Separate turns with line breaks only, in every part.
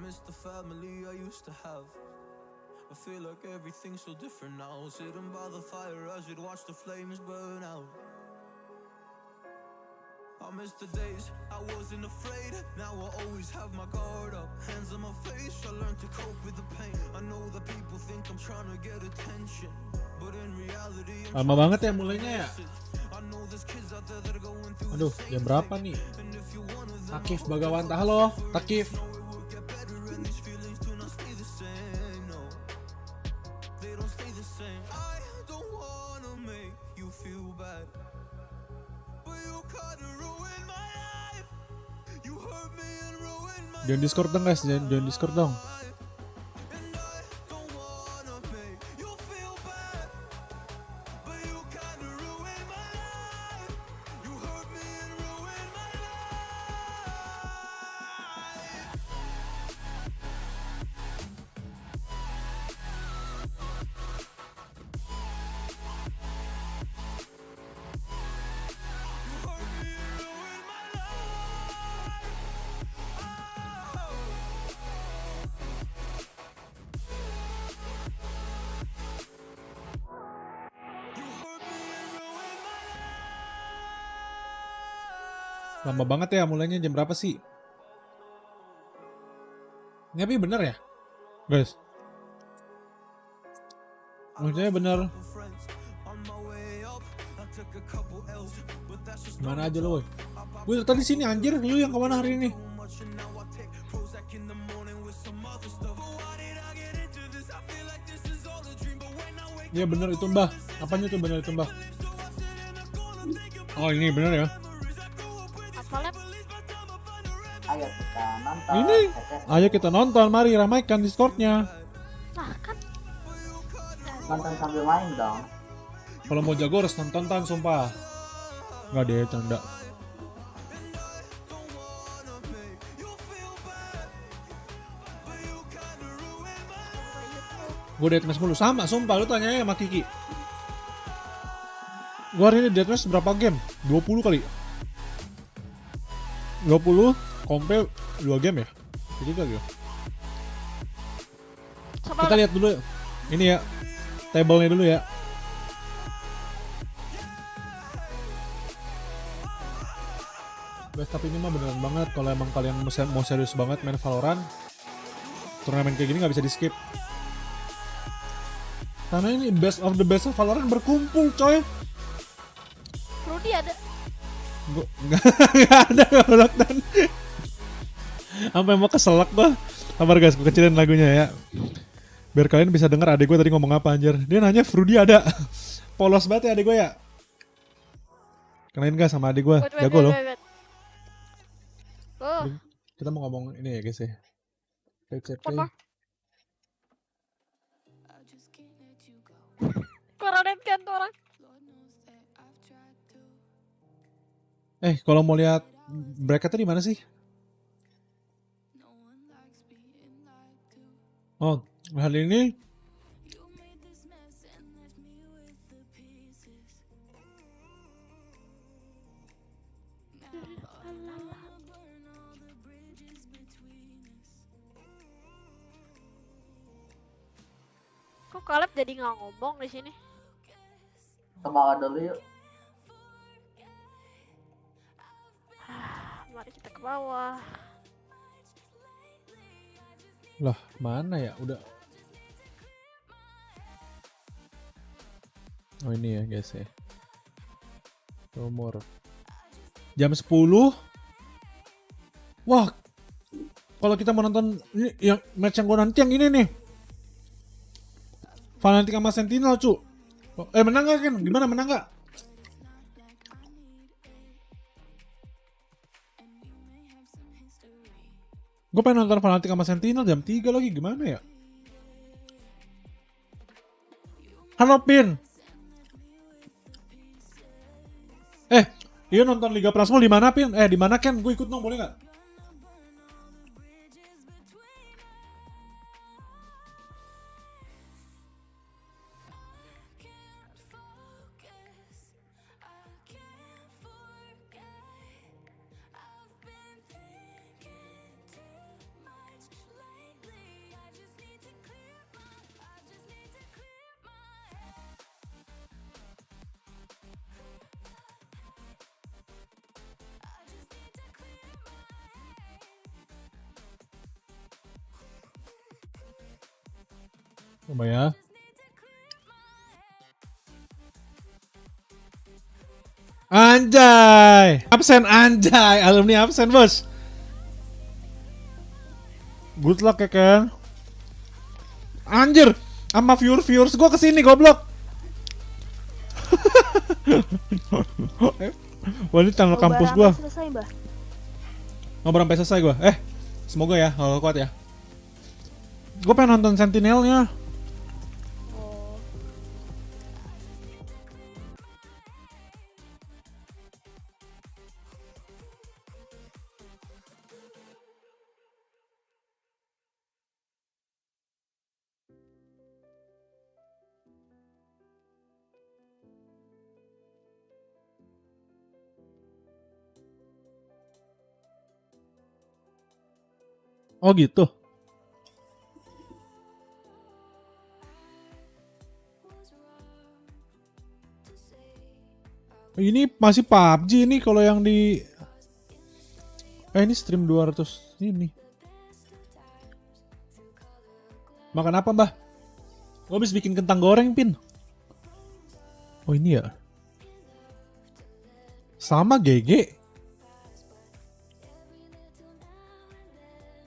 miss the family I used to have. I feel like everything's so different now. Sitting by the fire as we'd watch the flames burn out. I miss the days I wasn't afraid. Now I always have my guard up, hands on my face. I learned to cope with the pain. I know that people think I'm trying to get attention, but in reality
lama banget ya mulainya ya. Aduh, jam berapa nih? Takif Bagawanta, halo Takif. Join Discord dong guys, join Discord dong. Lama banget ya mulainya, jam berapa sih? Ini tapi bener ya guys, maksudnya bener. Mana aja lo, gue tadi sini anjir. Lu yang kemana hari ini? Iya bener itu Mbah. Apanya tuh bener itu Mbah? Oh ini bener ya.
Ayo kita nonton.
Ini, ayo kita nonton. Mari ramaikan Discordnya.
Nah kan.
Nonton sambil main dong.
Kalau mau jago harus nonton sumpah. Nggak deh, canda. Gue deathmatch mulu sama, sumpah. Lu tanya sama Kiki. Gue hari ini deathmatch berapa game? 20 kali. 20 kompe 2 game ya? Jadi gitu. Kita lihat dulu ini ya, table-nya dulu ya. Guys, tapi ini mah beneran banget kalau emang kalian mau serius banget main Valorant, turnamen kayak gini nggak bisa di skip. Karena ini best of the best of Valorant berkumpul coy.
Rudy ada.
Nggak ada Valorant. Sampai mau keselak gua. Sabar guys, gue kecilin lagunya ya. Biar kalian bisa denger adik gue tadi ngomong apa anjir. Dia nanya Frudy ada. Polos banget ya adik gue ya. Kenalin gak sama adik gue? Jago loh. Kita mau ngomong ini ya guys ya. VCT.
Koronet kan tuh orang.
Kalau mau lihat bracketnya di mana sih? Oh, hari ini
kok Kaleb jadi nggak ngomong di sini?
Ke bawah dulu yuk.
Mari kita ke bawah.
lah mana ya? Udah. Oh ini ya guys ya. Nomor jam 10. Wah, kalau kita mau nonton ini yang match yang gue nanti yang ini nih. Fanatik sama Sentinel cu. Menang gak kan? Gimana menang gak? Gue pengen nonton Fanatik sama Sentinel jam 3 lagi, gimana ya? Halo Pin. Iya nonton Liga Prasmul di mana Pin? Di mana Ken? Gue ikut dong, boleh nggak? Coba ya. Anjay, absen anjay, alumni absen bos. Good luck ya Ken. Anjir, sama viewers gue kesini goblok. Wah ini tanggal kampus gue.
Selesai, Mbah.
Ngobrol sampai selesai gue. Semoga ya kalau kuat ya. Gue pengen nonton Sentinelnya.
Oh.
Oh gitu. Ini masih PUBG ini kalau yang di ini stream 200 ini. Makan apa, Mbah? Gue habis bikin kentang goreng, Pin. Oh, ini ya. Sama GG.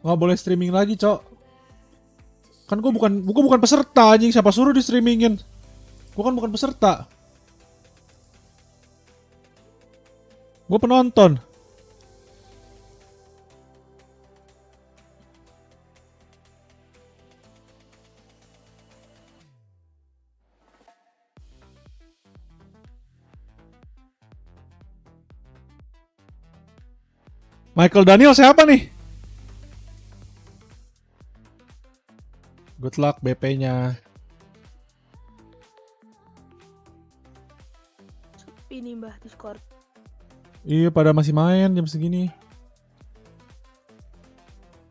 Nggak boleh streaming lagi, Cok. Kan gue bukan peserta anjing, siapa suruh di streamingin? Gue kan bukan peserta. Gue penonton. Michael Daniel siapa nih? Good luck BP-nya.
Sepi nih, Mbah, Discord.
Iya, pada masih main jam segini.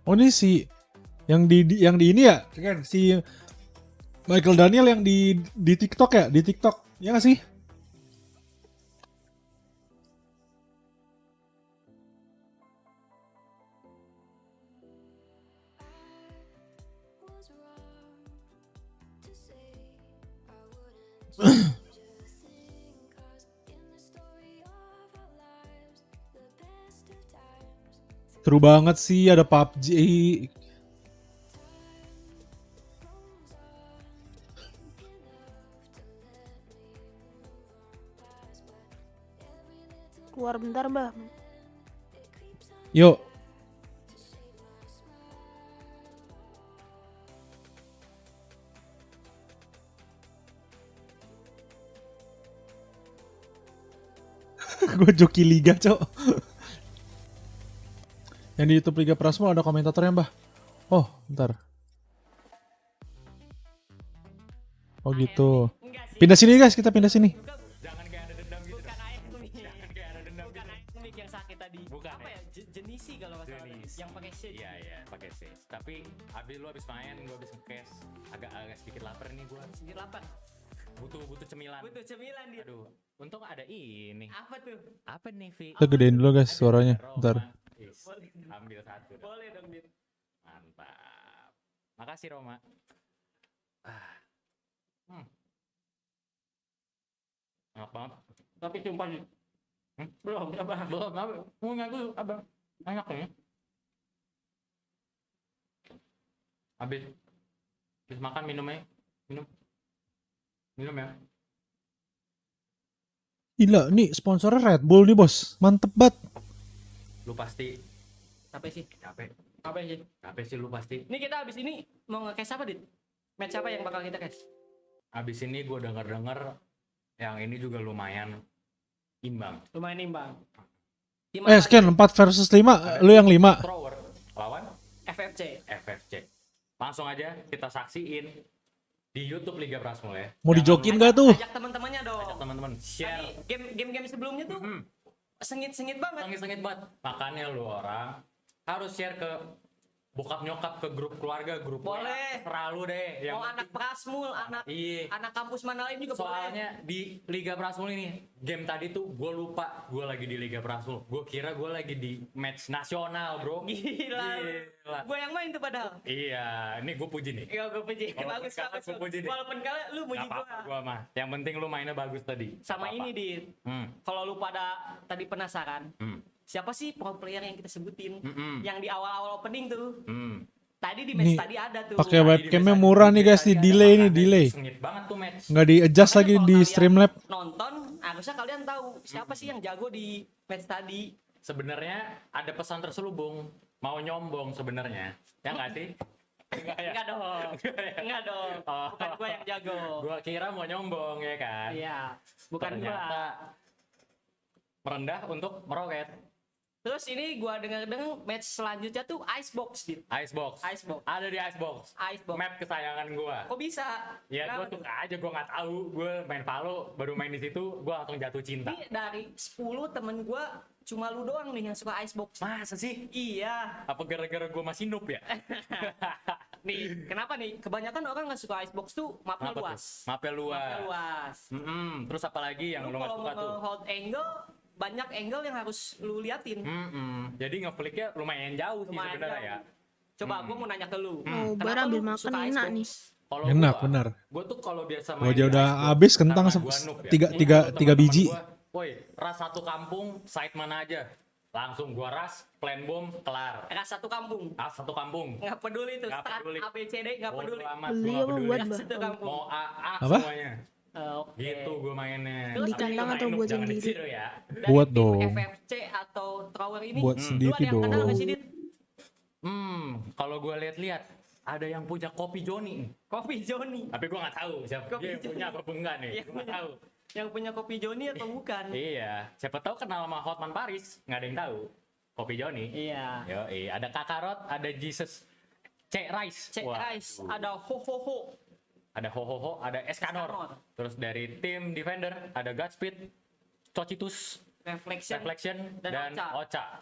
Oh, ini si yang di ini ya, kan si Michael Daniel yang di TikTok ya, di TikTok. Ya nggak sih? Seru banget sih, ada PUBG.
Keluar bentar, Mbah.
Yuk. Gue joki liga, Cok. Yang di YouTube Liga Prasmo ada komentatornya, Mbah. Oh, bentar. Oh gitu. Pindah sini guys, kita pindah sini.
Jangan kayak ada dendam gitu. Bukan air nih. Jangan kayak ada dendam gitu. Bukan yang sakit tadi. Bukan. Apa ya? Jenisi kalau nggak salah. Yang pakai C. Iya, pakai C. Tapi lu abis main, gua abis nge-cash. Agak sedikit lapar nih gua. Sedikit lapar. Butuh cemilan. Butuh cemilan dia. Aduh, untung ada ini. Apa tuh? Apa nih, Vi?
Kita gedein dulu guys suaranya. Bentar.
Ambil satu. Boleh dong, Dit. Mantap. Makasih, Roma. Enak banget. Tapi sumpah nih. Belum, abang. Punya tuh, abang. Enak ya. Habis makan minumnya. Minum ya.
Gila, nih sponsornya Red Bull nih bos. Mantep banget.
Lu pasti capek sih. Capek sih lu pasti.
Ini kita abis ini mau nge-cash apa, Dit? Match apa yang bakal kita cash?
Abis ini gue denger yang ini juga lumayan imbang.
Lumayan imbang.
Scan 4 versus 5, lu yang 5.
Thrower lawan
FFC.
Langsung aja kita saksiin di YouTube Liga Prasmo ya.
Mau dijokin gak tuh?
Ajak teman-temannya dong.
Ajak teman-teman share.
Game sebelumnya tuh sengit-sengit banget.
Sengit banget. Makanya lu orang harus share ke bokap nyokap ke grup keluarga, grup
Boleh.
terlalu deh.
Mau anak Prasmul,
Iya.
anak kampus mana lain juga boleh.
Soalnya di Liga Prasmul ini, game tadi tuh gue lupa gue lagi di Liga Prasmul. Gue kira gue lagi di match nasional, bro.
Gila. Gue yang main tuh padahal.
Iya, ini gue puji nih.
Iya, gue puji.
Walaupun
Bagus
kalah,
bagus.
gua puji nih.
Walaupun kalian lu muji
Gak apa-apa
gua.
gue mah. Yang penting lu mainnya bagus tadi.
Sama
Gak
ini,
apa-apa.
Dit. Kalau lu pada tadi penasaran, siapa sih pro player yang kita sebutin? Yang di awal-awal opening tuh. Tadi di match
Nih,
tadi ada tuh.
pakai
Tadi
webcamnya
di
murah
match
nih
tadi
guys, di
ada,
delay nih,
makanya
delay.
Sengit banget tuh match.
Nggak di adjust
Makanya
lagi
kalau
di
kalian
Streamlab.
Nonton, harusnya kalian tahu siapa sih yang jago di match tadi.
Sebenarnya ada pesan terselubung, mau nyombong sebenarnya. Ya nggak sih? Enggak ya?
Enggak dong. Enggak dong.
Oh.
Bukan gua yang jago.
Gua kira mau nyombong ya kan.
Iya, bukan
Ternyata
gua.
merendah untuk meroket.
Terus ini gua dengar-dengar match selanjutnya tuh Icebox, Dit.
Icebox.
Icebox.
Ada di Icebox.
Icebox.
Map kesayangan gua.
Kok bisa?
Ya
Kenapa
gua suka aja, gua nggak tahu. Gua main Valo, baru main di situ, gua langsung jatuh cinta.
Ini dari 10 temen gua cuma lu doang nih yang suka Icebox.
Masa sih?
Iya.
Apa gara-gara gua masih noob ya?
Nih, kenapa nih? Kebanyakan orang nggak suka Icebox tuh mapnya
Kenapa
luas.
tuh? Mapnya luas.
Mapnya luas.
Terus apa lagi yang
Lu
lu nggak
kalau
suka
mau
tuh?
nge-hold angle, banyak angle yang harus lu liatin.
Jadi ngeflicknya lumayan jauh sih
Lumayan
sebenarnya
jauh.
ya.
Coba gua mau nanya ke lu.
Nobar ambil makan enak nih.
Kalau
Enak,
gua,
benar.
Gua tuh kalau biasa
Gua aja
di
udah
Icebox,
habis kentang
karena gua noob ya.
tiga
Ini kalau teman-teman
biji.
gua, woi, ras satu kampung, site mana aja. Langsung gua ras, plan bom, kelar.
Ras satu kampung.
Ras satu kampung.
Nggak peduli tuh,
Nggak
start
peduli.
A, B, C, D, nggak
Bodo
peduli.
amat,
Beli
gua nggak
apa
peduli.
buat,
Ras
Mbah?
satu kampung.
Mau AA
Apa?
semuanya.
Oke.
Gitu gua mainnya.
Terus
Di
tadi
kandang
lu
atau
Main
buat
jangan
sendiri?
ditiru ya.
Dari
Buat
tim
dong.
FFC atau Tower ini,
Buat
lu
sendiri
ada yang kenal nggak sih,
dong.
Dit?
Kalau gua lihat-lihat ada yang punya kopi Joni.
Kopi Joni.
Tapi gua nggak tahu siapa
Kopi
dia punya apa enggak nih.
Yang
Gua nggak
punya-
tahu.
Yang punya kopi Joni atau bukan?
Iya, siapa tahu kenal sama Hotman Paris, nggak ada yang tahu. Kopi Joni.
Iya.
Yo, ada Kakarot, ada Jesus, C Rice,
Cek Rice, ada Ho Ho Ho.
ada Hohoho, ada Escanor.
Escanor.
Terus dari tim defender ada Godspeed, Cocitus, Reflection, dan Ocha.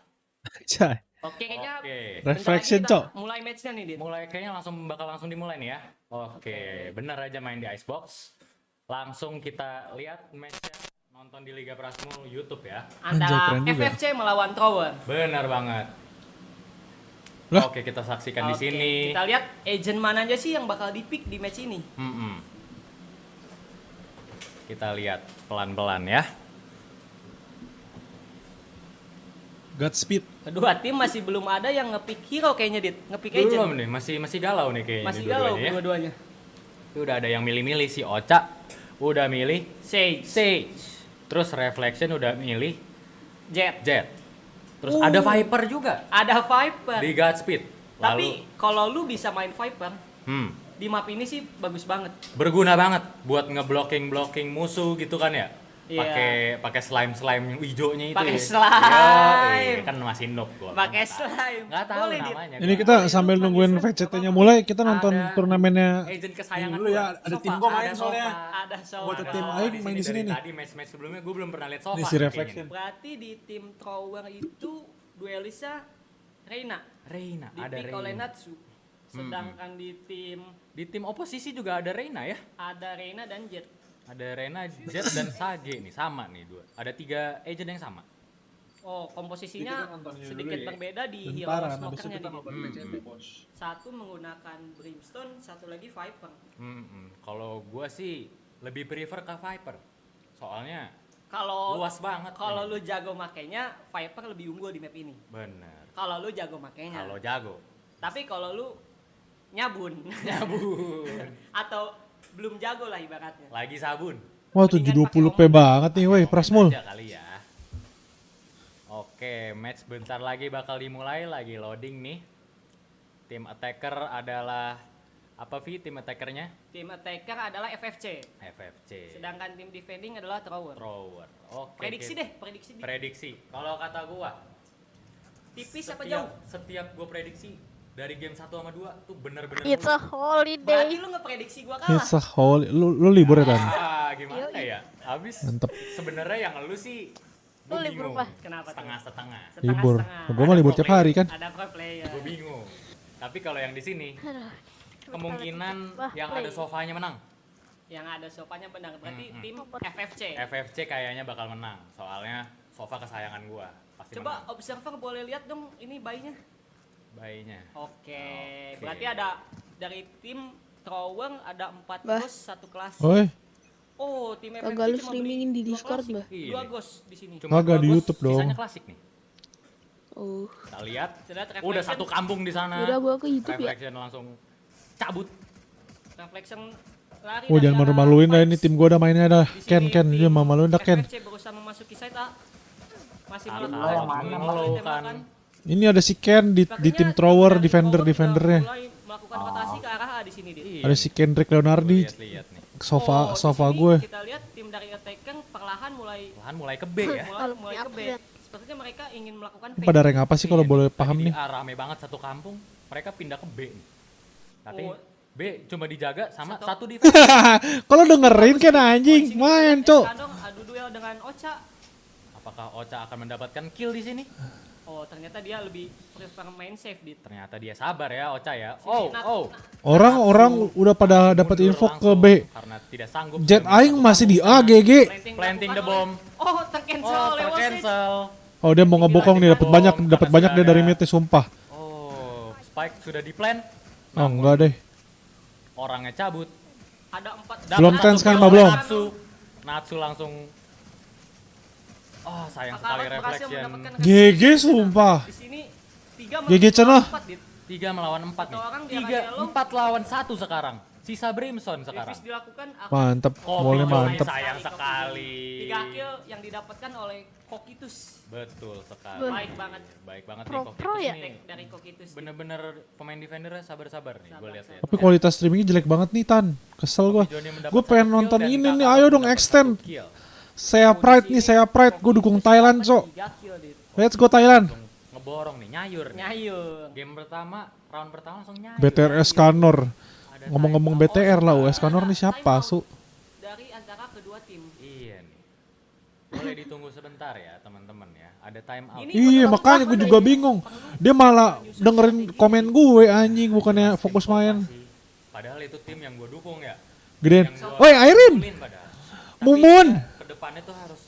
Cai.
Oke, kayaknya
Oke.
bentar
Reflection,
lagi kita
Cok.
mulai matchnya nih, Dit.
Mulai kayaknya bakal langsung dimulai nih ya. Oke, bener aja main di Icebox. Langsung kita lihat matchnya, nonton di Liga Prasmul YouTube ya.
Anjay,
Antara
keren juga.
FFC melawan Tower.
Benar banget.
Lah?
Oke, kita saksikan di
Oke,
sini.
kita lihat agent mana aja sih yang bakal di-pick di match ini.
Kita lihat pelan-pelan ya.
Godspeed.
Kedua tim masih belum ada yang nge-pick hero kayaknya, Dit. Nge-pick agent.
Belum nih, masih galau nih kayaknya.
Masih
nih
galau
dua-duanya ya.
dua-duanya.
Itu udah ada yang milih-milih si Ocha, udah milih
Sage.
terus Reflection udah milih
Jet.
terus ada Viper juga
Ada Viper.
di Godspeed.
Tapi kalau lu bisa main Viper,
Hmm,
di map ini sih bagus banget.
berguna banget buat ngeblocking musuh gitu kan ya.
Iya.
Pakai slime yang hijaunya itu.
Pakai
ya.
slime.
Yoi, kan masih noob gua.
Pakai
Nggak tahu.
slime.
Nggak tahu
Boleh, Dit.
namanya.
Ini
gua.
kita sambil nungguin VCT-nya mulai, kita nonton
Ada
turnamennya.
agent kesayangan
dulu
gua.
ya, ada tim gua main soalnya.
Ada Sofa.
Buat tim Aing main di sini nih.
Tadi match sebelumnya gue belum pernah lihat Sofa.
Ini si
nih
Reflection.
Berarti di tim Tower itu duelisnya Reina.
Reina, ada
Di pick oleh
Reina.
Natsu. Sedangkan di
Di tim oposisi juga ada Reina ya.
ada Reina dan Jet.
Ada Reina, Jet, dan Sage nih, sama nih dua. Ada 3 agent yang sama.
Oh, komposisinya
Kita nonton ini
sedikit
dulu ya.
berbeda di hero
Bentaran, habis itu
smokernya
kita
nih.
nonton VCT, bos.
Satu menggunakan Brimstone, satu lagi Viper.
Kalau gua sih lebih prefer ke Viper. Soalnya
Kalau
luas banget.
kalau
nih.
lu jago makainya, Viper lebih unggul di map ini.
Bener.
Kalau lu jago makainya.
Kalau jago.
Tapi kalau lu nyabun atau belum jago lah ibaratnya.
Lagi sabun.
Wah, 720p banget nih, woi, Prasmul.
Aja kali ya. Oke, match bentar lagi bakal dimulai, lagi loading nih. Tim attacker adalah apa Vi tim attackernya?
Tim attacker adalah FFC.
FFC.
Sedangkan tim defending adalah Thrower.
Thrower. Oke.
Prediksi deh, prediksi deh.
Prediksi. Kalau kata gua,
Tipis apa jauh?
Setiap gua prediksi dari game 1 sama 2 tuh bener-bener
It's a
Berarti
holiday.
lu ngeprediksi gua kalah.
It's a whole, lu libur ya, Tan?
Gimana ya? Habis
Mantep.
sebenarnya yang lu sih
Lu
gua
libur,
bingung.
Pak?
Kenapa tuh?
Setengah-setengah.
Libur.
Setengah-setengah.
Gua mah libur tiap hari kan.
Ada pro player.
Gue bingung. Tapi kalau yang di sini kemungkinan
Wah,
yang
play.
ada sofanya menang.
Yang ada sofanya benar berarti tim
Nomor.
FFC.
FFC kayaknya bakal menang. Soalnya sofa kesayangan gua pasti
Coba
menang.
observer boleh lihat dong ini bayinya.
Bayinya.
Oke,
Oke.
berarti ada dari tim Thrower ada 4
Bah.
ghost, 1 kelas.
Oi,
Oh, tim FFC
Kagak lu
cuma
streamingin
beli
di
2
Discord,
klasik,
Mbah.
2
Iya.
ghost di sini.
Cuma
Kagak di
bagus,
YouTube dong.
Sisanya klasik nih.
Oh.
Kita lihat.
Kita lihat
Udah
reflection.
satu kampung di sana.
Udah gua ke YouTube ya.
Reflection langsung cabut.
Reflection lari.
oh
dari
jangan
arah
malu-maluin dah ini
Vibes.
tim gua udah mainnya dah.
Di
Ken,
sini
Ken,
tim
dia malu-maluin dah Ken.
FFC berusaha memasuki site A. Masih
Salah,
melakukan
yang mana,
Mbak?
tembakan.
Ini ada si Ken di
Sepertinya
tim thrower,
dari
defendernya.
udah mulai melakukan rotasi ke arah A di sini, Dit.
Iya.
Ada si Kendrick Leonardi,
Lihat nih.
Oh, di
sofa
sini
gue.
Kita lihat tim dari attacker perlahan mulai
Lahan mulai ke B ya.
mulai ke B.
Upgrade.
Sepertinya mereka ingin melakukan
Pada rank apa sih kalau
Iya,
boleh
tadi
paham
di
nih?
A rame banget satu kampung, mereka pindah ke B nih. Tapi
Oh.
B cuma dijaga sama
Satu.
satu defense.
Kalau dengerin kan anjing, main cok.
Kandong adu duel dengan Ocha.
Apakah Ocha akan mendapatkan kill di sini?
Oh, ternyata dia lebih prefer main safe, Dit.
Ternyata dia sabar ya Ocha ya.
Sini,
Oh,
Nat.
oh.
Orang udah pada dapat
Mundur
info ke
langsung
B.
karena tidak sanggup.
Jet
sudah
aing
masuk
masih di
kampung
A
sana.
GG.
Planting the
dilakukan
bomb.
oleh- Oh, tercancel
Oh,
oleh Wasit.
tercancel.
Oh dia mau ngebokong nih, dapat banyak dia dari mid nih, sumpah.
Oh, Spike sudah di plan.
Oh enggak deh.
Orangnya cabut.
Ada 4.
Belum
Dapat
kan
satu
sekarang,
kill
Mbak, belum?
Natsu. Natsu langsung. Oh, sayang sekali reflection.
GG sumpah.
Di sini 3
GG cenah.
3 melawan 4 nih.
Satu orang dia
3,
yellow.
4 lawan 1 sekarang. Sisa Brimstone sekarang.
Revise dilakukan
Mantep, boleh mantep.
Sayang sekali.
3 kill yang didapatkan oleh Kokitus.
Betul sekali.
Baik banget.
Baik banget
Pro-
nih Kokitus
pro ya?
nih.
Dari Kokitus.
Bener-bener pemain defendernya sabar-sabar nih. Gue lihat ya.
Tapi kualitas streamingnya jelek banget nih Tan. Kesel gua.
Johnny mendapat
Gue pengen
1 kill
nonton
dan
ini
Kakak
nih, ayo dong
mendapat
extend.
1 kill.
Saya pride nih, saya pride. Gue dukung Thailand cok.
3 kill, Dit.
Let's go Thailand.
Langsung ngeborong nih, nyayur. nih.
Nyayur.
Game pertama, round pertama langsung nyayur.
BTRS Kanor.
Ada
Ngomong-ngomong
time out.
BTR lah,
Oh,
US Kanor nih siapa su?
Dari antara kedua tim.
Iya nih. Boleh ditunggu sebentar ya teman-teman ya. Ada time out.
Ini
Iya
menurut
makanya
gua
gue juga
ini
bingung. Dia malah dengerin komen gue anjing, bukannya fokus main.
Padahal itu tim yang gue dukung ya.
Gedein.
Yang gua
Woi Airin,
dukungin padahal. Tapi
Mumun,
Kedepannya tuh harus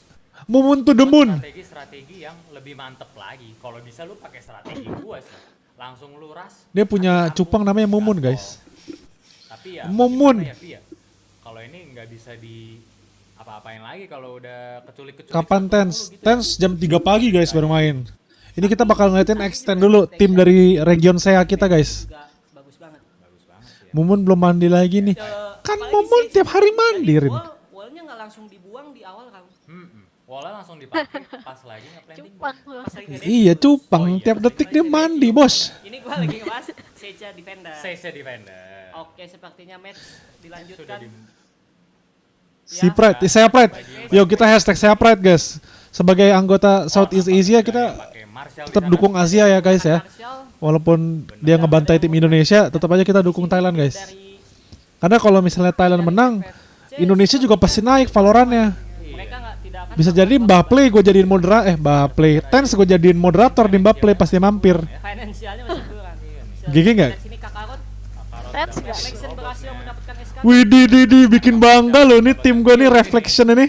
Mumun to the moon.
strategi yang lebih mantep lagi. Kalau bisa lu pakai strategi gua sih. Langsung lu ras.
Dia punya cupang namanya Mumun guys.
Tapi ya
Mumun.
gimana ya, Vi, ya? Kalau ini nggak bisa di apa-apain lagi kalau udah keculik-keculik.
Kapan
satu
Tens?
mulu gitu.
Tens jam 3 pagi guys baru main. Ini kita bakal ngeliatin extend dulu tim dari region saya kita guys.
juga bagus banget.
Bagus banget sih ya.
Mumun belum mandi lagi nih. Kan
Apalagi
Mumun
si-
tiap hari mandi
dari
Rin.
wallnya nggak langsung dibuang di awal kan.
Wallnya langsung dipakai pas lagi nge-planting.
Cupang gua.
Pas lagi ngedate.
Iya cupang,
Oh iya,
tiap detik dia mandi bos.
Ini gua lagi ngebahas Seja Defender.
Sese defender.
Oke, sepertinya match
Sudah
dilanjutkan.
di
Si Pride, saya Pride. Yo kita hashtag saya Pride guys. Sebagai anggota Southeast Asia kita
pakai Marshall
tetap
di sana.
dukung Asia ya guys ya.
Martial
Walaupun dia ngebantai tim Indonesia, tetap aja kita dukung Thailand guys.
dari
Karena kalau misalnya Thailand menang, Indonesia juga pasti naik Valorantnya.
mereka nggak tidak akan
Bisa jadi Mbah Play gue jadiin moderator, Mbah Play Tens gue jadiin moderator di Mbah Play pasti mampir.
finansialnya masih kurang.
Gigi nggak?
Di sini Kakarot
Tens nggak?
Reflection berhasil mendapatkan SK.
Widih, bikin bangga loh nih tim gue nih Reflection ini.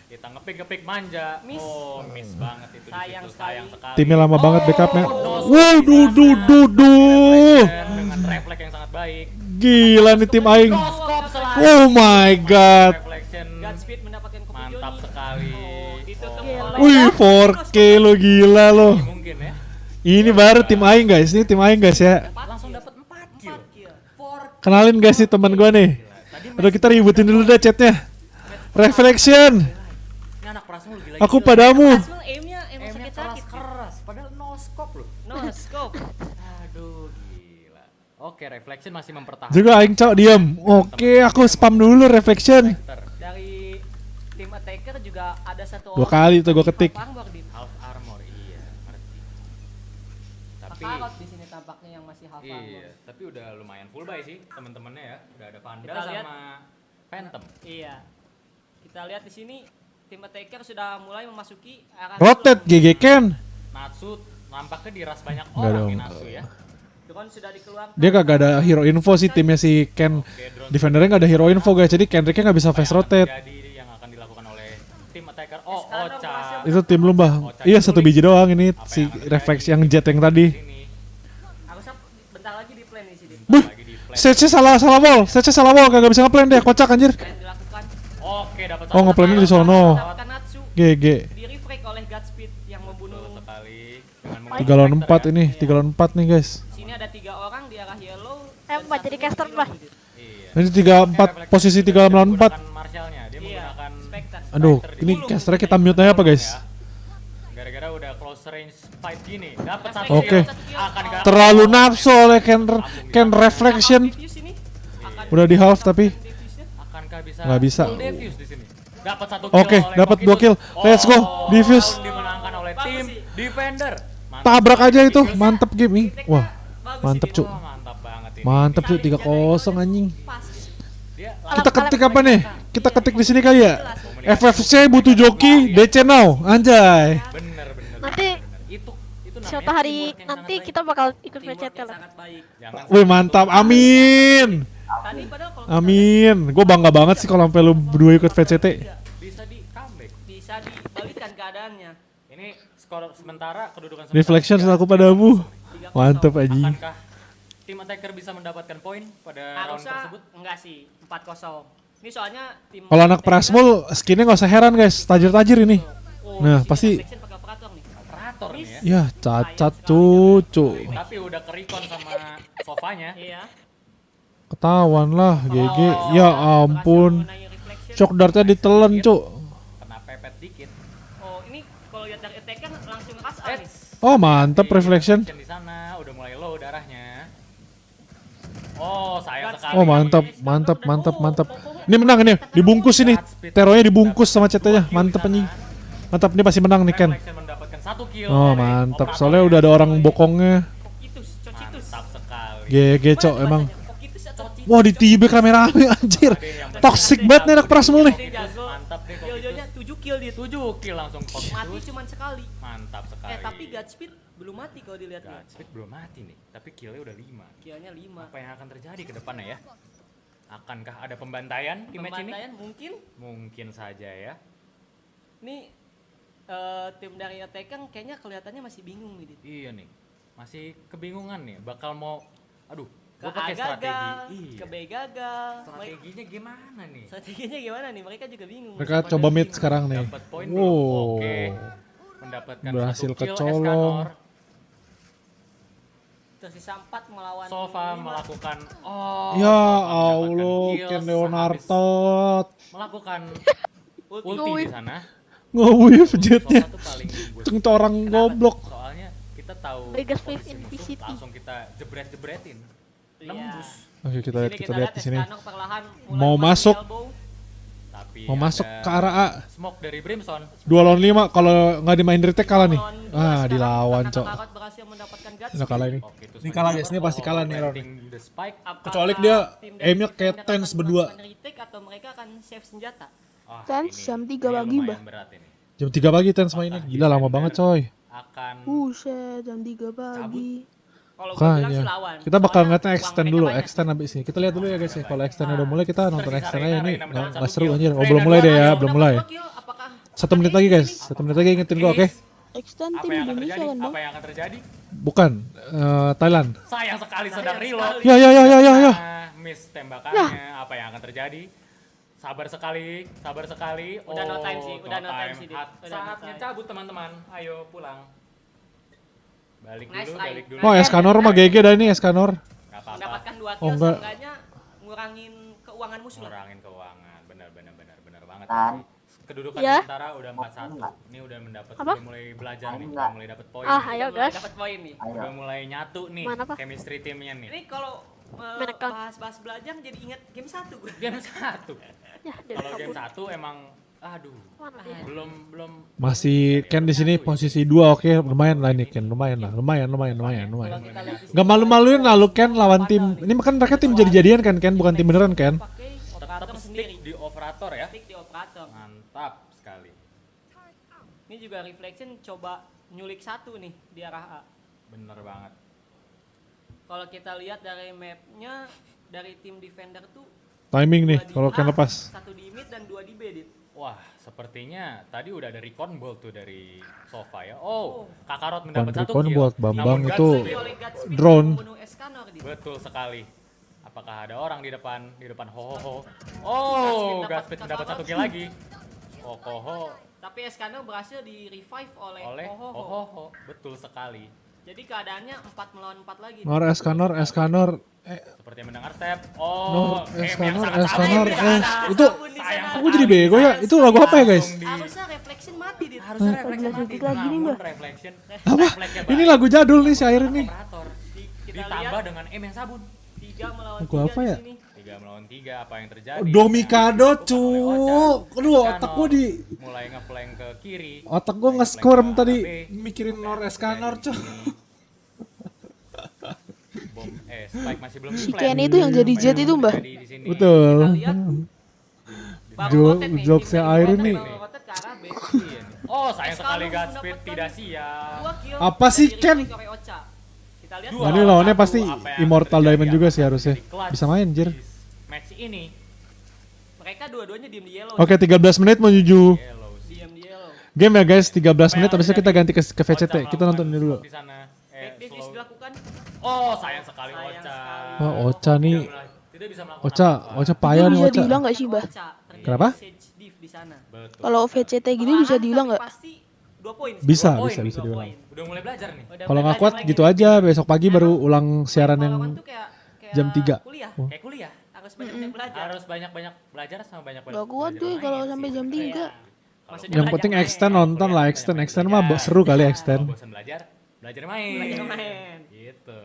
Kita ngepick manja.
Miss.
Oh, miss banget itu.
Sayang
di situ, sayang
sekali.
sekali.
Timnya lama banget backupnya.
no
Wow, duh.
Dengan refleks yang sangat baik.
Gila nih tim Aing.
Scope selalu.
Oh my god.
Reflection
Godspeed mendapatkan kopi
mantap
Joni.
sekali.
Oh, ditutup
Gila.
oleh
Wih 4K lo gila lo.
Mungkin ya.
Ini baru tim Aing guys, ini tim Aing guys ya.
Langsung dapat 4 kill.
4 kill.
Kenalin guys nih teman gue nih. Udah kita ributin dulu dah chatnya. Reflection,
Ini anak prasmu gila.
aku padamu.
Langsung aimnya emang
Aimnya
sakit-sakit.
keras, padahal no scope loh.
No scope.
Aduh, gila. Oke, Reflection masih mempertahankan.
Juga Aing cok diam. Oke, aku spam dulu Reflection.
Dari tim attacker juga ada satu
2 kali tuh gua ketik.
Armor di
Half armor, iya, ngerti. Tapi
Kakarot di sini tampaknya yang masih half armor.
iya, tapi udah lumayan full buy sih temen-temennya ya. Udah ada Vandal
Kita lihat.
sama Phantom.
Iya. Kita lihat di sini tim attacker sudah mulai memasuki arah
Rotate GG Ken.
Natsu nampaknya diras banyak
Nggak
orang
dong.
nih Natsu ya.
Drone sudah dikeluarkan.
Dia kagak ada hero info sih timnya si Ken. Defendernya nggak ada hero info guys, jadi Kendricknya nggak bisa fast rotate.
Jadi yang akan dilakukan oleh tim attacker. Oh, Ocha.
Itu tim lu Mbah. Iya satu biji doang ini si refleks yang jet yang tadi.
Sini.
Harusnya bentar lagi di plan nih sih.
Buh,
Lagi di flash.
Stage salah wall, Stage salah wall, kagak bisa ngeplan dia, kocak anjir.
Plan dilakukan.
Oke, dapat
Oh ngeplannya di sono.
Mendapatkan Natsu
GG.
di refrag oleh Godspeed yang membunuh.
sekali. Dengan
3 lawan 4 ini, 3 lawan 4 nih guys.
Sini ada 3 orang di arah yellow.
Mbah jadi caster Mbah.
Iya.
Ini 3-4 posisi 3 lawan 4.
Menggunakan Marshallnya, dia
Iya,
menggunakan
Spectre.
Aduh, ini casternya kita mute aja apa guys?
gara-gara udah close range fight gini. Dapat satu
Oke.
kill. Akankah
Terlalu nafsu oleh Ken Reflection.
Defuse ini akan
Udah di half tapi
defuse-nya.
akankah bisa
Nggak bisa.
full defuse di sini? Dapat satu kill.
Oke,
oleh
dapat
Kokitus.
2 kill. Let's go, defuse.
Round dimenangkan oleh tim defender. Mantap.
Tabrak aja itu, mantep game nih. Wah, mantep cuk.
Wah, mantap banget ini.
Mantep cuk 3-0 anjing.
Pas.
Dia
Kita ketik apa nih? Kita ketik di sini kali ya. FFC butuh joki, DC now, anjay.
bener.
Nanti
Itu namanya
suatu hari
teamwork yang
nanti
sangat
kita bakal ikut
Teamwork
VCT
yang
lah.
sangat baik.
baik. Jangan
Wih mantap, amin.
Tadi padahal kalau
Amin. Gue bangga banget sih kalau sampai lu berdua ikut VCT.
bisa di comeback.
bisa dibalikkan keadaannya.
Ini skor sementara kedudukan
Reflection selaku padamu. Mantep anjing.
Akankah tim attacker bisa mendapatkan poin pada round
Harusnya
tersebut?
enggak sih 4-0. Ini soalnya tim
Kalau anak Prasmul skinnya gak usah heran guys, tajir-tajir ini.
Oh,
Nah,
di sini
pasti
reflection pakai operator nih.
Operator nih ya.
Ya cacat cucu.
Tapi udah ke-recon sama sofanya.
Iya.
Ketahuan lah GG. Ya ampun.
Berhasil mengenai reflection.
Shock dartnya ditelen cuk.
Kena pepet dikit.
Oh, ini kalau lihat dari attacker langsung ngeras A nih.
Oh mantep reflection.
Di sana udah mulai low darahnya. Oh, sayang sekali.
Oh mantap. Ini menang ini, dibungkus ini. Teronya dibungkus sama CT-nya. Mantep anjing. Mantap, ini pasti menang nih Ken.
Reflection mendapatkan 1 kill.
Oh
oleh
mantap,
operator.
soalnya udah ada orang bokongnya.
Cokitus.
Mantap sekali.
GG cok emang.
Cokitus atau Cokitus.
Wah ditibek rame-rame anjir. Toxic banget nih anak Prasmul nih.
Dia jago.
Mantap deh kok.
Kill-nya 7 kill dia.
7 kill langsung
Mati
Kokitus.
cuman sekali.
Mantap sekali.
Tapi Godspeed belum mati kalau dilihat nih.
Godspeed belum mati nih, tapi killnya udah 5.
Killnya 5.
Apa yang akan terjadi ke depannya ya? Akankah ada pembantaian di match ini?
Pembantaian mungkin.
Mungkin saja ya.
Nih tim dari attacker kayaknya kelihatannya masih bingung nih. Dit.
Iya nih, masih kebingungan nih. Bakal mau, aduh, gue pakai
Gagal,
strategi. Iya.
ke B gagal.
Strateginya gimana nih?
Strateginya gimana nih? Mereka juga bingung.
Mereka coba mid sekarang nih.
Dapat poin
Wow.
belum? Oke. Mendapatkan
Berhasil
1 kill
kecolong.
Escanor.
Tersisa 4 melawan
Sova
5.
melakukan
Ya
Sova mendapatkan
Allah,
kill
Ken
sehabis
Leonardo.
melakukan
Ulti.
ulti di sana.
Nge-whiff jetnya.
Sova tuh paling gue
Ceng orang
Kenapa?
goblok.
Soalnya kita tahu
Biggest wave
posisi
in
musuh,
VCT.
langsung kita jebret-jebretin.
Iya.
Nembus.
Oke kita lihat di sini.
Escanor perlahan mulai
Mau
mati
masuk.
elbow.
Tapi
Mau masuk
ada
ke arah A.
smoke dari Brimstone.
2 lawan 5 kalau nggak dimain retake kalah nih.
Lawan dua
Ah
sekarang,
dilawan
karena
cok.
Kakarot berhasil mendapatkan Godspeed.
Udah kalah ini.
Oke, terus
Ini kalah guys, ini pasti kalah nih Ron.
planting the spike.
Apakah
Kecuali dia
tim dari
aimnya
Vincent
kayak
akan
Tens berdua.
melakukan retake atau mereka akan save senjata?
Wah,
Tens
ini-
jam 3
ini
pagi,
lumayan
Mbah.
berat ini.
Jam 3 pagi Tens mainnya. Gila lama banget coy.
Akan
Buset, jam 3 pagi.
Kalau gue bilang sih
Makanya.
lawan.
Kita bakal
Soalnya
ngeliatnya
uang
extend
mereka
dulu,
banyak.
extend abis ini. Kita lihat dulu ya guys ya. Kalau extend udah mulai kita nonton
Tersisa
extend
Reina,
aja nih.
Reina mendapat
Nggak
satu
seru
kill.
anjir. Oh
Reina
belum mulai deh ya,
Udah
belum
dapat
mulai.
2 kill, apakah
1 menit lagi guys. 1 menit lagi ingetin gua oke.
Extend
apa
tim
yang akan
Indonesia
terjadi?
kan, Bang?
Apa yang akan terjadi?
Bukan Thailand.
Sayang sekali sedang
Sayang
reload.
sekali.
Ya.
Nah, miss tembakannya. Apa yang akan terjadi? Sabar sekali.
Udah no time sih, udah no time sih, Dit.
Hat-
Udah no
Saatnya
time.
cabut teman-teman. Ayo pulang. Balik
Nice
dulu,
try.
balik dulu.
Oh Escanor mah GG dah ini Escanor.
Nggak apa-apa.
mendapatkan 2
Oh,
kill
enggak.
seenggaknya ngurangin keuangan musuh lah.
Ngurangin keuangan. Benar banget.
Tan.
Kedudukan
Ya.
sementara udah 4-1. Ini udah mendapat
Apa?
udah mulai belajar nih,
Enggak.
udah mulai dapat poin.
Ah,
nih.
ayo
Udah mulai
gas.
dapat poin nih.
Ayo.
Udah mulai nyatu nih
Mana, Pak?
chemistry timnya nih.
Ini kalau
Menekan.
bahas-bahas belajar jadi ingat game 1 gue.
Game 1.
Ya, dari
Kalau game
kabur.
1 emang aduh,
Mana dia?
belum
Masih Ken di sini posisi 2 oke, lumayan lah ini Ken, lumayan.
Kalau kita lihat di
Gak malu-maluin lah lu Ken lawan tim. Ini kan mereka tim jadi-jadian kan Ken, bukan tim beneran Ken.
pakai operator
tetap
sendiri.
stick di operator ya.
Stick di operator.
Mantap sekali.
Ini juga reflection coba nyulik 1 nih di arah A.
Bener banget.
Kalau kita lihat dari mapnya, dari tim defender tuh
Timing nih,
2 di
kalau
A,
kan lepas.
1 di mid dan 2 di B, Dit.
Wah, sepertinya tadi udah ada recon bolt tuh dari Sofa ya. Oh, Kakarot mendapat
Bukan
1
recon
kill.
bolt, Bambang
Namun
itu
Godspeed-
Oleh Godspeed
drone.
membunuh Escanor, Dit.
Betul sekali. Apakah ada orang di depan Hohoho?
Godspeed
Oh,
dapat
Godspeed mendapat 1 kill lagi. Hohoho
Tapi Escanor berhasil di revive oleh
oleh
Hohoho.
Hohoho. Betul sekali.
Jadi keadaannya 4 melawan 4 lagi.
Nor Escanor,
Seperti mendengar step. Oh,
Escanor,
yang sangat
Escanor,
sangat
itu
sayang
aku jadi bego ya. Itu lagu apa ya guys?
Harusnya reflection mati, Dit.
Harusnya reflection
Lagi
mati.
lagi nih,
Namun
Mbah.
reflection.
Apa?
refleksnya
Ini
baik.
lagu jadul nih si Air ini.
Operator.
Kita
Ditambah
lihat
dengan yang sabun.
3 melawan
Lagu
3
apa
di
ya?
sini.
3 melawan 3, apa yang terjadi?
Domikado
Bukan oleh
cuk.
Ocha.
Aduh otak gua di
mulai ngeflank ke kiri.
otak gua
mulai
nge-squirm
ngeflank ke
tadi
arah B.
mikirin Nor Escanor
Jadi
cuk.
ini. Bom, Spike masih belum
Si
di-plant.
Ken itu yang jadi jet itu, Mbah.
Terjadi di sini.
Betul.
Kita lihat baru
Jo-
rotate nih,
jokesnya
tim dari
Air
Valorant
ini.
baru rotate ke arah B.
Iya nih. Oh, sayang sekali
Escanor
Godspeed
mendapatkan
tidak siap.
2 kill
Apa sih,
dari
Ken?
retake oleh Ocha. Kita lihat
Dua
Nah, ini
lawan
lawannya
satu,
pasti
apa yang
Immortal
terjadi
Diamond juga
akan
sih harusnya.
menjadi clutch
Bisa main, Jir.
di match ini.
mereka dua-duanya diem di yellow.
Oke, 13 menit menuju
Yellow sih.
Diem di yellow.
game ya guys, 13 menit habis itu kita ganti ke
Ocha
VCT. Kita nonton ini dulu.
melakukan di sana.
Fake defuse
Slow.
dilakukan.
Oh, sayang sekali
Sayang
Ocha.
sekali.
Wah, Ocha nih.
Tidak bisa melakukan
Ocha
apa-apa.
payah
Itu
nih
bisa
Ocha.
diulang nggak sih, Mbah?
Ocha, terjadi
Kenapa?
siege div di sana.
Betul.
Kalau VCT gitu bisa
Perlahan
diulang
tapi
nggak?
Pasti 2 poin.
Bisa,
Dua
bisa,
poin,
bisa
dua
diulang.
poin.
Udah mulai belajar nih.
Udah
Kalau nggak
belajar
kuat
lagi
gitu
nih.
aja, besok pagi baru ulang siaran
Valorant
yang
tuh kayak
jam 3.
kuliah.
Kayak kuliah.
Harus banyak belajar.
Harus banyak-banyak belajar sama banyak-banyak.
Gak kuat gue kalau sampai jam 3.
Maksudnya
Yang
belajar
penting
main.
extend nonton lah, extend mah seru kali extend.
Bosan belajar, belajar main.
Belajar main.
Gitu.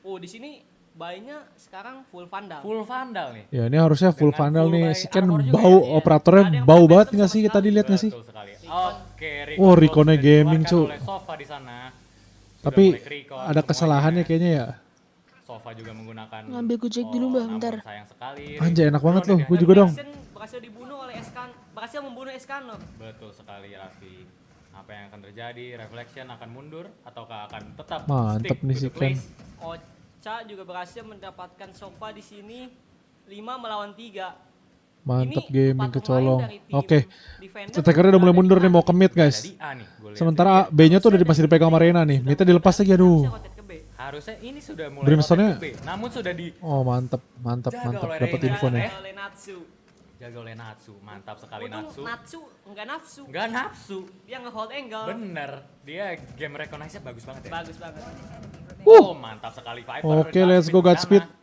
Oh, di sini buy-nya sekarang full vandal.
Full vandal nih.
Ya ini harusnya full
Dengan
vandal
full
nih.
by
Si Ken
armor juga
bau,
ya, iya.
operatornya
Ada yang
bau
main
banget
Phantom
nggak sih?
sama
Tadi lihat nggak sih?
Betul sekali. Oke,
Oh, Recon-nya gaming, cu.
Oleh Sofa di sana. Sudah
Tapi
mulai ke-recon
ada kesalahannya
semuanya.
kayaknya ya.
Sofa juga menggunakan.
Ngambil gojek dulu, Mbah,
namun
bentar.
Sayang sekali.
Anjay, enak banget loh.
Drone
Gue
ya.
juga dong.
Jackson berhasil dibunuh oleh berhasil membunuh Escanor.
Betul sekali Raffi. Apa yang akan terjadi? Reflection akan mundur ataukah akan tetap
Mantep
stick
nih
to
si
the
Ken.
place?
Ocha juga berhasil mendapatkan Sofa di sini 5 melawan 3.
Mantep
Ini
gaming
4
kecolong.
pemain dari tim
Oke,
defender
Cetekernya udah mulai
berada
mundur
di
nih
A.
mau ke mid
Ada
guys.
di A nih, gua lihat.
Sementara B-nya tuh udah masih dipegang sama Reyna nih. Midnya dilepas lagi aduh.
Harusnya rotate ke B.
Harusnya ini sudah mulai
Brimstone-nya-
rotate ke B, namun sudah di
Oh mantep, mantep,
Jaga
mantep.
oleh
Dapat
Reyna.
info nih.
Oleh Natsu.
jaga oleh Natsu. Mantap sekali
Untung
Natsu.
Natsu enggak nafsu.
Enggak nafsu.
Dia nge-hold angle.
Bener. Dia game recognize-nya bagus banget ya.
Bagus banget.
Oh, mantap sekali Viper.
Oke, let's go,
di
Godspeed.
sana.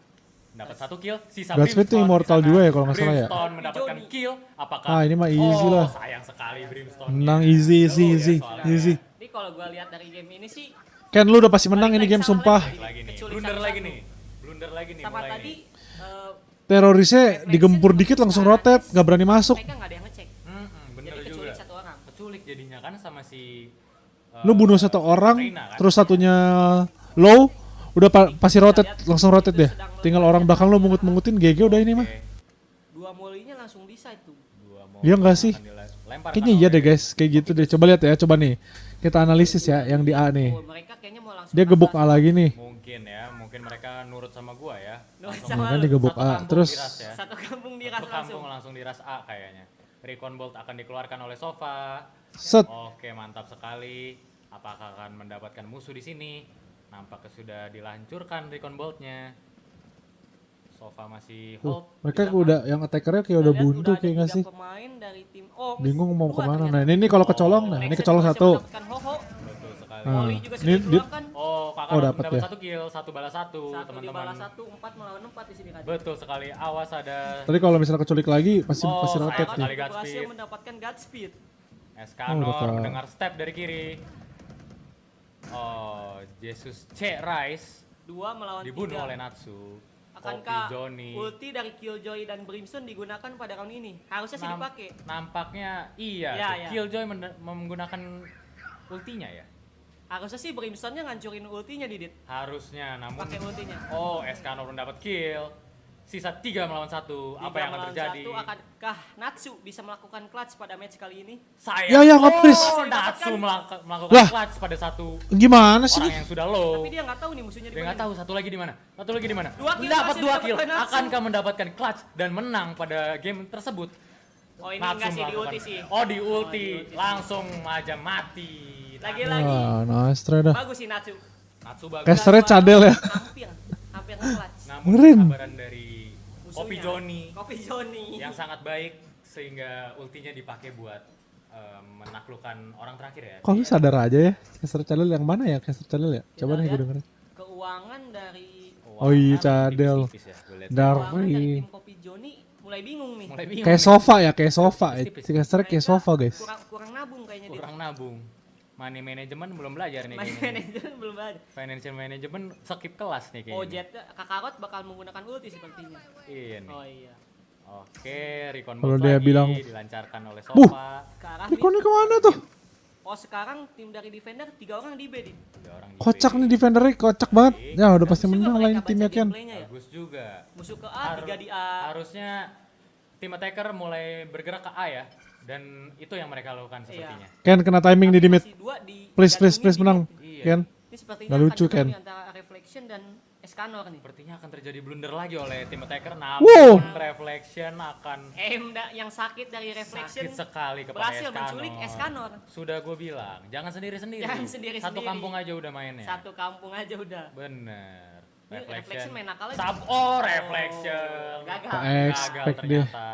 Dapat 1 kill. Sisa
Godspeed tuh
Brimstone
immortal
di sana.
juga ya kalau nggak salah ya.
Brimstone mendapatkan
Johnny.
kill. Apakah?
Ah, ini mah easy lah.
Sayang sekali Brimstone.
Menang easy, easy.
Tapi kalau gua lihat dari game ini sih
Ken lu udah pasti menang ini game sumpah.
Lagi nih.
Kecuali
Blunder
satu-satu.
lagi nih. Blunder lagi nih
sama
mulai
tadi
nih.
Terorisnya digempur dikit langsung rotate, nggak berani masuk.
mereka nggak ada yang ngecek.
Bener
Jadi
juga.
kecuali 1 orang.
Keculik jadinya kan sama si
Lu bunuh satu orang,
Reyna kan?
terus satunya low, udah pasti rotate, langsung rotate deh. Tinggal orang belakang lu mungut-mungutin, GG udah ini mah.
Oke,
2 molinya langsung bisa itu.
dua mau
Iya nggak sih?
akan dilempar
Kayaknya
kan
iya
oleh-
deh guys, kayak gitu deh. Coba lihat ya, coba nih. Kita analisis ya yang di A nih.
Oh, mereka kayaknya mau langsung
Dia gebuk A lagi nih.
Mungkin ya, mungkin mereka nurut sama gua ya.
Nurut
Langsung
sama
Kan
lu.
dia gebuk
satu
A,
kampung
terus
diras ya.
Satu kampung diras
Satu
langsung.
kampung langsung diras A kayaknya. Recon Bolt akan dikeluarkan oleh Sofa.
set.
Oke, mantap sekali. Apakah akan mendapatkan musuh di sini? Nampaknya sudah dilancurkan Recon Bolt-nya. Sofa masih
Tuh,
hold.
mereka
di belakang.
udah yang attackernya kayak udah
Lihat,
buntu
ada
kayak nggak
3
sih?
pemain dari tim. Oh,
Bingung mau
dua
kemana.
ternyata.
Nah ini kalau kecolong, nah ini
Nexus
kecolong
berhasil
satu.
mendapatkan Hoho.
Betul sekali.
Nah,
Oli juga
ini
sudah
dia-
dikeluarkan.
Oh, kakak
Oh, dapat
mendapat
ya.
1 kill, 1 balas 1,
1 di
teman-teman.
balas 1, 4 melawan 4 di sini kan.
Betul sekali. Awas ada
Tadi kalau misalnya keculik lagi pasti
Oh,
pasti
sayang
rotate
sekali.
nih.
Godspeed.
Berhasil mendapatkan Godspeed.
Escanor
Oh, udah
mendengar step dari kiri. Oh, Jesus C. Rice
2 melawan 3.
dibunuh oleh Natsu.
Akankah
Kopi Johnny.
ulti dari Killjoy dan Brimstone digunakan pada round ini? Harusnya sih dipakai.
Nampaknya iya.
Ya,
tuh.
ya.
Killjoy menggunakan ultinya ya.
Harusnya sih Brimstone-nya ngancurin ultinya Didit.
Harusnya, namun
Pakai ultinya.
oh, Escanor mendapat kill. Sisa 3 melawan 1. Apa yang akan terjadi?
Akankah Natsu bisa melakukan clutch pada match kali ini?
Sayang.
Ya, ngapres.
Natsu melakukan
Lah.
clutch pada satu
Gimana sih?
orang yang sudah low.
Tapi dia nggak tahu nih musuhnya di
Dia
mana.
nggak tahu satu lagi di mana. Satu lagi di mana?
2 kill
Dapat
masih
2
dapat
kill.
oleh Natsu.
Akankah mendapatkan clutch dan menang pada game tersebut?
Oh ini
Natsu
enggak sih di
melakukan-
ulti sih.
Oh di ulti. Langsung aja mati.
Lagi-lagi.
Wah, nice try dah.
Bagus sih Natsu.
Natsu bagus.
Casternya cadel ya.
Hampir nge-clutch.
Namun
Ngeren.
kesabaran dari Kopi
Musuhnya.
Joni
Kopi Joni.
yang sangat baik sehingga ultinya dipakai buat menaklukkan orang terakhir ya.
Kok lu sadar aja ya? Caster cadel yang mana ya? Caster cadel ya? Coba nih gue
lihat.
dengerin.
Keuangan dari
Oh iya,
Wah,
cadel.
tipis-tipis ya, gua lihat.
keuangan dari
Dari
tim Kopi Joni mulai bingung nih.
Mulai bingung.
kayak
nih.
sofa ya, kayak sofa.
Tipis-tipis.
Caster kayak sofa guys.
Kurang nabung kayaknya dia.
Kurang nabung. Money management belum belajar nih
Main
kayaknya.
manajemen belum ada.
Financial management skip kelas nih kayaknya.
Oh Jet Kakarot bakal menggunakan ulti sepertinya.
Iya nih.
Oh iya.
Oke, recon
Kalau
bolt
dia
lagi,
bilang,
dilancarkan oleh
"Buh."
Sofa.
Ke arah mid.
Ikonnya kemana tuh?
Oh sekarang tim dari defender 3 orang di B nih.
3 orang di
Kocak
B.
nih defendernya, kocak banget. Ya udah pasti
Bagus juga
menang
mereka
lain
baca
timnya Ken.
gameplaynya ya.
Bagus juga.
Musuh ke A, 3 di A.
Harusnya tim attacker mulai bergerak ke A ya. Dan itu yang mereka lakukan sepertinya.
Ken kena timing di mid.
Masih 2 di
Please
gantungin di
menang.
mid.
Iya.
Ken.
Ini sepertinya
Nggak lucu,
akan ketemu
Ken.
nih antara Reflection dan Escanor nih.
Sepertinya akan terjadi blunder lagi oleh tim attacker.
Wow.
Namun Reflection akan
Yang sakit dari Reflection
sakit sekali kepada
berhasil
Escanor.
menculik Escanor.
Sudah gue bilang, jangan sendiri-sendiri.
Jangan sendiri-sendiri.
Satu kampung aja udah mainnya.
Satu kampung aja udah.
Bener.
Ini Reflection main nakal aja.
Reflection.
Gagal.
Expect dia.
Ternyata.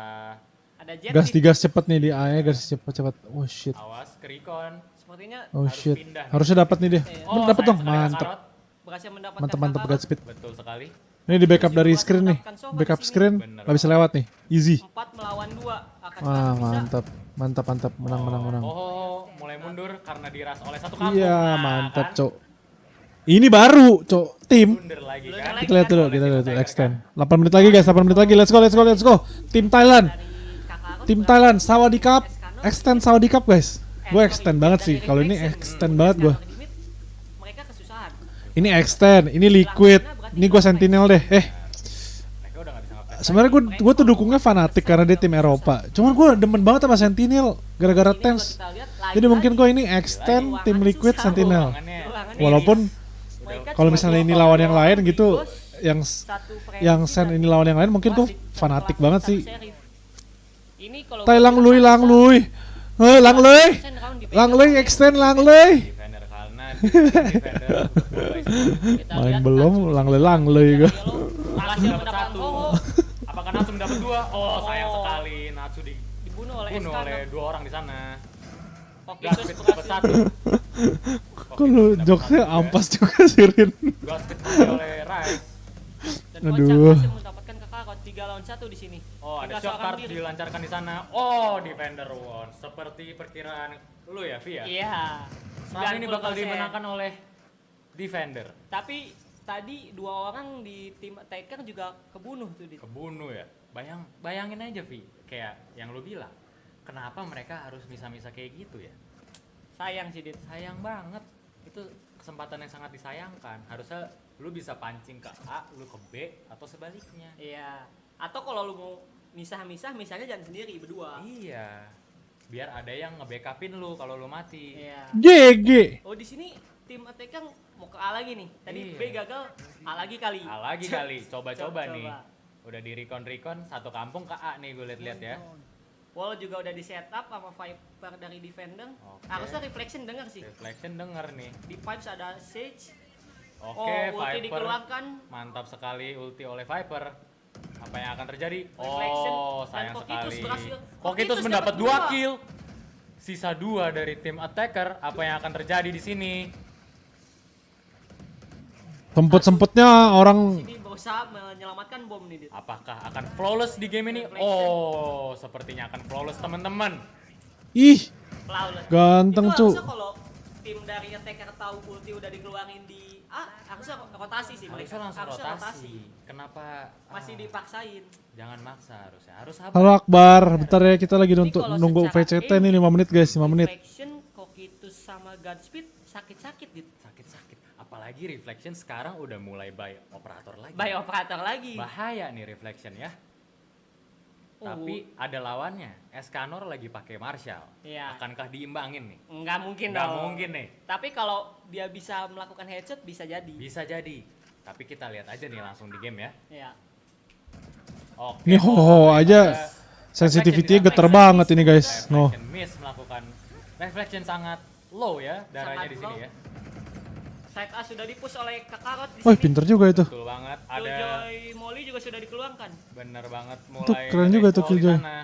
Ada Jet
Gas
di-
digas cepet nih di A nya, gas cepet. Oh shit.
Awas ke recon.
Sepertinya
Oh
Harus
shit.
pindah nih.
Harusnya dapat nih dia.
Oh,
Dapat
sayang
dong.
sekali
Mantep.
Kakarot.
berhasil mendapatkan
Mantep
Kakarot.
Godspeed.
Betul sekali.
Ini di backup dari screen nih. Backup screen
Bener.
nggak bisa lewat nih. Easy.
4 melawan 2 akan
Wah,
bisa.
mantap. Menang.
Oh, mulai mundur karena diras oleh satu kampung.
Iya,
Nah,
mantap,
kan?
Cok. Ini baru, Cok. Tim.
Blunder lagi
Blunder
kan.
lagi.
Kita lihat dulu, extend. 8 menit lagi guys, 8 menit lagi. Let's go. Tim Thailand.
Dari Kakarot
Tim
berhasil
Thailand, Sawadee Cup.
Escanor.
Extend Sawadee Cup guys. Gue
Sorry,
extend banget
dari
sih. Kalau ini
Reflection.
extend banget gue.
Escanor di mid, mereka kesusahan.
Ini extend, ini liquid. Ini gue sentinel deh.
Mereka udah gak bisa ngapres.
Sebenarnya gue tuh dukungnya fanatik karena dia tim Eropa. Cuman gue demen banget sama sentinel gara-gara
Ini
tense.
kalau kita lihat,
Jadi mungkin gue ini extend tim liquid sentinel.
Keuangannya
Ruangannya
Walaupun
mereka
kalau
cuma
misalnya ini
dua
lawan
orang
yang lain
di
gitu,
Ghost,
yang
satu
yang
Frenzy
sen
dan
ini lawan yang lain mungkin gue
wasit, satu
fanatik
pelatih,
banget
satu
sih.
sheriff. Ini kalau
Tai
gua
lang
bilang
lui
bisa
lang lui. Lang lui.
persen round dipegang
Lang lui
oleh-
extend lang lui.
defender karena defender
Kita
Main
lihat
belum
Natsu
lang lui
dari
gue.
Yellow
Natsu
berhasil
dapat
mendapatkan
satu.
Koko,
Apakah Natsu mendapat 2? Oh, sayang
Oh.
sekali. Natsu
dibunuh oleh
dibunuh oleh
Escanor.
2 orang di sana.
Fokitus
Gaspit dapat
berhasil
1.
Kok lu jokesnya ampas juga sih Rin.
Gaspit mati oleh Rice.
dan
Aduh.
Kocak berhasil mendapatkan Kakarot 3 lawan 1 di sini.
Oh, ada
Tiga
shock
seorang
card
diri.
dilancarkan di sana. Oh, defender won. Seperti perkiraan lu ya, Via.
Iya.
Malam ini bakal
90%.
dimenangkan oleh defender.
Tapi tadi 2 orang di tim attacker juga kebunuh tuh di.
Kebunuh ya. Bayangin aja, Vi. Kayak yang lu bilang. Kenapa mereka harus misa-misa kayak gitu ya?
Sayang sih Dit.
Sayang banget. Itu kesempatan yang sangat disayangkan. Harusnya lu bisa pancing ke A, lu ke B, atau sebaliknya.
Iya. Atau kalau lu mau misah-misah, misalnya jangan sendiri berdua.
Iya. Biar ada yang nge-backupin lu kalau lu mati.
Iya.
GG.
Oh di sini tim attacker mau ke A lagi nih. Tadi
Iya.
B gagal, A lagi kali.
A lagi kali, coba-coba
Coba.
nih. Udah di recon satu kampung ke A nih gue liat-liat ya.
Wall juga udah di setup sama Viper dari defender.
Oke.
Harusnya Reflection denger sih.
Reflection denger nih.
Di pipes ada Sage.
Oke,
ulti
Viper.
dikeluarkan.
Mantap sekali ulti oleh Viper. Apa yang akan terjadi?
Reflection.
Oh,
Dan
sayang
Fokitus
sekali.
berhasil.
Fokitus
Fokitus
mendapat
dapat
2
dua.
kill. Sisa 2 dari tim attacker. Apa yang akan terjadi di sini?
Sempet-sempetnya orang
Ini berusaha menyelamatkan bom nih Dit.
Apakah akan flawless di game ini?
Reflection.
Oh, sepertinya akan flawless teman-teman.
ih
Flawless.
ganteng
Itu
cu.
harusnya kalau tim dari attacker tahu ulti udah dikeluarin di A, harusnya rotasi sih mereka.
Harusnya langsung
Harusnya
rotasi. Kenapa?
Masih
Ah,
dipaksain.
Jangan maksa harusnya. Harus sabar.
Halo Akbar, bentar ya kita lagi
Ini kalau
nunggu
secara
VCT nih 5 menit guys, 5 menit.
Reflection, Kokitus sama Godspeed sakit-sakit Dit.
Sakit-sakit. Apa apalagi Reflection sekarang udah mulai buy operator lagi.
By operator lagi.
Bahaya nih Reflection ya. Tapi ada lawannya, Escanor lagi pakai Marshall.
Iya.
Akankah diimbangin nih?
Nggak mungkin
Nggak
dong.
mungkin nih.
Tapi kalau dia bisa melakukan headshot bisa jadi.
Bisa jadi. Tapi kita lihat aja nih langsung di game ya.
Iya.
Oke.
Ini hoho aja sensitivity-nya geter banget ini guys. No.
Reflection miss melakukan Reflection sangat low ya darahnya
Sangat
di sini
low.
ya.
Side A sudah dipush oleh Kakarot di
Wih,
sini.
pinter juga itu.
Betul banget. Ada
Killjoy Molly juga sudah dikeluarkan.
bener banget
Itu
mulai
keren juga tuh
explore di
Killjoy.
sana.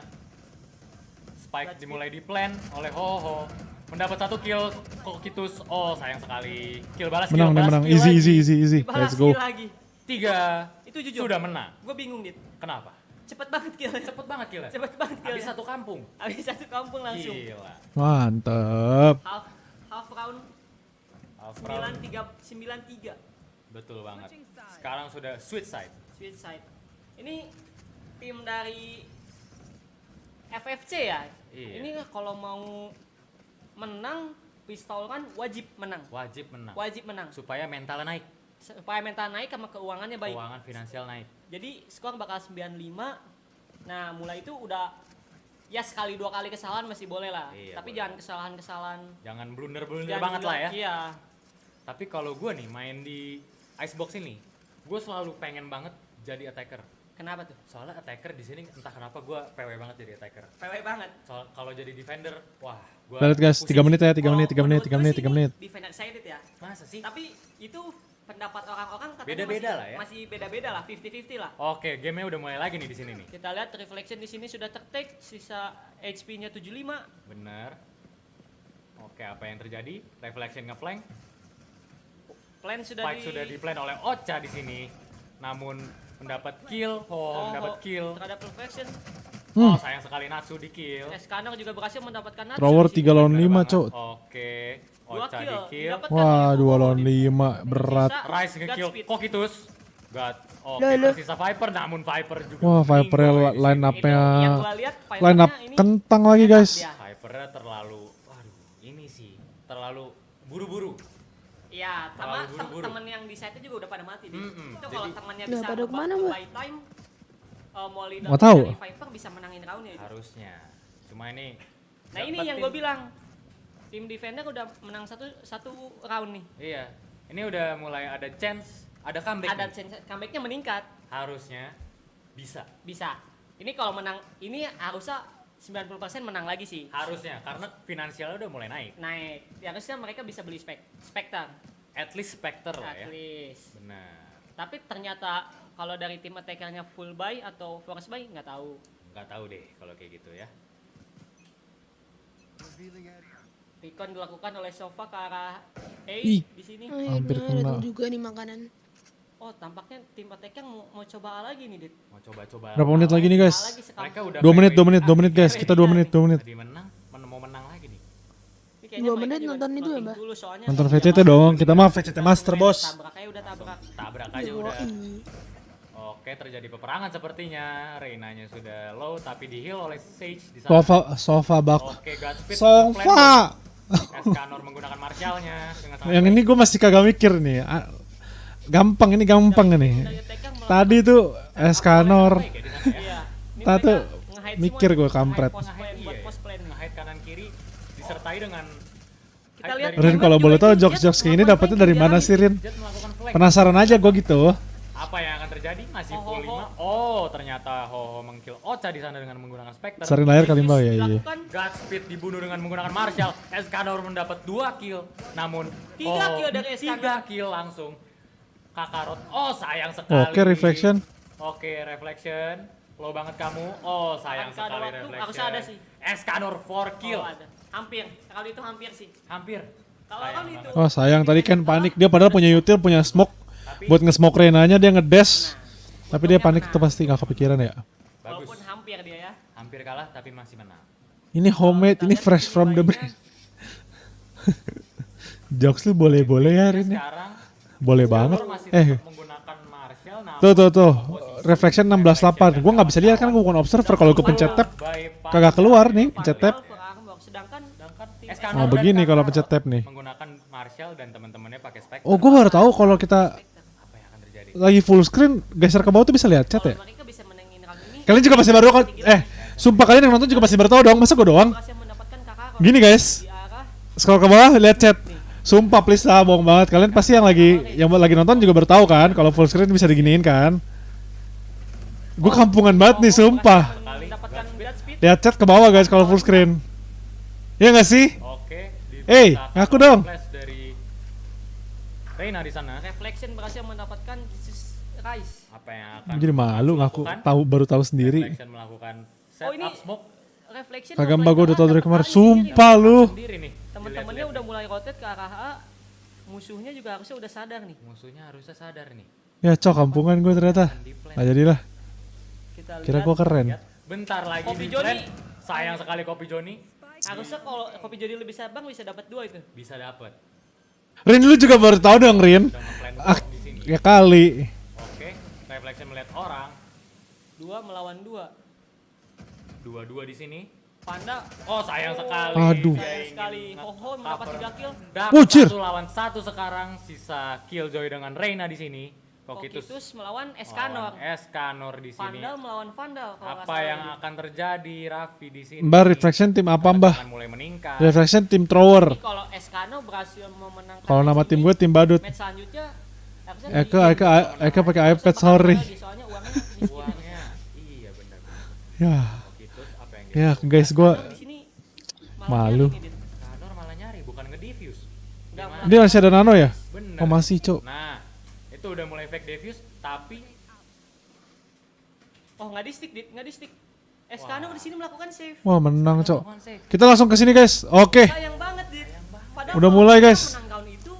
Spike dimulai di plan oleh Hoho. Mendapat 1 kill Kokitus. Oh, sayang sekali. Kill balas
Menang
kill
nih,
balas,
menang.
kill
Easy,
lagi.
easy, easy, easy.
Dibalas
Let's go.
kill lagi.
3
Itu jujur.
sudah menang.
Gue bingung, Dit.
Kenapa?
Cepet banget killnya.
Cepet banget killnya.
Cepet banget killnya.
Habis 1 kampung.
Habis 1 kampung langsung.
Gila.
Mantep.
Half round
Half round.
9-3.
Betul banget. Sekarang sudah switch side.
Switch side. Ini tim dari FFC ya.
Iya.
Ini kalau mau menang pistol kan wajib menang.
Wajib menang.
Wajib menang.
Supaya mentalnya naik.
Supaya mental naik sama keuangannya baik.
Keuangan finansial naik.
Jadi skor bakal 95. Nah, mulai itu udah ya sekali 2 kali kesalahan masih boleh lah.
Iya,
Tapi
boleh.
jangan kesalahan-kesalahan.
Jangan blunder-blunder
Jangan
banget lah ya.
Iya.
Tapi kalau gue nih main di Icebox ini, gue selalu pengen banget jadi attacker.
Kenapa tuh?
Soalnya attacker di sini entah kenapa gue PW banget jadi attacker.
PW banget.
Soal kalau jadi defender, wah, gue
Lihat guys, 3 menit ya, 3 menit, 3 menit, 3 menit, 3 menit.
Defender excited ya.
Masa sih?
Tapi itu pendapat orang-orang katanya
Beda-beda
masih,
lah ya.
Masih beda-beda lah, 50-50 lah.
Oke, gamenya udah mulai lagi nih di sini nih.
Kita lihat Reflection di sini sudah tertake, sisa HP-nya 75.
Bener. Oke, apa yang terjadi? Reflection ngeflank.
Plan sudah
Spike sudah di plan oleh Ocha di sini. Namun mendapat kill, mendapat kill.
terhadap Reflection.
Oh, sayang sekali Natsu di kill.
Escanor juga berhasil mendapatkan Natsu
Thrower
di sini.
3 lawan 5
Bener
cok.
banget. Oke,
2
Ocha di
kill.
kill.
Didapatkan
Wah,
oleh
2 lawan
Hoho.
5 berat.
Sisa
Rice nge-kill
Godspeed.
Kokitus. God. Oke,
Loh, loh.
tersisa Viper, namun Viper juga
Wah,
meninggal
Viper-nya
di sini.
line up-nya
Ini yang gua lihat
line up
Vipernya ini
kentang lagi guys.
dia.
Vipernya terlalu, waduh, ini sih terlalu buru-buru.
Iya, sama
Terlalu buru-buru.
temen yang di site juga udah pada mati. Dit.
Mm-mm.
Itu kalau
Jadi-
temennya
Udah
bisa
pada
ngebuff
kemana,
ke
Mbah?
buy time, Molly
Nggak tahu.
dari Viper bisa menangin roundnya itu.
Harusnya. Cuma ini.
Nah ini yang gue bilang, tim defender udah menang satu round nih.
Iya. Ini udah mulai ada chance, ada comeback.
Ada
nih.
chance comebacknya meningkat,
Harusnya bisa.
bisa. Ini kalau menang, ini harusnya 90% menang lagi sih.
Harusnya karena finansialnya udah mulai naik.
Naik, ya, harusnya mereka bisa beli Spectre,
At least Spectre lah
at
ya.
least.
Benar.
Tapi ternyata kalau dari tim attackernya full buy atau force buy nggak tahu.
Nggak tahu deh kalau kayak gitu ya.
Recon dilakukan oleh Sofa ke arah A
Ih.
di sini.
Hampir
Akhirnya
kena.
ada juga nih makanan.
Oh, tampaknya tim attacker mau coba A lagi nih, Dit.
Mau coba-coba.
Berapa menit lagi nih guys?
A lagi sekali.
Mereka udah
2 menit,
PW.
2 menit, 2 menit guys. Kita 2 menit, 2 menit.
Tadi menang, mau menang lagi nih.
Ini kayaknya
2
mereka
menit
juga
nonton itu ya,
loading
Mbah?
dulu soalnya
Nonton
kalau
VCT
dia
dong.
masuk,
Kita mah VCT Master bos.
Tabrak aja udah tabrak.
Tabrak aja udah.
Yoi.
Oke, terjadi peperangan sepertinya. Reynanya sudah low tapi di heal oleh Sage di sana.
Sofa bak.
Oke, Godspeed.
Sofa.
Escanor menggunakan Marshallnya dengan sangat
Yang
baik.
ini gue masih kagak mikir nih. Gampang ini gampang nih.
Dari attacker melakukan
Tadi tuh Escanor.
Baik ya di sana ya.
Iya. Ini
Tadi tuh
mereka nge-hide
mikir
semua,
gua
nge-hide
kampret.
post plan,
Iya,
buat
iya.
post plan.
Nge-hide kanan kiri disertai dengan
Kita
hide
lihat
dari
Rin kalau
Juga
boleh
itu
tahu
Jet
jokes-jokes kayak ini
melakukan
dapetnya
flank
dari
di
mana
jalan.
sih Rin?
Jet melakukan flank.
Penasaran aja gue gitu.
Apa yang akan terjadi? Masih
Ho, ho,
full
ho.
5. Oh, ternyata Ho mengkill Ocha di sana dengan menggunakan Spectre.
Sering layar kali mbak ya. Iya.
Dilakukan
Godspeed dibunuh dengan menggunakan Marshall. Escanor mendapat 2 kill. Namun
3 kill dari Escanor.
3 kill langsung. Kakarot. Oh, sayang sekali.
Oke, Reflection.
Oke, Reflection. Low banget kamu. Oh, sayang
Akan ada
sekali
waktu,
Reflection.
harusnya ada sih.
Escanor 4 kill.
Oh, ada. Hampir. Kali itu hampir sih.
Hampir.
Kalau
Sayang
kan itu
banget.
Oh sayang tadi kan panik dia padahal punya util punya smoke
Tapi
buat nge-smoke Renanya dia ngedash.
Nah,
Tapi dia
untungnya
panik
menang.
itu pasti nggak kepikiran ya.
bagus.
Walaupun hampir dia ya.
Hampir kalah tapi masih menang.
Ini homemade, ini fresh from the brand. Jokes lu boleh-boleh ya Rin ya.
Sekarang
Boleh banget.
Escanor masih tetap
Eh,
menggunakan Marshall. namun
tuh.
posisi
Reflection 16-8. Gua nggak bisa lihat kan gua bukan observer. Kalau gua pencet tab
by
kagak keluar nih pencet tab.
Sedangkan
Sedangkan
tim
Escanor
Nah begini kalau pencet tab nih.
menggunakan Marshall dan teman-temannya pakai Spectre.
Oh, gue baru tahu kalau kita
Apa yang akan terjadi?
lagi full screen geser ke bawah tuh bisa lihat chat ya.
Kalau mereka bisa menangin round ini,
Kalian juga masih baru kan? Sumpah kalian yang nonton juga masih baru tahu dong. Masa gue doang?
berhasil mendapatkan kakak
Gini guys,
di arah
scroll ke bawah lihat chat. Sumpah please lah, bohong banget. Kalian pasti yang lagi nonton juga baru tahu kan kalau full screen bisa diginiin kan? Gue kampungan banget nih, sumpah.
mendapatkan beat speed.
Lihat chat ke bawah guys kalau full screen. Iya nggak sih?
Oke,
Hey,
diperintahkan
ngaku dong.
flash dari Reina di sana.
Reflection berhasil mendapatkan Jesus Rise.
Apa yang akan
Jadi malu ngaku
lakukan?
baru tahu sendiri.
Reflection melakukan set
Oh, ini
up smoke
Reflection
Kagak
mulai
mbak gue
ke
udah tau
A,
dari
dapat
kemarin.
A di sini.
Sumpah lu.
sendiri nih.
Temen-temennya
Dilihat-lihat
udah
nih.
mulai rotate ke arah A. Musuhnya juga harusnya udah sadar nih.
Musuhnya harusnya sadar nih.
Ya cok, kampungan gue ternyata.
Akan di-plan.
Nah jadilah.
Kita
Kira
lihat.
gue keren.
Lihat, bentar lagi
Kopi
di
Joni.
plan. Sayang sekali kopi Joni
Harusnya kalau kopi jadi lebih sabar bisa dapat 2 itu.
bisa dapet.
Rin lu juga baru tahu dong Rin.
Udah ngeplan
Ah,
di sini.
ya kali.
Oke, reflection melihat orang.
2 melawan 2.
Dua-dua di sini.
Panda.
Oh, sayang sekali.
Aduh.
Dia
Sayang
ingin
sekali. Hoho mendapat
cover.
3 kill.
Dapat
Wujir.
1 lawan 1 sekarang. Sisa killjoy dengan Reina di sini.
Kokitus
Kokitus
melawan Eskanor.
Eskanor di sini.
Vandal melawan Vandal kalau nggak
Apa
salah
yang
ini.
akan terjadi Raffi di sini?
Mbak reflection tim apa mbah?
Akan mulai meningkat.
Reflection tim thrower.
Jadi kalau Eskanor berhasil memenangkan
Kalau nama
match
tim
ini,
gue tim badut.
match selanjutnya harusnya
Eka pakai iPad sorry.
Soalnya uangnya miskin.
Uangnya iya benar.
Ya,
Kokitus apa yang
ya
dia
guys gue
Di sini malah
Malu.
nyari nih, Dit.
Eskanor malah nyari bukan nge-diffuse.
Nggak,
Gimana?
dia masih ada nano ya?
Bener.
Oh masih cok.
Nah, itu udah mulai fake diffuse tapi
Oh nggak di stick, Dit, nggak di stick. Eskanor di sini melakukan save.
Wah menang cok.
bukan save.
Kita langsung ke sini guys. Oke.
Sayang banget, Dit. Padahal
Udah
kalau
mulai,
mereka
guys.
menang round itu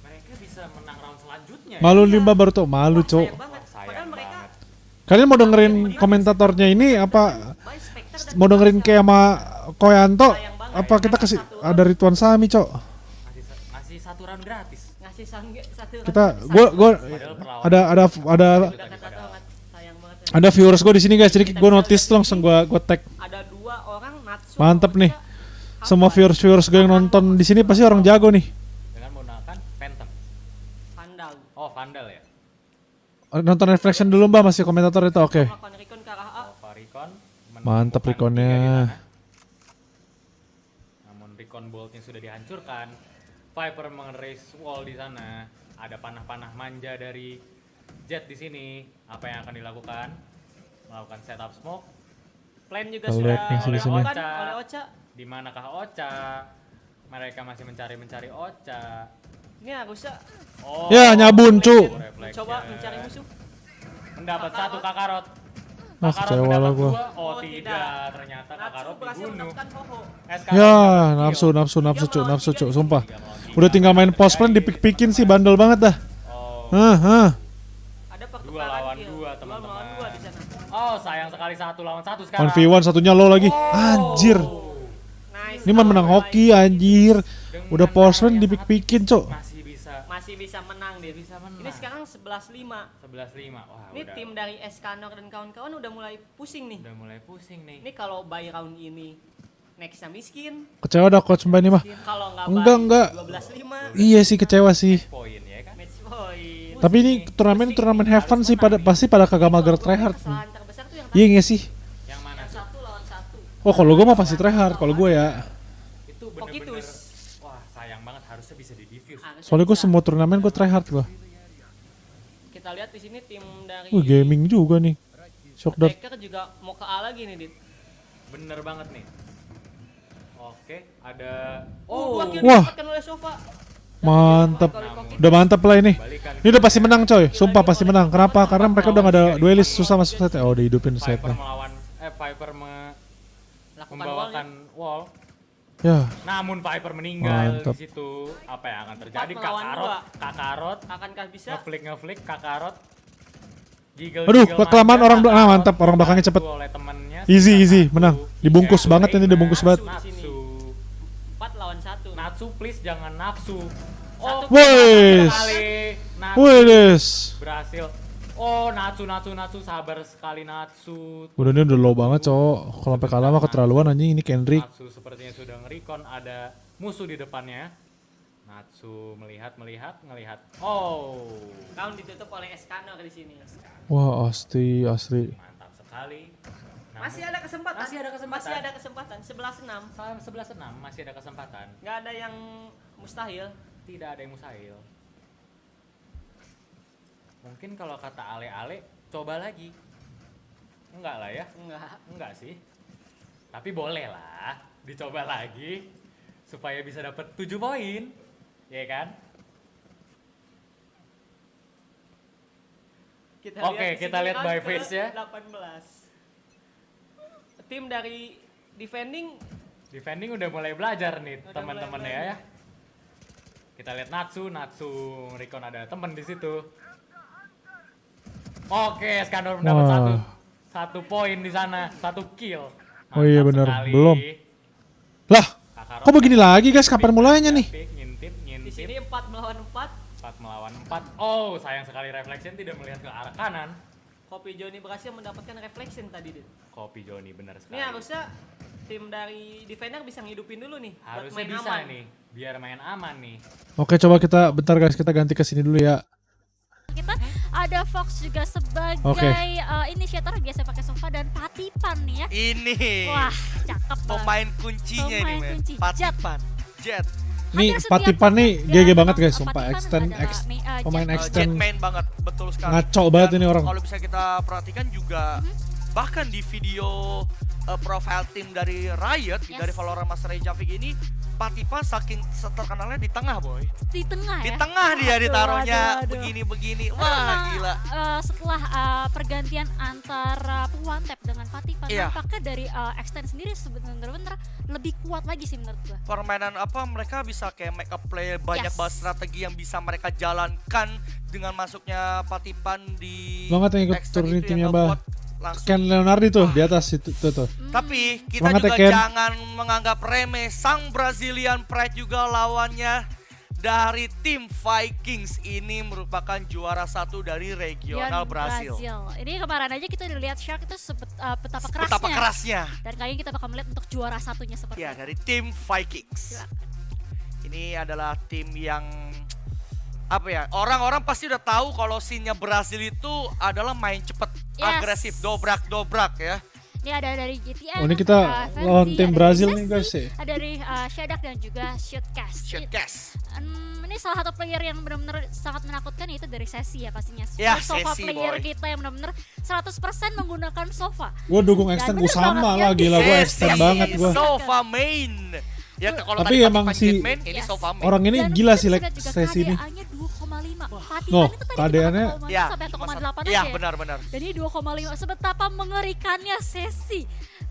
Mereka bisa menang round selanjutnya.
Malu limba baru tuh. Malu
wah,
cok.
sayang banget. Padahal
Sayang
mereka
banget.
Kalian mau dengerin komentatornya ini apa?
by Spectre dan
Mau dengerin kayak sama Koyanto?
Sayang banget.
Apa kita kasih ada Ridwan Sami cok?
Ngasih 1 round gratis.
ngasih satu
Kita gue
Padahal perlawanan
ada
udah kata banget. Sayang banget.
ada viewers gue di sini guys. Jadi gue notice tuh langsung gue tag.
Ada 2 orang Natsu.
Mantep nih.
Hamba.
Semua viewers gue yang nonton di sini pasti orang jago nih.
dengan menggunakan Phantom.
Vandal.
Oh, Vandal ya.
Nonton reflection dulu mbak, masih komentator itu oke.
Melakukan recon ke arah A.
Oh, Pak Recon
Mantap
menemukan
Reconnya.
3 di sana. Namun Recon Boltnya sudah dihancurkan. Viper mengeris wall di sana. Ada panah-panah manja dari Jet di sini. Apa yang akan dilakukan? Melakukan setup smoke.
Plan juga
Kita
sudah
lihat nih sini-sini.
dilakukan oleh Ocha.
Di manakah Ocha? Mereka masih mencari Ocha.
Ini harusnya
Oh,
Ya, nyabun, cu.
reflection.
coba mencari musuh.
Mendapat 1 Kakarot.
Ah,
Kakarot
kecewa lah
mendapat
gua.
2. Oh,
Oh,
tidak,
tidak.
ternyata
Natsu
Kakarot
berhasil
dibunuh.
mendapatkan Hoho.
Eskanor
Ya
mendapat
nafsu
kill.
nafsu cuk sumpah. Udah tinggal main post plan dipik-pikin sih bandel banget dah.
Oh,
Hah.
Ada
2
pertukaran
lawan
kill.
2
Dua
teman-teman.
melawan 2 di sana.
Oh, sayang sekali 1 lawan 1 sekarang.
1v1 satunya low lagi. Anjir.
Nice.
Ini mah menang hoki anjir.
Dengan
Udah post plan
cara yang
dipik-pikin
sangat
cuk.
Masih bisa menang dia.
Bisa menang.
Ini sekarang 11-5.
11-5. Wah,
Ini
udah,
tim dari Eskanor dan kawan-kawan udah mulai pusing nih.
udah mulai pusing nih.
Ini kalau buy round ini nextnya miskin.
Kecewa dah coach Mbak ini mah.
Kalau nggak
Enggak.
12-5
Iya sih kecewa sih.
Poin ya kan.
match point.
Tapi ini turnamen have fun sih pasti pada kagak mager tryhard.
Kesalahan terbesar tuh yang
Iya nggak sih?
Yang mana tuh?
1 lawan 1.
Oh kalau gue mah pasti tryhard kalau gue ya.
Itu bener-bener.
Kokitus.
Wah, sayang banget harusnya bisa di-diffuse.
Soalnya gue semua turnamen gue tryhard gue.
Kita lihat di sini tim dari
Gaming juga nih. Shock dart.
Hacker juga mau ke A lagi nih, Dit.
Bener banget nih. Oke, ada
Dua kill
Wah.
didapatkan oleh Sofa.
Mantap.
Oleh Kokitus.
Udah mantap lah ini.
balikan.
Ini udah pasti menang coy. Sumpah pasti menang. Kenapa? Karena mereka udah gak ada duelist susah masuk set. Oh dihidupin
Viper
setnya.
melawan Viper
Lakukan
membawakan wall.
Ya.
Namun Viper meninggal
Mantap.
di situ. Apa yang akan terjadi?
4 melawan
Kakarot
Akankah bisa?
ngeflick Kakarot. Giggle,
Aduh,
giggle
kelamaan
manja,
orang
Kakarot
mantap. Orang belakangnya cepet.
dibantu oleh temennya,
Easy,
sisa
menang.
satu.
Dibungkus
Tiga,
banget ini,
Reina.
dibungkus banget.
Nafsu.
4 lawan 1.
Natsu please jangan nafsu.
Satu
Wes.
Sekali. Natsu
Wes.
berhasil. Oh, Natsu sabar sekali Natsu.
Udah ini udah low banget cowok. Kalau sampai kalah mah keterlaluan anjing ini Kendrick.
Natsu sepertinya sudah nge-recon ada musuh di depannya. Natsu melihat. Oh,
Round ditutup oleh Escanor di sini.
Wah, asli.
mantap sekali. Namun-
Masih ada kesempatan.
Masih ada kesempatan.
11-6.
11-6 masih ada kesempatan.
Nggak ada yang mustahil.
Tidak ada yang mustahil. Mungkin kalau kata Ale-ale, coba lagi. Enggak lah ya. Enggak sih. Tapi boleh lah dicoba lagi supaya bisa dapat 7 poin. Ya kan? Oke,
di
kita
sini
lihat
round
by
ke
face ya.
18. Tim dari defending
Defending udah mulai belajar nih
Udah
teman-teman
mulai
ya.
belajar.
Kita lihat Natsu Recon ada temen di situ. Oke, Skandor mendapat
Wah.
satu poin di sana, 1 kill.
Oh iya,
Mantap
bener.
sekali.
Belum. Lah,
Kakarot
kok begini lagi guys? Kapan mulainya nih?
Ngintip.
di sini 4 melawan 4.
4 melawan 4. Oh, sayang sekali Reflection tidak melihat ke arah kanan.
Kopi Joni berhasil mendapatkan reflection tadi, Dit.
Kopi Joni benar sekali.
Ini harusnya tim dari defender bisa ngidupin dulu nih buat
harusnya
main
bisa
aman.
nih, biar main aman nih.
Oke, coba kita bentar guys, kita ganti ke sini dulu ya.
Kita ada Fox juga sebagai
Oke.
inisiator, biasa pakai sofa, dan Patipan nih ya.
Ini
Wah, cakep banget.
pemain kuncinya
Pemain
nih men.
kunci,
Patipan. Jet.
Nih,
Hampir setiap
Patipan nih
dia
GG
memang,
banget guys,
Patipan
sumpah extend
adalah
pemain
Jet.
Jet
extend
main banget, betul sekali.
ngaco banget
Dan
ini orang.
Kalau bisa kita perhatikan juga bahkan di video profile tim dari Riot
Yes.
dari Valorant Master Javik ini Patipan saking terkenalnya di tengah boy.
Di tengah
Di
ya.
tengah dia
Aduh,
ditaruhnya
aduh.
begini-begini.
Karena,
Wah, gila.
Setelah pergantian antara One Tap dengan Patipan,
Iya.
nampaknya dari extend sendiri bener-bener lebih kuat lagi sih menurut gua.
Permainan apa mereka bisa kayak make up play banyak
Yes.
banget strategi yang bisa mereka jalankan dengan masuknya Patipan di
Banget yang ikut
extend
turun
itu
timnya,
yang
Mbah.
ngebuat langsung.
Ken Leonardi tuh di atas itu tuh.
Tapi kita
Semangat ya,
juga
Ken.
jangan menganggap remeh sang Brazilian Pride juga lawannya dari tim Vikings ini merupakan juara 1 dari regional
Yon
Brasil.
Ini kemarin aja kita udah lihat Shark itu betapa kerasnya.
Betapa kerasnya.
Dan kayaknya kita bakal melihat untuk juara satunya seperti
Ya,
itu.
dari tim Vikings.
Silakan.
Ini adalah tim yang apa ya? Orang-orang pasti udah tahu kalau scene-nya Brasil itu adalah main cepet,
Yes.
agresif, dobrak-dobrak ya.
Ini ada dari GTN.
Oh, ini kita
ada
lawan
Fancy,
tim
ada
Brazil
dari
nih guys
Messi,
ya.
Ada dari Shadak dan juga Shootcast.
Shitcast.
Ini salah satu player yang benar-benar sangat menakutkan, yaitu dari Sesi ya pastinya.
Ya,
Sofa
Sesi,
player
boy.
kita yang benar-benar 100% menggunakan sofa.
Gue dukung
Dan
extend
bener
Usama
banget,
lah,
ya.
gila gue
Sesi,
extend banget gue.
Sofa main. Ya kalau
Tapi
tadi
emang
Patipan
si
Jet main, ini
Yes.
Sofa main.
Orang ini
Dan
gila
kita
sih
bisa
like
lihat juga
sesi ini.
KDA-nya 2,5. Patipan
Noh,
itu tadi
KDA-nya
1,5
Ya,
sampai 1,8
iya
aja ya.
benar-benar.
Dan ini 2,5, sebetapa mengerikannya Sesi.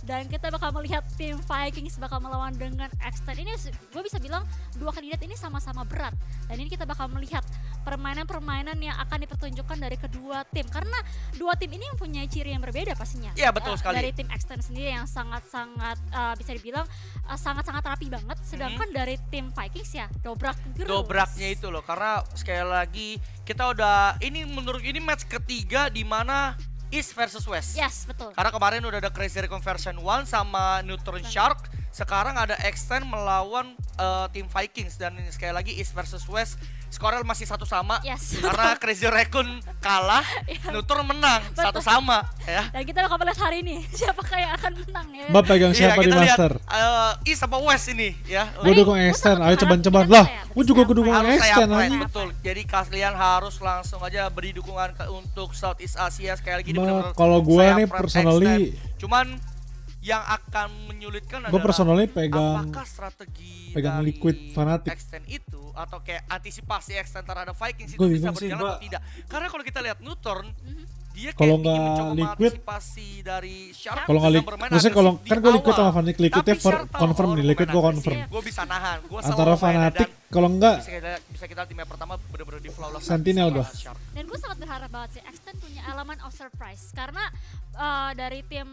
Dan kita bakal melihat tim Vikings bakal melawan dengan Extend. Ini gue bisa bilang dua kandidat ini sama-sama berat. Dan ini kita bakal melihat permainan-permainan yang akan dipertunjukkan dari kedua tim. Karena dua tim ini mempunyai ciri yang berbeda pastinya.
Iya, betul sekali.
Dari tim Extend sendiri yang sangat-sangat bisa dibilang sangat-sangat rapi banget. Sedangkan dari tim Vikings ya dobrak terus.
Dobraknya itu loh, karena sekali lagi kita udah ini menurut ini match ketiga di mana East versus West.
Yes, betul.
Karena kemarin udah ada Crazy Reconversion 1 sama Neutron Shark. Sekarang ada Extend melawan tim Vikings. Dan ini sekali lagi East versus West. Skornya masih 1 sama.
Yes.
Karena Crazy Recon kalah,
Iya.
Neutron menang
Betul.
1 sama ya.
Dan kita bakal melihat hari ini siapakah yang akan menang ya.
Mbak pegang
Iya,
siapa di
kita lihat
master?
East apa West ini ya.
Gue
Baik,
dukung
gua
extend,
sangat
ayo ceban-ceban.
berharap
Lah,
kita
gue juga
bisa
dukung
Harus saya
extend
pride,
anjing.
betul. Jadi kalian harus langsung aja beri dukungan untuk Southeast Asia sekali lagi. ini
Mbak,
bener-bener
kalau gue
saya
nih
pride
personally,
extend. Cuman yang akan menyulitkan
gue
adalah
personally pegang
apakah strategi
pegang
dari
liquid fanatic.
extend itu atau kayak antisipasi extend terhadap Vikings itu
Gua
bisa
bingung sih,
berjalan atau
Mbak.
tidak. Karena kalau kita lihat Newton dia
Kalau
kayak ingin
nggak
mencoba
liquid,
mengantisipasi dari Shark
kalau nggak
dengan
liquid,
bermain
maksudnya kalau
agresif
kan
di
gue liquid
awal.
sama fanatic, liquidnya
Tapi Shark tahu
confirm nih, liquid gue confirm.
Gue bisa nahan, gue
Antara fanatic, kalau enggak
bisa kita timnya pertama bener-bener di flawless
Sentinel
sama
gua.
Shark.
Dan gue sangat berharap banget sih Extend punya elemen of surprise karena dari tim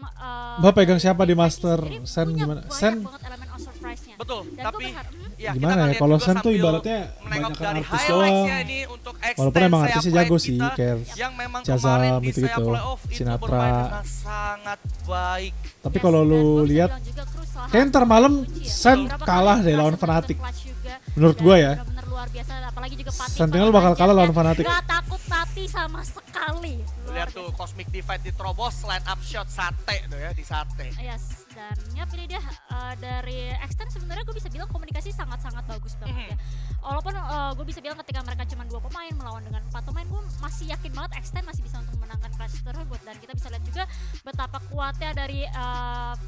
Mbak pegang siapa di
Vikings
master?
sendiri
Sen
punya
gimana?
banyak
Sen
banget elemen of surprise-nya.
Betul,
Dan
tapi
gue berharap
ya,
Gimana
kita
ya,
akan lihat
kalau
juga
Sen tuh
sambil
ibaratnya
menengok
banyakan
dari
artis
highlights-nya
doang.
ini untuk
Walaupun
extend
emang
saya
artisnya
pride
jago sih,
kita,
kayak
yang memang
Jazam
kemarin di
gitu-gitu,
saya playoff itu
Sinatra.
bermain dengan sangat baik.
Tapi
Yes,
kalau
dan
lu
gua bisa
lihat,
bilang juga Cruz salah
kayak
satu
ntar malam
kunci ya.
Sen
Beberapa
kalah
kali
deh lawan
berhasil
Fnatic.
clutch juga,
Menurut
dan
gua ya.
benar-benar luar luar biasa, apalagi juga Pati
Sentinel bakal kalah lawan Fnatic.
Gak takut mati sama sekali.
Lihat tuh Cosmic Divide diterobos, line up shot sate tuh ya, di sate.
Yes, dan ya pilih dia dari Extend sebenarnya gue bisa bilang komunikasi sangat-sangat bagus banget ya. Walaupun gue bisa bilang ketika mereka cuma 2 pemain melawan dengan 4 pemain, gue masih yakin banget Extend masih bisa untuk memenangkan clash tersebut. Dan kita bisa lihat juga betapa kuatnya dari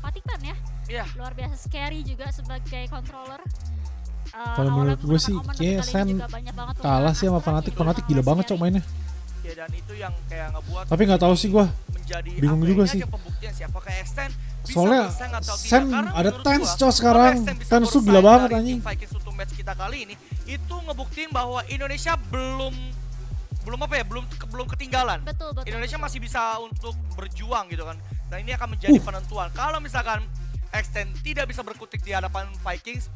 Patikan ya.
Iya.
Luar biasa scary juga sebagai controller.
Kalau menurut gue sih kayak Sen kalah sih sama Fnatic. Fnatic gila banget cok mainnya.
Ya, dan itu yang kayak ngebuat
Tapi nggak tahu sih gue.
menjadi
Bingung
apa ya,
juga
ini
sih.
aja pembuktian siapa kayak Extend bisa
Soalnya
bersaing atau tidak.
Sen
Karena
ada
menurut
Tens
gua,
cok sekarang.
kalau Extend bisa
Tens tuh gila
bersaing
banget
dari
anjing.
Team Vikings untuk match kita kali ini itu ngebuktiin bahwa Indonesia belum apa ya, belum ketinggalan.
Betul.
Indonesia masih bisa untuk berjuang gitu kan. Dan ini akan menjadi penentuan. Kalau misalkan Extend tidak bisa berkutik di hadapan Vikings,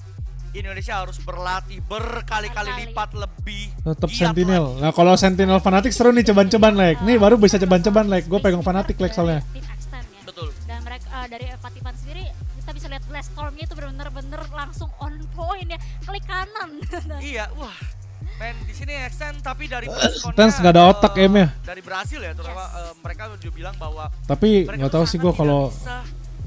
Indonesia harus berlatih berkali-kali lipat lebih
Tetap
giat
Sentinel.
lagi.
Nah kalau Sentinel Fnatic seru nih ceban-ceban like. Nih baru bisa ceban-ceban like. Gue pegang Fnatic like soalnya.
Tim Extend ya.
Betul.
Dan mereka dari Patipan sendiri kita bisa lihat blast stormnya itu bener-bener langsung on point ya, klik kanan.
Iya, wah. Men di sini Extend tapi dari responnya,
Tens nggak ada otak M-nya.
Dari Brasil ya, terutama mereka udah bilang bahwa
Tapi
mereka
nggak tahu sih gue
sangat
kalau
tidak bisa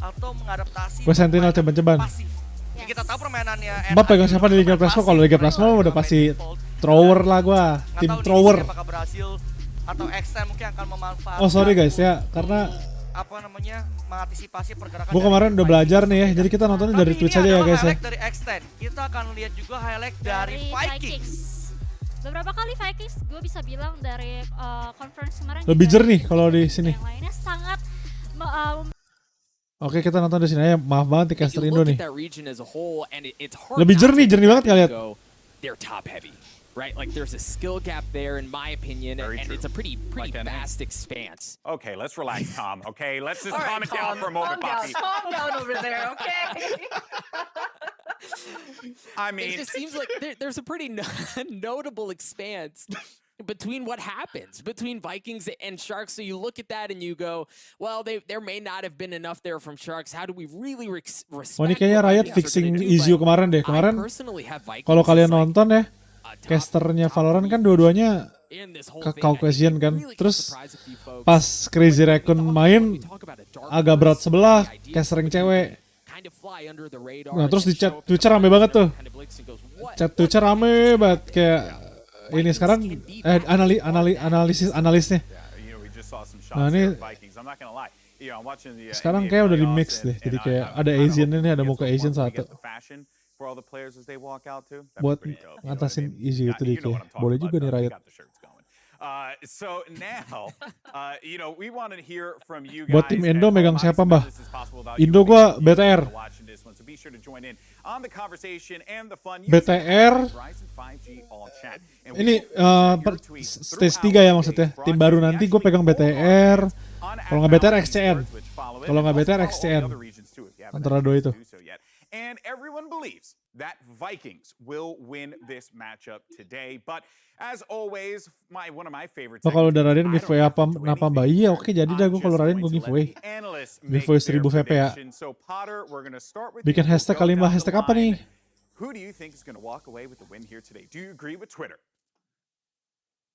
atau mengadaptasi
gue Sentinel
permainan
ceban-ceban.
pasif. Ya, kita tahu permainannya
Mbak pegang siapa di Liga Plasma? Kalau Liga Plasma udah pasti thrower lah gue. Tim thrower.
Apakah Brasil atau Extend mungkin akan memanfaatkan.
Oh sorry guys ya, karena
apa namanya, mengantisipasi pergerakan.
gue kemarin udah belajar nih ya, jadi kita nontonnya dari Twitch aja ya guys ya.
Dari Extend, kita akan lihat juga highlight dari Vikings.
Beberapa kali Vikings gue bisa bilang dari conference kemarin
Lebih
juga
jernih kalau di sini.
yang lainnya sangat
Oke kita nonton di sini aja, maaf banget nih caster Indo nih.
Lebih
jernih banget kalian.
They're top heavy, right? Like there's a skill gap there in my opinion, and it's a pretty vast expanse.
Okay, let's relax, Tom. Okay, let's just
All right,
calm it down for a moment, Poppy.
Calm down over there, okay?
I
It
mean,
just seems like there's a pretty notable expanse between what happens between Vikings and Sharks. So you look at that and you go, well, there may not have been enough there from Sharks. How do we really respect?
Oh ini kayaknya
what
Riot
Vikings are
fixing
gonna do?
issue
But
kemarin deh.
I
Kemarin
personally have Vikings
kalau kalian
as, like,
nonton ya,
a top-
casternya
top
Valorant kan
three
dua-duanya
in this whole
ke
thing. I think
Caucasian
it
kan.
really
Terus
surprised a few folks.
pas Crazy Raccoon main
We talk about a dark
agak berat
horse,
sebelah,
the idea
caster yang
that
cewek.
kind of fly under the radar
Nah, terus
and
di chat
show up
Twitter
to the
rame
front
banget tuh.
kind of blinks and goes, "What?"
Chat Twitter rame banget kayak ini sekarang analisnya.
you know, we just saw some shots
Nah, ini
there of Vikings. I'm not gonna lie. You know, I'm watching the
sekarang
NBA
kayak udah di
playoffs
mix deh.
and
Jadi
I-
kayak
I'm
ada
kinda
Asian
hoping
ini, ada
we get
muka
to the
Asian
point where we
satu.
get the fashion for all the players as they walk out too. That'd be
Buat
pretty dope, you know what I
ngatasin
mean?
issue
Yeah,
itu deh
you know what
kayak.
I'm talking
Boleh
about,
juga nih
though. We
Riot.
got the shirts going. So now, you know, we want to hear from you guys.
Buat tim Indo
and
megang
obviously
siapa, Mbah?
this is possible without
Indo
you
gua
being
BTR.
watching this one. So be sure to join in on the conversation and the fun.
BTR.
Verizon 5G all chat. And
Ini
we will share your tweets
stage
throughout
3 ya
the
maksudnya.
day.
Tim baru nanti gue pegang BTR. Kalau nggak BTR XCN. Kalau nggak BTR XCN. Antara dua itu.
And everyone believes that Vikings will win this matchup today. But as always, one of my favorite.
Oh kalau udah Raden
segments,
giveaway
I don't
apa
have to do
napa
anything.
Mbak? Iya oke jadi dah gue
I'm
kalau
just
Raden
going
gue
to let
giveaway.
the analysts
Giveaway
make their
1000 VP ya.
predictions. So Potter, we're going to start with
Bikin
you. We'll
hashtag
go
kali Mbak,
down the
hashtag apa nih?
line. Who do you think is going to walk away with the win here today? Do you agree with Twitter?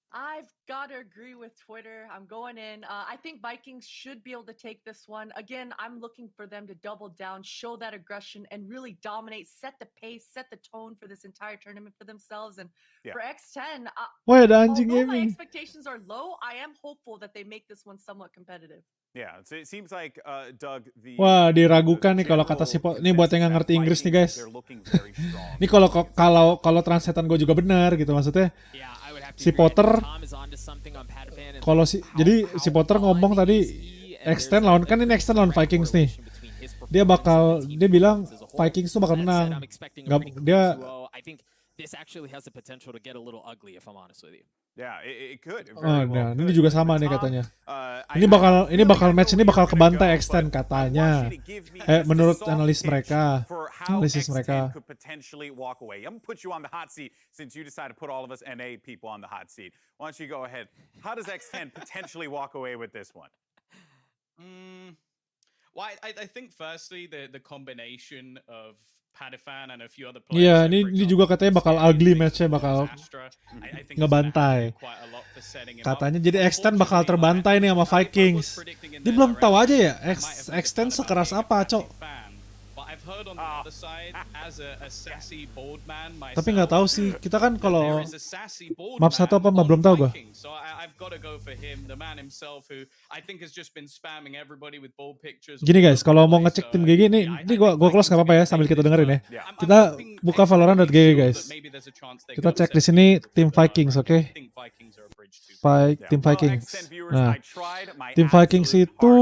I've got to agree with Twitter. I'm going in. I think Vikings should be able to take this one. Again, I'm looking for them to double down, show that aggression, and really dominate, set the pace, set the tone for this entire tournament for themselves. And for X10,
Wah ada anjing
although my
gaming.
expectations are low, I am hopeful that they make this one somewhat competitive.
Yeah, so it seems like Doug the
Wah diragukan nih kalau kata si ini buat yang nggak ngerti Inggris nih guys. Ini kalau translatean gue juga benar gitu maksudnya. Si Potter kalau jadi si Potter ngomong tadi extend lawan kan ini extend lawan Vikings nih. Dia bilang Vikings tuh bakal menang. Dia
this actually has the potential to get a little ugly if I'm honest with you.
Yeah, it could.
nah, ini juga sama nih katanya. Ini bakal match ini bakal kebantai extend katanya. Menurut analisis mereka. Analisis mereka.
Could potentially walk away. I'm gonna put you on the hot seat since you decided to put all of us NA people on the hot seat. Why don't you go ahead? How does X10 potentially walk away with this one?
Well, I think firstly the combination of
Iya, ini juga katanya bakal ugly match-nya, bakal ngebantai. Katanya jadi extend bakal terbantai nih sama Vikings. Dia belum tahu aja ya, extend sekeras apa, Cok. Tapi nggak tahu sih, kita kan kalau map 1 apa map belum tahu gua. Gini guys, kalau mau ngecek tim GG ini gua close nggak apa-apa ya sambil kita dengerin ya. Kita buka Valorant.gg guys. Kita cek di sini tim Vikings, oke? Tim Vikings. Nah, tim Vikings itu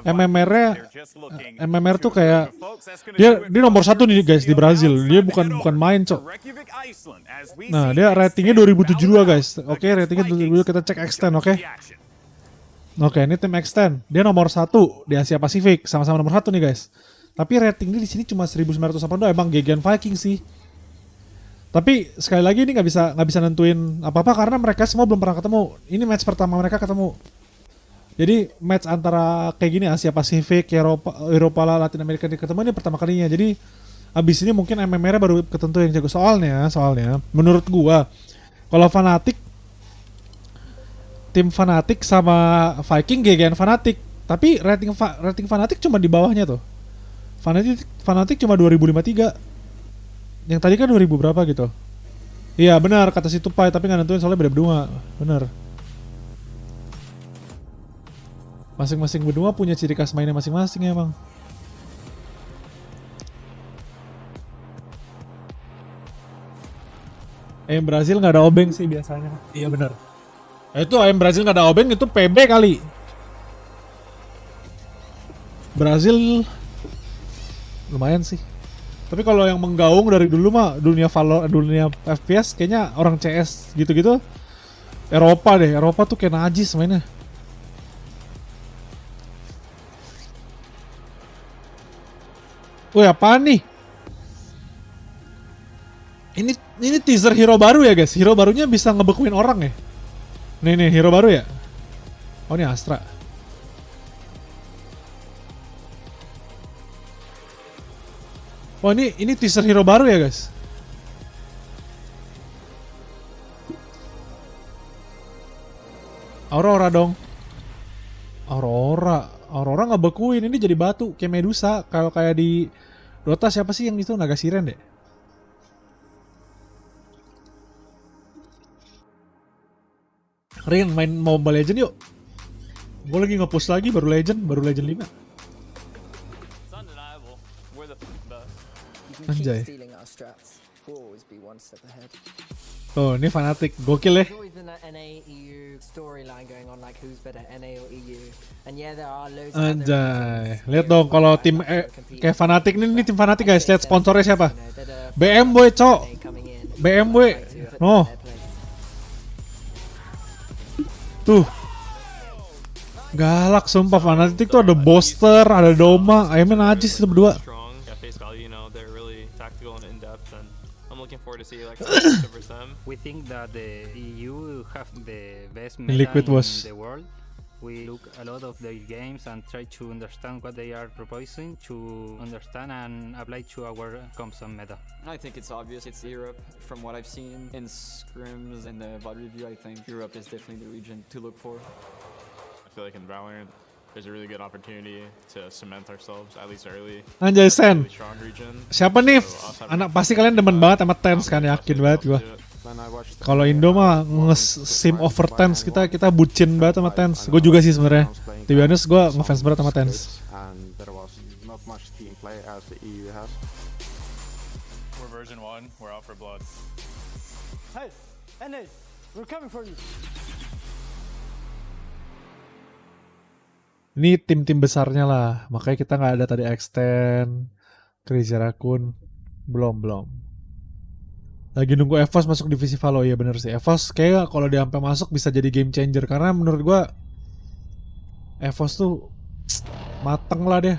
MMR tuh kayak dia nomor 1 nih guys di Brazil. Dia bukan main, Cok. Nah, dia ratingnya 2072 guys. Oke, ratingnya 2072, kita cek extend, oke? Oke, ini tim extend. Dia nomor 1 di Asia Pasifik, sama-sama nomor 1 nih guys. Tapi ratingnya di sini cuma 1982, emang GG Viking sih. Tapi sekali lagi ini nggak bisa nentuin apa-apa karena mereka semua belum pernah ketemu. Ini match pertama mereka ketemu. Jadi match antara kayak gini Asia Pasifik, Eropa, Latin Amerika ketemu ini pertama kalinya. Jadi abis ini mungkin MMR baru ketentu yang jago. Soalnya menurut gua kalau tim Fnatic sama Viking GGN Fnatic, tapi rating Fnatic cuma di bawahnya tuh. Fnatic cuma 2053. Yang tadi kan 2000 berapa gitu. Iya benar kata si Tupai, tapi nggak nentuin soalnya beda-beda. Bener. Masing-masing benua punya ciri khas mainnya masing-masing emang. Ayam Brazil nggak ada obeng sih biasanya. Iya benar. Itu ayam Brazil nggak ada obeng itu PB kali. Brazil lumayan sih. Tapi kalau yang menggaung dari dulu mah dunia FPS kayaknya orang CS gitu-gitu. Eropa tuh kayak najis mainnya. Wih apaan nih? Ini teaser hero baru ya guys. Hero barunya bisa ngebekuin orang ya. Nih hero baru ya. Oh ini Astra. Oh ini teaser hero baru ya guys. Aurora dong. Aurora ngebekuin, ini jadi batu kayak Medusa. Kalau kayak di Dota siapa sih yang itu naga siren deh? Rin main Mobile Legend yuk. Gue lagi nge-push lagi baru Legend 5. Anjay. Oh ini fanatik, gokil ya. Anjay, lihat dong kalau tim kayak fanatik ini tim fanatik guys, lihat sponsornya siapa? BMW cok, BMW, no. Tuh, galak sumpah fanatik tuh ada Boster, ada Doma, ayamnya najis itu berdua.
We think that the EU have the best
Liquid
meta
was
in the world. We look a lot of their games and try to understand what they are proposing to understand and apply to our Compson meta.
I think it's obvious. It's Europe. From what I've seen in scrims and the VOD review, I think Europe is definitely the region to look for.
I feel like in Valorant, there's a really good opportunity to cement ourselves at least early.
Anjay Sen. Siapa nih? Anak pasti kalian demen banget sama Tens kan, yakin banget gua. Kalau Indo mah nge-sim over Tens, kita bucin banget sama Tens. Gue juga sih sebenarnya. To be honest, gue ngefans banget sama Tens.
We're version 1, we're out for blood.
Hey, NA, we're coming for you.
Ini tim-tim besarnya lah, makanya kita nggak ada tadi extend, Crazy Raccoon, belum. Lagi nunggu EVOS masuk divisi Valo, ya bener sih. EVOS kayak kalau dia sampai masuk bisa jadi game changer karena menurut gua EVOS tuh mateng lah dia.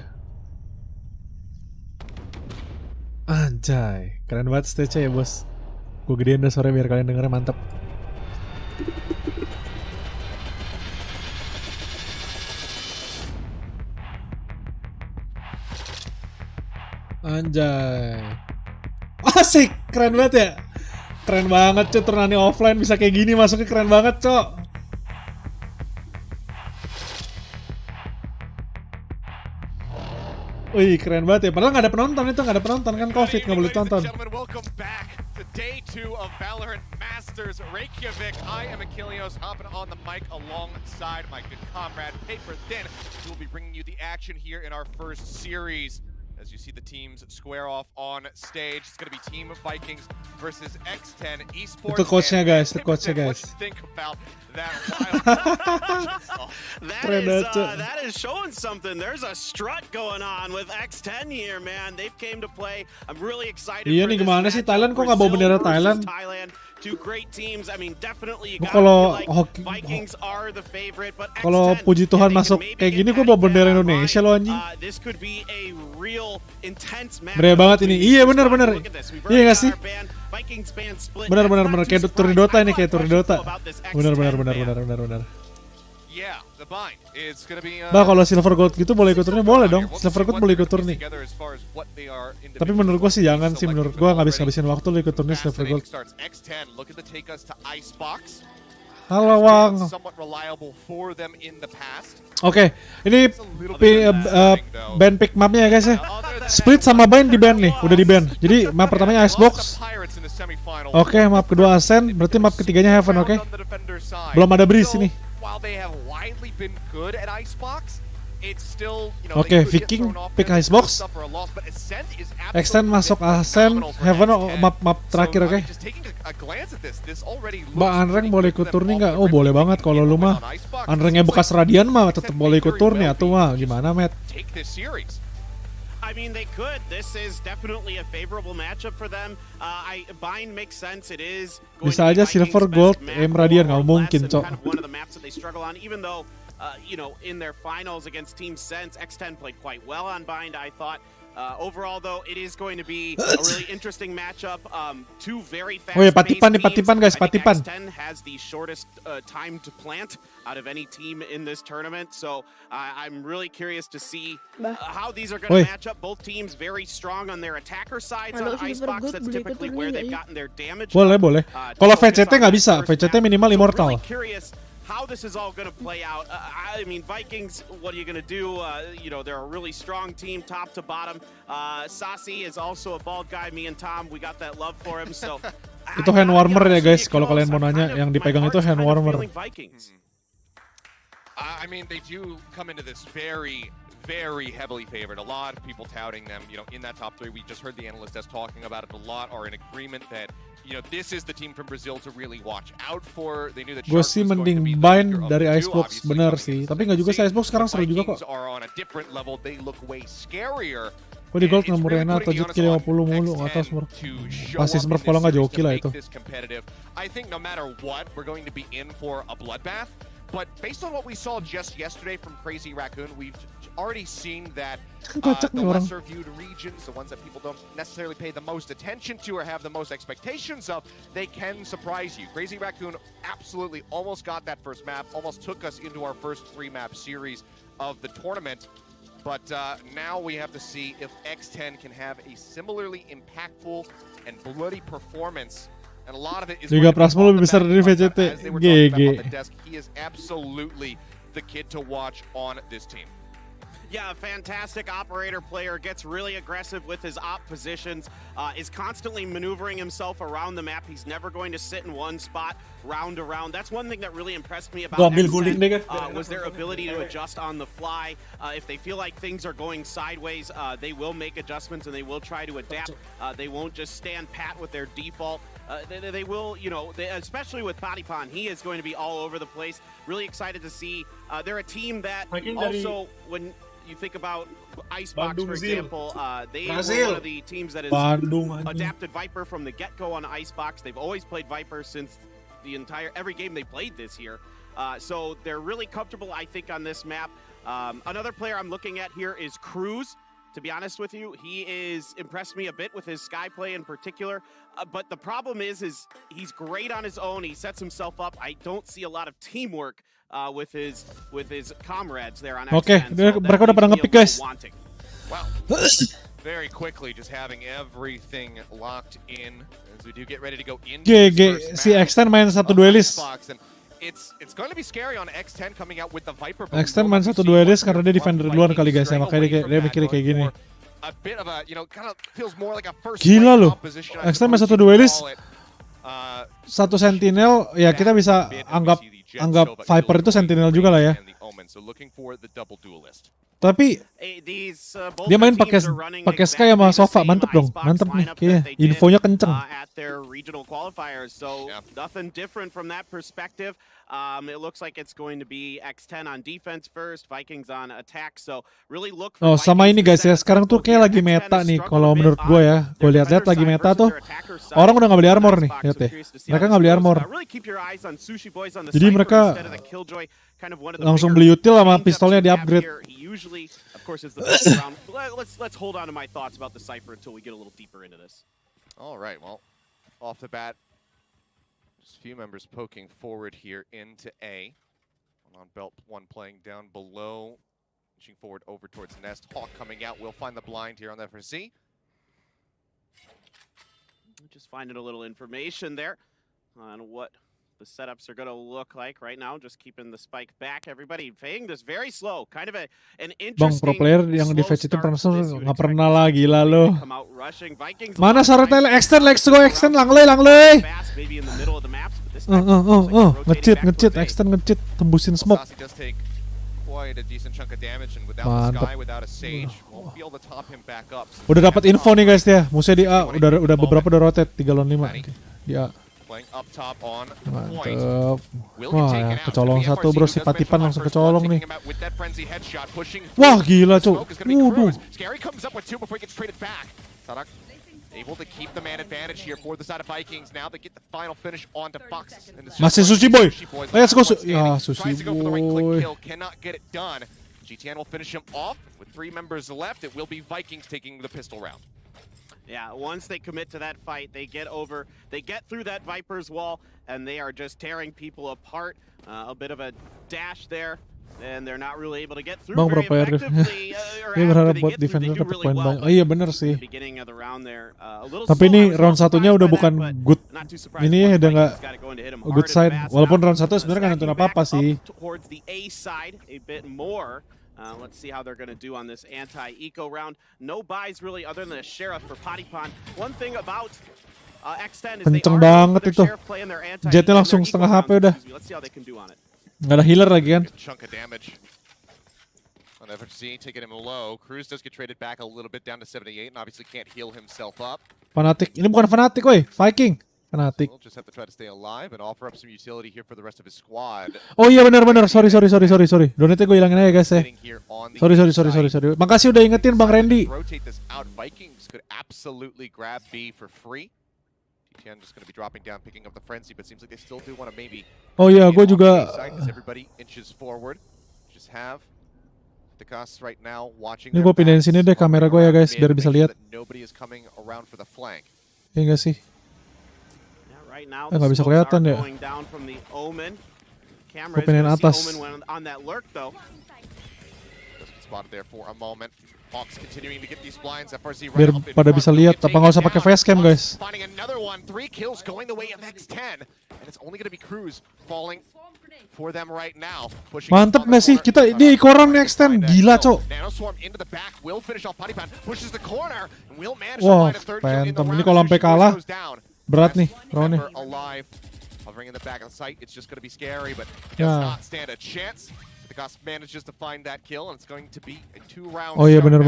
Anjay, keren banget stage-nya ya bos. Gue gedein dah sore biar kalian dengernya mantep. Anjay. Asik, keren banget ya. Keren banget cuy, turnani offline bisa kayak gini masuknya, keren banget cok. Wih, keren banget ya. Padahal nggak ada penonton itu, nggak ada penonton kan, COVID nggak boleh tonton.
Welcome back to day 2 of Valorant Masters Reykjavik. I am Achilleos, hopping on the mic alongside my good comrade Paper Thin, who will be bringing you the action here in our first series. As you see the teams square off on stage, it's going to be Team Vikings versus X10 Esports.
Itu coachnya guys, itu coachnya guys.
Think about that
that is showing something. There's a strut going on with X10 here, man. They've came to play. I'm really excited.
Iya nih, gimana sih Thailand kok nggak bawa bendera Thailand?
Two great teams. I mean, definitely you
Kalau
Vikings are the favorite, but
kalau puji Tuhan masuk kayak gini, gue bawa bendera Indonesia lo anjing.
This could be a real intense match.
Bener banget ini. Iya bener. Iya nggak sih? Bener. Kayak turun Dota ini, kayak turun Dota. Bener. Bah, kalau silver gold gitu boleh ikut turnya, boleh dong. Silver gold boleh ikut turnya. Tapi menurut gua sih jangan sih, menurut gua ngabisin waktu lo ikut turnya silver gold. Halo Wang. Oke, ini band pick mapnya ya guys ya. Split sama Bind di band nih, udah di band. Jadi map pertamanya Icebox. Oke, map kedua Ascent, berarti map ketiganya Heaven, oke. Belum ada Breeze ini. Oke, Viking pick Icebox. Extend masuk Ascent, Heaven map terakhir, oke. Mbak Anreng boleh ikut turni nggak? Oh boleh banget kalau lu mah. Anrengnya bekas Radian mah tetap boleh ikut turni atau mah gimana, Matt?
I mean, they could. This is definitely a favorable matchup for them. Bind makes sense. It is.
Bisa aja silver gold, Radian nggak mungkin, cok.
One of the maps that they struggle on, even though, you know, in their finals against Team Sense, X10 played quite well on Bind. I thought. Overall, though, it is going to be a really interesting matchup. Two very fast.
Oh ya, Patipan guys, Patipan.
X10 has the shortest time to plant out of any team in this tournament, so I'm really curious to see how these are going to match up. Both teams very strong on their attacker sides on Icebox. That's typically where they've gotten their damage.
Boleh. Kalau VCT nggak bisa, VCT minimal immortal.
How this is all going to play out. I mean, Vikings, what are you going to do? You know, they're a really strong team, top to bottom. Sasi is also a bald guy. Me and Tom, we got that love for him. So
itu hand warmer ya guys, kalau kalian mau nanya, yang dipegang itu hand warmer.
I mean, they do come into this very heavily favored. A lot of people touting them, you know, in that top 3. We just heard the analyst desk talking about it a lot, are in agreement that, you know, this is the team from Brazil to really watch out for. They knew that
gue sih mending Bind dari Icebox, bener sih. Tapi nggak juga sih, Icebox sekarang seru juga kok. Gue di gold nomor Rena atau Jet kill 50 mulu, nggak tau Smurf. Pasti Smurf kalau nggak joki lah itu.
I think no matter what, we're going to be in for a bloodbath. But based on what we saw just yesterday from Crazy Raccoon, we've already seen that the lesser viewed regions, the ones that people don't necessarily pay the most attention to or have the most expectations of, they can surprise you. Crazy Raccoon absolutely almost got that first map, almost took us into our first 3-map series of the tournament. But now we have to see if X10 can have a similarly impactful and bloody performance. And a lot of it is
Liga Prasmo lebih besar dari VCT. GG.
He is absolutely the kid to watch on this team.
Yeah, a fantastic operator player, gets really aggressive with his op positions, is constantly maneuvering himself around the map. He's never going to sit in one spot round to round. That's one thing that really impressed me about X10, was their ability to adjust on the fly. If they feel like things are going sideways, they will make adjustments and they will try to adapt. They won't just stand pat with their default. They will, you know, especially with Patipan, he is going to be all over the place. Really excited to see. They're a team that also, when you think about Icebox, for example, they are one of the teams that has adapted Viper from the get-go on Icebox. They've always played Viper since every game they played this year. So they're really comfortable, I think, on this map. Another player I'm looking at here is Cruz. To be honest with you, he is impressed me a bit with his sky play in particular. But the problem is he's great on his own. He sets himself up. I don't see a lot of teamwork with his comrades there on
Oke, mereka udah pada nge-pick guys.
very quickly just having everything locked in as we do get ready to go into
GG si Extend main satu duelis.
It's going to be scary on X10 coming out with the Viper.
Extend main satu duelis karena dia defender duluan kali guys ya, makanya dia mikirnya kayak gini.
A bit of a, kind of feels more like a first
Gila loh. Extend main satu duelis. Satu sentinel ya kita bisa anggap Viper itu sentinel juga lah ya. Tapi dia main pakai Sky sama Sova, mantep dong, mantep nih kayaknya. Infonya kenceng.
At their regional qualifiers, so nothing different from that perspective. It looks like it's going to be X10 on defense first, Vikings on attack. So really look for
Oh sama ini guys ya, sekarang tuh kayak lagi meta nih kalau menurut gue ya. Gue lihat-lihat lagi meta tuh orang udah nggak beli armor nih, lihat deh. Mereka nggak beli armor. Jadi mereka langsung beli util sama pistolnya di upgrade.
Usually, of course, it's the first round. Let's hold on to my thoughts about the Cypher until we get a little deeper into this.
All right, well, off the bat, just a few members poking forward here into A. On belt one playing down below, pushing forward over towards Nest. Hawk coming out. We'll find the blind here on the FRC.
Just finding a little information there on what the setups are going to look like right now. Just keeping the spike back. Everybody playing this very slow. Kind of an interesting
Bang pro player yang di VCT nggak pernah lah, gila lo. Mana Saratele Extend, let's go Extend, langley. Ngecit Extend ngecit, tembusin smoke. Mantap. Udah dapat info nih guys ya. Musuh di A udah beberapa udah rotate 3 lawan 5 di A. Mantep. Wah ya, kecolong satu bro, si Patipan langsung kecolong nih. Wah gila cuk. Masih Sushi Boy. Let's go. Ya Sushi Boy.
GTN will finish him off with 3 members left. It will be Vikings taking the pistol round.
Yeah, once they commit to that fight, they get through that Viper's wall, and they are just tearing people apart. A bit of a dash there, and they're not really able to get through very effectively.
Dia berharap buat defender dapat poin banyak. Oh iya bener sih. Tapi ini round satunya udah bukan good. Ini ya udah nggak good side. Walaupun round satu sebenarnya nggak nentuin apa-apa sih.
Let's see how they're going to do on this anti-eco round. No buys really other than a sheriff for Patipan. One thing about X10 is they
Kenceng
are
banget itu. Jetnya langsung setengah HP udah.
Let's see how they can do on it.
Nggak ada healer lagi kan.
Chunk of damage on FRC, taking him low. Cruz does get traded back a little bit down to 78 and obviously can't heal himself up.
Fanatik. Ini bukan Fanatik woi, Viking. Fanatik.
We'll just have to try to stay alive and offer up some utility here for the rest of his squad.
Oh iya benar. Sorry. Donate gue hilangin aja guys ya. Sorry. Makasih udah ingetin Bang Randy.
Rotate this out. Vikings could absolutely grab B for free. GTN just going to be dropping down, picking up the frenzy, but seems like they still do want to maybe.
Oh iya, gue juga.
Everybody inches forward. Just have the costs right now watching.
Ini gue pindahin sini deh kamera gue ya guys, biar bisa lihat.
Nobody is coming around for the flank.
Iya nggak sih? Nggak bisa kelihatan ya. Gue pindahin atas. Biar pada bisa lihat, apa nggak usah pakai facecam guys. Mantep nggak sih? Kita di koran nih extend, gila cok. Wah, Phantom ini kalau sampai kalah berat nih roundnya. Oh iya benar.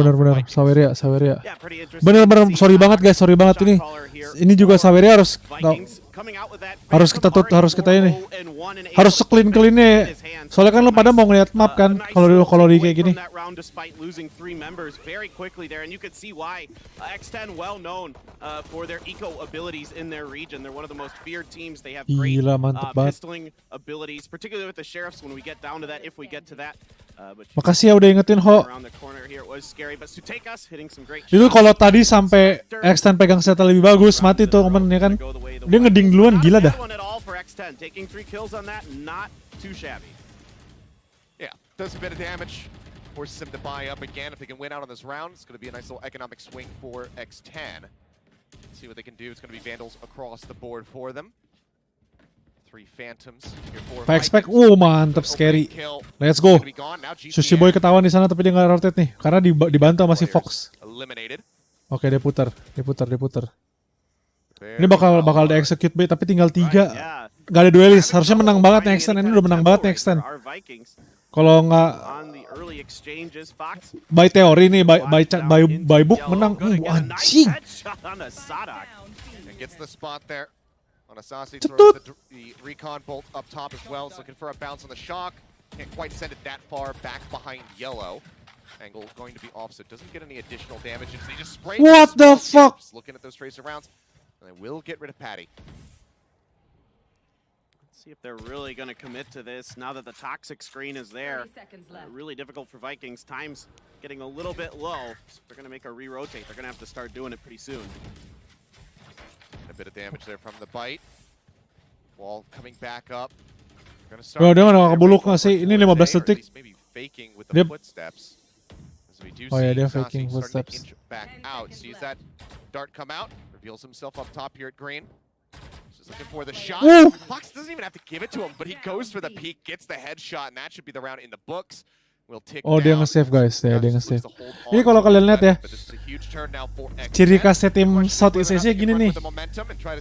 Saweria. Benar. Sorry banget guys, ini. Ini juga Saweria harus kita ini. Harus clean-cleannya. Soalnya kan lo pada mau ngeliat map kan kalau di kayak gini. Gila mantep banget. Makasih ya udah ingetin Ho. Itu kalau tadi sampai X10 pegang senjata lebih bagus, mati tuh komennya kan. Dia ngeding duluan, gila dah.
Yeah, does a bit of damage. Forces him to buy up again. If they can win out on this round, it's going to be a nice little economic swing for X10. See what they can do. It's going to be Vandals across the board for them. 3 Phantoms.
Pack. Mantap scary. Let's go. Sushi Boy ketahuan di sana tapi dia nggak rotate nih karena dibantu sama si Fox. Oke, dia putar. Ini bakal di-execute B tapi tinggal 3. Gak ada duelis. Harusnya menang banget nih X10. Ini udah menang banget nih X10. Kalau nggak by teori nih, by book menang. Anjing.
Gets the spot there. Onasasi throws the recon bolt up top as well. It's looking for a bounce on the shock. Can't quite send it that far back behind yellow. Angle going to be off, so it doesn't get any additional damage. They just spray.
What the fuck?
Just looking at those tracer rounds, and they will get rid of Patty.
See if they're really going to commit to this now that the toxic screen is there. Really difficult for Vikings. Time's getting a little bit low. So if they're going to make a re-rotate, they're going to have to start doing it pretty soon.
A bit of damage there from the bite. Wall coming back up.
Bro, dia nggak kebuluk nggak sih? Ini 15 detik. Dia... Oh ya, dia faking footsteps.
Back out. Sees that dart come out. Reveals himself up top here at green. Looking for the shot. Fox doesn't even have to give it to him, but he goes for the peek, gets the headshot, and that should be the round in the books. We'll tick
Oh, dia nge-save guys, ya dia nge-save. Ini kalau kalian lihat ya, ciri khasnya tim Southeast Asia gini nih.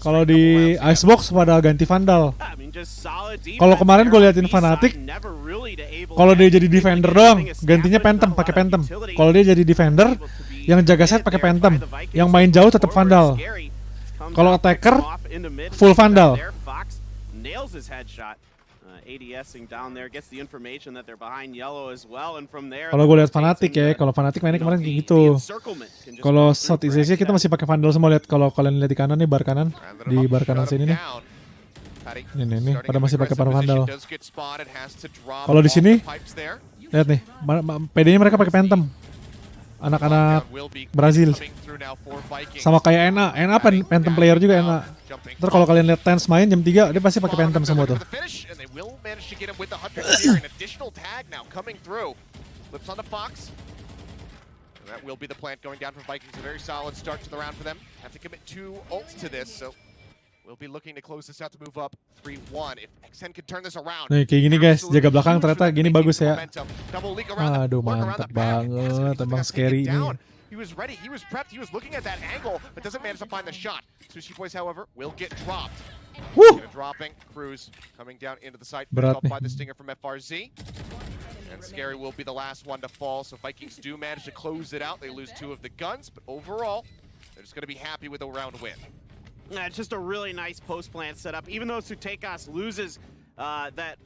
Kalau di Icebox pada ganti Vandal. Kalau kemarin gue liatin Fnatic, kalau dia jadi defender doang, gantinya Phantom, pakai Phantom. Kalau dia jadi defender, yang jaga set pakai Phantom, yang main jauh tetap Vandal. Kalau attacker, full Vandal. Kalau gue lihat Fnatic ya, kalau Fnatic mainnya kemarin kayak gitu. Kalau Southeast Asia kita masih pakai Vandal semua. Lihat kalau kalian lihat di kanan nih, bar kanan, di bar kanan sini nih. Ini pada masih pakai Vandal. Kalau di sini, lihat nih, PD-nya mereka pakai Phantom. Anak-anak Brazil sama kayak NA Phantom player juga NA. Ntar kalau kalian lihat Tens main jam 3 dia pasti pakai Phantom semua tuh.
That will be the plant going down from Vikings. A very solid start to the round for them. Have to commit 2 ults to this, so we'll be looking to close this out to move up 3-1. If X10 could turn this around.
Nih kayak gini guys, jaga belakang ternyata gini bagus ya. Aduh mantap banget, emang scary ini.
He was ready, he was prepped, he was looking at that angle, but doesn't manage to find the shot. Sushi Boys, however, will get dropped. Dropping, Cruz coming down into the site,
berat nih.
by the stinger from FRZ. And Scary will be the last one to fall, so Vikings do manage to close it out. They lose 2 of the guns, but overall, they're just going to be happy with a round win.
It's just a really nice post plant setup. Even though Sutekas loses that.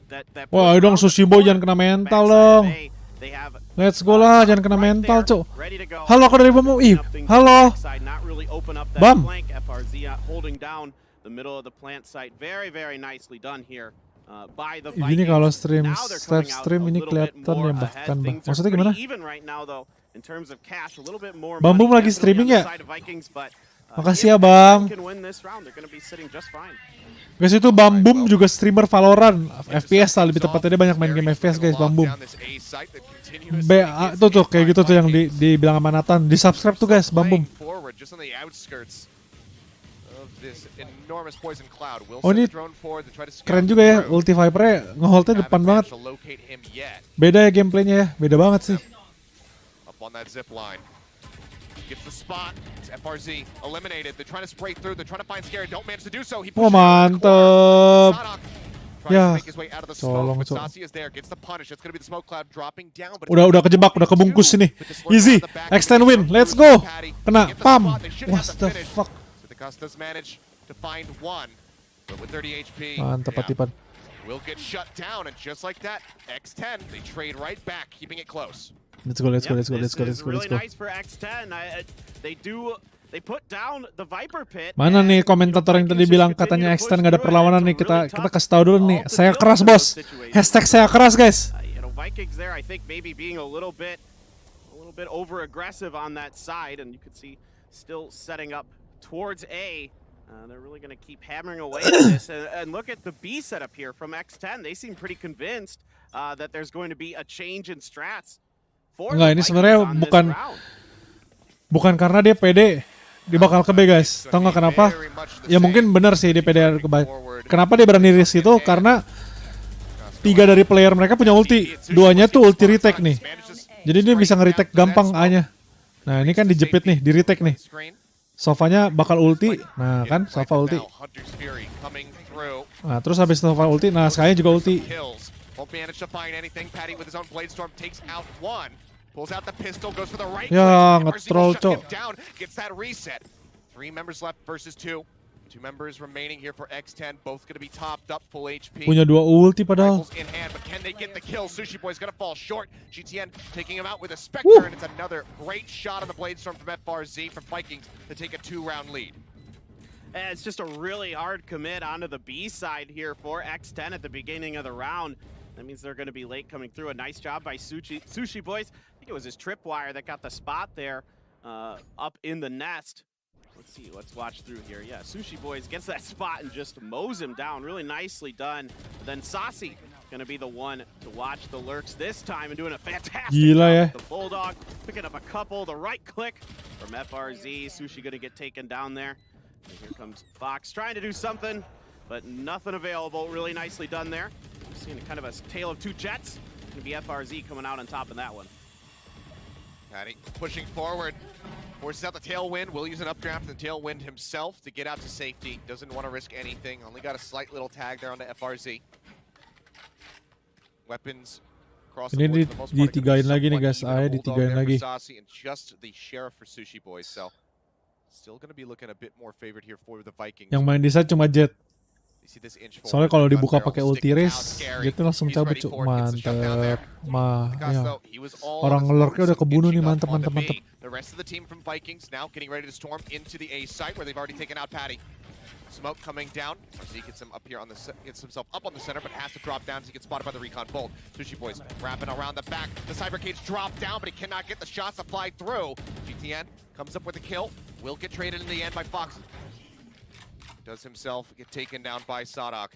Wah, dong Sushi Boy jangan kena mental dong. Let's go lah, jangan kena mental cuk. Halo, aku dari Bam. Halo. Bam. Ini kalau live stream ini kelihatan ya bahkan Mbah. Maksudnya gimana? Bambum lagi streaming ya? Makasih ya Bang. Guys itu Bambum juga streamer Valorant FPS lah, lebih tepatnya dia banyak main game FPS guys Bambum. Tuh kayak gitu tuh yang dibilang sama Nathan. Di subscribe tuh guys Bambum. Oh ini keren juga ya, ulti Viper-nya ngeholdnya depan banget. Beda ya gameplaynya ya, beda banget sih. Oh mantep. Ya, tolong cok. Udah kejebak, udah kebungkus ini. Easy, extend win, let's go. Kena, pam. What the fuck. Mantap Patipan.
Will get shut down, and just like that, X10 they trade right back, keeping it close.
Let's go.
Really nice for X10. They put down the Viper pit.
Mana nih komentator yang tadi bilang katanya X10 nggak ada perlawanan nih, kita kasih tahu dulu nih. Saya keras bos. Hashtag saya keras guys.
Vikings there, I think maybe being a little bit over aggressive on that side, and you could see still setting up towards A. They're really going to keep hammering away at this. And look at the B setup here from X10. They seem pretty convinced that there's going to be a change in strats.
Enggak, ini sebenarnya bukan karena dia pede dia bakal ke B guys. Tahu nggak kenapa? Ya mungkin benar sih dia pede ke B. Kenapa dia berani risk itu? Karena 3 dari player mereka punya ulti. 2-nya tuh ulti retake nih. Jadi dia bisa nge-retake gampang A-nya. Nah ini kan dijepit nih, di-retake nih. Sofanya bakal ulti. Nah kan, Sova ulti. Nah terus habis Sova ulti, nah sekalian juga ulti. Ya, nge-troll, cok.
3 members left versus 2. 2 members remaining here for X10, both going to be topped up, full HP.
Punya 2 ulti padahal.
Rifles in hand, but can they get the kill? Sushi Boy's going to fall short. GTN taking him out with a Spectre, and it's another great shot on the Bladestorm from FRZ from Vikings to take a 2-round lead.
And it's just a really hard commit onto the B side here for X10 at the beginning of the round. That means they're going to be late coming through. A nice job by Sushi Boys. I think it was his tripwire that got the spot there up in the nest. Let's see, let's watch through here. Yeah, Sushi Boys gets that spot and just mows him down. Really nicely done. But then Saucy gonna be the one to watch the lurks this time and doing a fantastic job with the Bulldog. Picking up a couple, the right click from FRZ. Sushi gonna get taken down there. And here comes Fox trying to do something, but nothing available. Really nicely done there. We're seeing kind of a tale of 2 jets. Gonna be FRZ coming out on top in that one.
Patty pushing forward. Forces out the Tailwind, will use an updraft and Tailwind himself to get out to safety. Doesn't want to risk anything. Only got a slight little tag there on the FRZ. Weapons across the board for the most part.
Ditigain lagi nih guys, ditigain lagi.
And just the Sheriff for Sushi Boys, so still going to be looking a bit more favored here for the Vikings.
Yang main di side cuma Jet. Soalnya kalau dibuka pakai ulti race, gitu langsung cabut cuk. Mantep. Ya. Orang ngelurknya udah kebunuh nih, mantep.
The rest of the team from Vikings now getting ready to storm into the A site where they've already taken out Patty. Smoke coming down. RZ gets him up here on the gets himself up on the center, but has to drop down as he gets spotted by the Recon Bolt. Sushi Boys wrapping around the back. The Cyber Cage dropped down, but he cannot get the shots to fly through. GTN comes up with a kill. Will get traded in the end by Fox. Does himself get taken down by Sadak.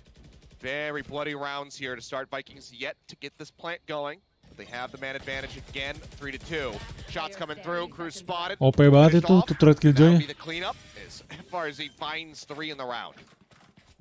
Very bloody rounds here to start. Vikings yet to get this plant going. But they have the man advantage again, 3-2. Shots coming through, crew spotted.
OP banget itu turret killjoy.
The cleanup is FRZ finds 3 in the round.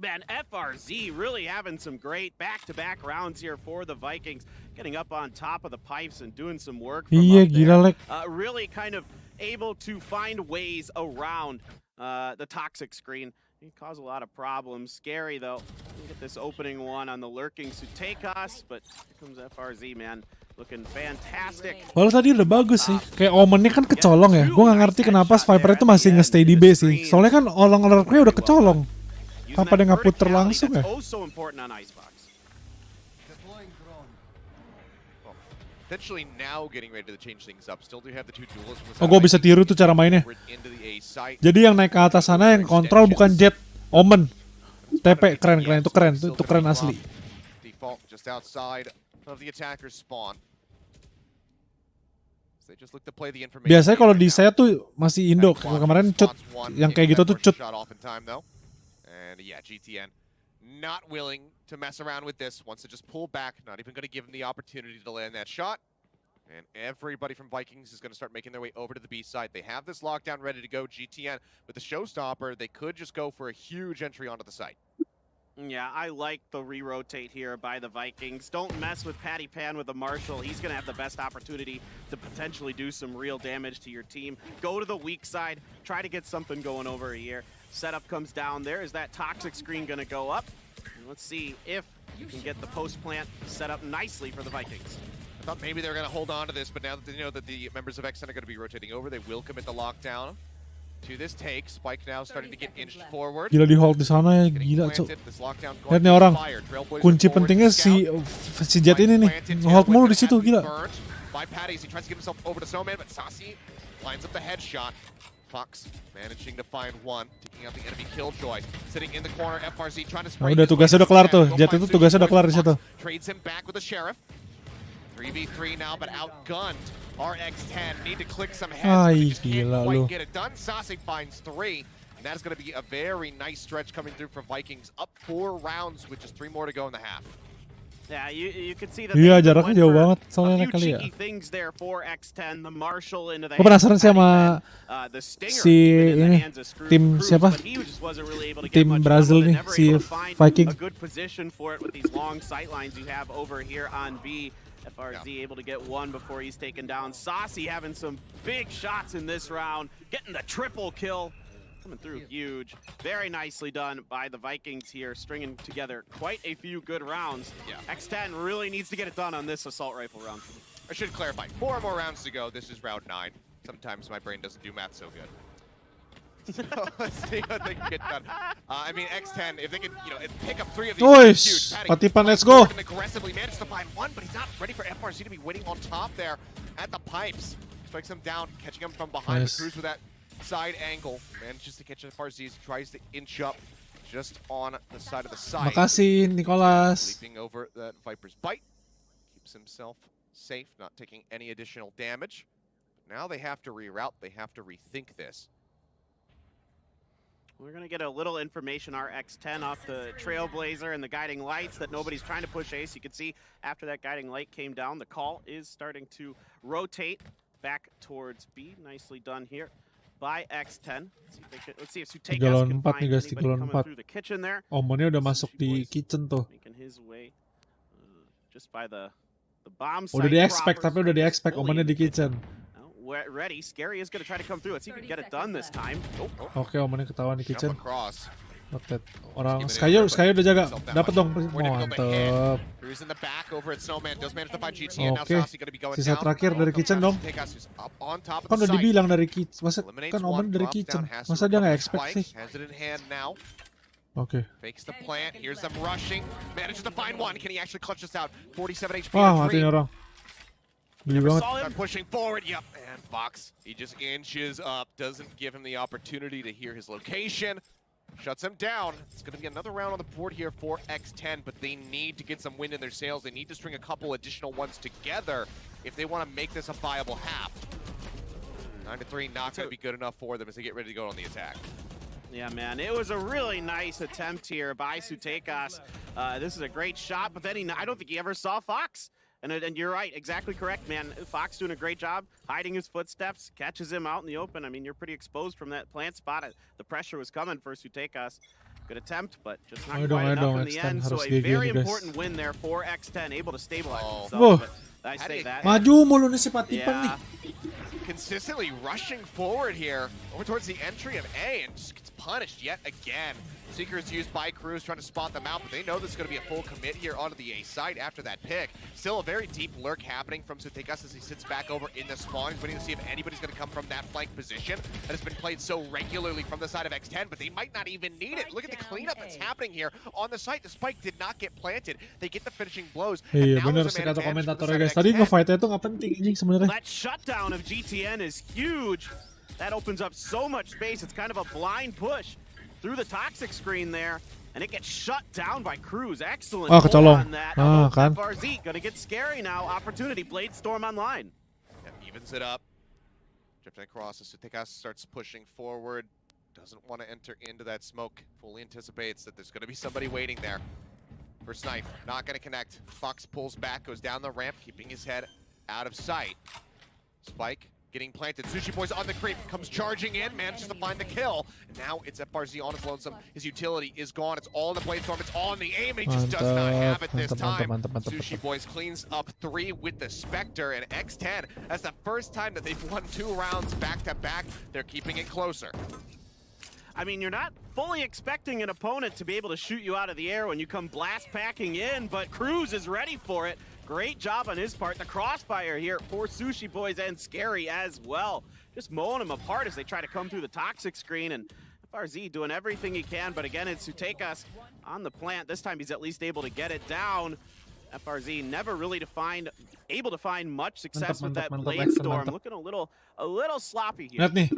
Man, FRZ really having some great back-to-back rounds here for the Vikings. Getting up on top of the pipes and doing some work from
Iya,
up
gila
there.
lek.
Really kind of able to find ways around the toxic screen. He caused a lot of problems. Scary though. Look at this opening one on the lurkings who take us, but here comes FRZ, man. Looking fantastic.
Walau tadi udah bagus sih. Kayak omennya kan kecolong ya. Gue gak ngerti kenapa Viper itu masih nge-stay di B sih. Soalnya kan orang lurknya udah kecolong. Apa dia nggak puter langsung ya?
Potentially now getting ready to change things up. Still do have the 2 duels.
Oh, gue bisa tiru tuh cara mainnya. Jadi yang naik ke atas sana yang kontrol bukan Jet, Omen. TP keren itu keren asli.
Default just outside of the attacker's spawn. They just look to play the information.
Biasanya kalau di saya tuh masih Indo. Kemarin cut yang kayak gitu tuh cut.
And yeah, GTN not willing to mess around with this. Wants to just pull back. Not even going to give him the opportunity to land that shot. And everybody from Vikings is going to start making their way over to the B side. They have this lockdown ready to go. GTN with the showstopper, they could just go for a huge entry onto the site.
Yeah, I like the re-rotate here by the Vikings. Don't mess with Patty Pan with the Marshall. He's going to have the best opportunity to potentially do some real damage to your team. Go to the weak side. Try to get something going over here. Setup comes down there. Is that toxic screen going to go up? Let's see if you can get the post plant set up nicely for the Vikings.
I thought maybe they were going to hold on to this, but now that they know that the members of X10 are going to be rotating over, they will commit the lockdown to this take. Spike now starting to get inched forward.
Gila di hold di sana ya, gila cok. Lihat nih orang, kunci pentingnya si Jet ini nih, hold mulu di situ, gila.
By Patties, he tries to get himself over to Snowman, but Saucy lines up the headshot. Fox managing to find one, taking out the enemy killjoy, sitting in the corner. FRZ trying to spray.
Udah tugasnya udah kelar tuh, Jet itu tugasnya udah kelar di situ.
Trades him back with the Sheriff. 3v3 now, but outgunned. RX10 need to click some heads, but they just can't quite get it done. Saucy finds 3, and that is going to be a very nice stretch coming through for Vikings. Up 4 rounds with just 3 more to go in the half.
Yeah, you could see that
Iya,
they
jaraknya
went
jauh
for
banget
a
soalnya
few
kali ya.
cheeky things there for X10, the Marshall into the
Gue penasaran sih sama
the Stinger
si
even in the
ini
hands of
tim
Cruz,
siapa?
but he just wasn't really able to get
Tim
much
Brazil
done with it,
nih,
never
si
able to find
Viking.
a good position for it with these long sight lines you have over here on B. FRZ able to get one before he's taken down. Saucy having some big shots in this round, getting the triple kill. Coming through huge. Very nicely done by the Vikings here, stringing together quite a few good rounds.
Yeah.
X10 really needs to get it done on this assault rifle round.
I should clarify, 4 more rounds to go. This is round 9. Sometimes my brain doesn't do math so good. So let's see what they can get done. I mean, X10, if they can, pick up 3 of these,
Nice.
huge.
Patipan, let's go.
And aggressively managed to find one, but he's not ready for FRC to be waiting on top there at the pipes. Strikes him down, catching him from behind.
Nice.
Cruz with that side angle. Manages to catch FRC as he tries to inch up just on the side of the side.
Makasih Nicholas.
Leaping over that Viper's bite. Keeps himself safe, not taking any additional damage. But now they have to reroute. They have to rethink this.
We're going to get a little information, our X10 off the Trailblazer and the guiding lights that nobody's trying to push Ace. You can see after that guiding light came down, the call is starting to rotate back towards B. Nicely done here by X10. Let's see if Sutekas can
3 lawan 4
find
nih guys,
anybody
3 lawan
coming
4.
through the kitchen there.
Omonnya udah masuk di kitchen tuh.
Making his way just by the bomb
Udah
site
di-expect,
proper.
tapi udah di-expect omonnya di kitchen.
Ready. Scary is going to try to come through. Let's see if we can get it done this time.
Oke, omonnya ketahuan di kitchen.
Across.
Rotate. Orang Sky udah jaga. Dapat dong. Mantep.
Cruz in the back over at Snowman does manage to find GT and now
Oke.
Saucy going to be going
Sisa
down.
terakhir dari kitchen dong.
Up on top of
Kan
the
udah
site.
dibilang dari kitchen. Masa
Eliminates
kan omen
one,
dari
drops
kitchen.
down, has to
Masa dia
recover
nggak
the
expect
spike,
sih?
Has it in hand now.
Oke.
Fakes the plant. Here's them rushing. Manages to find one. Can he actually clutch this out? 47 HP.
Wah, mati nih orang. Geli banget.
Start pushing forward. Yep. And Fox, he just inches up. Doesn't give him the opportunity to hear his location. Shuts him down. It's going to be another round on the board here for X10, but they need to get some wind in their sails. They need to string a couple additional ones together if they want to make this a viable half. 9-3, not going to be good enough for them as they get ready to go on the attack.
Yeah, man, it was a really nice attempt here by Sutekas. This is a great shot, but then I don't think he ever saw Fox. And you're right, exactly correct, man. Fox doing a great job hiding his footsteps, catches him out in the open. I mean, you're pretty exposed from that plant spot. The pressure was coming for Sutekas. Good attempt, but just not quite enough in the end. So a very important win there for X10, able to stabilize himself. But I say that.
Maju mulu nih si Patipan nih.
Consistently rushing forward here over towards the entry of A and just gets punished yet again. Seekers used by Cruz trying to spot them out, but they know this is going to be a full commit here onto the A side after that pick. Still a very deep lurk happening from Sutekas as he sits back over in the spawn. He's waiting to see if anybody's going to come from that flank position that has been played so regularly from the side of X10, but they might not even need it. Look at the cleanup that's happening here on the site. The spike did not get planted. They get the finishing blows.
Iya bener sih kata komentatornya guys. Tadi nge-fight-nya itu nggak penting anjing sebenarnya.
That shutdown of GTN is huge. That opens up so much space. It's kind of a blind push through the toxic screen there. And it gets shut down by Cruz. Excellent
kecolong.
on that.
Kan.
FRZ gonna get scary now. Opportunity. Blade Storm online.
Yep, evens it up. Drifting across as Sutekas starts pushing forward. Doesn't want to enter into that smoke. Fully anticipates that there's going to be somebody waiting there. For Snipe, not going to connect. Fox pulls back, goes down the ramp, keeping his head out of sight. Spike getting planted. Sushi Boy's on the creep, comes charging in, manages to find the kill. And now it's FRZ on his lonesome. His utility is gone. It's all in the Blade Storm. It's all in the aim. He just does not have it this time. Sushi Boys cleans up 3 with the Spectre, and X10, that's the first time that they've won 2 rounds back-to-back. They're keeping it closer.
I mean, you're not fully expecting an opponent to be able to shoot you out of the air when you come blast packing in, but Cruz is ready for it. Great job on his part. The crossfire here for Sushi Boys and Scary as well. Just mowing them apart as they try to come through the toxic screen, and FRZ doing everything he can, but again, it's Sutekas on the plant. This time he's at least able to get it down. FRZ never really able to find much success with that Blade Storm. Looking a little sloppy here.
Lihat nih.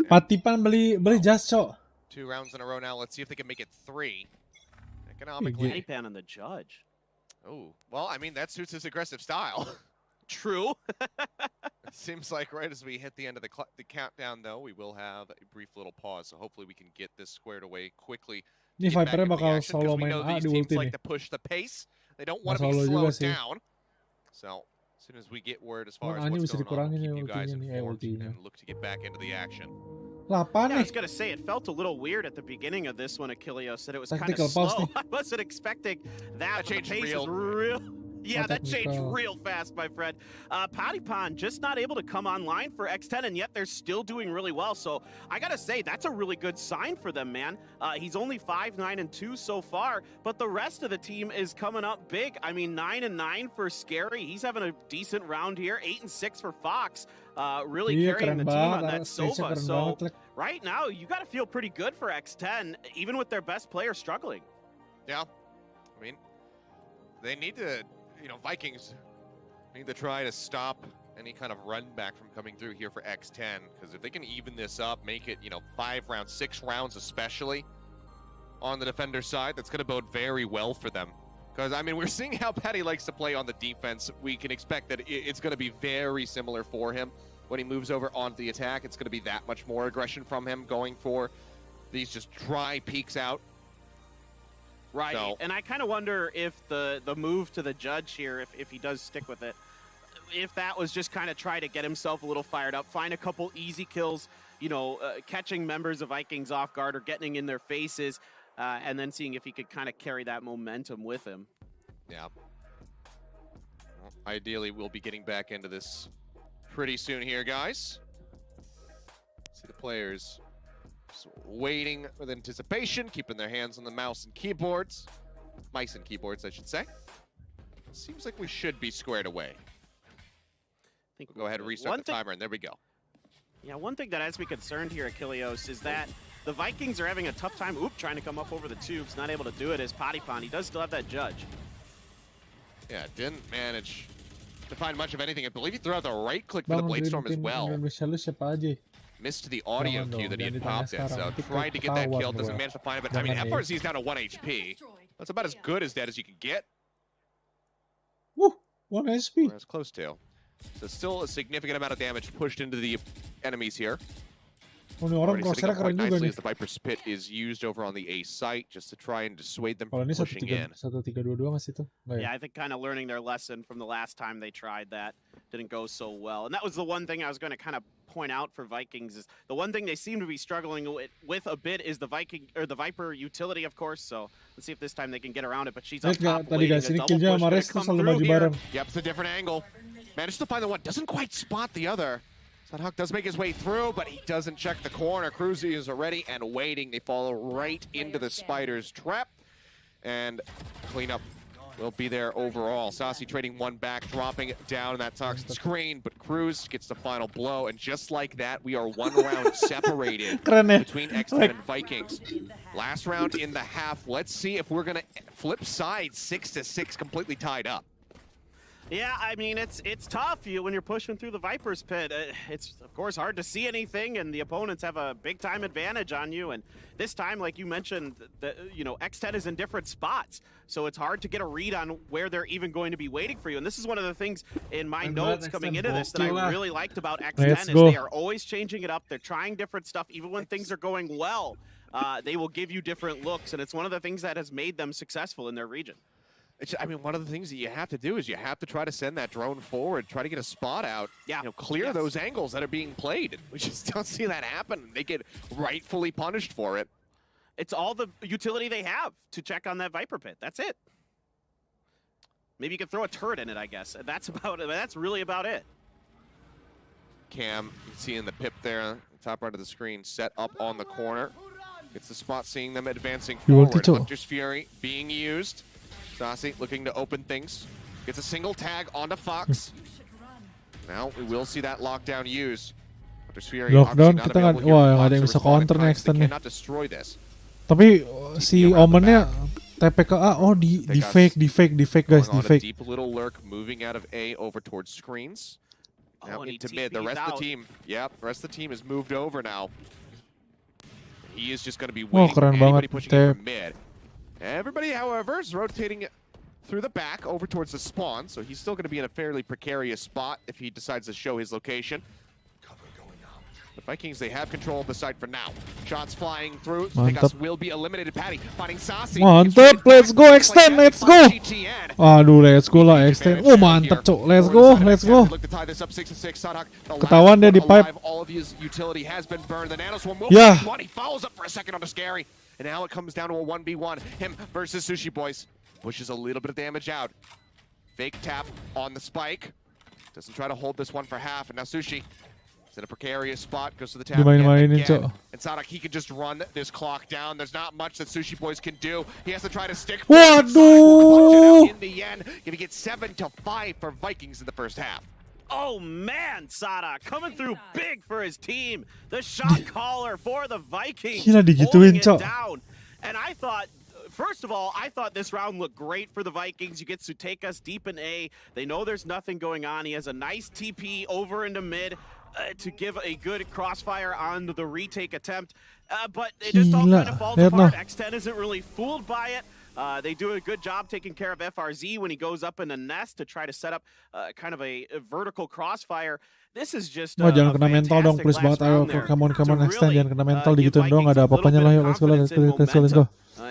Patipan beli jas, Cok.
2 rounds in a row now. Let's see if they can make it 3. Economically.
Patipan on the judge.
Oh, well, I mean, that suits his aggressive style.
True.
It seems like right as we hit the end of the countdown, though, we will have a brief little pause. So hopefully we can get this squared away quickly.
Ini Vipernya bakal solo main A di ulti nih.
like to push the pace. They don't want to
Solo
be
juga
slowed
sih.
down. So as soon as we get word as far as
Makanya
what's
bisa
going on, we'll
dikurangin ya
keep you guys
ultinya nih,
informed
ultinya.
and look to get back into the action.
8
Yeah, I
nih.
was gonna say it felt a little weird at the beginning of this one. Achilleo said it was kind
Tactical
of
pause
slow.
nih.
I wasn't expecting that. But the
changed
pace
real.
is real. Yeah,
Oh,
that changed
technical.
real fast, my friend. Padepokan just not able to come online for X10, and yet they're still doing really well. So I gotta say that's a really good sign for them, man. He's only 5-9-2 so far, but the rest of the team is coming up big. I mean, 9-9 for Scary. He's having a decent round here. 8-6 for Fox. Really
Iya,
carrying
keren
the team
banget,
on that
karena stage-nya
Sova.
keren
So
banget, Lek.
right now, you got to feel pretty good for X10, even with their best player struggling.
Yeah, I mean, they need to, Vikings need to try to stop any kind of run back from coming through here for X10, because if they can even this up, make it, 5 rounds, 6 rounds especially on the defender side, that's going to bode very well for them. Because, I mean, we're seeing how Patty likes to play on the defense. We can expect that it's going to be very similar for him. When he moves over onto the attack, it's going to be that much more aggression from him, going for these just dry peeks out.
Right,
So-
and I kind of wonder if the move to the judge here, if he does stick with it, if that was just kind of try to get himself a little fired up, find a couple easy kills, catching members of Vikings off guard or getting in their faces, and then seeing if he could kind of carry that momentum with him.
Yeah. Well, ideally, we'll be getting back into this pretty soon here, guys. See the players just waiting with anticipation, keeping their hands on the mouse and keyboards. Mice and keyboards, I should say. Seems like we should be squared away.
Think
We'll go ahead and restart the timer, and there we go.
Yeah, one thing that has me concerned here, Achilleos, is that the Vikings are having a tough time, trying to come up over the tubes, not able to do it as Padepokan. He does still have that judge.
Yeah, didn't manage to find much of anything. I believe he threw out the right click for the
Bang,
Blade Storm as
tim
well.
Indonesia lu siapa aja?
Missed the audio
Jangan
cue
dong,
that he had
jangan
popped
ditanya
in, so
sekarang. Nanti
tried to get that
ketahuan
kill, doesn't
gua.
manage to find it, but I mean,
Jangan
FRZ
deh.
is down to 1 HP. That's about as good as dead as you can get.
Woo, 1 SP.
Or as close to. So still a significant amount of damage pushed into the enemies here.
Oh, ini orang
Already setting
crosshair
up quite
keren juga
nicely
nih.
as the Viper's Pit is used over on the A site just to try and dissuade them
Kalau
from
ini
pushing in.
1-3-2 nggak sih itu? Nggak ya?
Yeah, I think kind of learning their lesson from the last time they tried that didn't go so well. And that was the one thing I was going to kind of point out for Vikings is the one thing they seem to be struggling with a bit is the Viper utility, of course. So let's see if this time they can get around it. But she's up
Lihat nggak
top
tadi
waiting.
guys,
A
ini
double
killnya
push
sama
gonna
Rez tuh
come
selalu
through
maju
here.
bareng.
Yep, it's a different angle. Managed to find the one. Doesn't quite spot the other. Huck does make his way through, but he doesn't check the corner. Cruzy is already and waiting. They fall right into the Spider's trap. And cleanup will be there overall. Saucy trading one back, dropping it down in that toxic screen, but Cruz gets the final blow. And just like that, we are 1 round separated
Keren ya.
between X10 and Vikings. Last round in the half. Let's see if we're going to flip sides 6-6, completely tied up.
Yeah, I mean, it's tough when you're pushing through the Viper's Pit. It's, of course, hard to see anything, and the opponents have a big-time advantage on you. And this time, like you mentioned, X10 is in different spots, so it's hard to get a read on where they're even going to be waiting for you. And this is one of the things in my notes coming into this that I really liked about X10 is they are always changing it up. They're trying different stuff, even when things are going well. They will give you different looks, and it's one of the things that has made them successful in their region.
I mean, one of the things that you have to do is you have to try to send that drone forward, try to get a spot out, clear those angles that are being played. We just don't see that happen. They get rightfully punished for it.
It's all the utility they have to check on that Viper Pit. That's it. Maybe you could throw a turret in it, I guess. That's really about it.
Cam, you can see in the pip there, top right of the screen, set up on the corner. Gets the spot, seeing them advancing forward. Hunter's Fury being used. Saucy looking to open things. Gets a single tag onto Fox. Now we will see that lockdown use. Hunter's Fury
Lockdown kita nggak, wah nggak ada yang bisa counter nih X10 nih.
cannot destroy this.
Tapi si Omennya TPKA, oh di fake guys, di fake.
Deep little lurk moving out of A over towards screens. Now into mid. The rest of the team, the rest of the team has moved over now. He is just going to be waiting for anybody pushing in from mid. Everybody, however, is rotating through the back over towards the spawn, so he's still going to be in a fairly precarious spot if he decides to show his location. The Vikings, they have control of the site for now. Shots flying through.
Mantap.
Pegas will be eliminated. Patty finding Sassy.
Mantap, let's go extend, let's go. Aduh, let's go lah extend. Oh mantap cok, let's go, let's go. Ketahuan dia di pipe.
All of his utility has been burned. The nanoswarm will
Yeah.
be one. He follows up for a second on the scary. And now it comes down to a 1v1. Him versus Sushi Boys. Pushes a little bit of damage out. Fake tap on the spike. Doesn't try to hold this one for half. And now Sushi in a precarious spot, goes to the tap
Dimain-mainin,
again.
Cok.
And Sadak, he can just run this clock down. There's not much that Sushi Boys can do. He has to try to stick.
Waduh.
In the end, gonna get 7-5 for Vikings in the first half.
Oh man, Sada coming through big for his team. The shot caller for the Vikings.
Gila digituin,
holding it
Cok.
down. And I thought, first of all, I thought this round looked great for the Vikings. You get to take us deep in A. They know there's nothing going on. He has a nice TP over into mid. To give a good crossfire on the retake attempt, but it just all kind of falls apart. X10 isn't really fooled by it. They do a good job taking care of FRZ when he goes up in a nest to try to set up kind of a vertical crossfire. This is just
Oh jangan kena mental dong, please banget. Ayo, come on, extend, jangan kena mental digituin dong. Gak ada apa-apanya lah, yuk, let's go.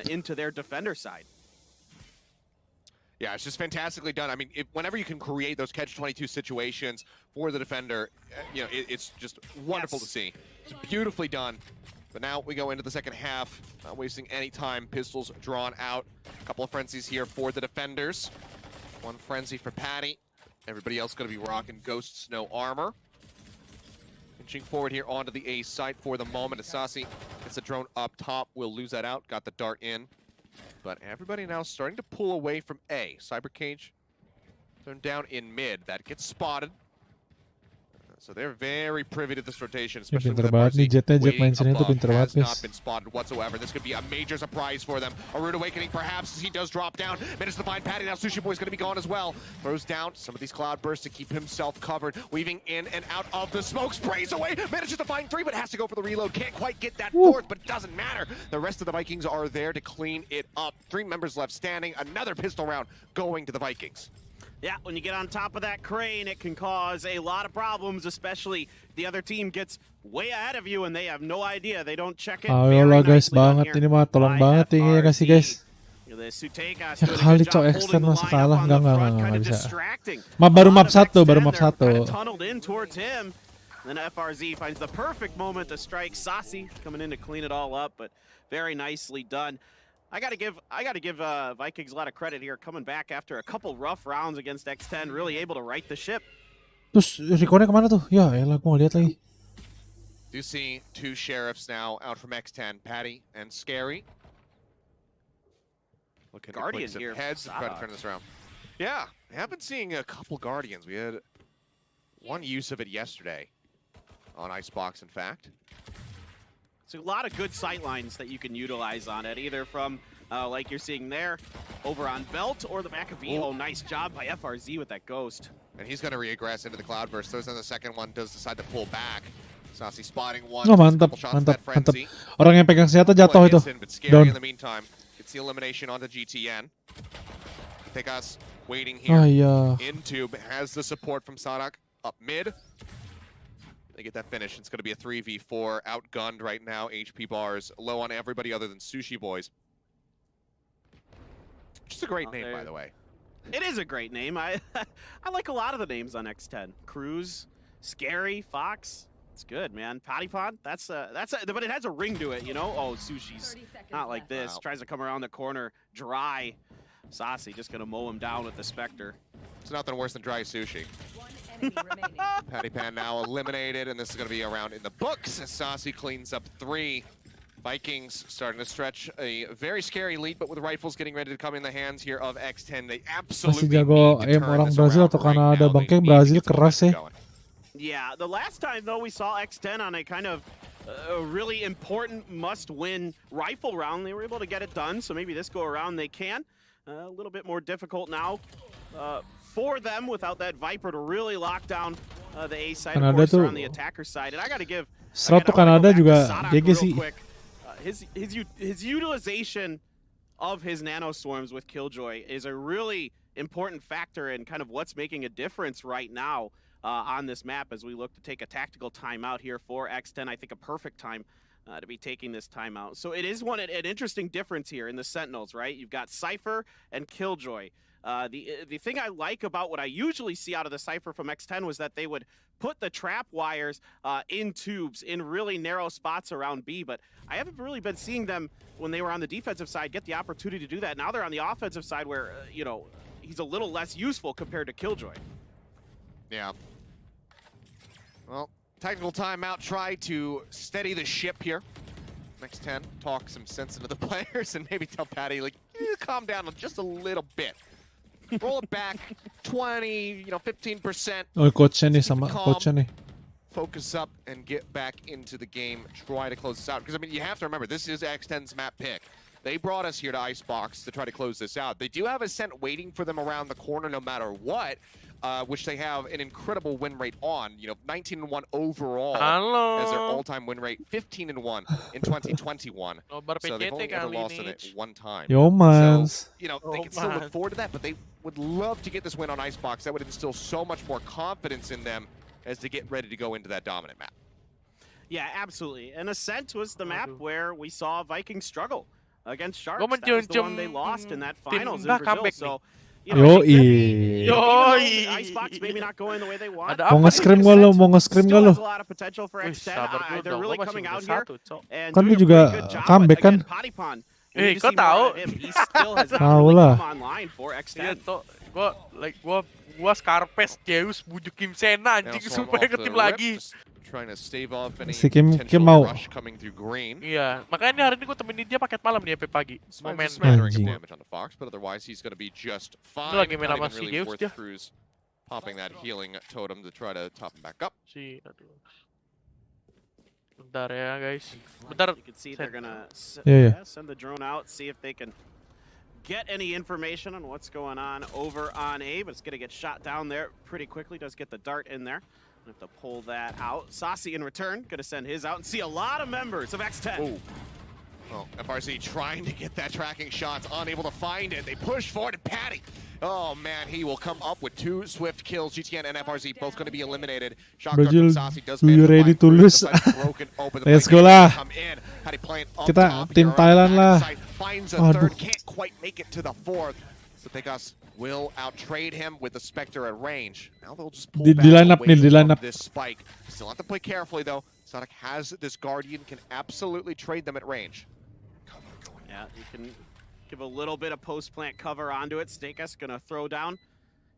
Into their defender side.
Yeah, it's just fantastically done. I mean, whenever you can create those catch-22 situations for the defender, you know, it's just wonderful to see. It's beautifully done. But now we go into the second half, not wasting any time. Pistols drawn out. A couple of frenzies here for the defenders. One frenzy for Patty. Everybody else going to be rocking Ghosts, no armor. Inching forward here onto the A site for the moment. Asasi gets the drone up top. We'll lose that out. Got the dart in. But everybody now starting to pull away from A. Cyber Cage turned down in mid. That gets spotted. So they're very privy to this rotation, especially with
nih Jetnya, Jet main sini tuh pinter banget,
has
guys.
not been spotted whatsoever. This could be a major surprise for them. A rude awakening perhaps as he does drop down. Manages to find Patty. Now Sushi Boy's going to be gone as well. Throws down some of these cloud bursts to keep himself covered. Weaving in and out of the smoke. Sprays away. Manages to find 3 but has to go for the reload. Can't quite get that 4th, but it doesn't matter. The rest of the Vikings are there to clean it up. 3 members left standing. Another pistol round going to the Vikings.
Yeah, when you get on top of that crane, it can cause a lot of problems, especially the other team gets way ahead of you and they have no idea. They don't check it.
Ayolah guys, banget ini mah, tolong banget ini ya kasih guys. Ya kali cok extend masa kalah, enggak bisa. Baru map 1, baru map 1.
Tunneled in towards him. Then FRZ finds the perfect moment to strike. Sasi coming in to clean it all up, but very nicely done. I gotta give Vikings a lot of credit here, coming back after a couple rough rounds against X10, really able to right the ship.
Terus Rico-nya kemana tuh? Ya elah, gue lihat lagi.
Do see 2 sheriffs now out from X10, Patty and Scary. Looking
Guardian
at
here.
Heads to try to turn this around. Yeah, I have been seeing a couple Guardians. We had one use of it yesterday on Icebox, in fact.
So a lot of good sight lines that you can utilize on it, either from, like you're seeing there, over on Belt or the Maccabee. Oh, nice job by FRZ with that Ghost.
And he's going to regress into the Cloudburst. Throws on the second one, does decide to pull back. Sassy spotting one.
Oh mantap, mantap. Orang yang pegang senjata jatuh itu. Down.
In the meantime, gets the elimination onto GTN. Pegas waiting here. Into, but has the support from Sadak up mid. They get that finish. It's going to be a 3v4. Outgunned right now. HP bars low on everybody other than Sushi Boys. Which is a great name, by the way.
It is a great name. I like a lot of the names on X10. Cruz, Scary, Fox. It's good, man. Patty Pod. But it has a ring to it, you know. Oh, Sushi's not like this.
Wow.
Tries to come around the corner, dry. Sassy just gonna mow him down with the Spectre.
It's nothing worse than dry sushi. Patty Pan now eliminated, and this is going to be around in the books as Sassy cleans up 3. Vikings starting to stretch a very scary lead, but with rifles getting ready to come in the hands here of X10, they absolutely
Masih jago
need to
aim
turn
orang
this
Brazil
around
atau
right
Kanada,
now.
bangke Brazil keras ya.
Yeah, the last time though we saw X10 on a kind of a really important must-win rifle round, they were able to get it done. So maybe this go around they can. A little bit more difficult now. For them without that Viper to really lock down the A side, of course, on the attacker side. And I got to give
Kanada juga GG sih.
His utilization of his nanoswarms with Killjoy is a really important factor in kind of what's making a difference right now on this map as we look to take a tactical timeout here for X10. I think a perfect time to be taking this timeout. So it is an interesting difference here in the Sentinels, right? You've got Cypher and Killjoy. The thing I like about what I usually see out of the Cypher from X10 was that they would put the trap wires in tubes in really narrow spots around B, but I haven't really been seeing them when they were on the defensive side get the opportunity to do that. Now they're on the offensive side where, you know, he's a little less useful compared to Killjoy.
Yeah. Well, technical timeout tried to steady the ship here. Next 10, talk some sense into the players and maybe tell Patty, like, calm down just a little bit. Roll it back 20, 15%.
Oh, coachnya nih sama coachnya nih.
Focus up and get back into the game. Try to close this out. Because, I mean, you have to remember, this is X10's map pick. They brought us here to Icebox to try to close this out. They do have Ascent waiting for them around the corner no matter what, which they have an incredible win rate on. 19-1 overall as their all-time win rate, 15-1 in 2021. So they've only ever lost in it one time.
Yo, man.
So, they can still look forward to that, but they would love to get this win on Icebox. That would instill so much more confidence in them as they get ready to go into that dominant map.
Yeah, absolutely. And Ascent was the map where we saw Vikings struggle against Sharks. That was the one they lost in that finals in Brazil. So, Icebox maybe not going the way they want.
Mau nge-scream gak lo? Mau nge-scream gak lo?
Still has a lot of potential for X10. They're really coming out here and
Kan
doing
dia
a
juga
pretty good job.
comeback kan?
Padepokan.
Kau tahu?
He still has not
Tahu
really
lah.
come online for X10.
Gua Scarface Zeus bujukin Sena anjing supaya ke tim lagi.
Trying to stave off any
Si Kim
potential
mau.
rush coming through green.
Iya, makanya hari ini gue temenin dia paket malam nih sampai pagi. Momen
Smattering of damage on the Fox, but otherwise he's going to be just fine.
Itu lagi main
Not
sama
even
si
really
Zeus
worth
dia.
Cruz popping that healing totem to try to top him back up.
Aduh. Bentar ya guys. Bentar.
You can see they're gonna send the drone out, see if they can get any information on what's going on over on A, but it's gonna get shot down there pretty quickly. Does get the dart in there. Have to pull that out. Saucy in return, gonna send his out and see a lot of members of X10.
Ooh. Well, FRC trying to get that tracking shots, unable to find it. They push forward and Patty. Oh man, he will come up with 2 swift kills. GTN and FRC both going to be eliminated.
Brazil, you ready to lose? Let's go lah. Kita tim Thailand lah.
Finds a
Aduh.
third, can't quite make it to the fourth. So Pegas will outtrade him with the Spectre at range. Now they'll just pull back
Di line up
away
nih, di line
from
up.
this spike. Still have to play carefully though. Sonic has this Guardian, can absolutely trade them at range.
Yeah, you can give a little bit of post-plant cover onto it. Stakus gonna throw down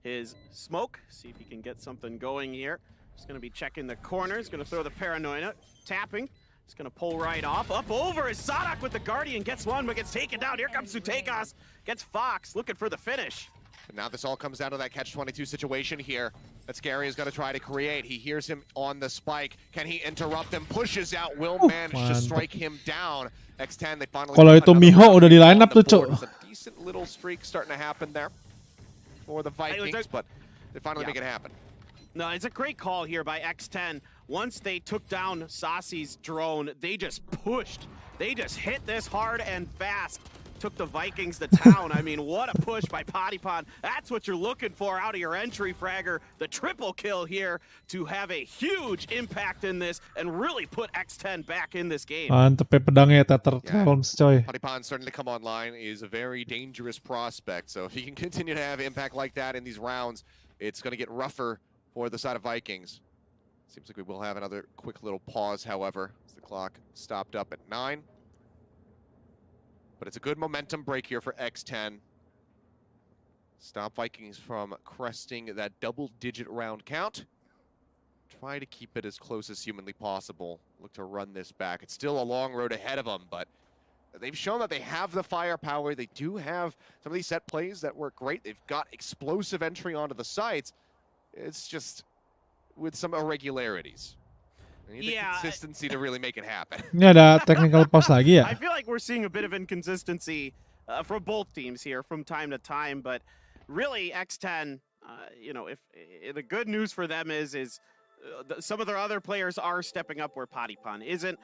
his smoke, see if he can get something going here. He's gonna be checking the corners, gonna throw the paranoia, tapping. He's gonna pull right off, up over is Sadak with the Guardian, gets one, but gets taken down. Here comes Sutekas, gets Fox, looking for the finish.
But now this all comes down to that catch-22 situation here that Scary is going to try to create. He hears him on the spike. Can he interrupt him? Pushes out, will manage to strike him down. X10, they finally...
Kalau itu Miho udah di line up tuh, Cok.
It's a decent little streak starting to happen there for the Vikings, but they finally make it happen.
No, it's a great call here by X10. Once they took down Saucy's drone, they just pushed. They just hit this hard and fast. Took the Vikings to town. I mean, what a push by Padepokan. That's what you're looking for out of your entry fragger. The triple kill here to have a huge impact in this and really put X10 back in this game.
Mantep ya pedangnya Tether Realms coy.
Padepokan starting to come online is a very dangerous prospect. So if he can continue to have impact like that in these rounds, it's going to get rougher for the side of Vikings. Seems like we will have another quick little pause, however, as the clock stopped up at 9. But it's a good momentum break here for X10. Stop Vikings from cresting that double-digit round count. Try to keep it as close as humanly possible. Look to run this back. It's still a long road ahead of them, but they've shown that they have the firepower. They do have some of these set plays that work great. They've got explosive entry onto the sites. It's just with some irregularities. They need the consistency to really make it happen.
Ini ada technical pause lagi ya?
I feel like we're seeing a bit of inconsistency from both teams here from time to time, but really X10, you know, if the good news for them is some of their other players are stepping up where Padepokan isn't.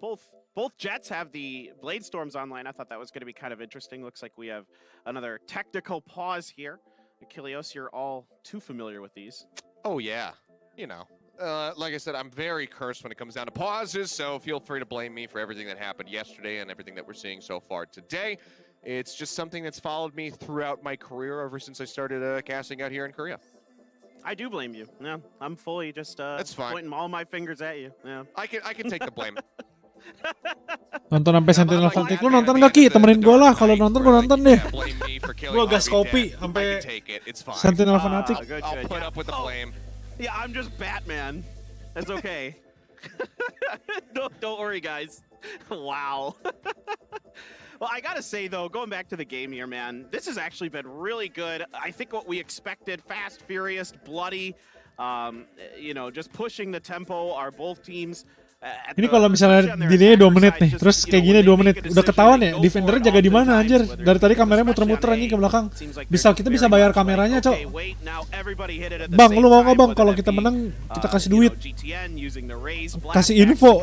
Both Jets have the Blade Storms online. I thought that was going to be kind of interesting. Looks like we have another technical pause here. Achilleos, you're all too familiar with these.
Oh yeah, you know. like I said, I'm very cursed when it comes down to pauses, so feel free to blame me for everything that happened yesterday and everything that we're seeing so far today. It's just something that's followed me throughout my career ever since I started casting out here in Korea.
I do blame you. Yeah, I'm fully just
That's fine.
pointing all my fingers at you. Yeah.
I can take the blame.
Nonton sampai Sentinel Fanatic. Lu nonton gak Ki? Temenin gue lah. Kalau nonton gue nonton deh. Gue gas kopi sampai Sentinel Fanatic.
I'll put up with the blame.
Yeah, I'm just Batman. That's okay. Don't worry, guys. Wow. Well, I gotta say though, going back to the game here, man, this has actually been really good. I think what we expected, fast, furious, bloody, you know, just pushing the tempo. Are both teams.
Ini kalau misalnya delay 2 menit nih, terus kayak gini 2 menit, udah ketahuan ya defendernya jaga di mana anjir. Dari tadi kameranya muter-muter anjing ke belakang. Kita bisa bayar kameranya, Cok. Bang, lu mau nggak Bang kalau kita menang kita kasih duit. Kasih info.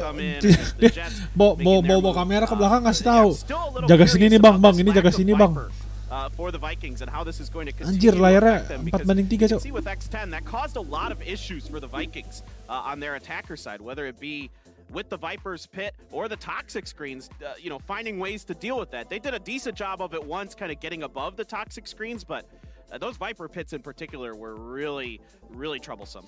Bawa kamera ke belakang kasih tahu. Jaga sini nih Bang, ini jaga sini Bang.
For the Vikings and how this is going to
Anjir, layarnya 4-3, Cok.
See with X10 that caused a lot of issues for the Vikings on their attacker side, whether it be with the Viper's pit or the toxic screens, you know, finding ways to deal with that. They did a decent job of it once, kind of getting above the toxic screens, but those Viper pits in particular were really, really troublesome.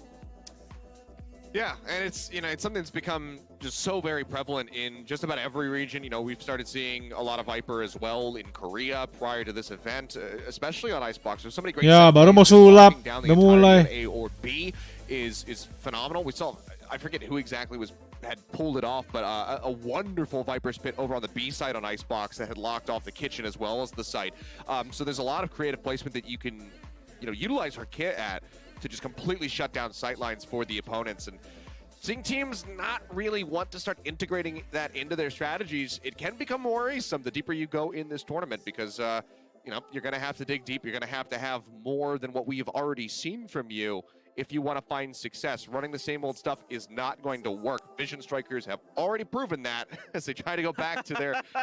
Yeah, and it's, you know, it's something that's become just so very prevalent in just about every region. You know, we've started seeing a lot of Viper as well in Korea prior to this event, especially on Icebox. There's so many great.
Ya, baru mau sulap, udah mulai.
A or B is phenomenal. We saw, I forget who exactly had pulled it off, but a wonderful Viper's pit over on the B side on Icebox that had locked off the kitchen as well as the site. So there's a lot of creative placement that you can, you know, utilize her kit at to just completely shut down sightlines for the opponents. And seeing teams not really want to start integrating that into their strategies, it can become more worrisome the deeper you go in this tournament because, you know, you're going to have to dig deep. You're going to have more than what we've already seen from you if you want to find success. Running the same old stuff is not going to work. Vision Strikers have already proven that as they try to go back to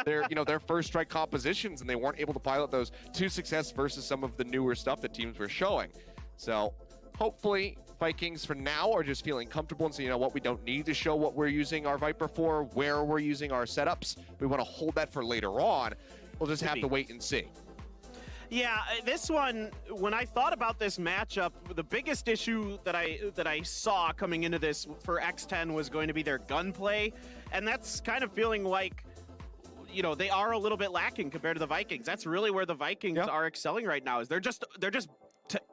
their first strike compositions, and they weren't able to pilot those to success versus some of the newer stuff that teams were showing. So hopefully Vikings for now are just feeling comfortable and saying, you know what, we don't need to show what we're using our Viper for, where we're using our setups. We want to hold that for later on. We'll just have to wait and see.
Yeah, this one, when I thought about this matchup, the biggest issue that I saw coming into this for X10 was going to be their gunplay, and that's kind of feeling like, you know, they are a little bit lacking compared to the Vikings. That's really where the Vikings are excelling right now. Is they're just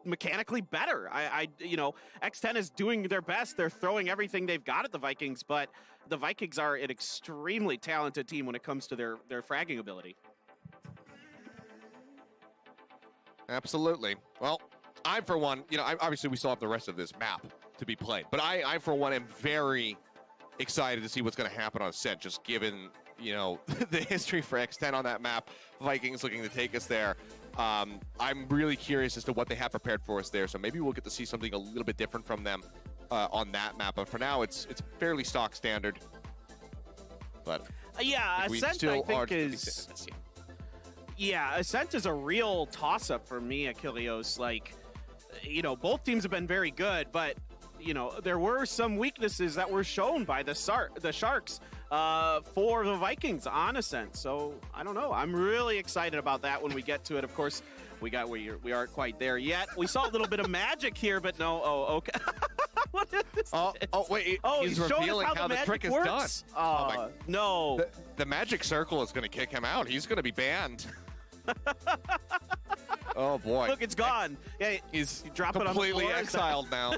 mechanically better. You know, X10 is doing their best. They're throwing everything they've got at the Vikings, but the Vikings are an extremely talented team when it comes to their fragging ability.
Absolutely. Well, I, for one, you know, obviously we still have the rest of this map to be played, but I for one, am very excited to see what's going to happen on Ascent, just given, you know, the history for X10 on that map. Vikings looking to take us there. I'm really curious as to what they have prepared for us there, so maybe we'll get to see something a little bit different from them on that map. But for now, it's fairly stock standard. But
yeah, Ascent I think is. Yeah, Ascent is a real toss-up for me, Achilleos. Like, you know, both teams have been very good, but, you know, there were some weaknesses that were shown by the Sharks for the Vikings on Ascent. So, I don't know. I'm really excited about that when we get to it. Of course, we aren't quite there yet. We saw a little bit of magic here, but no. Oh, okay. What is this?
Oh, wait. He's revealing how the trick is done.
Oh, no.
The magic circle is going to kick him out. He's going to be banned. Oh boy!
Look, it's gone. Yeah,
he's
dropping
completely exiled now.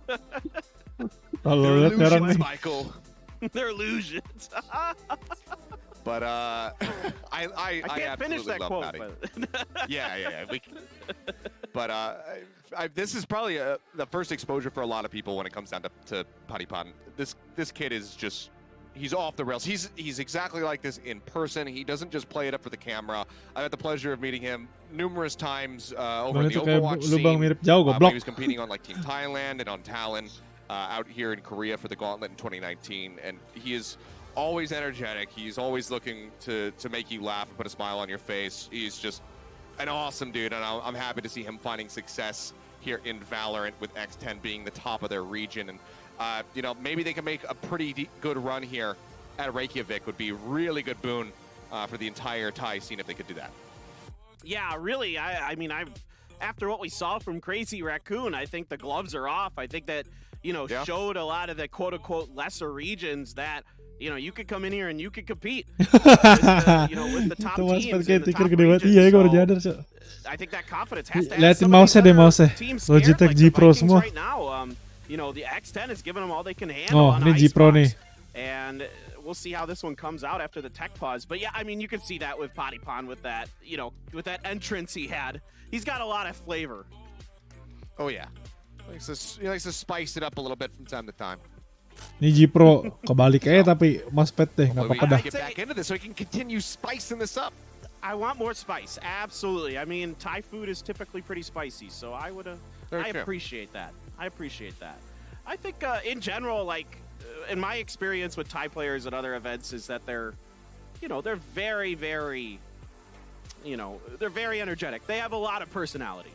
They're illusions,
Michael.
They're illusions.
But I
can't finish that
love
quote.
But yeah. But this is probably the first exposure for a lot of people when it comes down to Padipan. This kid is just. He's off the rails. He's exactly like this in person. He doesn't just play it up for the camera. I had the pleasure of meeting him numerous times over in the Overwatch scene. He was competing on like Team Thailand and on Talon out here in Korea for the Gauntlet in 2019. And he is always energetic. He's always looking to make you laugh and put a smile on your face. He's just an awesome dude, and I'm happy to see him finding success here in Valorant with X10 being the top of their region. And You know, maybe they can make a pretty good run here at Reykjavik. Would be really good boon for the entire Thai scene if they could do that.
Yeah, really. I mean, after what we saw from Crazy Raccoon, I think the gloves are off. I think that, you know, showed a lot of the quote-unquote lesser regions that, you know, you could come in here and you could compete with the, you know, with the top teams in the top regions. So, I think that confidence has to have some of these other teams scared, like the Vikings right now. You know, the X10 is giving them all they can handle on Icebox. And we'll see how this one comes out after the tech pause. But yeah, I mean, you can see that with padepokan with that, you know, with that entrance he had. He's got a lot of flavor.
Oh yeah, he likes to spice it up a little bit from time to time.
Ini G-Pro kebalik aja tapi Mospet deh, nggak apa-apa dah.
Get back into this so he can continue spicing this up.
I want more spice, absolutely. I mean, Thai food is typically pretty spicy, so I appreciate that. I appreciate that. I think in general, like in my experience with Thai players at other events, is that they're, you know, they're very, very, you know, they're very energetic. They have a lot of personality.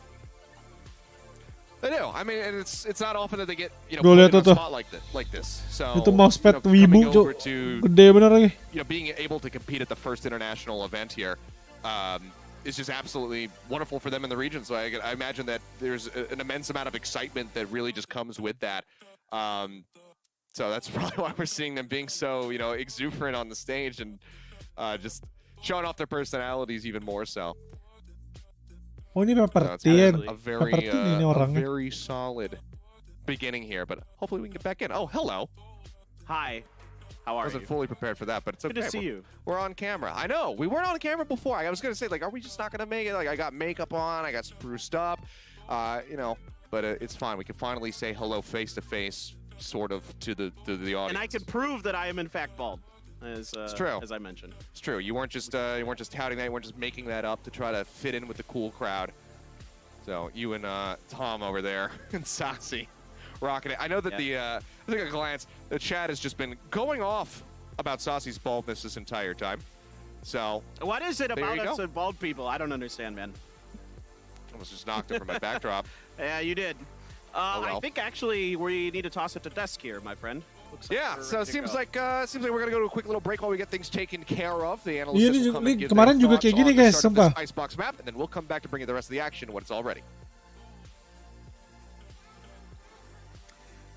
They do. I mean, and it's not often that they get, you know, put in a spot like this. So
itu Mospet wibu, Cuk.
To,
Gede bener lagi.
you know, being able to compete at the first international event here is just absolutely wonderful for them in the region. So I imagine that there's an immense amount of excitement that really just comes with that. So that's probably why we're seeing them being so, you know, exuberant on the stage and just showing off their personalities even more so.
Oh, ini
Papertin. A very solid beginning here, but hopefully we can get back in. Oh, hello.
Hi. How are you?
I wasn't fully prepared for that, but it's okay.
Good to see you.
We're on camera. I know. We weren't on camera before. I was going to say, like, are we just not going to make it? Like, I got makeup on. I got spruced up. You know, but it's fine. We can finally say hello face-to-face, sort of, to the audience.
And I can prove that I am, in fact, bald. It's
true.
As I mentioned.
It's true. You weren't just touting that. You weren't just making that up to try to fit in with the cool crowd. So you and Tom over there and Sasi rocking it. I know that I think at a glance, the chat has just been going off about Sasi's baldness this entire time. So
what is it about us and bald people? I don't understand, man.
Almost just knocked it from my backdrop.
Yeah, you did.
Well.
I think actually we need to toss it to desk here, my friend.
Yeah, so it seems like we're gonna go to a quick little break while we get things taken care of. The
Iya,
analysts will come and give
kemarin
their
juga
thoughts
kayak gini
on the
guys,
start of this
sumpah.
Icebox map, and then we'll come back to bring you the rest of the action when it's all ready.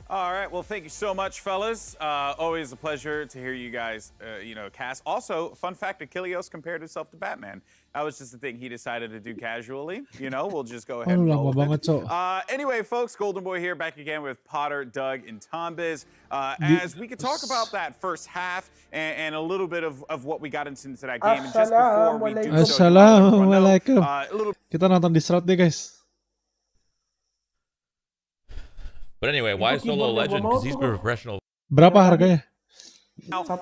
All right, well, thank you so much, fellas. Always a pleasure to hear you guys, you know, cast. Also, fun fact, Achilles compared himself to Batman. That was just a thing he decided to do casually. You know, we'll just go ahead and roll with it. Anyway, folks, Golden Boy here, back again with Potter, Doug, and Tombiz. As we could talk about that first half and a little bit of what we got into that game. And just before we do so,
Assalamualaikum. Kita nonton di Shroud deh, guys.
But anyway, why Solo Legend? Because he's been professional.
Berapa harganya?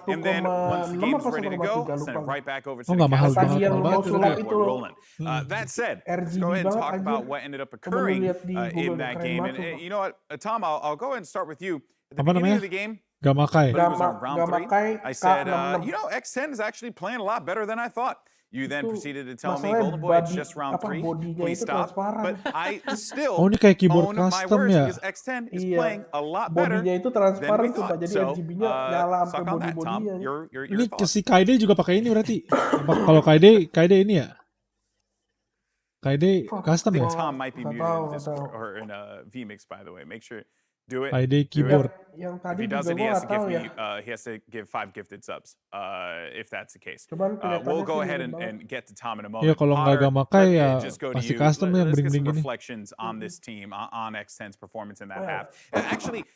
And then once the game's ready to go, send it right back over to the
nggak mahal
cast.
banget.
We're rolling. That said, let's go ahead and talk about what ended up occurring in that game. And you know what, Tom, I'll go ahead and start with you. At the beginning of the game,
Gamakai.
when it was on round 3, I said, you know, X10 is actually playing a lot better than I thought. You then proceeded to tell me, Golden Boy, it's just round 3. Please stop. But I still
Oh, ini kayak keyboard
own my
custom
words
ya?
because X10 is playing a lot better
Bodinya itu
than
transparan
we
tuh, Pak.
thought.
Jadi
So,
RGB-nya nyala
suck
sampai
on that, Tom.
body-bodinya.
Your
Ini
thoughts.
si Kaide juga pakai ini berarti. Apa kalau Kaide ini ya? Kaide
I
custom
think
ya?
Tom might be muted in Discord or in VMix, by the way. Make sure do it.
Kaide
do it.
keyboard.
Yang
If
tadi
he
juga
doesn't,
gue
he has
nggak
to give
tahu
me.
ya.
He has to give 5 gifted subs. If that's the case.
Cuman
We'll
kelihatannya
go
sih
ahead
mirip banget.
and get to Tom in a
Iya,
moment.
kalau nggak
Potter,
Gamakai
let me
ya
just go to
pasti
you.
custom yang
Let's get some
bling-bling gini.
reflections on this team, on X10's performance in that half. Actually,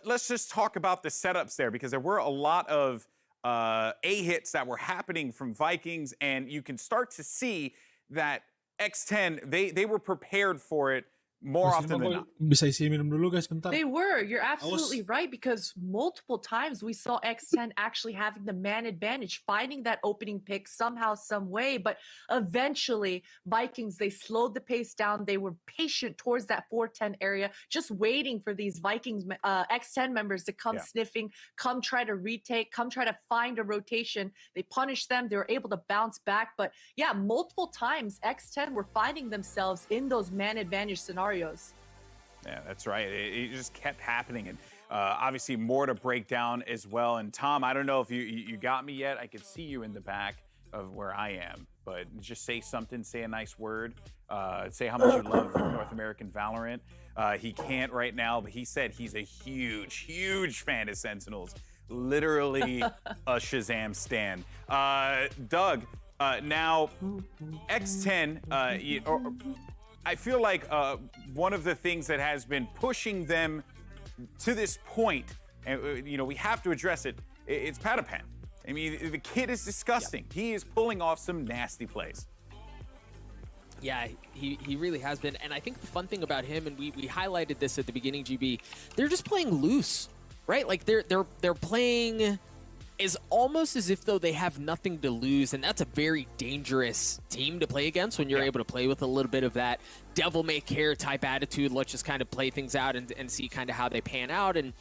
let's just talk about the setups there because there were a lot of A hits that were happening from Vikings, and you can start to see that X10 they were prepared for it more often than not.
Bisa isi minum dulu guys, bentar.
They were. You're absolutely right because multiple times we saw X10 actually having the man advantage, finding that opening pick somehow, some way. But eventually, Vikings, they slowed the pace down. They were patient towards that 410 area, just waiting for these Vikings X10 members to come sniffing, come try to retake, come try to find a rotation. They punished them. They were able to bounce back. But yeah, multiple times X10 were finding themselves in those man advantage scenarios.
Yeah, that's right. It just kept happening. And Obviously, more to break down as well. And Tom, I don't know if you got me yet. I could see you in the back of where I am, but just say something, say a nice word, say how much you love North American Valorant. He can't right now, but he said he's a huge fan of Sentinels. Literally a Shazam stan. Doug, now X10, I feel like one of the things that has been pushing them to this point, and we have to address it, it's padepokan. I mean, the kid is disgusting. Yep. He is pulling off some nasty plays.
Yeah, he really has been. And I think the fun thing about him, and we highlighted this at the beginning, GB, they're just playing loose, right? Like they're playing is almost as if though they have nothing to lose, and that's a very dangerous team to play against when you're able to play with a little bit of that devil may care type attitude. Let's just kind of play things out and see kind of how they pan out. And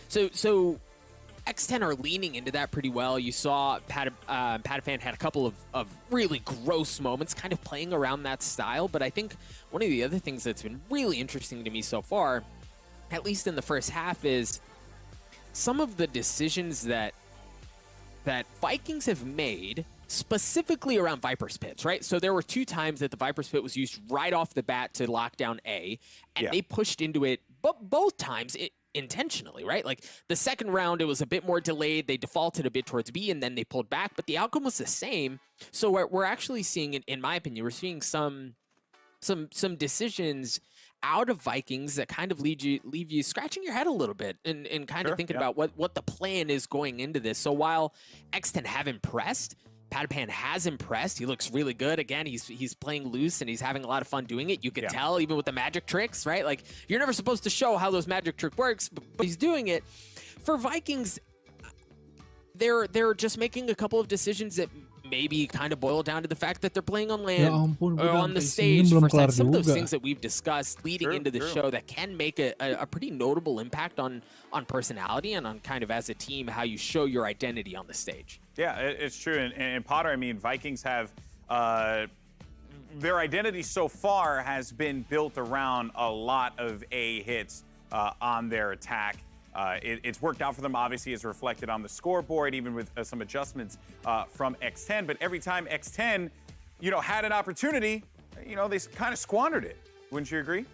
so X10 are leaning into that pretty well. You saw padepokan had a couple of really gross moments kind of playing around that style, but I think one of the other things that's been really interesting to me so far, at least in the first half, is some of the decisions that Vikings have made specifically around Viper's Pits, right? So there were 2 times that the Viper's Pit was used right off the bat to lock down A, and they pushed into it, but both times intentionally, right? Like the second round, it was a bit more delayed. They defaulted a bit towards B, and then they pulled back, but the outcome was the same. So we're actually seeing, in my opinion, we're seeing some decisions out of Vikings that kind of leave you scratching your head a little bit and kind of thinking about what the plan is going into this. So while X10 have impressed, padepokan has impressed. He looks really good. Again, he's playing loose and he's having a lot of fun doing it. You can tell even with the magic tricks, right? Like you're never supposed to show how those magic trick works, but he's doing it. For Vikings, they're just making a couple of decisions that maybe kind of boil down to the fact that they're playing on land or on the stage. For some of those things that we've discussed leading into the show that can make a pretty notable impact on personality and on kind of as a team how you show your identity on the stage.
Yeah, it's true. And Potter, I mean, Vikings have their identity so far has been built around a lot of A hits on their attack. It's worked out for them, obviously, as reflected on the scoreboard, even with some adjustments from X10. But every time X10, had an opportunity, they kind of squandered it. Wouldn't you agree?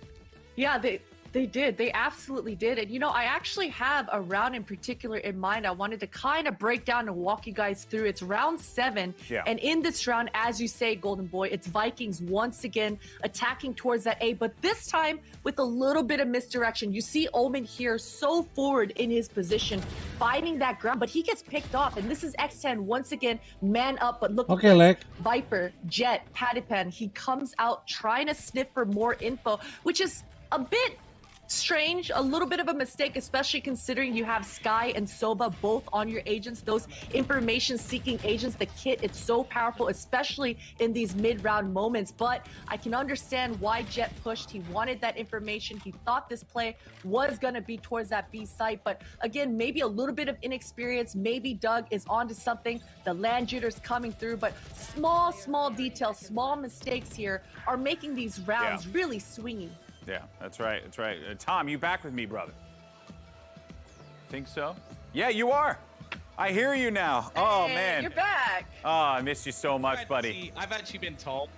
Yeah, they did. They absolutely did. And, I actually have a round in particular in mind. I wanted to kind of break down and walk you guys through. It's round 7. Yeah. And in this round, as you say, Golden Boy, it's Vikings once again attacking towards that A, but this time with a little bit of misdirection. You see Omen here so forward in his position, finding that ground, but he gets picked off. And this is X10 once again, man up, but look at this. Viper, Jet, padepokan, he comes out trying to sniff for more info, which is a bit strange, a little bit of a mistake, especially considering you have Sky and Soba both on your agents, those information-seeking agents. The kit, it's so powerful, especially in these mid-round moments. But I can understand why Jet pushed. He wanted that information. He thought this play was going to be towards that B site. But again, maybe a little bit of inexperience. Maybe Doug is onto something. The land jitters coming through. But small details, small mistakes here are making these rounds really swingy.
Yeah, that's right. That's right. Tom, you back with me, brother? Think so? Yeah, you are. I hear you now.
Hey,
oh, man.
You're back.
Oh, I missed you so much, buddy.
I've actually been told.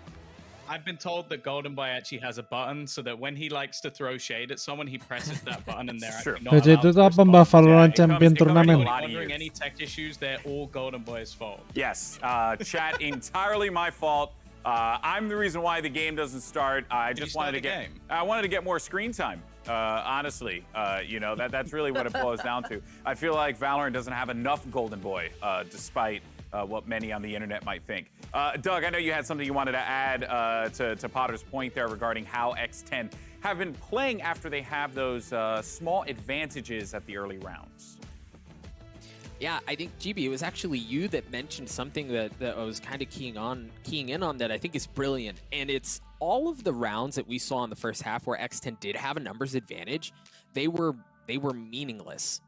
I've been told that Golden Boy actually has a button so that when he likes to throw shade at someone, he presses that button and they're actually not allowed
Itu apa Mbah Valorant Champion Turnamen?
Wondering any tech issues, they're all Golden Boy's fault.
Yes, chat, entirely my fault. I'm the reason why the game doesn't start. I just wanted to get I wanted to get more screen time. Honestly, that's really what it boils down to. I feel like Valorant doesn't have enough Golden Boy, despite what many on the internet might think. Doug, I know you had something you wanted to add to Potter's point there regarding how X10 have been playing after they have those small advantages at the early rounds.
Yeah, I think, GB, it was actually you that mentioned something that I was kind of keying in on that I think is brilliant. And it's all of the rounds that we saw in the first half where X10 did have a numbers advantage, they were meaningless,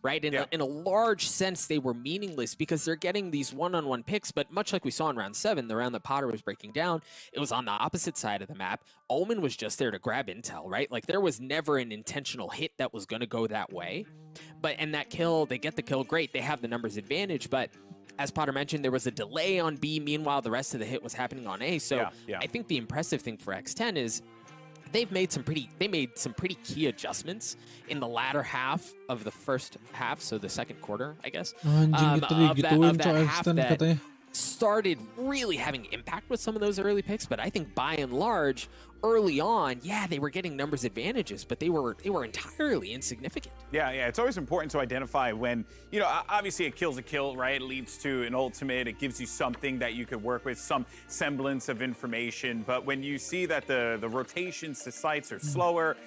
right? In a large sense, they were meaningless because they're getting these one-on-one picks, but much like we saw in round 7, the round that Potter was breaking down, it was on the opposite side of the map. Omen was just there to grab intel, right? Like there was never an intentional hit that was going to go that way. And that kill, they get the kill, great, they have the numbers advantage, but as Potter mentioned, there was a delay on B. Meanwhile, the rest of the hit was happening on A. So I think the impressive thing for X10 is they made some pretty key adjustments in the latter half of the first half, so the second quarter, I guess.
Anjing gitu digituin cok X10 katanya.
Started really having impact with some of those early picks, but I think by and large, early on, yeah, they were getting numbers advantages, but they were entirely insignificant.
Yeah, it's always important to identify when, you know, obviously a kill's a kill, right? It leads to an ultimate. It gives you something that you could work with, some semblance of information. But when you see that the rotations to sites are slower,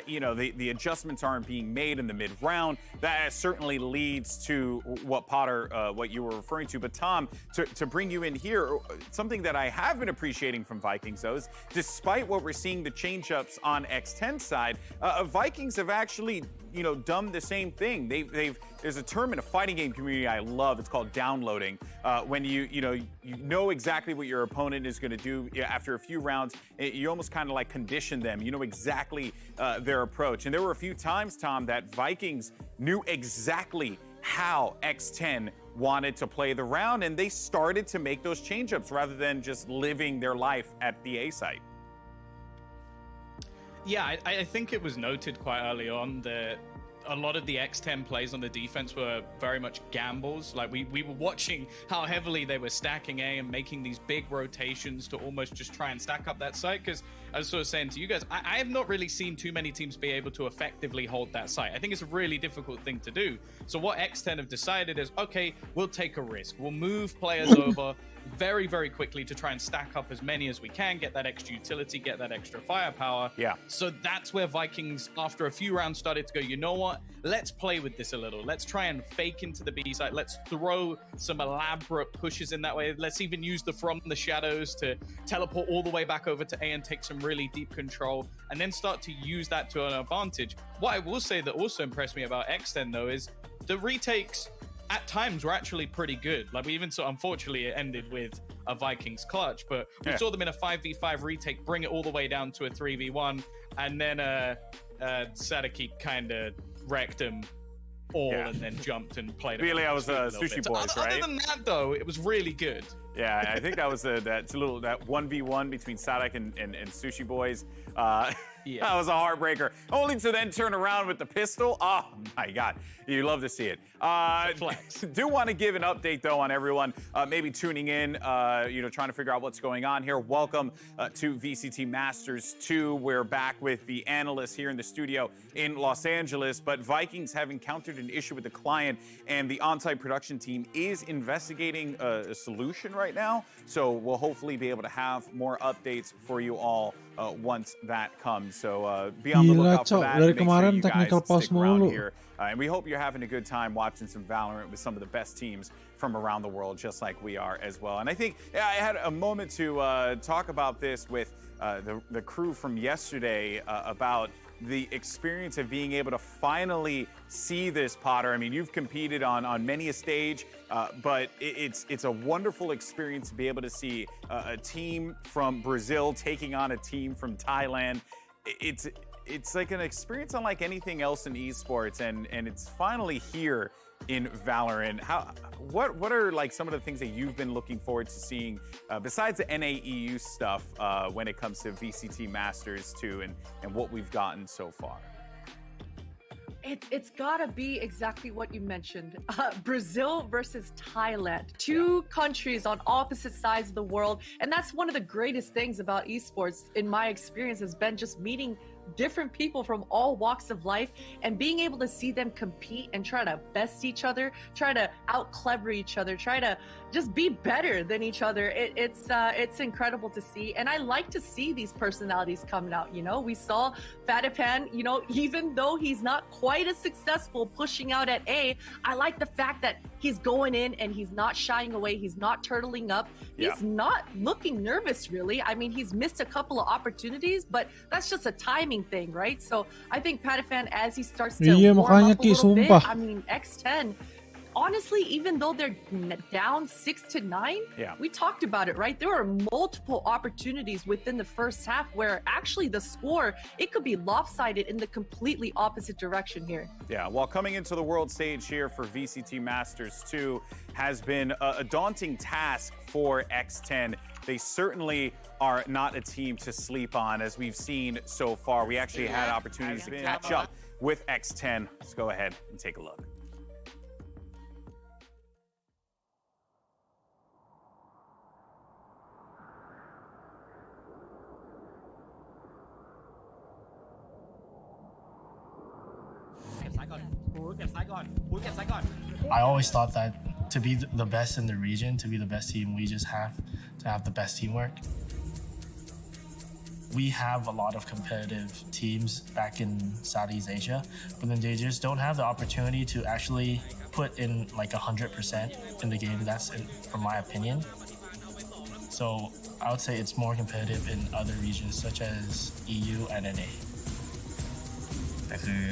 you know, the adjustments aren't being made in the mid-round, that certainly leads to what Potter, what you were referring to. But Tom, to bring you in here, something that I have been appreciating from Vikings, though, is despite what we're seeing the change-ups on X10 side, Vikings have actually, you know, done the same thing. There's a term in a fighting game community I love. It's called downloading. When you know exactly what your opponent is going to do after a few rounds, you almost kind of like condition them. You know exactly their approach. And there were a few times, Tom, that Vikings knew exactly how X10 wanted to play the round, and they started to make those change-ups rather than just living their life at the A site.
Yeah, I think it was noted quite early on that a lot of the X10 plays on the defense were very much gambles. Like we were watching how heavily they were stacking A and making these big rotations to almost just try and stack up that site. Because I was sort of saying to you guys, I have not really seen too many teams be able to effectively hold that site. I think it's a really difficult thing to do. So what X10 have decided is, okay, we'll take a risk. We'll move players over very, very quickly to try and stack up as many as we can, get that extra utility, get that extra firepower.
Yeah.
So that's where Vikings, after a few rounds, started to go, you know what? Let's play with this a little. Let's try and fake into the B side. Let's throw some elaborate pushes in that way. Let's even use the From the Shadows to teleport all the way back over to A and take some really deep control, and then start to use that to an advantage. What I will say that also impressed me about X10, though, is the retakes at times were actually pretty good. Like we even saw, unfortunately, it ended with a Vikings clutch, but we saw them in a 5v5 retake, bring it all the way down to a 3v1, and then Sadaki kind of wrecked him all and then jumped and played.
Really, I was Sushi Boys, right?
Other than that, though, it was really good.
Yeah, I think that was that 1v1 between Sadak and Sushi Boys. That was a heartbreaker. Only to then turn around with the pistol. Oh my God, you love to see it. Do want to give an update though on everyone maybe tuning in, trying to figure out what's going on here. Welcome to VCT Masters 2. We're back with the analysts here in the studio in Los Angeles, but Vikings have encountered an issue with the client, and the on-site production team is investigating a solution right now. So we'll hopefully be able to have more updates for you all once that comes. So be on the lookout for that.
Dari
Make sure
kemarin
you guys
technical pause
stick around
mulu.
here. And we hope you're having a good time watching some Valorant with some of the best teams from around the world, just like we are as well. And I think I had a moment to talk about this with the crew from yesterday about the experience of being able to finally see this, Potter. I mean, you've competed on many a stage, but it's a wonderful experience to be able to see a team from Brazil taking on a team from Thailand. It's like an experience unlike anything else in esports, and it's finally here in Valorant. What are like some of the things that you've been looking forward to seeing besides the NAEU stuff when it comes to VCT Masters 2 and what we've gotten so far?
It's gotta be exactly what you mentioned. Brazil versus Thailand. Two countries on opposite sides of the world. And that's one of the greatest things about esports, in my experience, has been just meeting different people from all walks of life and being able to see them compete and try to best each other, try to out clever each other, try to just be better than each other. It's incredible to see, and I like to see these personalities coming out. You know, we saw Fatipan, you know, even though he's not quite as successful pushing out at A, I like the fact that he's going in and he's not shying away. He's not turtling up. He's not looking nervous, really. I mean, he's missed a couple of opportunities, but that's just a timing thing, right? So I think Padefan, as he starts to warm up a little bit, I mean, X10, honestly, even though they're down 6-9, we talked about it, right? There were multiple opportunities within the first half where actually the score, it could be lopsided in the completely opposite direction here.
Yeah, while coming into the world stage here for VCT Masters 2 has been a daunting task for X10. They certainly are not a team to sleep on, as we've seen so far. We actually had opportunities to catch up with X10. Let's go ahead and take a look.
I always thought that to be the best in the region, to be the best team, we just have to have the best teamwork. We have a lot of competitive teams back in Southeast Asia, but then they just don't have the opportunity to actually put in like 100% in the game. That's from my opinion. So I would say it's more competitive in other regions such as EU and NA.
แต่คือ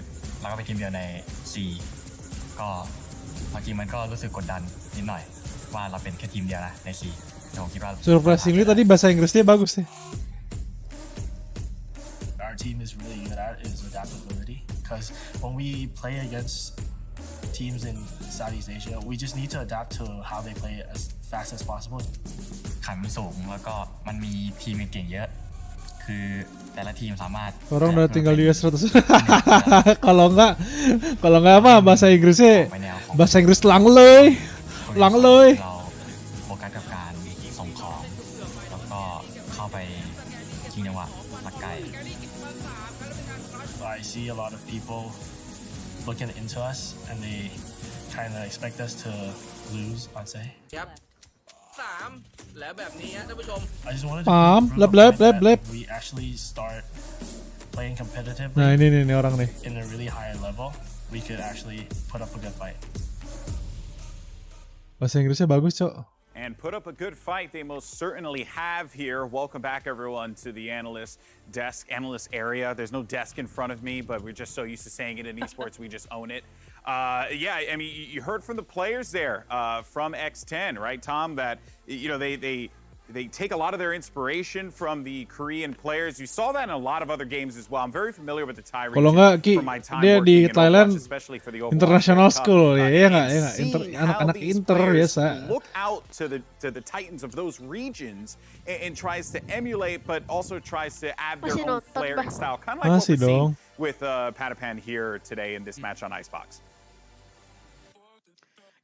เราก็เป็นทีมเดียวใน C ก็บางทีมันก็รู้สึกกดดันนิดหน่อยว่าเราเป็นแค่ทีมเดียวนะใน C แต่ผมคิดว่า
Surprisingly tadi bahasa Inggrisnya bagus nih.
Our team is really good at is adaptability, because when we play against teams in Southeast Asia, we just need to adapt to how they play as fast as possible.
ขันสูงแล้วก็มันมีทีมเก่งเยอะคือแต่ละทีมสามารถ
Orang udah tinggal di US 100. Kalau nggak apa bahasa Inggrisnya bahasa Inggris langเลย
เราโฟกัสกับการส่งของแล้วก็เข้าไปชิงจังหวะลักไก่
I see a lot of people looking into us and they kind of expect us to lose, I'd say.
แล้วแบบนี้ท่านผู้ชม
I just wanted to prove a point that we actually start playing competitively.
Nah ini orang nih.
In a really high level, we could actually put up a good fight.
Bahasa Inggrisnya bagus, Cok.
And put up a good fight, they most certainly have here. Welcome back, everyone, to the analyst area. There's no desk in front of me, but we're just so used to saying it in esports, we just own it. Yeah, I mean, you heard from the players there from X10, right, Tom? That they take a lot of their inspiration from the Korean players. You saw that in a lot of other games as well. I'm very familiar with the Thai region.
Kalau nggak Ki,
from my time
dia di
working in
Thailand
Overwatch, especially for the Overwatch
international
World Cup.
school ya nggak anak-anak
These
inter
players
biasa.
Look out to the titans of those regions and tries to emulate, but also tries to add their own flair and style, kind of like what we're seeing with Padepokan here today in this match on Icebox.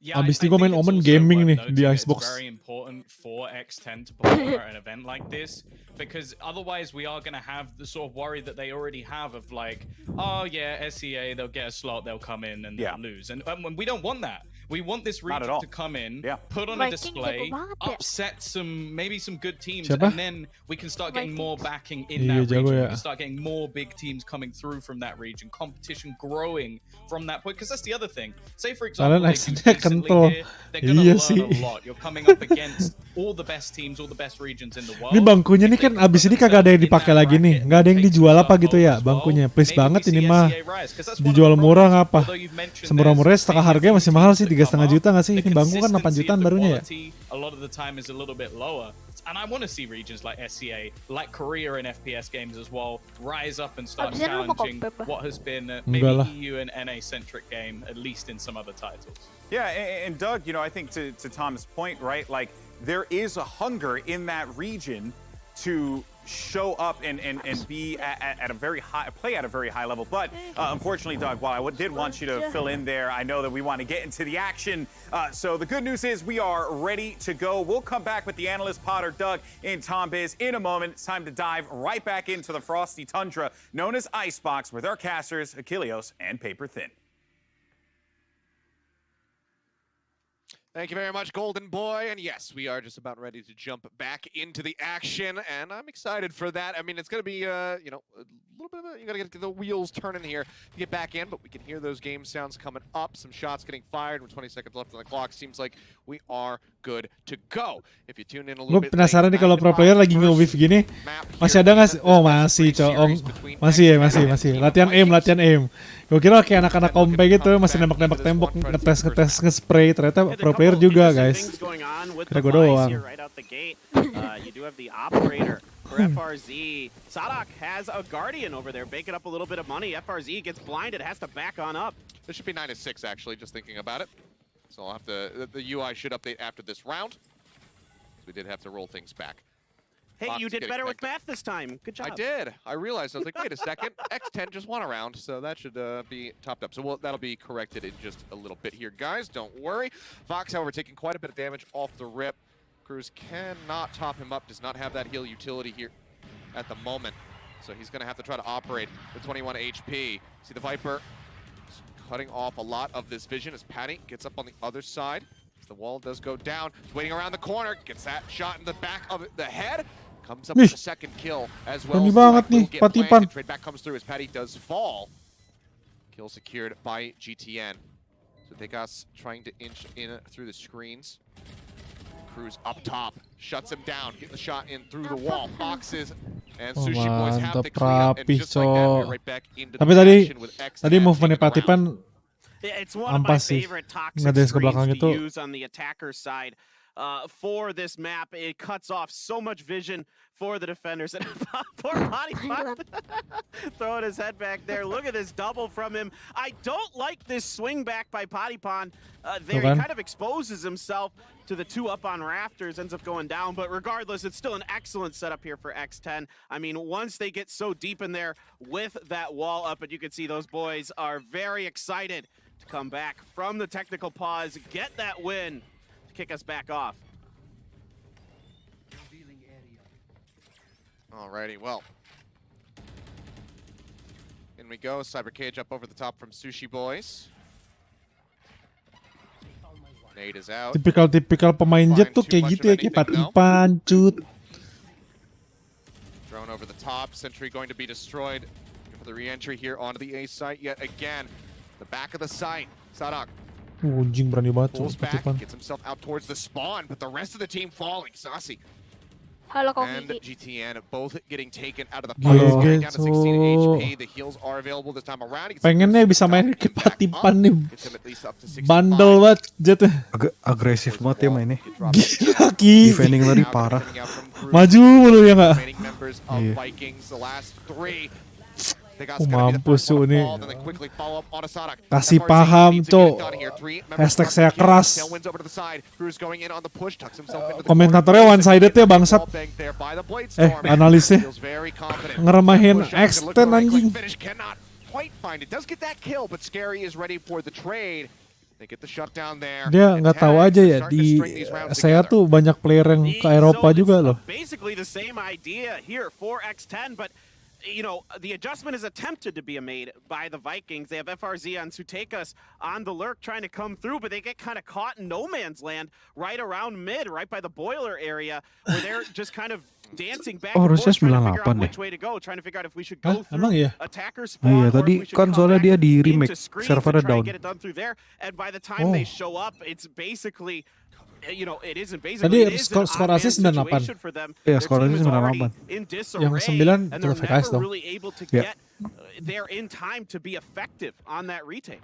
Yeah,
Abis
I
itu gue main
think it's
Omen
also
gaming
worth
nih
noting
di
it's
Icebox.
very important for X10 to perform at an event like this, because otherwise we are going to have the sort of worry that they already have of like, oh yeah, SEA, they'll get a slot, they'll come in and they'll lose. And we don't want that. We want this region to come in, put on a display, upset maybe some good teams, and then we can start getting more backing in that region. We can start getting more big teams coming through from that region, competition growing from that point. Because that's the other thing. Say for example, they're going to learn a lot. You're coming up against all the best teams, all the best regions in the world.
Ini bangkunya nih kan abis ini kagak ada yang dipakai lagi nih, nggak ada yang dijual apa gitu ya bangkunya. Please banget ini mah dijual murah ngapa? Semurah-murahnya setengah harganya masih mahal sih, 3,5 juta nggak sih? Ini bangku kan 8 jutaan barunya ya.
A lot of the time is a little bit lower. And I want to see regions like SCA, like Korea in FPS games as well, rise up and start challenging what has been maybe EU and NA centric game, at least in some other titles.
Yeah, and Doug, I think to Tom's point, right? Like there is a hunger in that region to show up and be at a very high, play at a very high level. But unfortunately, Doug, while I did want you to fill in there, I know that we want to get into the action. So the good news is we are ready to go. We'll come back with the analyst Potter, Doug, and Tom Biz in a moment. It's time to dive right back into the frosty tundra known as Icebox with our casters, Achilleos and Paper Thin.
Thank you very much, Golden Boy. And yes, we are just about ready to jump back into the action, and I'm excited for that. I mean, it's going to be, a little bit of you got to get the wheels turning here to get back in, but we can hear those game sounds coming up, some shots getting fired with 20 seconds left on the clock. Seems like we are good to go. If you tune in a little
Gue
bit
penasaran nih kalau pro player lagi nge-whiff gini, masih ada nggak? Oh masih, masih. Latihan aim. Gue kira kayak anak-anak kompe gitu, masih nembak-nembak tembok, ngetes nge-spray. Ternyata pro player juga, guys. Kira gue doang.
You do have the operator for FRZ. Sadak has a guardian over there, baking up a little bit of money. FRZ gets blinded, has to back on up.
This should be 9-6 actually, just thinking about it. So I'll have to, the UI should update after this round. We did have to roll things back.
Hey,
Fox
you did better with math this time. Good job.
I did. I realized. I was like, wait a second. X10 just won a round, so that should be topped up. So that'll be corrected in just a little bit here, guys. Don't worry. Fox, however, taking quite a bit of damage off the rip. Cruz cannot top him up. Does not have that heal utility here at the moment. So he's going to have to try to operate with 21 HP. See the Viper cutting off a lot of this vision as Patty gets up on the other side. As the wall does go down. He's waiting around the corner. Gets that shot in the back of the head. Comes up with a second kill as well. Trade back comes through as Patty does fall. Kill secured by GTN. So Degas trying to inch in through the screens. Cruz up top, shuts him down, get the shot in through the wall. Foxes and Sushi Boys have to clean up, and just like that, we're right back into the action with X10.
Tadi movement Patipan
it's one of my favorite toxic screens to use on the attacker side. For this map, it cuts off so much vision for the defenders. And poor Potty Pop throwing his head back there. Look at this double from him. I don't like this swing back by Potty Pond. There he kind of exposes himself to the two up on rafters, ends up going down. But regardless, it's still an excellent setup here for X10. I mean, once they get so deep in there with that wall up, and you can see those boys are very excited to come back from the technical pause, get that win, kick us back off.
Alrighty, well. In we go, Cyber Cage up over the top from Sushi Boys. Nade is out.
Tipikal pemain jet tuh kayak gitu ya, kayak Patipan, cut.
Drone over the top, Sentry going to be destroyed. For the re-entry here onto the A site yet again. The back of the site, Sadak.
Anjing berani banget tuh
Pulls back,
Patipan.
gets himself out towards the spawn, but the rest of the team falling. Sasi and GTN both getting taken out of the fight. Down to 16 HP. The heals are available this time around.
Pengennya bisa main ke Patipan nih. Bandel banget Jet.
Agresif banget ya mainnya.
Gila Ki.
Defending tadi parah.
Maju mulu ya nggak? Mampus tuh ini. Kasih paham tuh. Hashtag saya keras. Komentatornya one sided ya bangsat. Analisnya ngeremahin X10 anjing. Dia nggak tahu aja ya, di saya tuh banyak player yang ke Eropa juga loh.
Basically the same idea here for X10, but you know, the adjustment is attempted to be made by the Vikings. They have FRZ on Sutekas on the lurk trying to come through, but they get kind of caught in no man's land right around mid, right by the boiler area, where they're just kind of dancing back and forth, trying to figure out which way to go, trying to figure out if we should go through attacker spawn, or if we should come back into screens and try and get it done through there. And by the time they show up, it's basically, you know, it isn't basically,
Tadi skor asis 98. Iya, skor asis 98. Yang 9 terus VKS dong.
Really able to get there in time to be effective on that retake.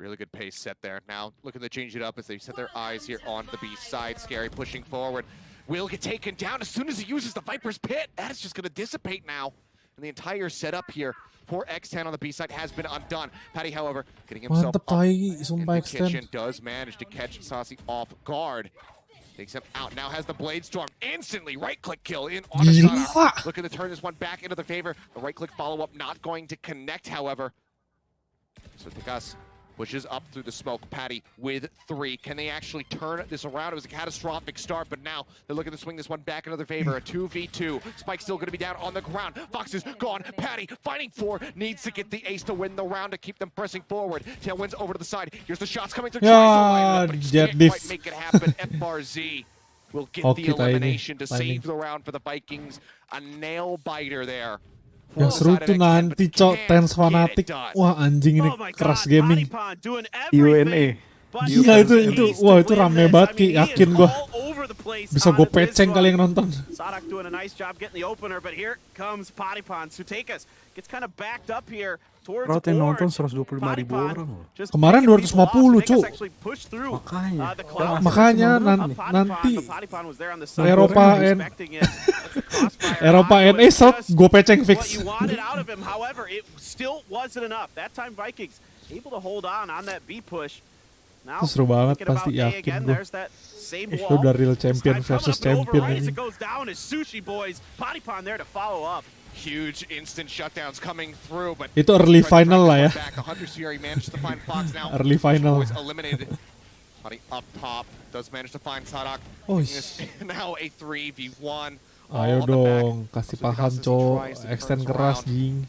Really good pace set there. Now looking to change it up as they set their eyes here on the B side. Scary pushing forward. Will get taken down as soon as he uses the Viper's Pit. That is just going to dissipate now. And the entire setup here for X10 on the B side has been undone. Patty, however, getting himself up in the kitchen, does manage to catch Saucy off guard. Takes him out, now has the Blade Storm. Instantly right-click kill in on the looking to turn this one back into their favor. The right-click follow-up not going to connect, however. So Degas Pushes up through the smoke. Patty with 3. Can they actually turn this around? It was a catastrophic start, but now they're looking to swing this one back in their favor. A 2v2. Spike's still going to be down on the ground. Fox is gone. Patty fighting for. Needs to get the ace to win the round to keep them pressing forward. Tailwinds over to the side. Here's the shots coming through.
Ya,
But he
jet
can't
diff.
quite make it happen. FRZ will get
Oke,
the
kita ini,
elimination to
timing.
save the round for the Vikings. A nail biter there.
Yang seru tuh nanti cok Tens Fanatic. Wah anjing ini keras gaming.
UNA.
Gila itu wah itu rame banget Ki, yakin gua. Bisa gue peceng kali yang nonton.
Sadak doing a nice job getting the opener, but here comes Padepokan. Sutekas gets kind of backed up here towards
Rata yang nonton
Orange.
125.000 orang loh.
Kemarin 250 cu.
Makanya.
Makanya nanti Eropa NA set gue peceng fix.
However, it still wasn't enough. That time Vikings able to hold on that B push. Now,
Itu seru banget,
thinking
pasti
about A
yakin
again,
gue.
there's that same
Itu
wall.
udah real champion versus champion
As
ini.
it goes down is Sushi Boys. Padepokan there to follow up.
Huge instant shutdowns coming through, but
Itu early final lah ya.
back. The Hunter's Fury managed to find Fox now.
Early final.
Boys eliminated. Buddy up top does manage to find Sadak.
Oh,
now a 3v1.
Ayo dong, kasih paham cok, extend keras jing.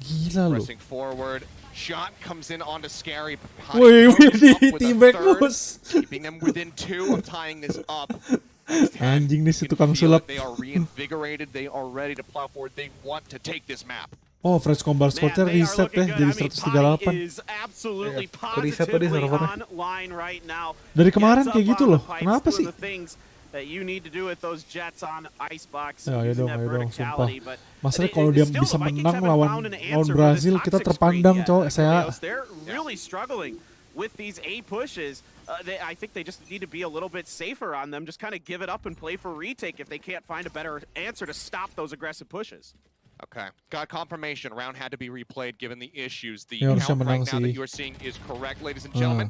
Gila loh.
Pressing forward. Shot comes in onto Scary.
Wih, di teamback bos.
Keeping them within 2 of tying this up.
Anjing nih si tukang sulap.
They are reinvigorated. They are ready to plow forward. They want to take this map.
Oh, Fresh Combat Squadnya reset ya jadi 138.
Reset tadi servernya.
Dari kemarin kayak gitu loh. Kenapa sih?
That you need to do with those jets on Icebox.
Ya, ayo
using
dong,
that
ayo dong, sumpah.
verticality, but
Masalahnya
it-
kalau
it's
dia
still
bisa
the Vikings
menang
haven't
lawan
found an answer
Brazil,
for this
kita
toxic
terpandang
streak
cowok.
yet.
Saya
They're really struggling with these A pushes. I think they just need to be a little bit safer on them. Just kind of give it up and play for retake if they can't find a better answer to stop those aggressive pushes.
Okay, got confirmation. Round had to be replayed given the issues. The
Ya, harusnya
count
menang
right now that
sih.
you are seeing is correct, ladies and gentlemen.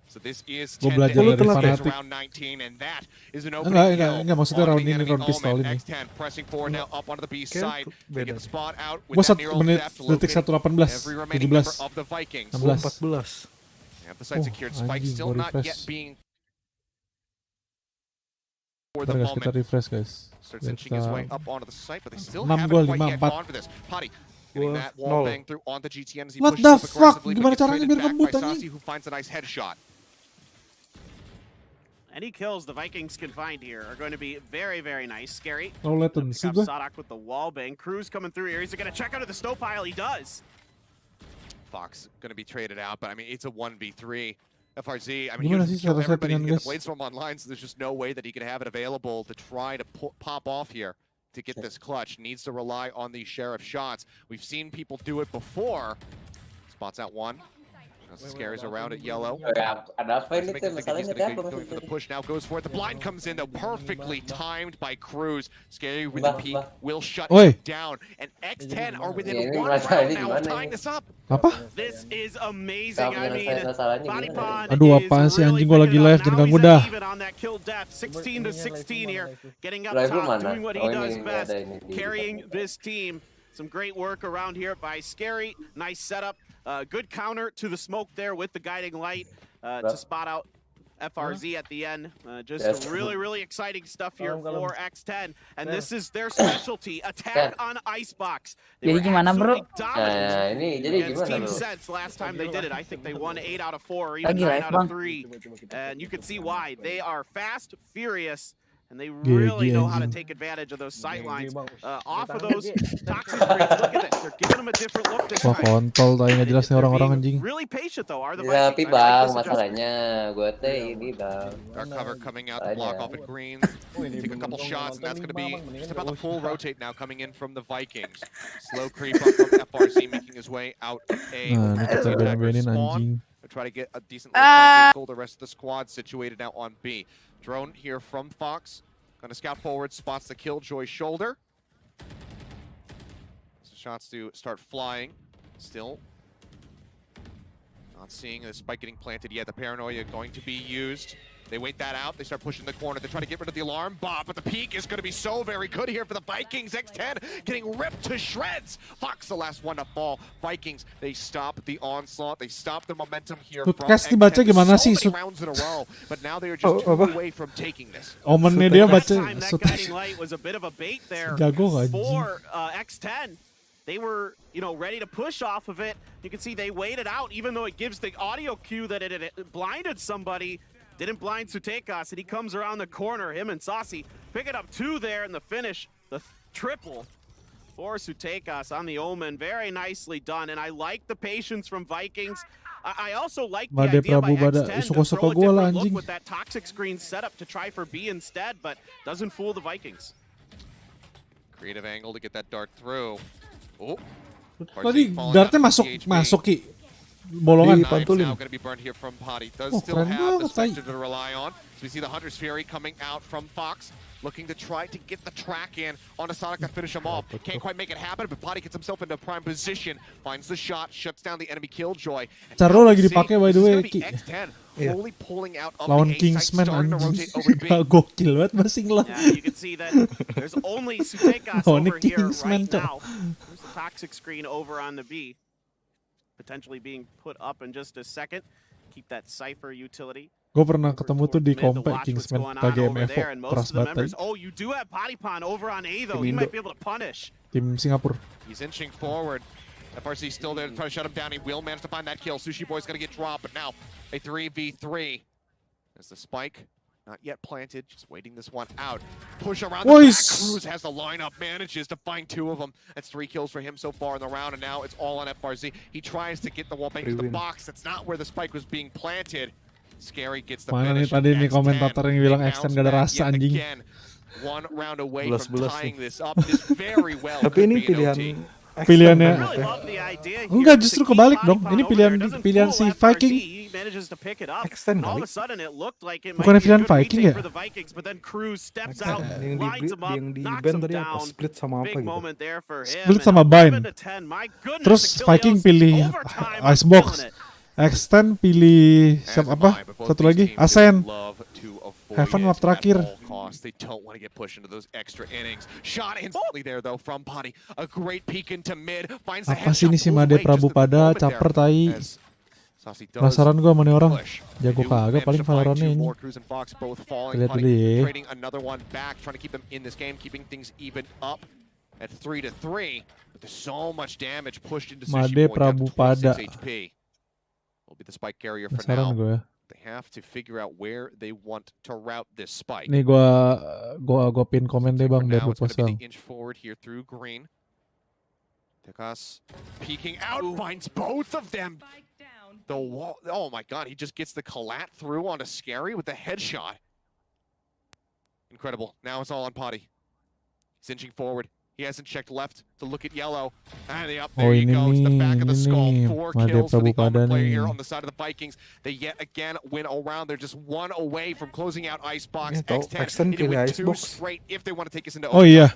So this is
Gua
10
belajar
to
dari
8
Fanatic.
round 19, and that is an opening
Enggak, maksudnya
on
round
the
ini,
enemy
round pistol
Omen.
ini.
X10 pressing forward now up onto the B
Kayak
side. They get the spot out with
Gua
that
1
neural
menit
theft
detik
locating
1:18,
every remaining member
17,
of the Vikings.
16.
14.
Have the site secured. Spike
anjing,
still
gua
not
refresh.
yet being for the
Bentar guys, kita
moment.
refresh guys.
Starts inching his way up onto the site, but they still
6
haven't
gol,
quite
5,
yet
4.
gone for this. Potty getting that
Nol.
wall bang through onto GTN as he
What
pushes
the
up
fuck?
aggressively,
Gimana
but gets
caranya
traded
biar
back
ngebut,
by
anjing?
Sasi, who finds a nice headshot.
Any kills the Vikings can find here are going to be very, very nice. Scary.
Low latency
Pick up
gua.
Sadak with the wall bang. Cruz coming through here. He's going to check under the snow pile. He does.
Fox going to be traded out, but I mean, it's a 1v3. FRZ, I mean, he
Gimana
was
sih
killed
cara
everybody to
settingan,
get the
guys?
blades from online, so there's just no way that he could have it available to try to pop off here to get this clutch. Needs to rely on these sheriff shots. We've seen people do it before. Spots out one. Scares around at yellow.
Ada apa ini
He's
tuh? Masalahnya ada apa?
going for the push now, goes for it. The blind comes in, though, perfectly timed by Cruz. Scary with the peek, will shut
Oi.
it down. And X10 are within
Ini
one
masalahnya
round now of
gimana
tying
ini?
this up.
Apa?
This is amazing. I mean,
Masalahnya
Padepokan
Aduh,
is
apaan sih
really
anjing, gua lagi
picking it
live,
up.
jangan
Now
ganggu
he's
dah.
even on that kill death. 16 to 16 here. Getting up
Live lu
top,
mana?
doing what he
Oh,
does
ini
best.
ada ini.
Carrying this team. Some great work around here by Scary. Nice setup. Good counter to the smoke there with the guiding light to spot out FRZ at the end. Just
Yes.
really, really exciting stuff here for X10. And this is their specialty, attack on Icebox. They
Jadi
were
gimana, bro?
absolutely dominant
Nah, ini jadi
against
gimana,
Team
bro?
Sense last time they did it. I think they won 8 out of 4 or even
Lagi
9
live,
out of
Bang.
3. And you can see why. They are fast, furious, and they
GG,
really know how to
anjing.
take advantage of those sight lines off of those toxic screens. Look at this. They're giving them a different look this
Wah
time.
kontol tadi nggak jelas nih orang-orang anjing.
Really patient though are the
Ya,
Vikings.
tapi
I like
bang,
this adjustment.
masalahnya gue teh ini bang.
Dark cover coming out, the block off at green. Take a couple shots, and that's going to be just about the full rotate now coming in from the Vikings. Slow creep up from FRC, making his way out of A.
Nah, ini kita ben-benin anjing.
We'll try to get a decent look back angle. The rest of the squad situated now on B. Drone here from Fox. Gonna scout forward, spots the Killjoy shoulder. So shots to start flying. Still not seeing the spike getting planted yet. The paranoia going to be used. They wait that out. They start pushing the corner. They try to get rid of the alarm bomb, but the peak is going to be so very good here for the Vikings. X10 getting ripped to shreds. Fox, the last one to fall. Vikings, they stop the onslaught. They stop the momentum here from
Podcast dibaca gimana sih?
so many rounds in a row, but now they are just two away from taking this.
Omennya dia baca
That guiding light was a bit of a bait there
Jago anjing.
for X10. They were, ready to push off of it. You can see they waited out, even though it gives the audio cue that it blinded somebody. Didn't blind Sutekas, and he comes around the corner. Him and Saucy picking up 2 there in the finish. The triple for Sutekas on the Omen. Very nicely done, and I like the patience from Vikings. I also like the idea by X10 to throw a different look with that toxic screen setup to try for B instead, but doesn't fool the Vikings.
Creative angle to get that dart through. Oh.
Tadi dartnya masuk Ki. Bolongan.
Now going to be burned here from Potty. Does still have the Spectre to rely on. So we see the Hunter's Fury coming out from Fox, looking to try to get the track in onto Sonic to finish him off. Can't quite make it happen, but Potty gets himself into prime position, finds the shot, shuts down the enemy Killjoy.
Carro lagi dipakai by the way, Ki.
X10 fully pulling out of
Lawan
the A site,
Kingsman
starting to rotate over B.
gokil banget masing lah.
Yeah, you can see that there's only Sutekas over here
Kingsman,
right now. There's the toxic screen over on the B. Potentially being put up in just a second. Keep that Cypher utility.
Gue pernah ketemu tuh di kompe Kingsman KGM Evo, keras banget.
Oh, you do have Bodypon over on A though. He might be able to punish.
Tim Singapura.
He's inching forward. FRC still there to try to shut him down. He will manage to find that kill. Sushi Boy's gonna get dropped, but now a 3v3. As the spike not yet planted, just waiting this one out. Push around the back. Cruz has the lineup, manages to find 2 of them. That's 3 kills for him so far in the round, and now it's all on FRZ. He tries to get the wall bank to the box. That's not where the spike was being planted. Scary gets the finish.
Mana nih tadi nih komentator yang bilang X10 gak ada rasa anjing.
One round away from tying this up. This very well.
Tapi ini
pilihannya enggak, justru kebalik dong. Ini pilihan si Viking. Bukan pilihan Viking ya?
Yang di band tadi apa? Split sama apa gitu?
Split sama Bind. Terus Viking pilih Icebox. X10 pilih siapa apa? Satu lagi Ascent. Heaven map terakhir.
They don't want to get pushed into those extra innings. Shot instantly there though from Potty. A great peek into mid. Finds the
apa sih ini si Made Prabu pada caper tai. Penasaran gue sama nih orang. Jago kagak paling Valorantnya ini. Lihat dulu ya.
Trading another one back, trying to keep them in this game, keeping things even up at 3-3. But there's so much damage pushed into
Made Prabu pada.
Will be the spike carrier for now. They have to figure out where they want to route this spike.
Nih gua pin komen deh bang biar lu pasang.
Inch forward here through green. Tekas peeking out, finds both of them. The wall. Oh my God! He just gets the collat through onto Scary with the headshot. Incredible. Now it's all on Potty. He's inching forward. He hasn't checked left to look at yellow. And there you go. It's the back of the skull. 4 kills for the Omen player here on the side of the Vikings. They yet again win around. They're just 1 away from closing out Icebox. X10 need to win 2 straight if they want to take us into
Oh iya.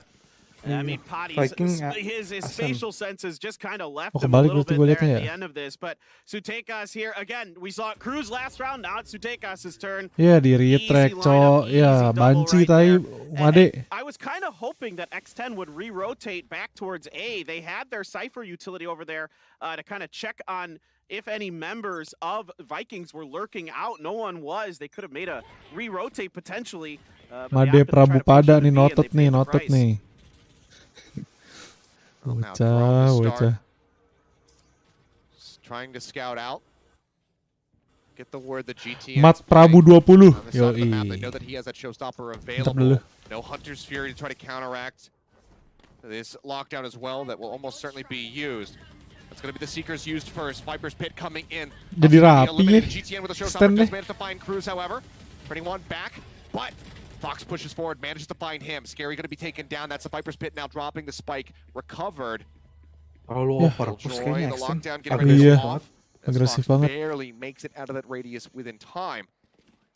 I mean, Potty's his spatial senses just kind of left him a little bit there at the end of this. But Sutekas here again. We saw Cruz last round. Now it's Sutekas' turn.
Ya di retrack cowok. Ya banci tai Made.
I was kind of hoping that X10 would re-rotate back towards A. They had their Cypher utility over there to kind of check on if any members of Vikings were lurking out. No one was. They could have made a re-rotate potentially.
Made Prabu pada nih notot nih. Bocah.
Trying to scout out. Get the word that GTN.
Mat Prabu 20. Yoi.
They know that he has that showstopper available. No Hunter's Fury to try to counteract this lockdown as well. That will almost certainly be used. That's going to be the Seekers used first. Viper's Pit coming in.
Jadi rapi ya.
GTN with a showstopper just managed to find Cruz, however. Turning one back, but Fox pushes forward, manages to find him. Scary going to be taken down. That's the Viper's Pit now dropping the spike. Recovered.
Kalau overpush kayaknya
the lockdown getting rid of off.
Agresif banget.
Barely makes it out of that radius within time.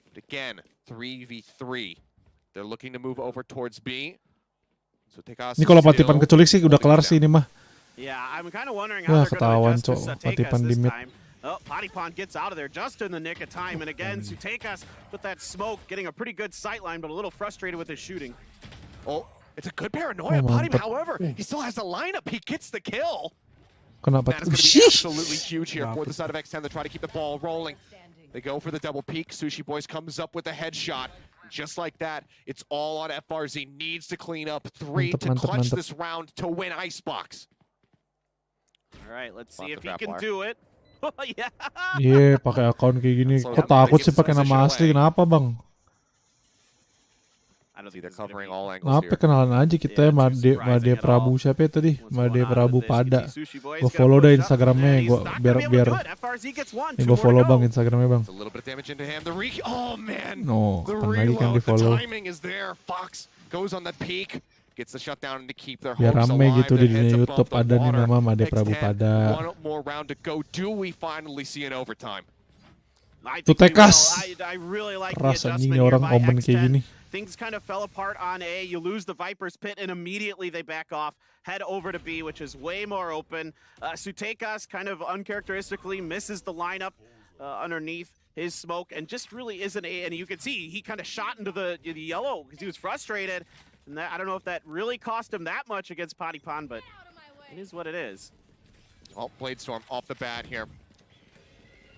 But again, 3v3. They're looking to move over towards B. So Tekas.
Ini kalau Patipan keculik sih udah kelar sih ini mah.
Yeah, I'm kind of wondering how they're going to adjust this Tekas this time. Oh, padepokan gets out of there just in the nick of time. And again, Sutekas with that smoke, getting a pretty good sight line, but a little frustrated with his shooting.
Oh, it's a good paranoia. Padepokan, however, he still has the lineup. He gets the kill.
Kenapa?
That is going to be absolutely huge here for the side of X10 to try to keep the ball rolling. They go for the double peek. Sushi Boys comes up with a headshot. Just like that, it's all on FRZ. Needs to clean up 3 to clutch this round to win Icebox.
All right, let's see if he can do it. Yeah.
Iya, pakai akun kayak gini. Kok takut sih pakai nama asli? Kenapa, Bang?
I don't think they're covering all angles
Kenapa
here.
kenalan aja kita ya, Made Prabu siapa ya tadi? Made Prabu Pada. Gue follow deh Instagramnya, gue biar ini gue follow Bang Instagramnya Bang.
A little bit of damage into him. Oh man.
No,
the
kan lagi kan di
reload, the
follow.
timing is there. Fox goes on the peak. Gets the shutdown to keep their
Biar
hopes
rame
alive.
gitu di
Their heads
dunia
above
YouTube
the
ada nih
water.
nama Made Prabu
X10,
Pada.
One more round to go. Do we finally see an overtime?
Tutekas.
I really like the
Rasanya
adjustment
ini
here
orang
by
omen kayak gini.
Things kind of fell apart on A. You lose the Viper's Pit, and immediately they back off, head over to B, which is way more open. Sutekas kind of uncharacteristically misses the lineup underneath his smoke, and just really isn't A. And you can see he kind of shot into the yellow because he was frustrated. And that, I don't know if that really cost him that much against padepokan, but it is what it is.
Oh, Blade Storm off the bat here.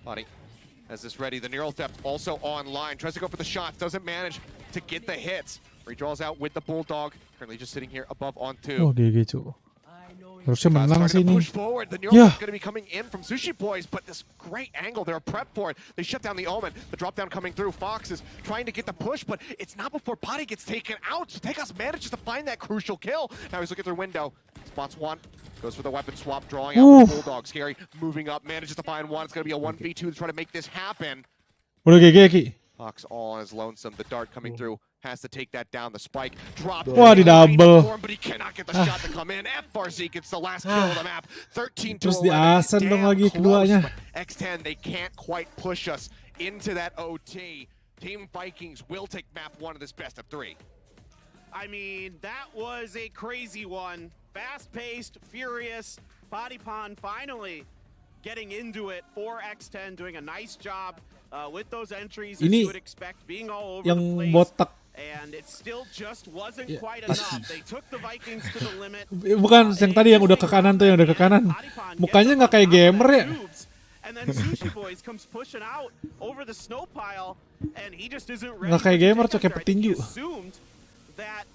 Buddy has this ready. The Neural Theft also online. Tries to go for the shots. Doesn't manage to get the hits. Redraws out with the Bulldog. Currently just sitting here above on 2.
Oh GG cu. Harusnya menang sih
Starting to
ini.
push forward. The Neural
Yeah.
Theft going to be coming in from Sushi Boys, but this great angle. They're prepped for it. They shut down the Omen. The drop down coming through. Fox is trying to get the push, but it's not before Potty gets taken out. So Tegas manages to find that crucial kill. Now he's looking through window. Spots one. Goes for the weapon swap, drawing out with the Bulldog. Scary moving up, manages to find one. It's going to be a 1v2 to try to make this happen.
Udah GG Ki.
Fox all on his lonesome. The dart coming through. Has to take that down. The spike drop.
Wah, di double.
But he cannot get the shot to come in. FRZ gets the last kill of the map. 13 to
Terus di
11.
asen dong
Damn
lagi
close,
keduanya.
but X10, they can't quite push us into that OT. Team Vikings will take map 1 of this best of 3.
I mean, that was a crazy one. Fast-paced, furious. padepokan finally getting into it for X10, doing a nice job with those entries as
Ini
you would expect, being all over
yang
the place.
botak.
And it still just wasn't
Ya,
quite
pas.
enough. They took the Vikings to the limit.
Bukan yang tadi yang udah ke kanan tuh, yang udah ke kanan. Mukanya nggak kayak gamer ya.
And then Sushi Boys comes pushing out over the snow pile, and he just isn't ready.
Nggak kayak
to
gamer,
take
cok, kayak
up there. I think he
petinju.
assumed that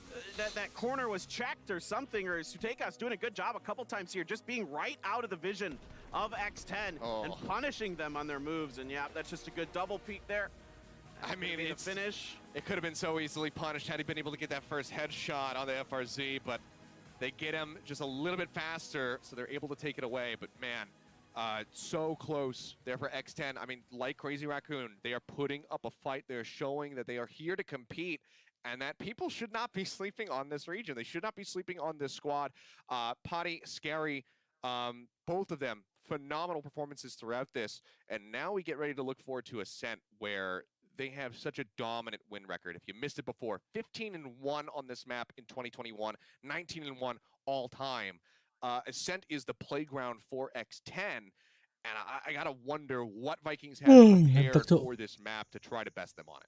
that corner was checked or something, or Sutekas doing a good job a couple times here, just being right out of the vision of X10 and punishing them on their moves. And yeah, that's just a good double peek there.
I mean,
the
it's
finish.
It could have been so easily punished had he been able to get that first headshot on the FRZ, but they get him just a little bit faster, so they're able to take it away. But man, so close there for X10. I mean, like Crazy Raccoon, they are putting up a fight. They're showing that they are here to compete, and that people should not be sleeping on this region. They should not be sleeping on this squad. Potty, Scary, both of them, phenomenal performances throughout this. And now we get ready to look forward to Ascent, where they have such a dominant win record. If you missed it before, 15-1 on this map in 2021, 19-1 all time. Ascent is the playground for X10, and I gotta wonder what Vikings have prepared for this map to try to best them on it.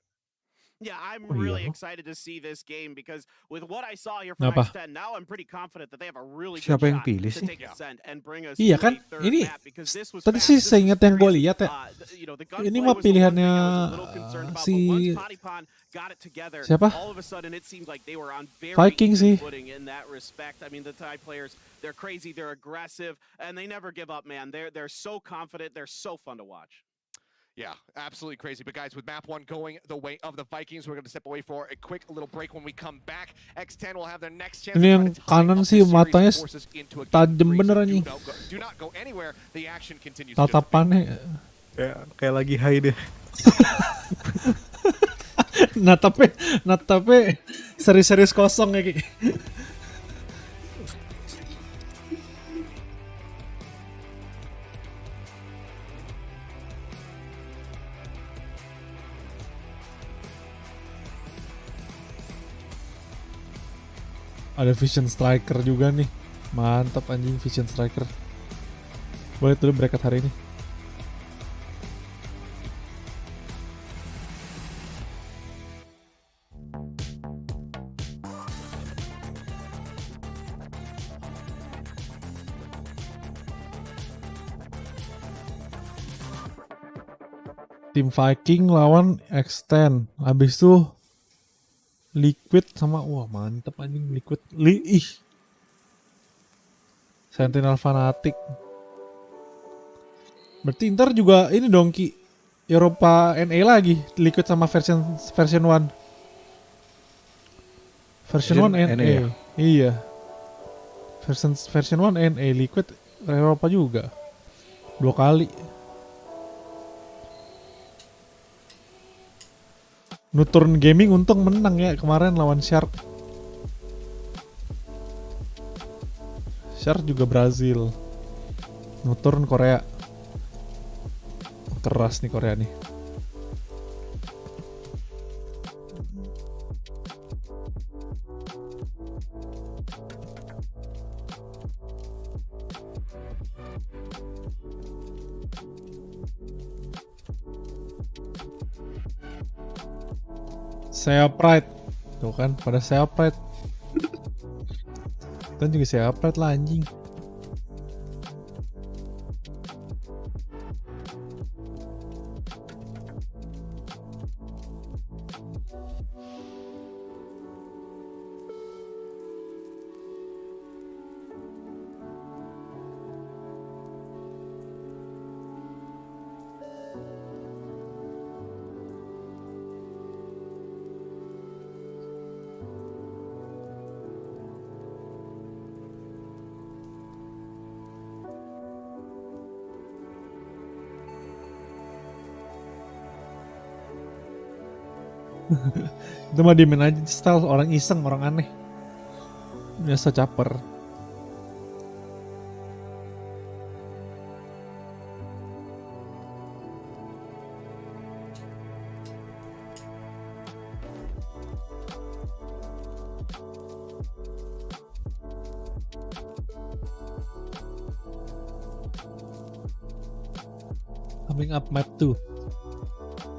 Yeah, I'm really excited to see this game because with what I saw here from X10, now I'm pretty confident that they have a really good
Siapa yang
shot
pilih
to
sih?
take Ascent and bring us
Iya
to
kan,
a third
ini
map because this was
tadi
fast,
sih
this
saya
was
ingat yang gue
furious.
lihat ya.
The
Ini
gunplay
mah
was the one
pilihannya
thing I was a little concerned about,
si
but once padepokan got it together,
siapa?
all of a sudden it seemed like they were on very
Vikings
even
sih.
footing in that respect. I mean, the Thai players, they're crazy, they're aggressive, and they never give up, man. They're so confident, they're so fun to watch.
Yeah, absolutely crazy. But guys, with map 1 going the way of the Vikings, we're going to step away for a quick little break. When we come back, X10 will have their next chance.
Ini yang kanan sih matanya tajam bener anjing.
Do not go anywhere. The action continues.
Tatapannya
kayak lagi high deh.
Natapnya serius-serius kosong ya Ki. Ada Vision Striker juga nih. Mantap anjing Vision Striker. Boleh tuh berangkat hari ini. Tim Viking lawan X10. Habis itu Liquid sama wah mantep anjing Liquid. Sentinel Fanatic. Berarti ntar juga ini dong Ki. Eropa NA lagi, Liquid sama version 1. Version 1 NA.
ya?
Iya. Version 1 NA, Liquid Eropa juga. 2 kali. Nocturne Gaming untung menang ya kemarin lawan Shark. Shark juga Brazil. Nocturne Korea. Keras nih Korea nih. Saya Pride. Tuh kan, pada saya Pride. Kita juga saya Pride lah anjing. Itu mah diemin aja style orang iseng, orang aneh. Biasa caper. Coming up map 2.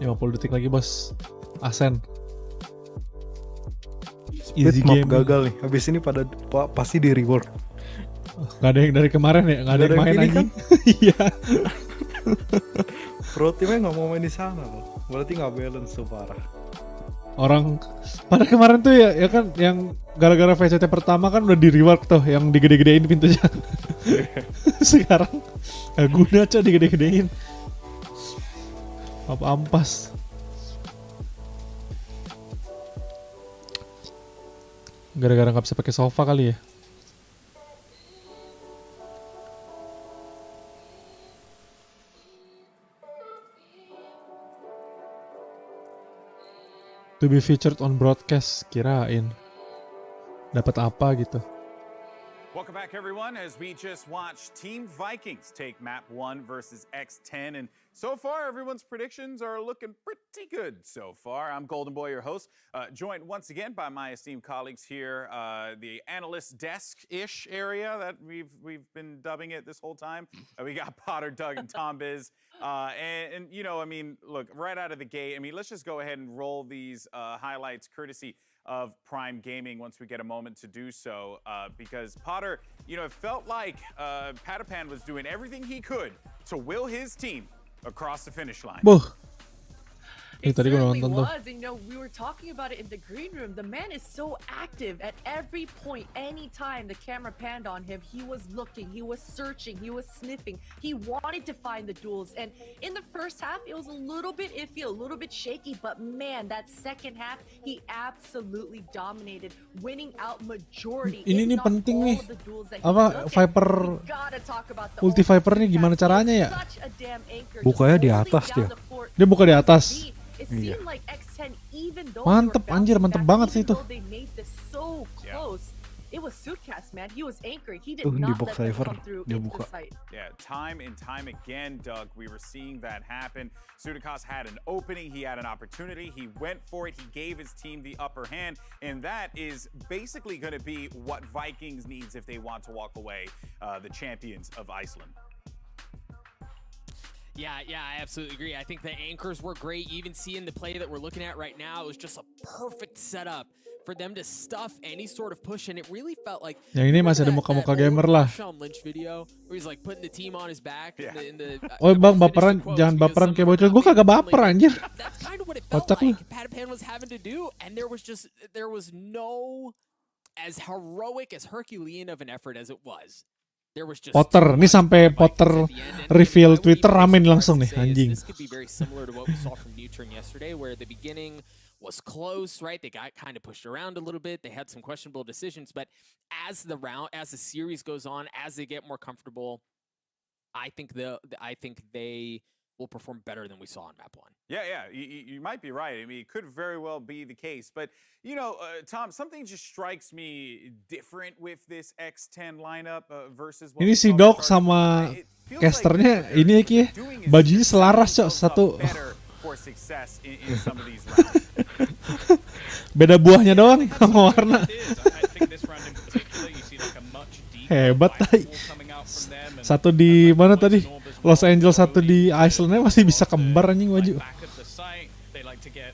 50 detik lagi bos. Asen.
Easy map gagal nih. Habis ini pasti di reward.
Gak ada yang dari kemarin ya, gak ada yang main anjing. Iya.
Pro timnya nggak mau main di sana loh. Berarti nggak balance tuh parah.
Orang pada kemarin tuh ya kan yang gara-gara VCT pertama kan udah di rework tuh yang digede-gedein pintunya. Sekarang gak guna coy digede-gedein. Apa ampas. Gara-gara nggak bisa pakai sofa kali ya. To be featured on broadcast, kirain dapat apa gitu.
Welcome back, everyone, as we just watched Team Vikings take map 1 versus X10. And so far, everyone's predictions are looking pretty good so far. I'm Golden Boy, your host, joined once again by my esteemed colleagues here, the analyst desk-ish area that we've been dubbing it this whole time. We got Potter, Doug, and Tom Biz. And, you know, I mean, look, right out of the gate, I mean, let's just go ahead and roll these highlights courtesy of Prime Gaming once we get a moment to do so, because Potter, you know, it felt like Padepokan was doing everything he could to will his team across the finish line.
It certainly was, and you know, we were talking about it in the green room. The man is so active at every point, anytime the camera panned on him, he was looking, he was searching, he was sniffing. He wanted to find the duels, and in the first half, it was a little bit iffy, a little bit shaky, but man, that second half, he absolutely dominated, winning out majority.
Ini penting nih. Apa Viper ulti Viper nih gimana caranya ya?
Bukanya di atas dia.
Dia buka di atas.
Iya.
Mantep anjir, mantep banget sih itu.
It was Suitcast, man. He was anchoring. He did not let them come through into the site.
Yeah, time and time again, Doug, we were seeing that happen. Suitcast had an opening, he had an opportunity, he went for it, he gave his team the upper hand, and that is basically going to be what Vikings needs if they want to walk away the champions of Iceland.
Yeah, I absolutely agree. I think the anchors were great. You even seeing the play that we're looking at right now, it was just a perfect setup for them to stuff any sort of push, and it really felt like.
Yang ini masih ada muka-muka gamer lah.
Sean Lynch video where he's like putting the team on his back in the
Oh bang, baperan, jangan baperan kayak bocil. Gue kagak baper anjir.
That's kind of what it felt like Padepokan was having to do, and there was no, as heroic as Herculean of an effort as it was.
Potter, ini sampai Potter reveal Twitter ramen langsung nih anjing.
This could be very similar to what we saw from Newturn yesterday, where the beginning was close, right? They got kind of pushed around a little bit. They had some questionable decisions, but as the series goes on, as they get more comfortable, I think they will perform better than we saw on map 1.
Yeah, you might be right. I mean, it could very well be the case. But, you know, Tom, something just strikes me different with this X10 lineup versus what
ini si Doc sama casternya ini ya, bajunya selaras cok satu. Beda buahnya doang sama warna. Hebat tay. Satu di mana tadi? Los Angeles, satu di Iceland masih bisa kembar anjing baju.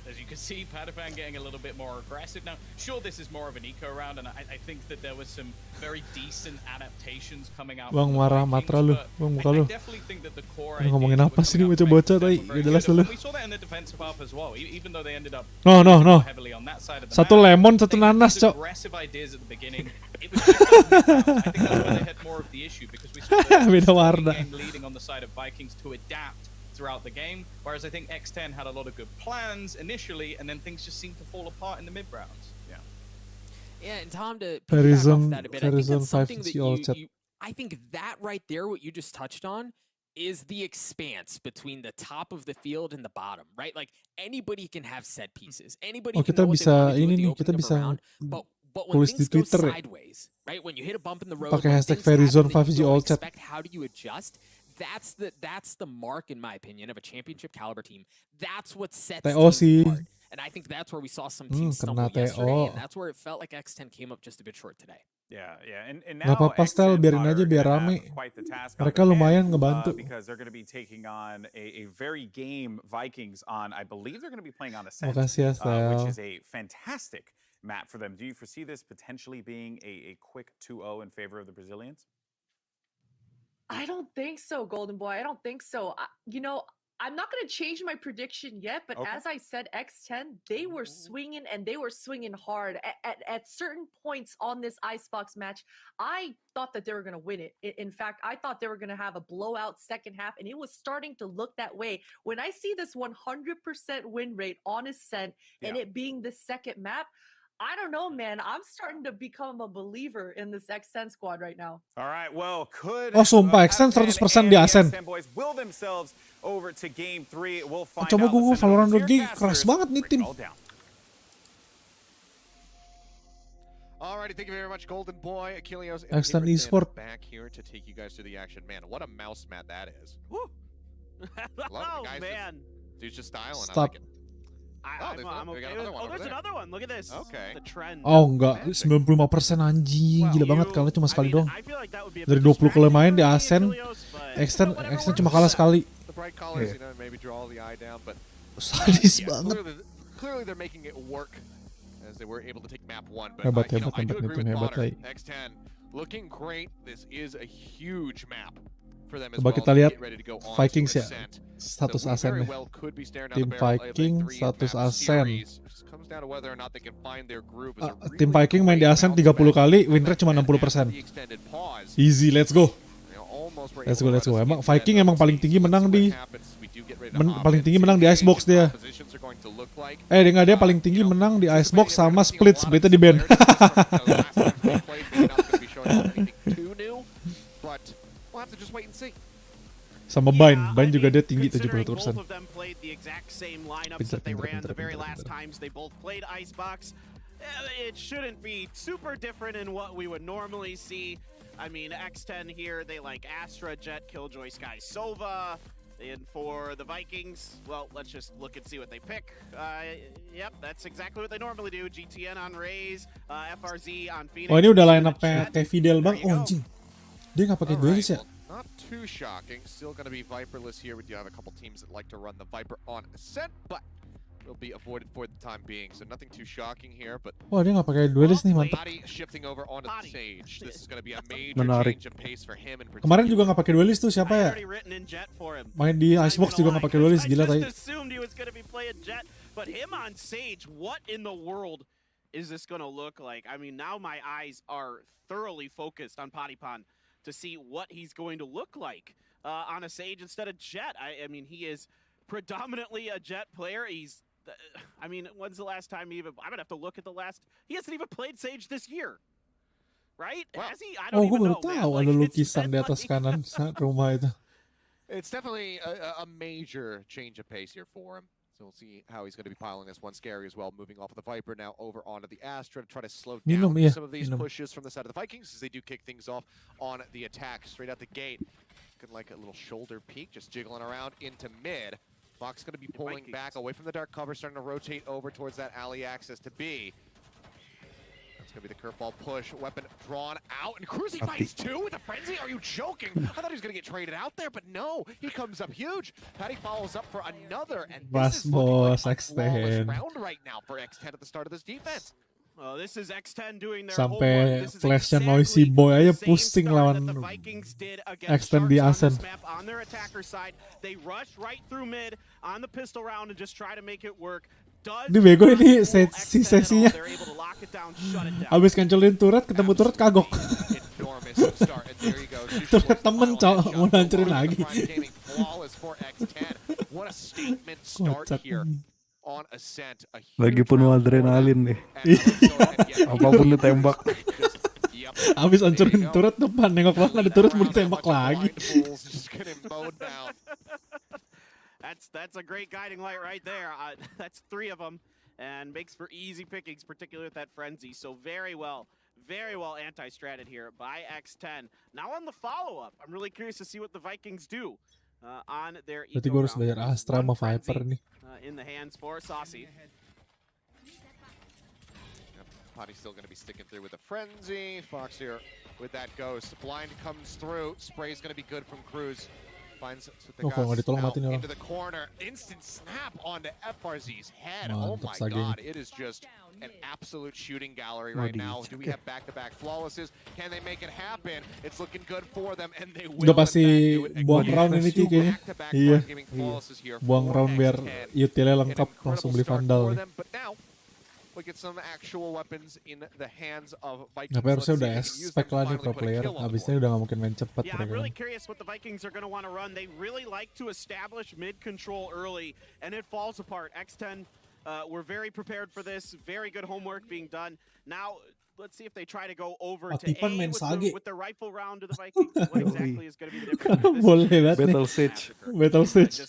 As you can see, Padepokan getting a little bit more aggressive now. Sure, this is more of an eco round, and I think that there was some very decent adaptations coming out.
Bang marah matra lu, bang muka lu.
Definitely think that the core
ngomongin apa sih ini bocah-bocah tadi? Gak jelas dulu.
We saw that in the defensive half as well, even though they ended up
No.
heavily on that side of the
Satu
map.
lemon, satu nanas, cok.
Aggressive ideas at the beginning. It was just I think that's where they had more of the issue because we saw
Beda warna.
game leading on the side of Vikings to adapt throughout the game, whereas I think X10 had a lot of good plans initially, and then things just seemed to fall apart in the mid rounds.
Yeah, and Tom, to
Verizon,
piggyback off that a bit, I think that's something that
all chat.
I think that right there, what you just touched on, is the expanse between the top of the field and the bottom, right? Like anybody can have set pieces. Anybody can
kita
know what
bisa
they want to do
ini
with the
nih, kita
opening of a
bisa
round, but when
tulis di
things go
Twitter ya.
sideways, right? When you hit a bump in the road,
Pakai
when
hashtag
things happen
Verizon
that
5G
you don't
all chat.
expect, how do you adjust? That's the mark, in my opinion, of a championship caliber team. That's what sets
TO
teams
sih.
apart. And I think that's where we saw some teams stumble
kena
yesterday,
TO.
and that's where it felt like X10 came up just a bit short today.
Yeah. And
Gak
now
apa-apa Stel, biarin aja biar rame. Mereka lumayan ngebantu.
Because they're going to be taking on a very game Vikings on, I believe they're going to be playing on Ascent,
Makasih ya, Stel.
which is a fantastic map for them. Do you foresee this potentially being a quick 2-0 in favor of the Brazilians?
I don't think so, Golden Boy. I don't think so. I'm not going to change my prediction yet, but as I said, X10, they were swinging and they were swinging hard. At certain points on this Icebox match, I thought that they were going to win it. In fact, I thought they were going to have a blowout second half, and it was starting to look that way. When I see this 100% win rate on Ascent and it being the second map, I don't know, man. I'm starting to become a believer in this X10 squad right now.
All right, well, could
sumpah X10 100% di Ascent.
boys will themselves over to game 3. We'll find
Coba
out.
gue Valorant lagi keras banget nih tim.
Alrighty, thank you very much, Golden Boy, Kalios, and
X10
Paper
Esport.
back here to take you guys to the action. Man, what a mouse mat that is.
Woo.
Love it,
Oh
guys.
man.
Dude's just styling.
Stop.
I like it.
I'm okay with it. Oh, there's another one. Look at this.
Okay.
The trend.
Oh enggak, 95% anjing, gila banget kalahnya cuma sekali doang. Dari 20 kali main di Ascent, X10 cuma kalah sekali.
The bright colors, you know, maybe draw the eye down, but
sadis banget.
Clearly they're making it work as they were able to take map 1. But
Hebat,
I do
hebat
agree
nih tim,
with
hebat
Bonner.
lagi.
X10 looking great. This is a huge map for them as
Coba
well.
kita lihat
Get ready to go on
Vikings
to
ya,
Ascent.
status
So we
Ascent
very
nih.
well could be staring down
Tim
the barrel of a
Viking,
3
status
map
Ascent.
series. It comes down to whether or not they can find their groove as a really
Tim Viking main di Ascent 30 kali, win rate cuma 60%. Easy, let's go. Let's go. Emang Viking emang paling tinggi menang di Icebox dia. Dia paling tinggi menang di Icebox sama splitnya di band. Sama Bind juga dia tinggi 70%.
Both of them played the exact same lineups that they ran the very last times they both played Icebox. It shouldn't be super different in what we would normally see. I mean, X10 here, they like Astra, Jet, Killjoy, Sky, Sova. And for the Vikings, well, let's just look and see what they pick. Yep, that's exactly what they normally do. GTN on Raze, FRZ on Phoenix.
Oh ini udah line up kayak Fidel bang. Oh anjing, dia nggak pakai duelist ya?
Not too shocking. Still going to be Viperless here. We do have a couple teams that like to run the Viper on Ascent, but will be avoided for the time being. So nothing too shocking here, but
Wah, dia nggak pakai duelist nih, mantap.
Patty shifting over onto the Sage. This is going to be a major
Menarik.
change of pace for him in
Kemarin
particular.
juga nggak pakai duelist tuh siapa ya? Main di Icebox juga nggak pakai duelist, gila tadi.
I just assumed he was going to be playing Jet, but him on Sage, what in the world is this going to look like? I mean, now my eyes are thoroughly focused on Patipon to see what he's going to look like on a Sage instead of Jet. I mean, he is predominantly a Jet player. I mean, when's the last time I'm going to have to look at the last... He hasn't even played Sage this year. Right? Has he? I don't
Oh, gue
even
baru
know, man.
tahu
Like,
ada
it's
lukisan di atas kanan rumah itu.
It's definitely a major change of pace here for him. So we'll see how he's going to be piling this one. Scary as well, moving off of the Viper now over onto the Astra to try to slow down some of these pushes from the side of the Vikings as they do kick things off on the attack straight out the gate. Looking like a little shoulder peek, just jiggling around into mid. Fox going to be pulling back away from the dark cover, starting to rotate over towards that alley access to B. That's going to be the curveball push. Weapon drawn out, and Cruzy fights too with a frenzy. Are you joking? I thought he was going to get traded out there, but no, he comes up huge. Patty follows up for another, and this is looking like a flawless round right now for X10 at the start of this defense.
Oh, this is X10 doing their
Sampai
homework. This is
flashnya
exactly
noisy boy aja
the same
pusing
start
lawan
that the Vikings did against
Extend di
Sharks on
Ascent.
this map on their attacker side. They rush right through mid on the pistol round and just try to make it work.
Ini bego ini si sesinya. Abis kancelin turret, ketemu turret kagok. Turret temen cowok mau hancurin lagi.
What a statement start here on Ascent.
Lagi penuh adrenalin nih. Apapun ditembak.
Abis hancurin turret depan, nengok banget ada turret mau ditembak lagi.
That's a great guiding light right there. That's 3 of them, and makes for easy pickings, particularly with that frenzy. So very well anti-stratted here by X10. Now on the follow-up, I'm really curious to see what the Vikings do on their
Berarti gue harus belajar Astra sama Viper nih.
in the hands for Saucy.
Potty's still going to be sticking through with a frenzy. Fox here with that ghost. Blind comes through. Spray's going to be good from Cruz. Finds
kalau nggak ditolong mati nih orang.
into the corner. Instant snap onto FRZ's head.
Mantap,
Oh my god, it is just an absolute shooting gallery right now. Do we have back-to-back flawlesses? Can they make it happen? It's looking good for them, and they will.
Udah pasti buang round ini Ki kayaknya. Iya. Buang round biar utilnya lengkap, langsung beli Vandal nih.
Look at some actual weapons in the hands of Vikings.
Tapi harusnya udah spek lah nih pro player. Abisnya udah gak mungkin main cepat.
Yeah, I'm really curious what the Vikings are going to want to run. They really like to establish mid control early, and it falls apart. X10 were very prepared for this. Very good homework being done. Now, let's see if they try to go over to A with the rifle round to the Vikings. What exactly is going to be the difference?
Boleh banget nih. Battle Stage.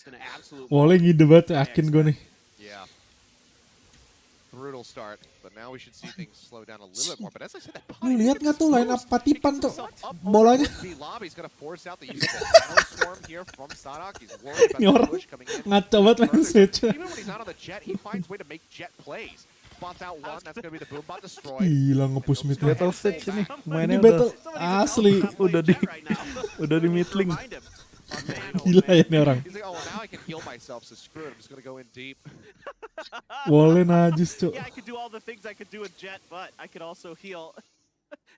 Boleh ngide banget, yakin gue nih.
Yeah. Brutal start, but now we should see things slow down a little bit more. But as I said, that
Lu lihat nggak tuh line up Patipan tuh bolanya? Ini orang ngaco banget main Sage. Gila nge-push mid
Battle Stage ini mainnya
battle asli
udah di mid link.
Gila ya nih orang. Boleh najis cuk.
Yeah, I could do all the things I could do with Jet, but I could also heal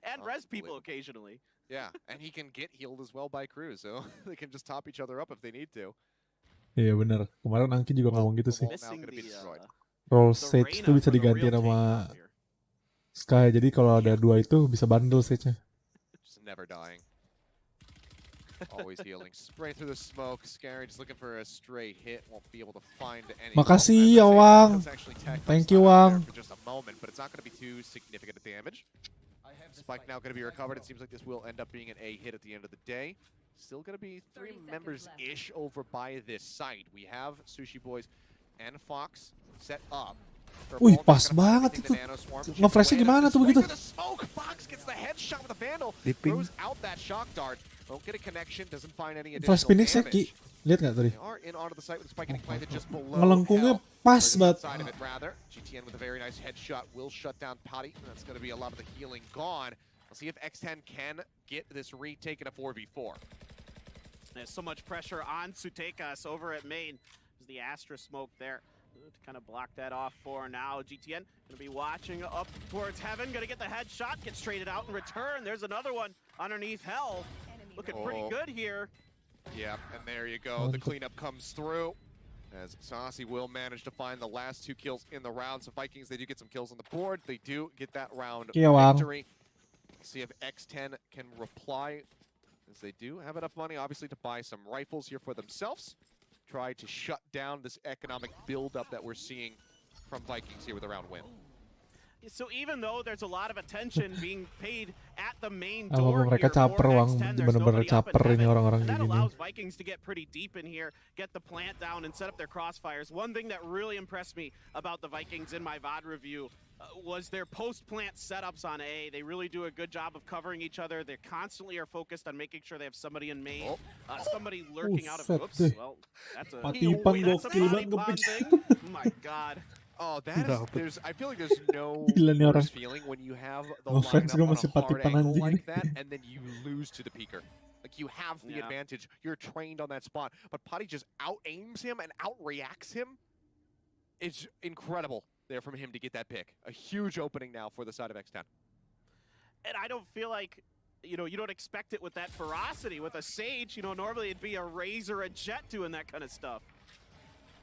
and res people occasionally.
Yeah, and he can get healed as well by Cruz, so they can just top each other up if they need to.
Iya benar. Kemarin Angki juga ngomong gitu sih. Roll Sage itu bisa diganti sama Sky. Jadi kalau ada 2 itu bisa bundle Sage-nya.
Just never dying. Always healing. Spray through the smoke. Scary, just looking for a stray hit. Won't be able to find any.
Makasih ya Wang. Thank you Wang.
For just a moment, but it's not going to be too significant a damage. Spike now going to be recovered. It seems like this will end up being an A hit at the end of the day. Still going to be 3 members-ish over by this site. We have Sushi Boys and Fox set up.
Wih pas banget itu. Nge-flashnya gimana tuh begitu? Flash Phoenix ya Ki. Lihat gak tadi? Ngelengkungnya pas banget.
GTN with a very nice headshot will shut down Potty. That's going to be a lot of the healing gone. We'll see if X10 can get this retake in a 4v4.
There's so much pressure on Sutekas over at main. There's the Astra smoke there to kind of block that off for now. GTN going to be watching up towards heaven. Going to get the headshot, gets traded out in return. There's another one underneath Hell. Looking pretty good here.
Yeah, and there you go. The cleanup comes through as Saucy will manage to find the last 2 kills in the round. So Vikings, they do get some kills on the board. They do get that round victory. See if X10 can reply, as they do have enough money, obviously, to buy some rifles here for themselves. Try to shut down this economic buildup that we're seeing from Vikings here with a round win.
So even though there's a lot of attention being paid at the main
Apa
door
mereka
here for
caper, Wang?
X10, there's
Bener-bener
nobody up
caper
at
ini
heaven.
orang-orang
And that
kayak gini.
allows Vikings to get pretty deep in here, get the plant down, and set up their crossfires. One thing that really impressed me about the Vikings in my VOD review was their post-plant setups on A. They really do a good job of covering each other. They constantly are focused on making sure they have somebody in main, somebody lurking out of. Whoops, well, that's a body pond thing. Oh my God.
Oh, that is, I feel like there's no
Gila nih orang.
worse feeling when you have the
No offense,
lineup
gue
on
masih
a hard
patipan
angle
anjing
like
ini.
that, and then you lose to the peaker. Like, you have the advantage. You're trained on that spot. But Putty just out-aims him and out-reacts him. It's incredible there from him to get that pick. A huge opening now for the side of X10.
And I don't feel like, you know, you don't expect it with that ferocity. With a Sage, you know, normally it'd be a Raze or a Jet doing that kind of stuff.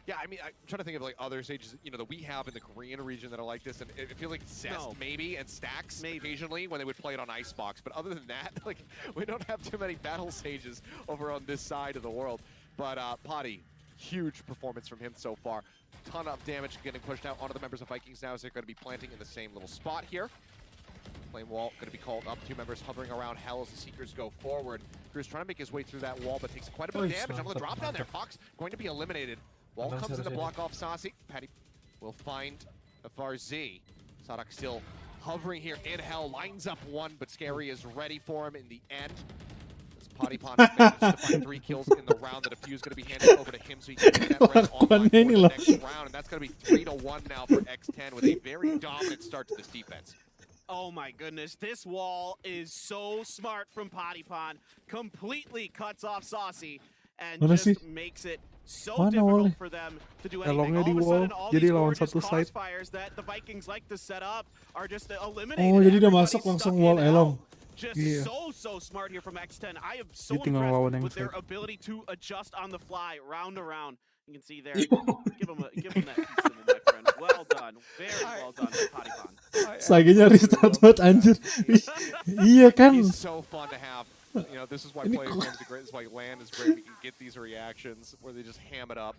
Yeah, I mean, I'm trying to think of like other Sages, you know, that we have in the Korean region that are like this, and I feel like Zest maybe, and Stacks occasionally when they would play it on Icebox. But other than that, like, we don't have too many Battle Sages over on this side of the world. But Potty, huge performance from him so far. Ton of damage getting pushed out onto the members of Vikings now as they're going to be planting in the same little spot here. Flame wall going to be called up. 2 members hovering around Hell as the Seekers go forward. Cruz trying to make his way through that wall, but takes quite a bit of damage. On the drop down there, Fox going to be eliminated. Wall comes in to block off Saucy. Patty will find a FRZ. Sadak still hovering here in Hell. Lines up 1, but Scary is ready for him in the end. As Potty Pond managed to find 3 kills in the round. The defuse going to be handed over to him so he can get that res online for the next round. And that's going to be 3-1 now for X10 with a very dominant start to this defense.
Oh my goodness, this wall is so smart from Potty Pond. Completely cuts off Saucy and just makes it so difficult for them to do anything.
Elongnya di
All of a
wall,
sudden, all
jadi
these
lawan
gorgeous
satu side.
crossfires that the Vikings like to set up are just eliminated.
Oh, jadi dia
Everybody's
masuk langsung
stuck
wall
in
Elong.
Just
Iya.
so smart here from X10. I am so
Dia tinggal lawan
impressed
yang
with their
side.
ability to adjust on the fly, round to round. You can see there. give him that piece of it, my friend. Well done. Very well done, Potty Pond.
Sagenya restart banget anjir. Iya kan.
He's so fun to have. You know, this is why players games are great. This is why LAN is great. We can get these reactions where they just ham it up.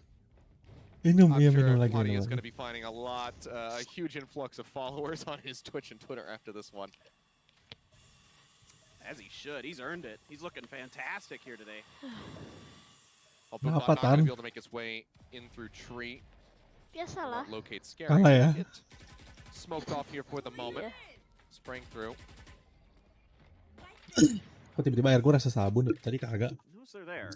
Minum,
I'm
iya
sure
minum lagi.
Potty
minum
is going
lagi.
to be finding a lot, a huge influx of followers on his Twitch and Twitter after this one.
As he should. He's earned it. He's looking fantastic here today.
Kenapa,
Not going to
Tan?
be able to make his way in through tree.
Biasalah.
Locate Scary.
Kalah ya.
Get smoked off here for the moment. Spraying through.
Kok tiba-tiba air gue rasa sabun, tadi kagak.
Who's there?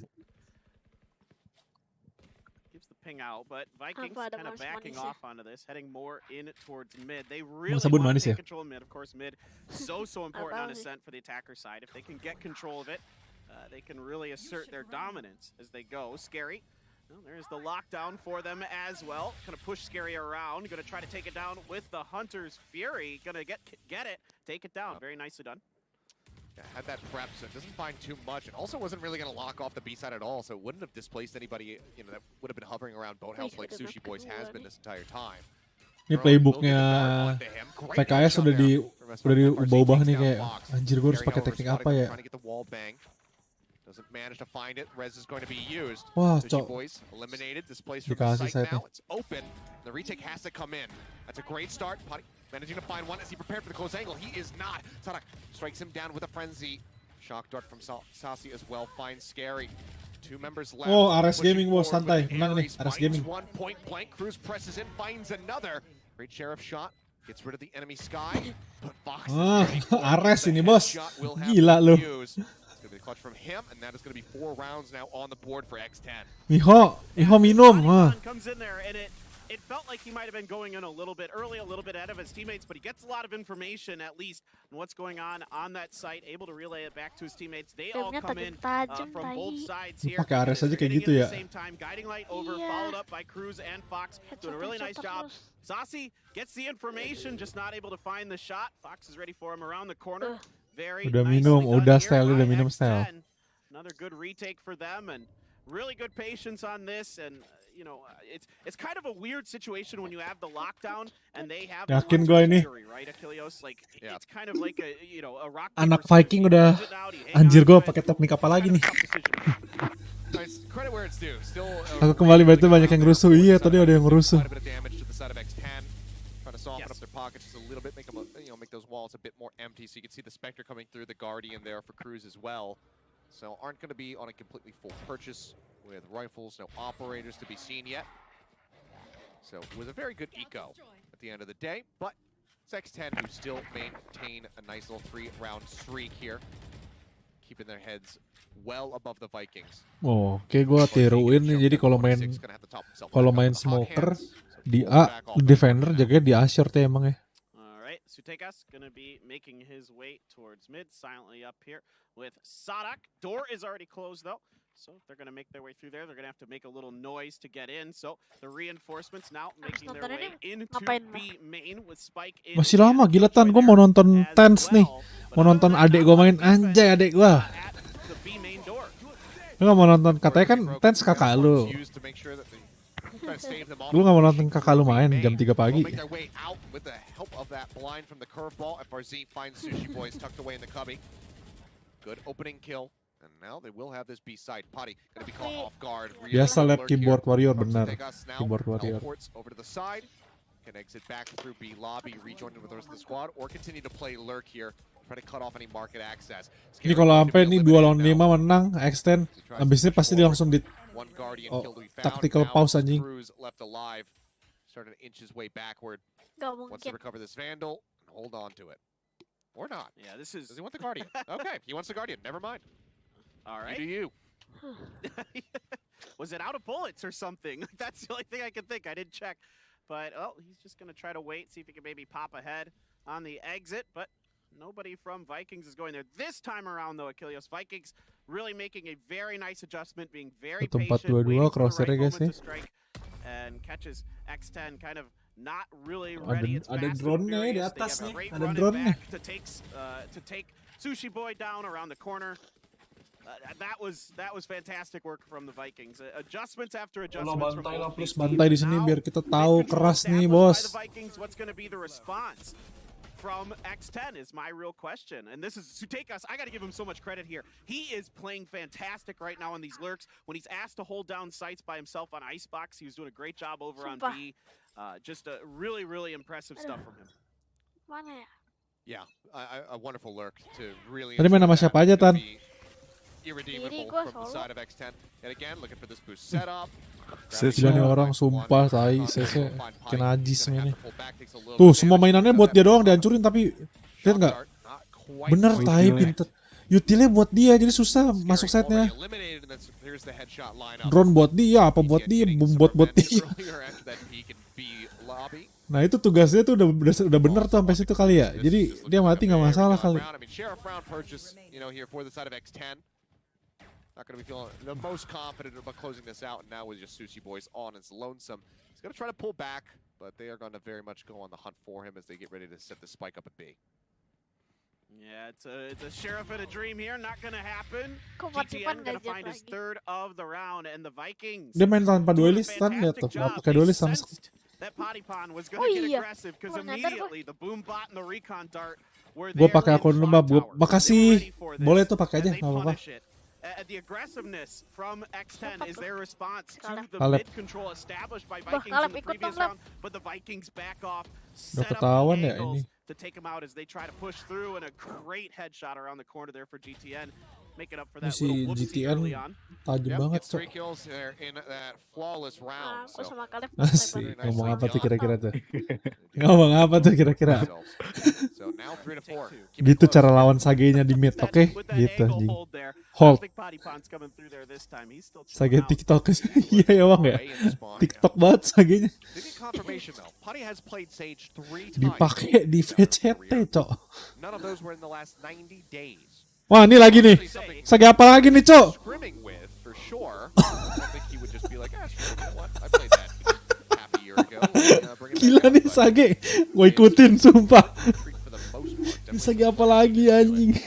Gives the ping out, but Vikings
Tanpa ada
kind of backing
manis-manisnya.
off onto this, heading more in towards mid. They really
sabun
want
manis
to
ya?
take control of mid. Of course, mid so important on
Apaan sih?
ascent for the attacker side. If they can get control of it, they can really assert their dominance as they go. Scary. Well, there's the lockdown for them as well. Gonna push Scary around. Gonna try to take it down with the Hunter's Fury. Gonna get it. Take it down. Very nicely done.
Yeah, had that prep, so it doesn't find too much. It also wasn't really going to lock off the B side at all, so it wouldn't have displaced anybody, you know, that would have been hovering around Boathouse like Sushi Boys has been this entire time.
Ini playbooknya PKS udah diubah nih kayak anjir gue harus pakai teknik apa ya?
Trying to get the wall bang. Doesn't manage to find it. Rez is going to be used.
Wah,
Sushi Boys eliminated. This place from the
Dikasih
site
side-nya.
now. It's open. The retake has to come in. That's a great start. Potty managing to find one as he prepared for the close angle. He is not. Sadak strikes him down with a frenzy. Shock dart from Saucy as well. Finds Scary. 2 members left.
Oh, Ares
Pushing
Gaming bos,
forward
santai,
with
menang nih,
Ares.
Ares
Finds
Gaming.
one point blank. Cruz presses in, finds another. Great sheriff shot. Gets rid of the enemy sky. But Fox is ready for it.
Ares
The
ini bos,
headshot will have
gila
to
lu.
use. It's going to be a clutch from him, and that is going to be 4 rounds now on the board for X10.
Miho minum.
Comes in there, and it felt like he might have been going in a little bit early, a little bit ahead of his teammates, but he gets a lot of information at least on what's going on that site, able to relay it back to his teammates. They all come in from both sides here.
Pakai Ares aja kayak gitu
At
ya.
the same time, guiding light over, followed up by Cruz and Fox, doing a really nice job. Sasi gets the information, just not able to find the shot. Fox is ready for him around the corner. Very
Udah
nicely
minum,
done
udah
here
style,
by
udah minum style.
X10. Another good retake for them, and really good patience on this. And you know, it's kind of a weird situation when you have the lockdown and they have the
Yakin gua ini.
theory, right, Achilles? Like it's kind of like a, you know, a rock.
Anak Viking udah anjir gue pakai teknik apa lagi nih?
Credit where it's due. Still,
Aku kembali berarti banyak yang rusuh. Iya, tadi ada yang rusuh.
quite a bit of damage to the side of X10. Trying to soften up their pockets just a little bit, make them, make those walls a bit more empty. So you can see the Spectre coming through, the Guardian there for Cruz as well. So aren't going to be on a completely full purchase with rifles, no operators to be seen yet. So it was a very good eco at the end of the day, but it's X10 who still maintain a nice little 3-round streak here, keeping their heads well above the Vikings.
Oh, kayak gue tiruin nih. Jadi kalau main smoker di A, defender jaganya di Asher tuh emang ya.
Alright, Sutekas gonna be making his way towards mid, silently up here with Sadak. Door is already closed though, so if they're gonna make their way through there, they're gonna have to make a little noise to get in. So the reinforcements now making their way into B main with Spike in.
Masih lama, gila Tan. Gue mau nonton Tens nih. Mau nonton adek gue main, anjay adek gue. Lu gak mau nonton, katanya kan Tens kakak lu. Lu gak mau nonton kakak lu main jam 3 pagi.
Make their way out with the help of that blind from the curveball. FRZ finds Sushi Boys tucked away in the cubby. Good opening kill. And now they will have this B-side. Potty gonna be caught off guard.
Biasa lab keyboard warrior, benar. Keyboard warrior.
Over to the side. Can exit back through B lobby, rejoin with the rest of the squad, or continue to play lurk here. Try to cut off any market access.
Ini kalau sampai nih 2 lawan 5 menang, extend, abis ini pasti dia langsung di tactical pause anjing.
Left alive, started to inch his way backward.
Gak
Wants to
mungkin.
recover this Vandal and hold on to it, or not.
Yeah, this is.
Does he want the Guardian? Okay, he wants the Guardian. Never mind.
All right.
You do you.
Was it out of bullets or something? That's the only thing I can think. I didn't check. But, oh, he's just going to try to wait, see if he can maybe pop ahead on the exit. But nobody from Vikings is going there. This time around, though, Achilles, Vikings really making a very nice adjustment, being very patient, waiting for the right moment to strike, and catches X10 kind of not really ready. It's
Ada
fast and
drone-nya di
furious. They
atas
have a
nih,
great
ada
run it
drone-nya.
back to take Sushi Boy down around the corner. That was fantastic work from the Vikings. Adjustments after adjustments from both teams.
Bantai di sini biar kita tahu keras nih, bos.
By the Vikings, what's going to be the response from X10 is my real question. And this is Sutekas. I got to give him so much credit here. He is playing fantastic right now in these lurks. When he's asked to hold down sites by himself on Icebox, he was doing a great job over on B. Just a really, really impressive stuff from him.
Mana ya?
Yeah, a wonderful lurk to really.
Tadi main sama siapa aja, Tan?
Irredeemable from the side of X10. And again, looking for this boost setup.
Gila nih orang, sumpah, tai, saya kena najis semuanya. Tuh, semua mainannya buat dia doang dihancurin, tapi lihat nggak? Bener, tai, pinter. Utilnya buat dia, jadi susah masuk site-nya. Drone buat dia, apa buat dia, bom buat dia. Nah itu tugasnya tuh udah bener tuh sampai situ kali ya. Jadi dia mati nggak masalah kali.
Not going to be feeling the most confident about closing this out now with just Sushi Boys on his lonesome. He's going to try to pull back, but they are going to very much go on the hunt for him as they get ready to set the spike up at B.
Yeah, it's a sheriff in a dream here. Not going to happen. GTN going to find his third of the round, and the Vikings.
Dia main tanpa duelis, Tan, lihat tuh, nggak pakai duelis sama.
That potty pond was going to get aggressive because immediately the boom bot and the recon dart were there.
Gue pakai akun Mbah, makasih. Boleh tuh pakai aja, nggak apa-apa.
The aggressiveness from X10 is their response to the
Kaleb.
mid control established by Vikings in the previous round, but the Vikings back off,
Udah
set up
ketahuan
the
ya
angles
ini.
to take him out as they try to push through, and a great headshot around the corner there for GTN, making up for that
Si
little whoopsie
GTN
early on.
tajam banget, Cok.
3 kills there in that flawless round.
Aku sama Kaleb.
Asik, ngomong apa tuh kira-kira tuh? Ngomong apa tuh kira-kira?
So now 3 to 4.
Gitu cara lawan Sage-nya di mid, oke? Gitu anjing. Hold.
Big padepokan's coming through there this time. He's still
Sage TikTok. Iya ya bang ya. TikTok banget sagenya.
Didn't confirmation though. Putty has played Sage 3 times.
Dipakai di VCT, Cok.
None of those were in the last 90 days.
Wah, ini lagi nih. Sage apa lagi nih, Cok?
Scrimming with for sure. I think he would just be like, ah, sure, you know what? I played that half a year ago. Bring it
Gila
back
nih
up,
Sage. Gua ikutin sumpah.
for the most part.
Ini Sage apa lagi anjing?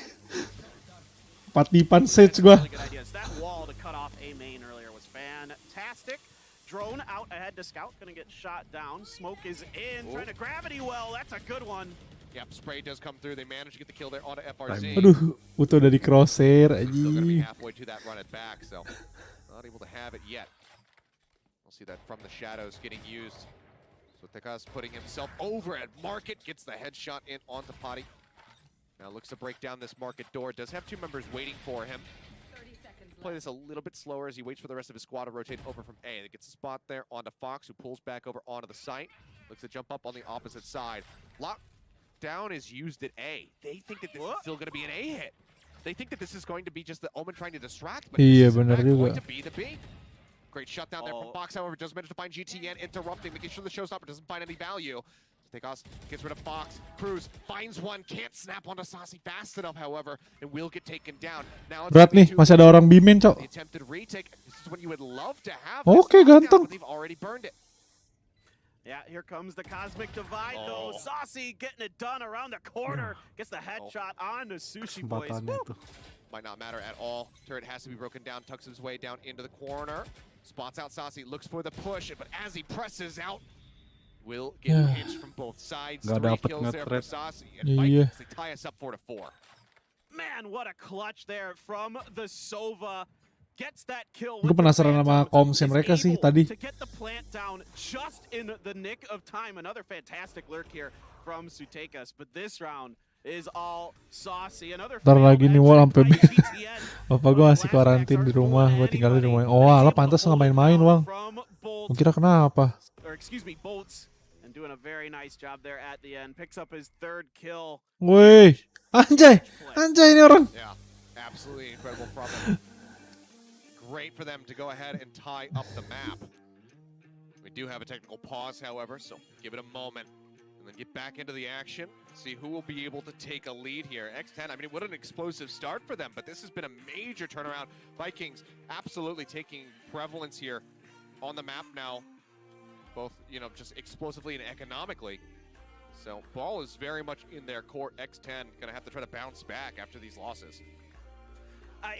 Patipan Sage gua.
Really good ideas. That wall to cut off A main earlier was fantastic. Drone out ahead to scout, gonna get shot down. Smoke is in, trying to gravity well. That's a good one.
Yep, spray does come through. They manage to get the kill there onto FRZ.
Aduh, Uto udah di crosshair
Still gonna be
anjing.
halfway to that run it back, so not able to have it yet. We'll see that from the shadows getting used. So Tekas putting himself over at Market, gets the headshot in onto Potty. Now looks to break down this Market door. Does have two members waiting for him. Play this a little bit slower as he waits for the rest of his squad to rotate over from A. That gets a spot there onto Fox, who pulls back over onto the site. Looks to jump up on the opposite side. Lockdown is used at A. They think that this is still going to be an A hit. They think that this is going to be just the Omen trying to distract, but
Iya,
this is in
benar
fact going
juga.
to be the B. Great shutdown there from Fox, however, does manage to find GTN, interrupting, making sure the showstopper doesn't find any value. Tekos gets rid of Fox. Cruz finds one, can't snap onto Saucy fast enough, however, and will get taken down. Now it's
Berat nih,
gonna be
masih ada orang bimin, Cok.
the attempted retake. This is when you would love to have
Oke,
this lockdown,
ganteng.
but they've already burned it.
Yeah, here comes the Cosmic Divide, though. Saucy getting it done around the corner. Gets the headshot on the Sushi Boys.
Kesempatannya
Woo!
tuh.
Might not matter at all. Turret has to be broken down, tucks his way down into the corner. Spots out Saucy, looks for the push, but as he presses out, will get pinched from both sides.
Nggak
3
dapet
kills there for
nge-thread.
Saucy. And
Iya.
Vikings, they tie us up 4-4.
Man, what a clutch there from the Sova. Gets that kill.
Gue penasaran sama komsi mereka sih tadi.
To get the plant down just in the nick of time. Another fantastic lurk here from Sutekas. But this round is all Saucy. Another
Ntar lagi nih wall sampai
GTN.
Bapak gue masih karantin di rumah, gue tinggal di rumah. Oh, alah pantas nggak main-main, Wang. Gue kira kenapa?
Or excuse me, Bolts. And doing a very nice job there at the end. Picks up his 3rd kill.
Woi, anjay ini orang.
Yeah, absolutely incredible from them. Great for them to go ahead and tie up the map. We do have a technical pause, however, so give it a moment. And then get back into the action. See who will be able to take a lead here. X10, I mean, what an explosive start for them, but this has been a major turnaround. Vikings absolutely taking prevalence here on the map now, both, you know, just explosively and economically. So ball is very much in their court. X10 going to have to try to bounce back after these losses.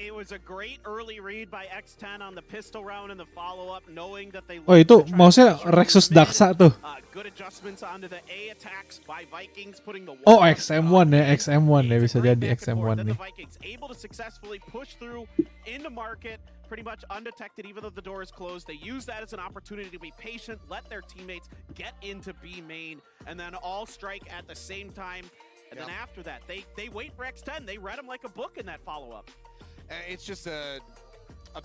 It was a great early read by X10 on the pistol round and the follow-up, knowing that they...
Oh itu mouse-nya Rexus Daksa tuh.
Good adjustments onto the A attacks by Vikings, putting the
Oh XM1 ya, XM1 ya bisa jadi XM1
then the
nih.
Vikings able to successfully push through into Market, pretty much undetected even though the door is closed. They use that as an opportunity to be patient, let their teammates get into B main, and then all strike at the same time. And then after that, they wait for X10. They read him like a book in that follow-up.
It's just a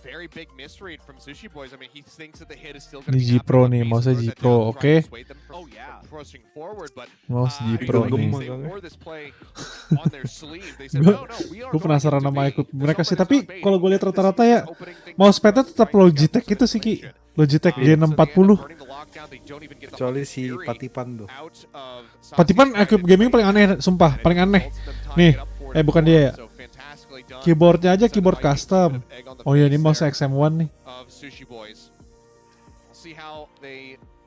very big misread from Sushi Boys. I mean, he thinks that the hit is still going to
Ini
be
G Pro nih, mouse G Pro, oke.
Oh yeah, pushing forward, but
Mouse G Pro nih.
they wore this play on their sleeve. They said, no, we are
Gue penasaran sama ikut mereka sih, tapi kalau gue lihat rata-rata ya mousepadnya tetap Logitech itu sih Ki, Logitech G640.
Kecuali si Patipan tuh.
Patipan equip gaming paling aneh, sumpah paling aneh. Nih, bukan dia ya. Keyboardnya aja keyboard custom. Oh iya ini mouse XM1 nih.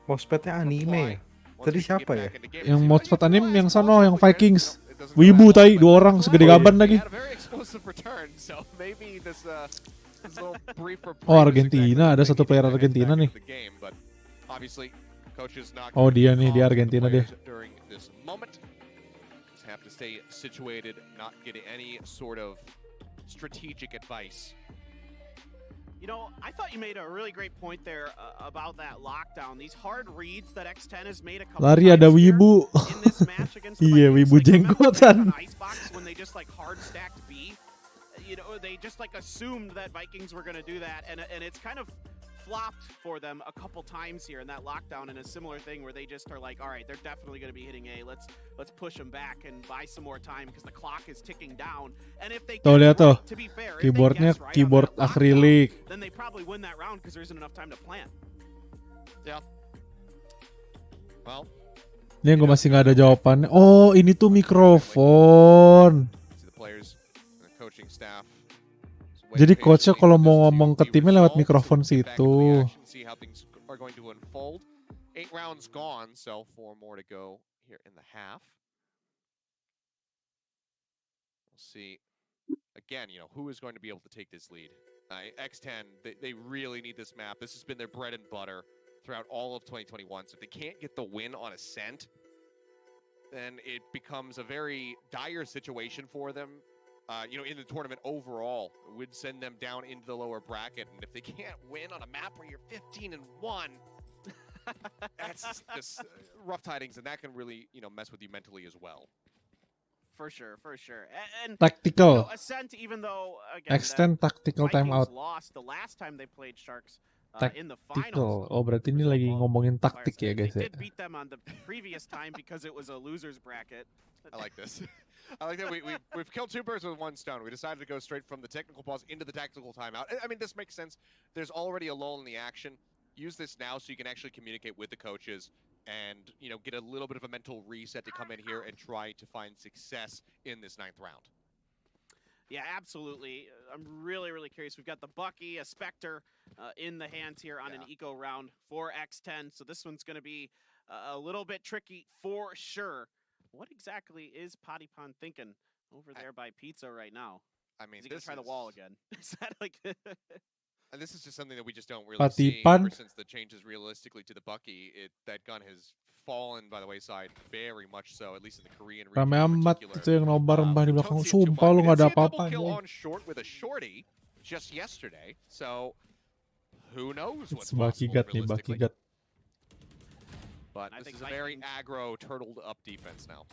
Mousepadnya anime ya? Tadi siapa ya?
Yang mousepad anime yang sono, yang Vikings. Wibu tai, 2 orang segede gaban lagi. Oh Argentina, ada satu player Argentina nih. Oh dia nih, dia Argentina dia.
Have to stay situated, not getting any sort of strategic advice.
You know, I thought you made a really great point there about that lockdown. These hard reads that X10 has made a couple
Lari ada Wibu. Iya, Wibu jenggotan.
When they just like hard stacked B, you know, they just like assumed that Vikings were going to do that, and it's kind of flopped for them a couple times here in that lockdown, and a similar thing where they just are like, all right, they're definitely going to be hitting A. Let's push them back and buy some more time because the clock is ticking down. And if they
Tuh lihat tuh,
to be fair,
keyboardnya keyboard akrilik.
then they probably win that round because there isn't enough time to plan.
Yeah. Well,
Ini gue masih nggak ada jawabannya. Oh, ini tuh mikrofon.
the players, the coaching staff.
Jadi coachnya kalau mau ngomong ke timnya lewat mikrofon situ.
See how things are going to unfold. 8 rounds gone, so 4 more to go here in the half. We'll see. Again, you know, who is going to be able to take this lead? X10, they really need this map. This has been their bread and butter throughout all of 2021. So if they can't get the win on Ascent, then it becomes a very dire situation for them. You know, in the tournament overall, it would send them down into the lower bracket. And if they can't win on a map where you're 15-1, that's just rough tidings, and that can really, you know, mess with you mentally as well.
For sure, for sure. And
Tactical.
You know, Ascent, even though again,
Extend tactical timeout.
lost the last time they played Sharks in the
Tactical.
finals.
Oh, berarti ini lagi ngomongin taktik ya guys ya.
They did beat them on the previous time because it was a losers bracket.
I like this. I like that we've killed 2 birds with 1 stone. We decided to go straight from the technical pause into the tactical timeout. I mean, this makes sense. There's already a lull in the action. Use this now so you can actually communicate with the coaches and, you know, get a little bit of a mental reset to come in here and try to find success in this 9th round.
Yeah, absolutely. I'm really, really curious. We've got the Bucky, a Spectre in the hands here on an eco round for X10. So this one's going to be a little bit tricky for sure. What exactly is Potty Pond thinking over there by Pizza right now?
I mean,
is he going to try the wall again? Is that like...
And this is just something that we just don't really
Patty
see
Pan.
ever since the changes realistically to the Bucky. That gun has fallen by the wayside very much so, at least in the Korean region.
Rame amat itu yang nobar Mbah di belakang. Sumpah lu nggak ada apa-apa.
Kill on short with a shorty just yesterday. So who knows what's possible realistically.
Bakigat.
But this is a very aggro, turtled up defense now.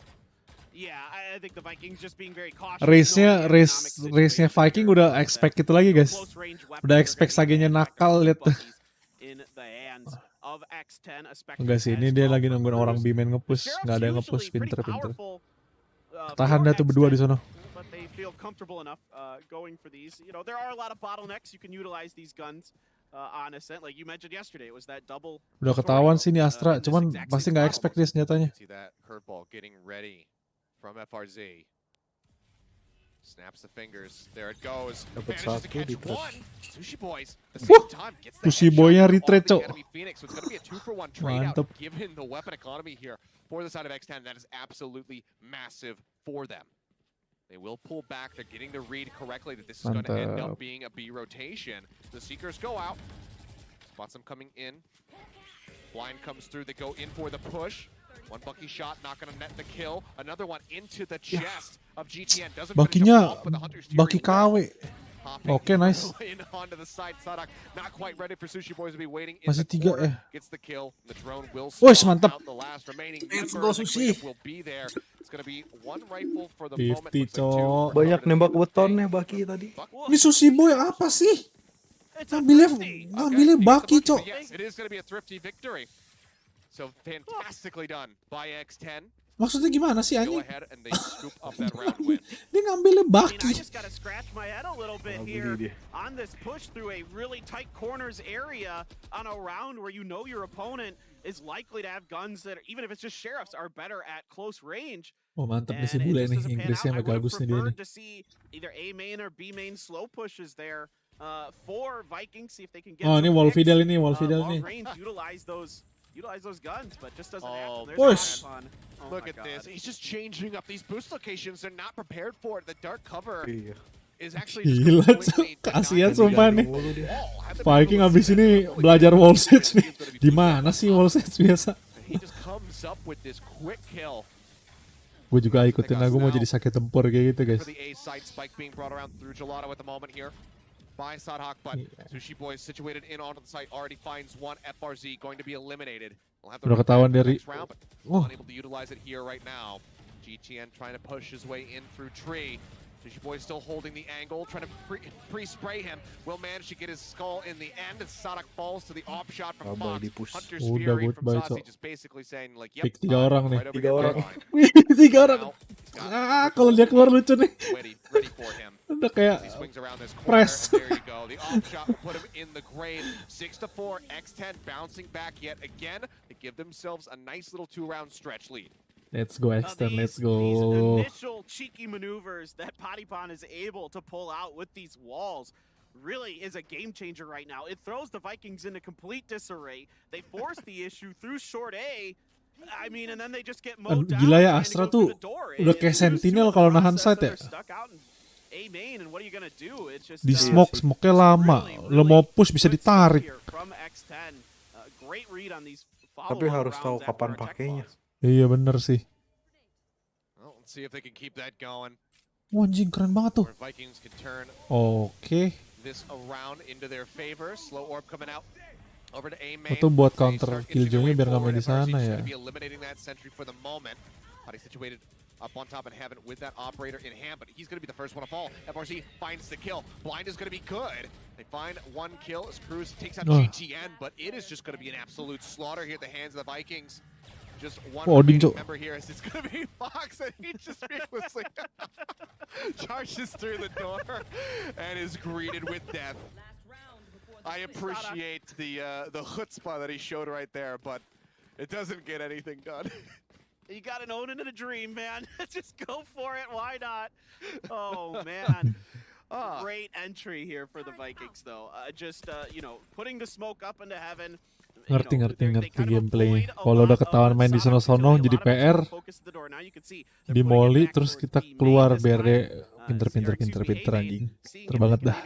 Yeah, I think the Vikings just being very cautious.
Race-nya Viking udah expect itu lagi guys. Udah expect Sagenya nakal lihat. Enggak sih, ini dia lagi nungguin orang B-main nge-push, nggak ada yang nge-push, pinter-pinter. Tahan dah tuh berdua di sono.
But they feel comfortable enough going for these. You know, there are a lot of bottlenecks. You can utilize these guns on Ascent. Like you mentioned yesterday, it was that double.
Udah ketahuan sih ini Astra, cuman pasti nggak expect dia senjatanya.
See that curveball getting ready from FRZ. Snaps the fingers. There it goes.
Dapat
Manages to
satu
catch
di trap.
one. Sushi Boys. At the same time gets the
Sushi
headshot
Boy-nya
on
retreat,
the
cok.
enemy Phoenix. So it's going to be a 2-for-1 trade out
Mantap.
given the weapon economy here for the side of X10. That is absolutely massive for them. They will pull back. They're getting the read correctly that this is going to end up being a B rotation. The Seekers go out. Spots them coming in. Blind comes through. They go in for the push. One Bucky shot, not going to net the kill. Another one into the chest of GTN. Doesn't
Bakinya Baki KW. Oke, nice.
Onto the side. Sadak not quite ready for Sushi Boys to be waiting in
Masih
the
3
corner.
ya.
Gets the kill. The drone will
Wih,
spawn
mantap.
out the last remaining
Let's
member
go,
of the
Sushi.
clip will be there. It's going to be one rifle for the
50,
moment. Looks like
cok.
Banyak nembak wetonnya Baki tadi.
Ini Sushi Boy apa sih? Ngambilnya Baki, cok.
Yes, it is going to be a thrifty victory. So fantastically done by X10.
Maksudnya gimana sih
Go
anjing?
ahead and they scoop up that round win.
Dia ngambilnya
I mean, I
Baki.
just got to scratch my head a little bit here on this push through a really tight corners area on a round where you know your opponent is likely to have guns that, even if it's just sheriffs, are better at close range.
Oh mantap nih si bule nih, Inggrisnya mega bagus nih dia nih.
To see either A main or B main slow pushes there for Vikings, see if they can get.
Oh ini
some
Wall
picks,
Fidel ini, Wall Fidel
long
nih.
range, utilize those guns, but just doesn't happen. There's
push.
a Oh
Look
my
at this.
God.
He's just changing up these boost locations. They're not prepared for it. The dark cover is actually
Gila, cok. Kasihan sumpah nih. Viking abis ini belajar wall sets nih. Di mana sih wall sets biasa?
He just comes up with this quick kill.
Gue juga ikutin aku mau jadi sakit tempur kayak gitu guys.
For the A side, Spike being brought around through Gelato at the moment here by Sadhawk, but Sushi Boys situated in onto the site already finds one. FRZ going to be eliminated. We'll have the
Udah ketahuan dari.
next round, but
Wah.
unable to utilize it here right now. GTN trying to push his way in through tree. Sushi Boy still holding the angle, trying to pre-spray him. Will manage to get his skull in the end as Sadak falls to the off shot from Fox. Hunter's Fury from Sasi just basically saying like, yep,
Pick 3 orang nih.
right over here,
orang.
fine.
3 orang. Kalau dia keluar lucu nih.
Ready for him.
Udah kayak
He swings around this corner.
press.
There you go. The off shot will put him in the grave. 6-4. X10 bouncing back yet again. They give themselves a nice little 2-round stretch lead.
Let's go Extend, let's
These
go.
initial cheeky maneuvers that padepokan is able to pull out with these walls really is a game changer right now. It throws the Vikings into complete disarray. They force the issue through short A. I mean, and then they just get mowed down.
Gila ya, Astra tuh udah kayak sentinel kalau nahan site ya.
A main, and what are you gonna do? It's just
Di smoke-nya lama. Lo mau push bisa ditarik.
from X10. Great read on these
Tapi harus tahu kapan pakainya.
Iya bener sih.
Well, let's see if they can keep that going.
Wah, anjing keren banget tuh.
Or Vikings can turn
Oke.
this around into their favor. Slow orb coming out. Over to A main.
Itu buat counter Killjoy-nya biar nggak main di sana ya.
Be eliminating that sentry for the moment. Body situated up on top in heaven with that operator in hand, but he's going to be the first one to fall. FRC finds the kill. Blind is going to be good. They find 1 kill as Cruz takes out GTN, but it is just going to be an absolute slaughter here at the hands of the Vikings. Just one member here as it's going to be Fox, and he just recklessly charges through the door and is greeted with death. I appreciate the chutzpah that he showed right there, but it doesn't get anything done.
You got an Odin and a dream, man. Just go for it. Why not? Oh, man. Great entry here for the Vikings, though. Putting the smoke up into heaven.
Ngerti gameplay. Kalau udah ketahuan main di sono-sono jadi PR. Di molly terus kita keluar biar dia pinter anjing. Pinter banget dah.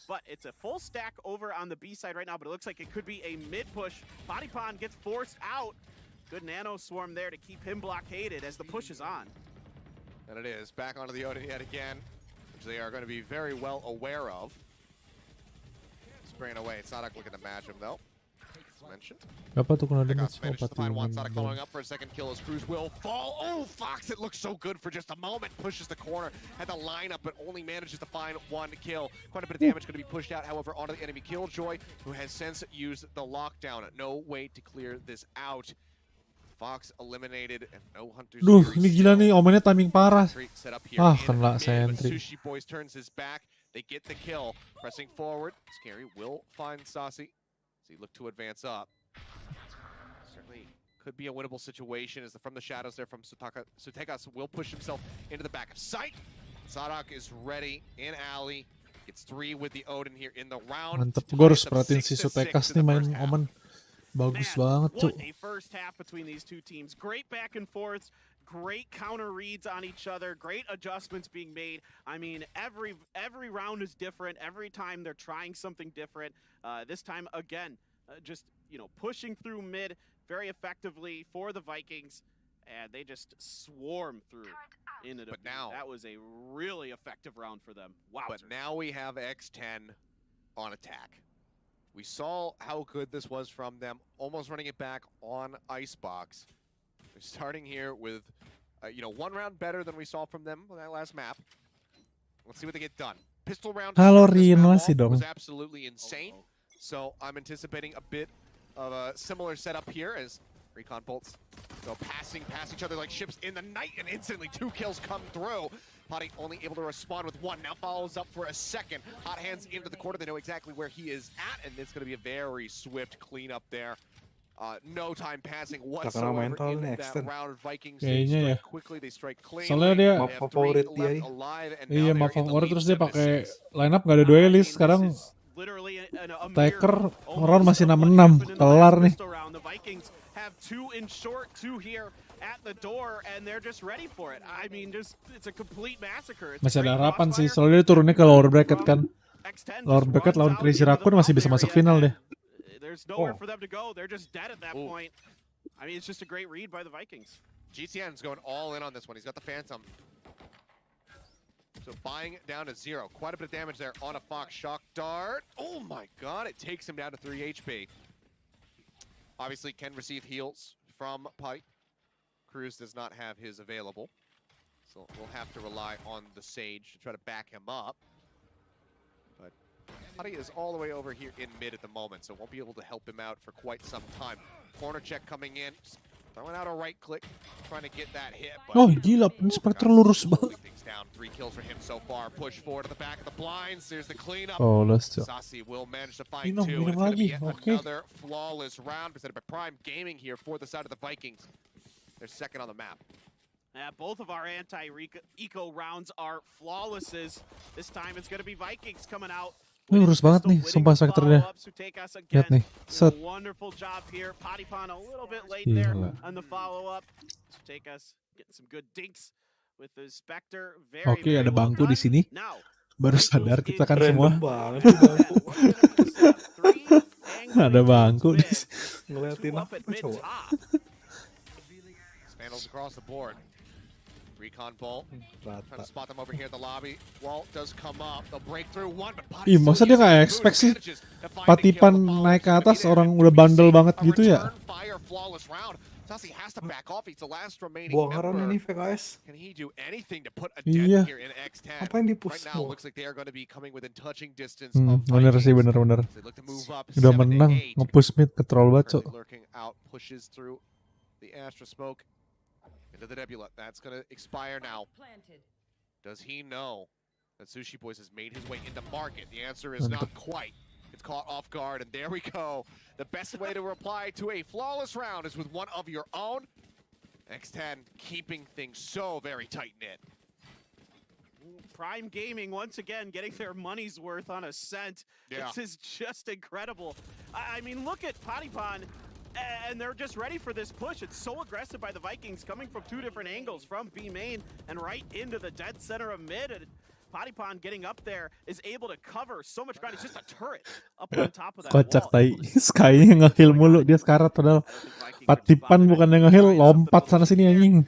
But it's a full stack over on the B side right now, but it looks like it could be a mid push. padepokan gets forced out. Good nano swarm there to keep him blockaded as the push is on.
And it is back onto the Odin yet again, which they are going to be very well aware of. Spraying away. Sadak looking to match him though. Mentioned.
Apa tuh kena damage?
Managed to find one. Sadak following up for a second kill as Cruz will fall. Oh, Fox, it looks so good for just a moment. Pushes the corner. Had the lineup, but only manages to find 1 kill. Quite a bit of damage going to be pushed out, however, onto the enemy Killjoy, who has since used the lockdown. No way to clear this out. Fox eliminated and no Hunter's
Duh,
Fury
ini gila nih, omennya timing parah.
set up here
Kena sentry.
Sushi Boys turns his back. They get the kill. Pressing forward. Scary will find Sasi. As he look to advance up. Certainly could be a winnable situation as from the shadows there from Sutekas will push himself into the back of sight. Sadak is ready in alley. Gets 3 with the Odin here in the round.
Mantep, gue harus perhatiin si Sutekas nih main Omen. Bagus banget, Cuk.
What a first half between these two teams. Great back and forth. Great counter reads on each other. Great adjustments being made. I mean, every round is different. Every time they're trying something different. This time, again, pushing through mid very effectively for the Vikings. And they just swarm through into the
now,
that was a really effective round for them. Wow.
But now we have X10 on attack. We saw how good this was from them, almost running it back on Icebox. They're starting here with, 1 round better than we saw from them on that last map. Let's see what they get done. Pistol round was absolutely insane. So I'm anticipating a bit of a similar setup here as Recon bolts go passing past each other like ships in the night, and instantly 2 kills come through. Potty only able to respond with 1. Now follows up for a second. Hot hands into the corner. They know exactly where he is at, and it's going to be a very swift cleanup there. No time passing whatsoever in that round. Vikings strike quickly. They strike clean.
Soalnya dia map favorit terus dia pakai lineup nggak ada duelist sekarang. Taker round masih 6-6 kelar nih.
Have 2 in short, 2 here at the door, and they're just ready for it. I mean, it's a complete massacre.
Masih ada harapan sih, soalnya dia turunnya ke lower bracket kan. Lower bracket lawan Crazy Raccoon masih bisa masuk final deh.
There's nowhere for them to go. They're just dead at that point. I mean, it's just a great read by the Vikings.
GTN's going all in on this one. He's got the Phantom. So buying it down to 0. Quite a bit of damage there on a Fox Shock Dart. Oh my god, it takes him down to 3 HP. Obviously can receive heals from Pike. Cruz does not have his available. So we'll have to rely on the Sage to try to back him up. But Hadi is all the way over here in mid at the moment, so won't be able to help him out for quite some time. Corner check coming in, throwing out a right click, trying to get that hit.
Oh gila, ini spekter lurus banget.
Down 3 kills for him so far. Push forward to the back of the blinds. There's the cleanup.
Oh, let's go.
Sasi will manage to find
Minum,
2.
minum
It's going to be
lagi.
yet
Okay.
another flawless round presented by Prime Gaming here for the side of the Vikings. They're second on the map.
Both of our anti-eco rounds are flawlesses. This time it's going to be Vikings coming out.
Ini lurus banget nih, sumpah spekternya. Lihat nih, set.
Wonderful job here. Padepokan a little bit late there on the follow-up. Take us getting some good dinks with the Spectre.
Oke, ada bangku di sini. Baru sadar kita kan semua. Ada bangku di sini.
Ngeliatin apa coba?
Spandals across the board. Recon Bolt trying to spot them over here in the lobby. Wall does come up. They'll break through one, but
Ih, masa dia nggak expect sih Patipan naik ke atas, orang udah bandel banget gitu ya?
Fire flawless round. Sasi has to back off. He's the last remaining
Bongkaran
member.
ini VKS.
Can he do anything to put a
Iya.
dent here in X10?
Apa yang di-push
Right now,
semua?
looks like they are going to be coming within touching distance
Bener sih, bener.
They look to move up
Udah
7 to
menang,
8.
nge-push mid ke troll baco.
Lurking out, pushes through the Astra smoke into the Nebula. That's going to expire now. Does he know that Sushi Boys has made his way into market? The answer is not quite. It's caught off guard, and there we go. The best way to reply to a flawless round is with one of your own. X10 keeping things so very tight-knit.
Prime Gaming once again getting their money's worth on Ascent.
Yeah.
This is just incredible. I mean, look at Padepokan, and they're just ready for this push. It's so aggressive by the Vikings, coming from 2 different angles, from B main and right into the dead center of mid. And Padepokan getting up there is able to cover so much ground. It's just a turret up on top of that
Kocak
wall.
tai. Sky-nya nge-heal mulu, dia sekarat padahal. Patipan bukan yang nge-heal, lompat sana sini anjing.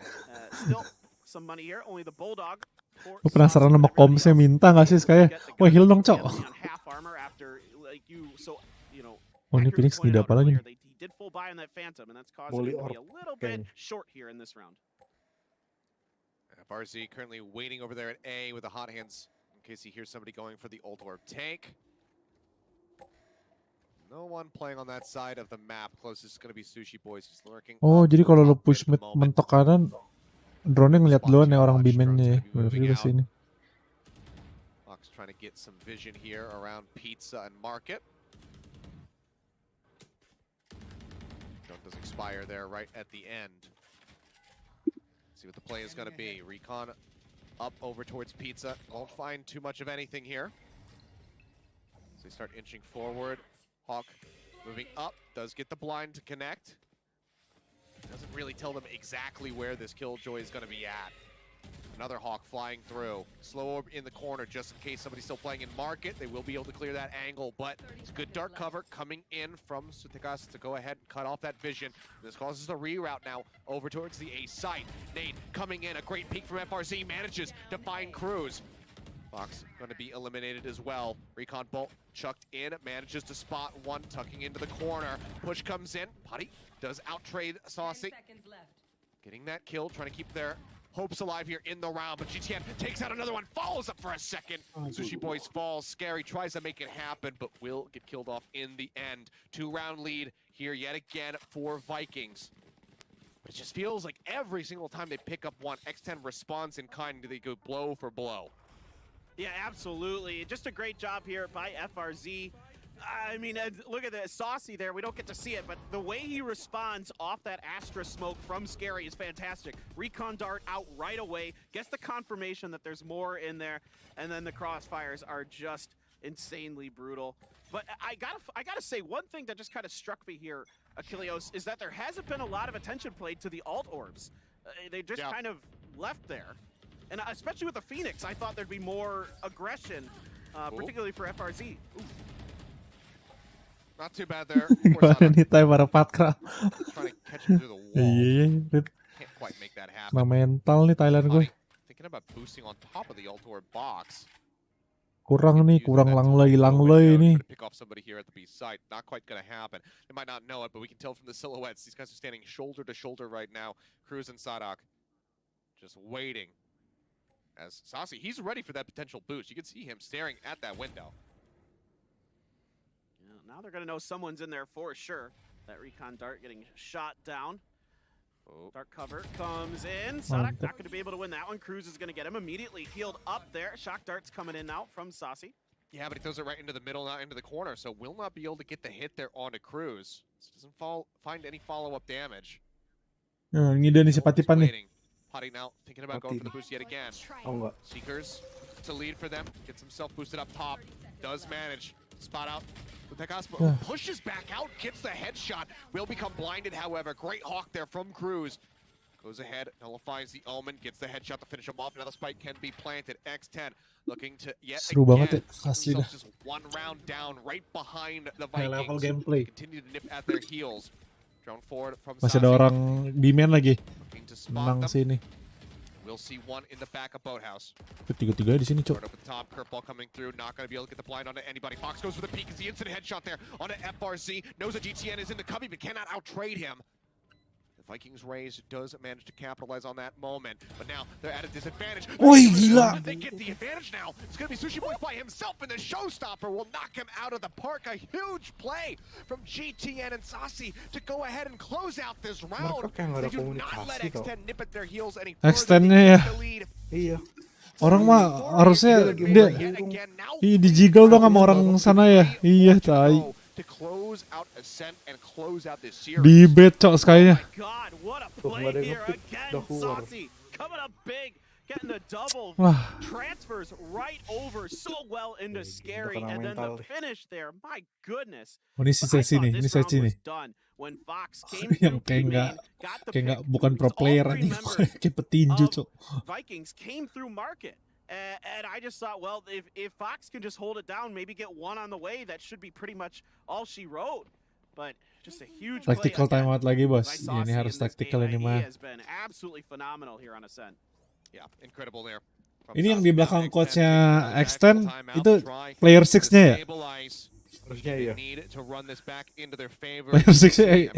Still some money here, only the Bulldog.
Lu penasaran sama komsnya, minta gak sih Sky? Wah, heal dong, cok.
Half armor after like you, so you know.
Oh, ini Phoenix ngida apa lagi nih?
He did full buy on that Phantom, and that's causing him to be a little bit short here in this round.
FRZ currently waiting over there at A with the hot hands in case he hears somebody going for the ult orb tank. No one playing on that side of the map. Closest is going to be Sushi Boys just lurking.
Oh, jadi kalau lu push mid mentok kanan, drone-nya ngeliat duluan ya orang B-main-nya ya. Bener juga sih ini.
Fox trying to get some vision here around Pizza and Market. Jump does expire there right at the end. See what the play is going to be. Recon up over towards Pizza. Won't find too much of anything here. So they start inching forward. Hawk moving up. Does get the blind to connect. Doesn't really tell them exactly where this Killjoy is going to be at. Another Hawk flying through. Slow orb in the corner just in case somebody's still playing in Market. They will be able to clear that angle, but it's good dark cover coming in from Sutikas to go ahead and cut off that vision. This causes a reroute now over towards the A site. Nate coming in, a great peek from FRZ, manages to find Cruz. Fox going to be eliminated as well. Recon Bolt chucked in, manages to spot one, tucking into the corner. Push comes in, Putty does outtrade Saucy. Getting that kill, trying to keep their hopes alive here in the round, but GTN takes out another one, follows up for a second. Sushi Boys falls, Scary tries to make it happen, but will get killed off in the end. 2-round lead here yet again for Vikings. But it just feels like every single time they pick up one, X10 responds in kind, they go blow for blow.
Yeah, absolutely. Just a great job here by FRZ. I mean, look at the Saucy there. We don't get to see it, but the way he responds off that Astra smoke from Scary is fantastic. Recon dart out right away, gets the confirmation that there's more in there, and then the crossfires are just insanely brutal. But I gotta say, one thing that just kind of struck me here, Achilleos, is that there hasn't been a lot of attention played to the alt orbs. They just kind of left there. And especially with the Phoenix, I thought there'd be more aggression, particularly for FRZ. Ooh.
Not too bad there.
Gimana nih time para Patra?
Trying to catch him through the wall.
Iya,
Can't quite make that happen.
nah mental nih Thailand gue.
Thinking about boosting on top of the ult orb box.
Kurang langley nih.
Pick off somebody here at the B site. Not quite going to happen. They might not know it, but we can tell from the silhouettes. These guys are standing shoulder to shoulder right now. Cruz and Sadak just waiting as Saucy, he's ready for that potential boost. You can see him staring at that window.
Yeah, now they're going to know someone's in there for sure. That recon dart getting shot down. Dark cover comes in. Sadak not going to be able to win that one. Cruz is going to get him immediately healed up there. Shock dart's coming in now from Saucy.
Yeah, but he throws it right into the middle, not into the corner, so will not be able to get the hit there onto Cruz. Doesn't find any follow-up damage.
Ngide nih si Patipan nih.
Potty now thinking about going for the boost yet again. Seekers to lead for them. Gets himself boosted up top. Does manage. Spot out. Pushes back out, gets the headshot. Will become blinded, however. Great hawk there from Cruz. Goes ahead, nullifies the Omen, gets the headshot to finish him off. Now the spike can be planted. X10 looking to yet
Seru
again.
banget ya, asli dah.
Just one round down right behind the
High
Vikings.
level gameplay.
Continue to nip at their heels. Drone forward from
Masih ada
Saucy.
orang di main lagi.
Looking to spot
Menang
them.
sini.
We'll see one in the back of Boathouse.
Ketiga-tiga di sini, Cok.
Right up the top, curveball coming through. Not going to be able to get the blind onto anybody. Fox goes for the peek. It's the instant headshot there onto FRC. Knows that GTN is in the cubby, but cannot outtrade him. The Vikings raise does manage to capitalize on that moment, but now they're at a disadvantage.
Oi, gila.
They get the advantage now. It's going to be Sushi Boy by himself, and the showstopper will knock him out of the park. A huge play from GTN and Saucy to go ahead and close out this round.
kayak nggak ada
They do not let
komunikasi, tau.
X10 nip at their heels any
Extendnya ya.
Iya.
Orang mah harusnya dia dijiggle dong sama orang sana ya. Iya, tai.
to close out Ascent and close out this series.
Di bet, Cok, sekalinya.
God, what a play here again. Saucy coming up big, getting the double.
Wah.
Transfers right over so well into Scary, and then the finish there. My goodness.
Oh, ini si sesi nih, ini sesi nih.
When Fox came
Yang kayak nggak bukan pro player aja, kayak petinju, Cok.
Vikings came through market. And I just thought, well, if Fox can just hold it down, maybe get one on the way, that should be pretty much all she wrote. But just a huge
Tactical
play
timeout lagi, bos.
by
Ini
Saucy
harus
in this
tactical
game.
ini
He
mah.
has been absolutely phenomenal here on Ascent.
Yeah, incredible there.
Ini yang di belakang coachnya Extend itu player 6-nya ya?
Harusnya iya.
Need to run this back into their favor.
Player 6-nya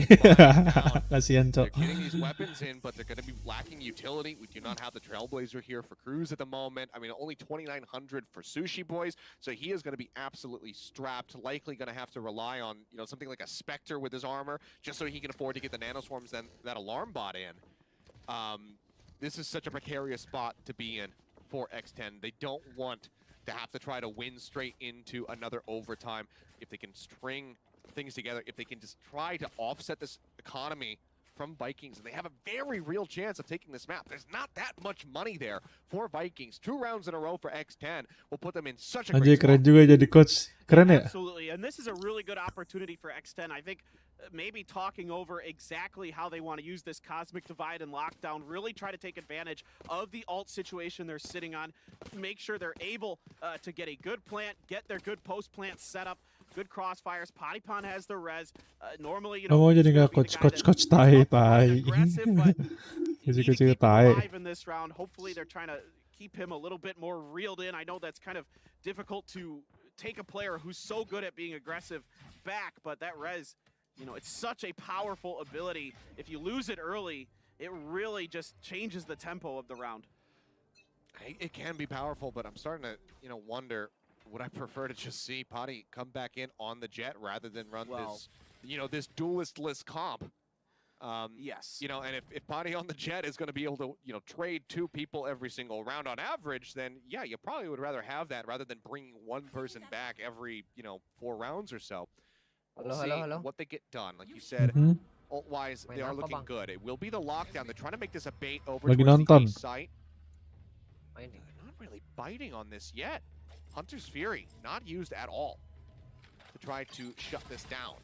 kasihan, Cok.
They're getting these weapons in, but they're going to be lacking utility. We do not have the Trailblazer here for Cruz at the moment. I mean, only 2,900 for Sushi Boys, so he is going to be absolutely strapped. Likely going to have to rely on, you know, something like a Spectre with his armor, just so he can afford to get the nanoswarms then that alarm bot in. This is such a precarious spot to be in for X10. They don't want to have to try to win straight into another overtime. If they can string things together, if they can just try to offset this economy from Vikings, and they have a very real chance of taking this map. There's not that much money there for Vikings. 2 rounds in a row for X10 will put them in such a
Anjay,
great
keren
spot.
juga jadi coach. Keren ya?
Absolutely, and this is a really good opportunity for X10. I think maybe talking over exactly how they want to use this Cosmic Divide and Lockdown, really try to take advantage of the alt situation they're sitting on, make sure they're able to get a good plant, get their good post-plant set up, good crossfires. Potty Pond has the res. Normally, you know,
Oh, jadi nggak coach tai. Jadi tai.
alive in this round. Hopefully they're trying to keep him a little bit more reeled in. I know that's kind of difficult to take a player who's so good at being aggressive back, but that res, you know, it's such a powerful ability. If you lose it early, it really just changes the tempo of the round.
It can be powerful, but I'm starting to, you know, wonder, would I prefer to just see Potty come back in on the jet rather than run this, you know, this duelist-less comp?
Yes.
You know, and if Potty on the jet is going to be able to, you know, trade 2 people every single round on average, then yeah, you probably would rather have that rather than bringing one person back every, you know, 4 rounds or so. We'll see what they get done. Like you said, ult-wise, they are looking good. It will be the lockdown. They're trying to make this a bait over
Lagi
towards the
nonton.
east site. They're not really biting on this yet. Hunter's Fury, not used at all to try to shut this down.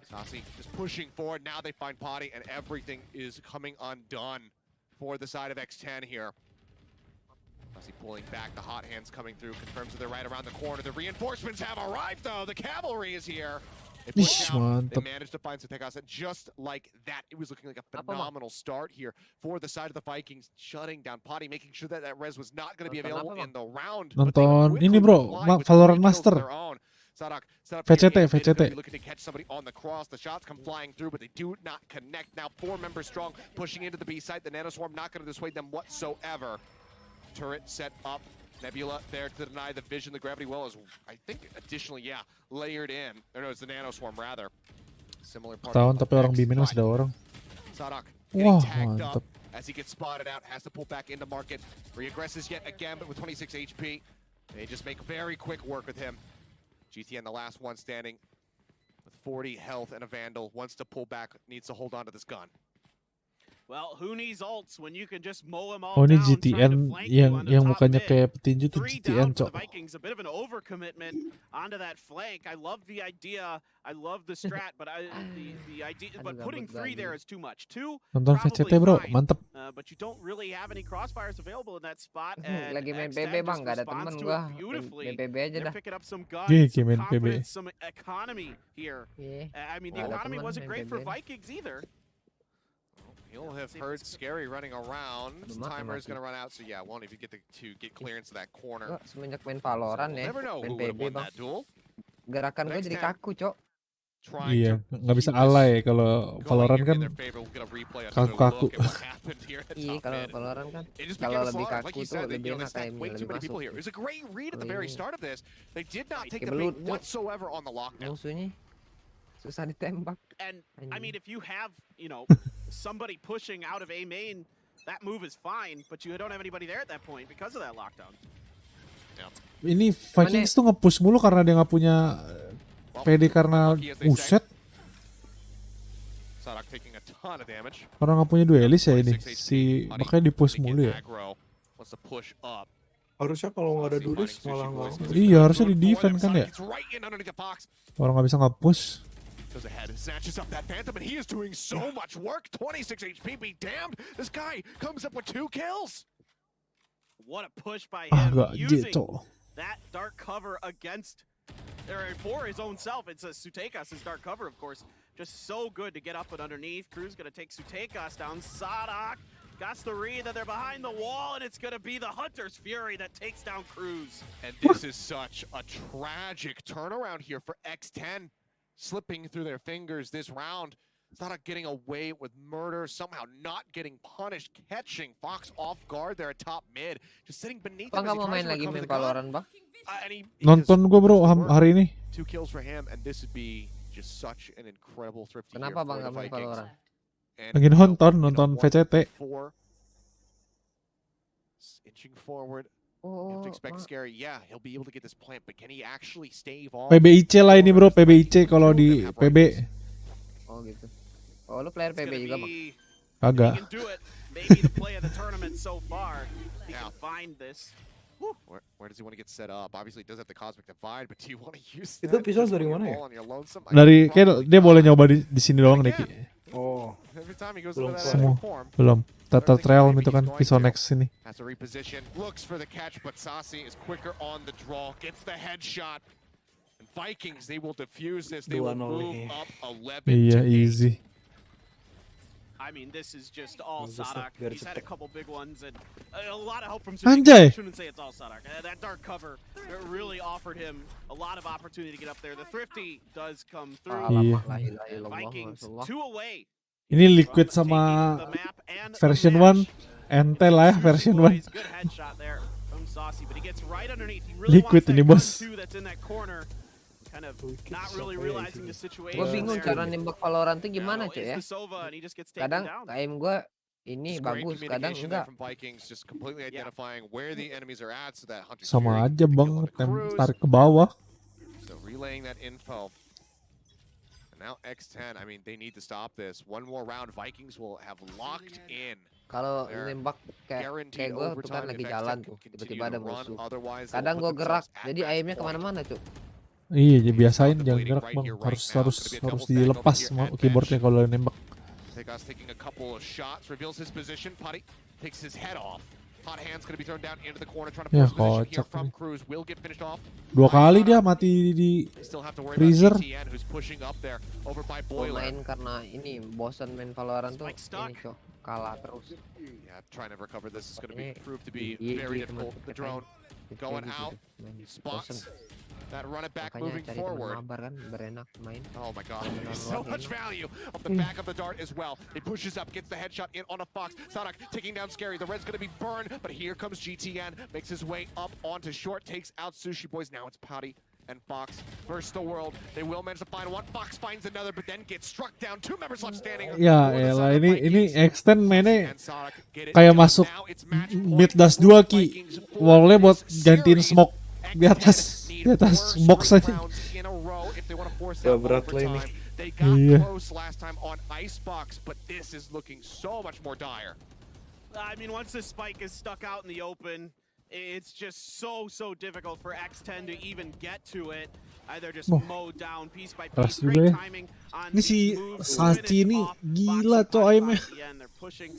Saucy just pushing forward. Now they find Potty, and everything is coming undone for the side of X10 here. Saucy pulling back. The hot hands coming through. Confirms that they're right around the corner. The reinforcements have arrived, though. The cavalry is here. They push out. They managed to find some takeouts. And just like that, it was looking like a phenomenal start here for the side of the Vikings, shutting down Potty, making sure that that res was not going to be available in the round.
Nonton ini, bro, Valorant Master. VCT.
Looking to catch somebody on the cross. The shots come flying through, but they do not connect. Now 4 members strong, pushing into the B site. The nanoswarm not going to dissuade them whatsoever. turret set up. Nebula there to deny the vision. The gravity well is, I think, additionally, layered in. Or no, it's the nano swarm rather. Similar part.
Ketahuan tapi orang Bimin masih ada orang.
Sadak
Wah,
getting tagged
mantap.
up as he gets spotted out, has to pull back into market. Reaggresses yet again, but with 26 HP. They just make very quick work with him. GTN, the last one standing with 40 health and a Vandal, wants to pull back, needs to hold on to this gun.
Well, who needs ults when you can just mow them all
Oh ini
down, trying to
GTN
flank you on the
yang
top
mukanya
mid.
kayak petinju tuh
3
GTN
down for
cok.
the Vikings, a bit of an overcommitment onto that flank. I love the idea. I love the strat, but the idea, but putting 3 there is too much. 2
Nonton VCT bro,
fine,
mantep.
but you don't really have any crossfires available in that spot. And
Lagi main
X10
PB bang,
just
gak ada
responds
temen
to
gua.
it beautifully.
Main PB aja
They're
dah.
picking up some
Gini,
guns, some
main PB.
confidence, some economy here. I mean, the
Gak ada
economy
temen
wasn't
main
great for
PB.
Vikings either.
You'll have heard Scary running around. Timer is going to run out, so won't even get to get clearance to that corner.
Gua semenjak main Valorant ya,
Never know
main
who would have
PB
won
bang.
that duel.
Gerakan gue jadi kaku cok.
Iya, nggak bisa alay kalau Valorant kan kaku-kaku.
Iya kalau Valorant kan, kalau lebih kaku tuh lebih enak timenya, lebih masuk.
It was a great read at the very start of this. They did not take the
Kebelut,
bait whatsoever on the lockdown.
Musuhnya susah ditembak.
And I mean, if you have, somebody pushing out of A main, that move is fine, but you don't have anybody there at that point because of that lockdown.
Ini Vikings tuh nge-push mulu karena dia nggak punya PD karena uset.
Sadak taking a ton of damage.
Orang nggak punya duelis ya ini, si makanya di-push mulu ya.
Wants to push up.
Harusnya kalau nggak ada duelis malah nggak.
Iya harusnya di defend kan ya. Orang nggak bisa nge-push.
Goes ahead and snatches up that Phantom, and he is doing so much work. 26 HP, be damned. This guy comes up with 2 kills.
What a push by him,
Gak
using
gitu.
that dark cover against, or for his own self. It's a Sutekas' dark cover, of course. Just so good to get up and underneath. Cruz gonna take Sutekas down. Sadak got the read that they're behind the wall, and it's gonna be the Hunter's Fury that takes down Cruz.
And this is such a tragic turnaround here for X10. Slipping through their fingers this round. Sadak getting away with murder, somehow not getting punished, catching Fox off guard there at top mid, just sitting beneath him as he
mau
tries
main
to
lagi
recover
main
the gun.
Valorant bang?
Nonton gue bro hari ini.
2 kills for him, and this would be just such an incredible thrifty here
Kenapa
for
bang
the
gak main
Vikings.
Valorant?
Lagi nonton VCT.
Inching forward. You have to expect Scary. Yeah, he'll be able to get this plant, but can he actually stave off?
PBIC lah ini bro, PBIC kalau di PB.
Oh gitu. Oh lu player PB juga bang?
Kagak.
Maybe the play of the tournament so far. He can find this.
Where does he want to get set up? Obviously, he does have the Cosmic Divide, but do you want to use
Itu
that
pisau
just
dari
for
mana
your
ya?
ball on your lonesome?
Dari kayak dia boleh nyoba di sini doang deh Ki.
Oh.
Every time he goes into that
Semua
form,
belum. Tata trail itu kan pisau next sini.
has to reposition, looks for the catch, but Sasi is quicker on the draw, gets the headshot. And Vikings, they will defuse this. They will move up 11
Iya
to 8.
easy.
I mean, this is just all
Bagus lah,
Sadak.
biar
He's had a
cepet.
couple big ones and a lot of help from
Anjay.
Sutekas. I shouldn't say it's all Sadak. That dark cover really offered him a lot of opportunity to get up there. The thrifty does come through.
Iya.
Vikings 2 away.
Ini Liquid sama version 1 ente lah ya version 1.
Good headshot there from Saucy, but he gets right underneath. He really
Liquid
wants
ini
that
bos.
gun too that's in that corner. Kind of not really realizing the situation.
Gue bingung
there.
cara nembak Valorant tuh gimana cuy ya.
It's the Sova and he just gets taken
Kadang
down.
aim gue ini
It's great
bagus, kadang
communication there
enggak.
from Vikings, just completely identifying where the enemies are at, so that Hunter's
Sama
Fury
aja
can
bang,
kill on the cruise.
tarik ke bawah.
So relaying that info. And now X10, I mean, they need to stop this. One more round, Vikings will have locked in.
Kalau
They're
nembak kayak
guaranteed
gue tuh kan
overtime
lagi
if
jalan
X10
tuh,
can
tiba-tiba
continue
ada
to run.
musuh.
Otherwise, they'll
Kadang
put
gue gerak,
themselves at
jadi
match
aimnya
point.
kemana-mana cuy.
Iya, biasain jangan gerak bang. Harus dilepas keyboardnya kalau nembak.
Tegas taking a couple of shots, reveals his position. Putty takes his head off. Hot hands going to be thrown down into the corner, trying to
Ya
force position here
kocak
from
nih.
Cruz. Will get finished off.
2 kali dia mati di
They still have to worry
freezer.
about GTN, who's pushing up there over by
Gue
Boiler.
main karena ini bosan main Valorant tuh ini cuy, kalah terus.
Yeah, trying to recover this is going to be
Ini
proved to be
iya,
very
iya,
difficult.
teman.
The drone going
gitu
out,
deh, main
spots.
bosen.
That run it back
Makanya
moving
cari teman
forward.
mabar kan berenak main.
Oh my god, so much value off the back of the dart as well. He pushes up, gets the headshot in on a Fox. Sanak taking down Scary. The red's gonna be burned, but here comes GTN. Makes his way up onto short, takes out Sushi Boys. Now it's Patty and Fox versus the world. They will manage to find one. Fox finds another, but then gets struck down. 2 members left standing.
Ya elah, ini extend mainnya kayak masuk mid dash 2 Ki. Wallnya buat gantiin smoke di atas box aja.
Ya berat lah ini.
They got close last time on Icebox, but this is looking so much more dire.
I mean, once this spike is stuck out in the open, it's just so difficult for X10 to even get to it. Either just mowed down piece by piece. Great timing on
ini si
move,
Sachi ini gila tuh aimnya.
They're pushing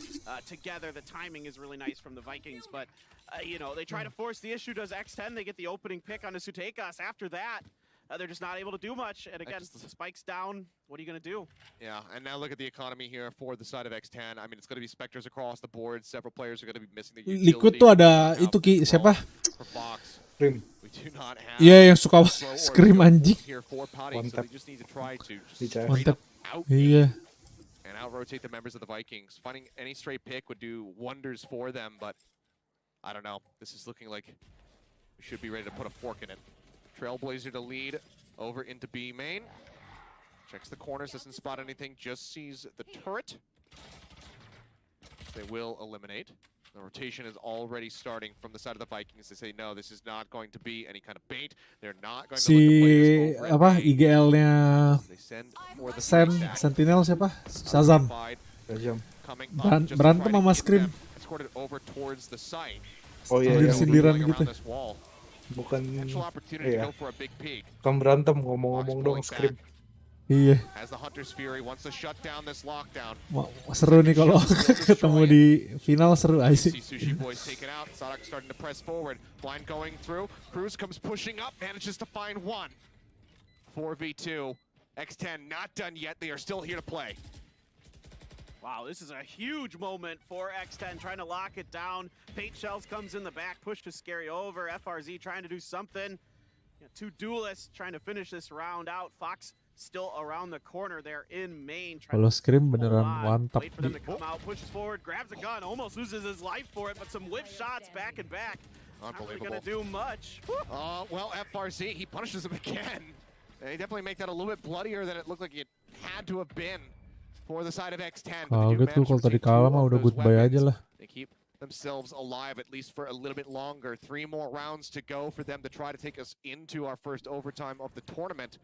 together. The timing is really nice from the Vikings, but you know, they try to force the issue. Does X10? They get the opening pick on Sutekas. After that, they're just not able to do much. And again, the spike's down. What are you going to do?
Yeah, and now look at the economy here for the side of X10. I mean, it's going to be Spectres across the board. Several players are going to be missing the utility.
Liquid tuh ada itu Ki, siapa?
Scream.
Iya, yang suka scream anjing.
Mantap.
Mantap. Iya.
And out-rotate the members of the Vikings. Finding any straight pick would do wonders for them, but I don't know. This is looking like we should be ready to put a fork in it. Trailblazer to lead over into B main. Checks the corners, doesn't spot anything, just sees the turret. They will eliminate. The rotation is already starting from the side of the Vikings. They say no, this is not going to be any kind of bait. They're not going to
Si apa IGL-nya Sentinel siapa? Shazam. Berantem sama Scream.
Oh iya,
sindiran gitu.
Bukan iya. Bukan berantem, ngomong-ngomong dong Scream.
Iya. Seru nih kalau ketemu di final, seru aja sih.
Starting to press forward. Blind going through. Cruz comes pushing up, manages to find one. 4v2. X10 not done yet. They are still here to play.
Wow, this is a huge moment for X10, trying to lock it down. Paint Shells comes in the back, push to Scary over. FRZ trying to do something. Two duelists trying to finish this round out. Fox still around the corner there in main.
Kalau Scream beneran mantap.
Wait for them to come out, pushes forward, grabs a gun, almost loses his life for it, but some whip shots back and back.
Unbelievable.
Not really gonna do much.
Well, FRZ, he punishes him again. They definitely make that a little bit bloodier than it looked like it had to have been for the side of X10.
Kaget tuh kalau tadi kalah mah udah goodbye aja lah.
They keep themselves alive at least for a little bit longer. 3 more rounds to go for them to try to take us into our first overtime of the tournament.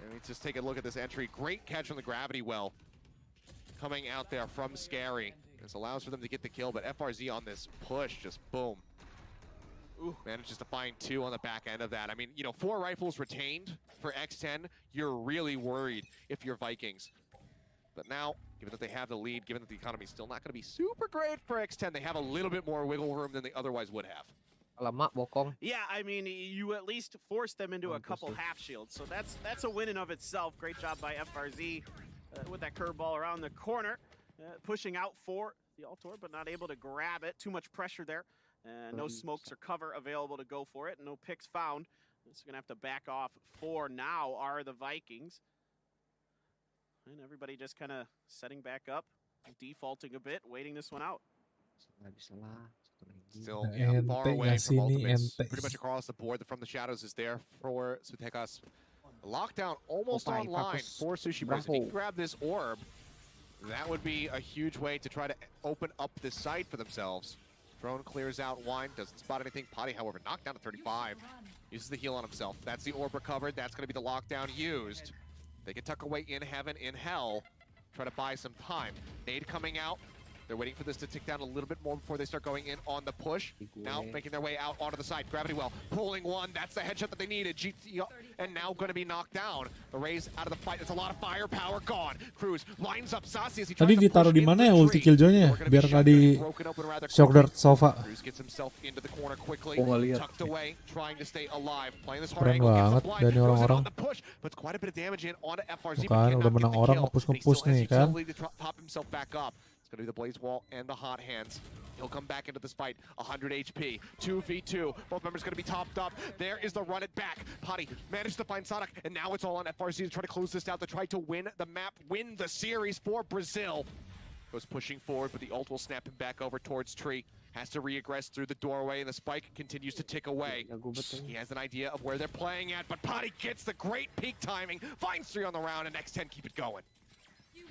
And let's just take a look at this entry. Great catch on the gravity well. Coming out there from Scary. This allows for them to get the kill, but FRZ on this push, just boom. Manages to find 2 on the back end of that. I mean, you know, 4 rifles retained for X10. You're really worried if you're Vikings. But now, given that they have the lead, given that the economy is still not going to be super great for X10, they have a little bit more wiggle room than they otherwise would have.
Yeah, I mean, you at least forced them into a couple half shields, so that's a win in of itself. Great job by FRZ with that curveball around the corner, pushing out for the Altor, but not able to grab it. Too much pressure there. No smokes or cover available to go for it. No picks found. So gonna have to back off for now are the Vikings. And everybody just kind of setting back up, defaulting a bit, waiting this one out.
Still far away from ultimates. Pretty much across the board. The From the Shadows is there for Sutekas. Lockdown almost online for Sushi Boys. If he can grab this orb, that would be a huge way to try to open up this site for themselves. Drone clears out Wine, doesn't spot anything. Potty, however, knocked down to 35. Uses the heal on himself. That's the orb recovered. That's going to be the lockdown used. They can tuck away in heaven, in hell. Try to buy some time. Nade coming out. They're waiting for this to tick down a little bit more before they start going in on the push. Now making their way out onto the side. Gravity well, pulling one. That's the headshot that they needed. GT, and now going to be knocked down. The Rays out of the fight. There's a lot of firepower gone. Cruz lines up Sassy as he tries
Tadi
to
ditaruh di mana ya ulti killjoy-nya biar nggak di shock dart sofa.
Cruz gets himself into the corner quickly.
Lihat.
Tucked away, trying to stay alive. Playing this
Keren
hard angle. Gets
banget
the blind.
dari
Goes in
orang-orang.
on the push, but it's quite a bit of damage in onto FRZ.
Bukan, udah menang orang nge-push nih kan.
To pop himself back up. It's going to be the Blaze Wall and the Hot Hands. He'll come back into this fight, 100 HP, 2v2. Both members going to be topped up. There is the run it back. Potty managed to find Sonic, and now it's all on FRZ to try to close this out, to try to win the map, win the series for Brazil. Goes pushing forward, but the ult will snap him back over towards Tree. Has to re-aggress through the doorway, and the spike continues to tick away. He has an idea of where they're playing at, but Potty gets the great peak timing, finds 3 on the round, and X10 keep it going.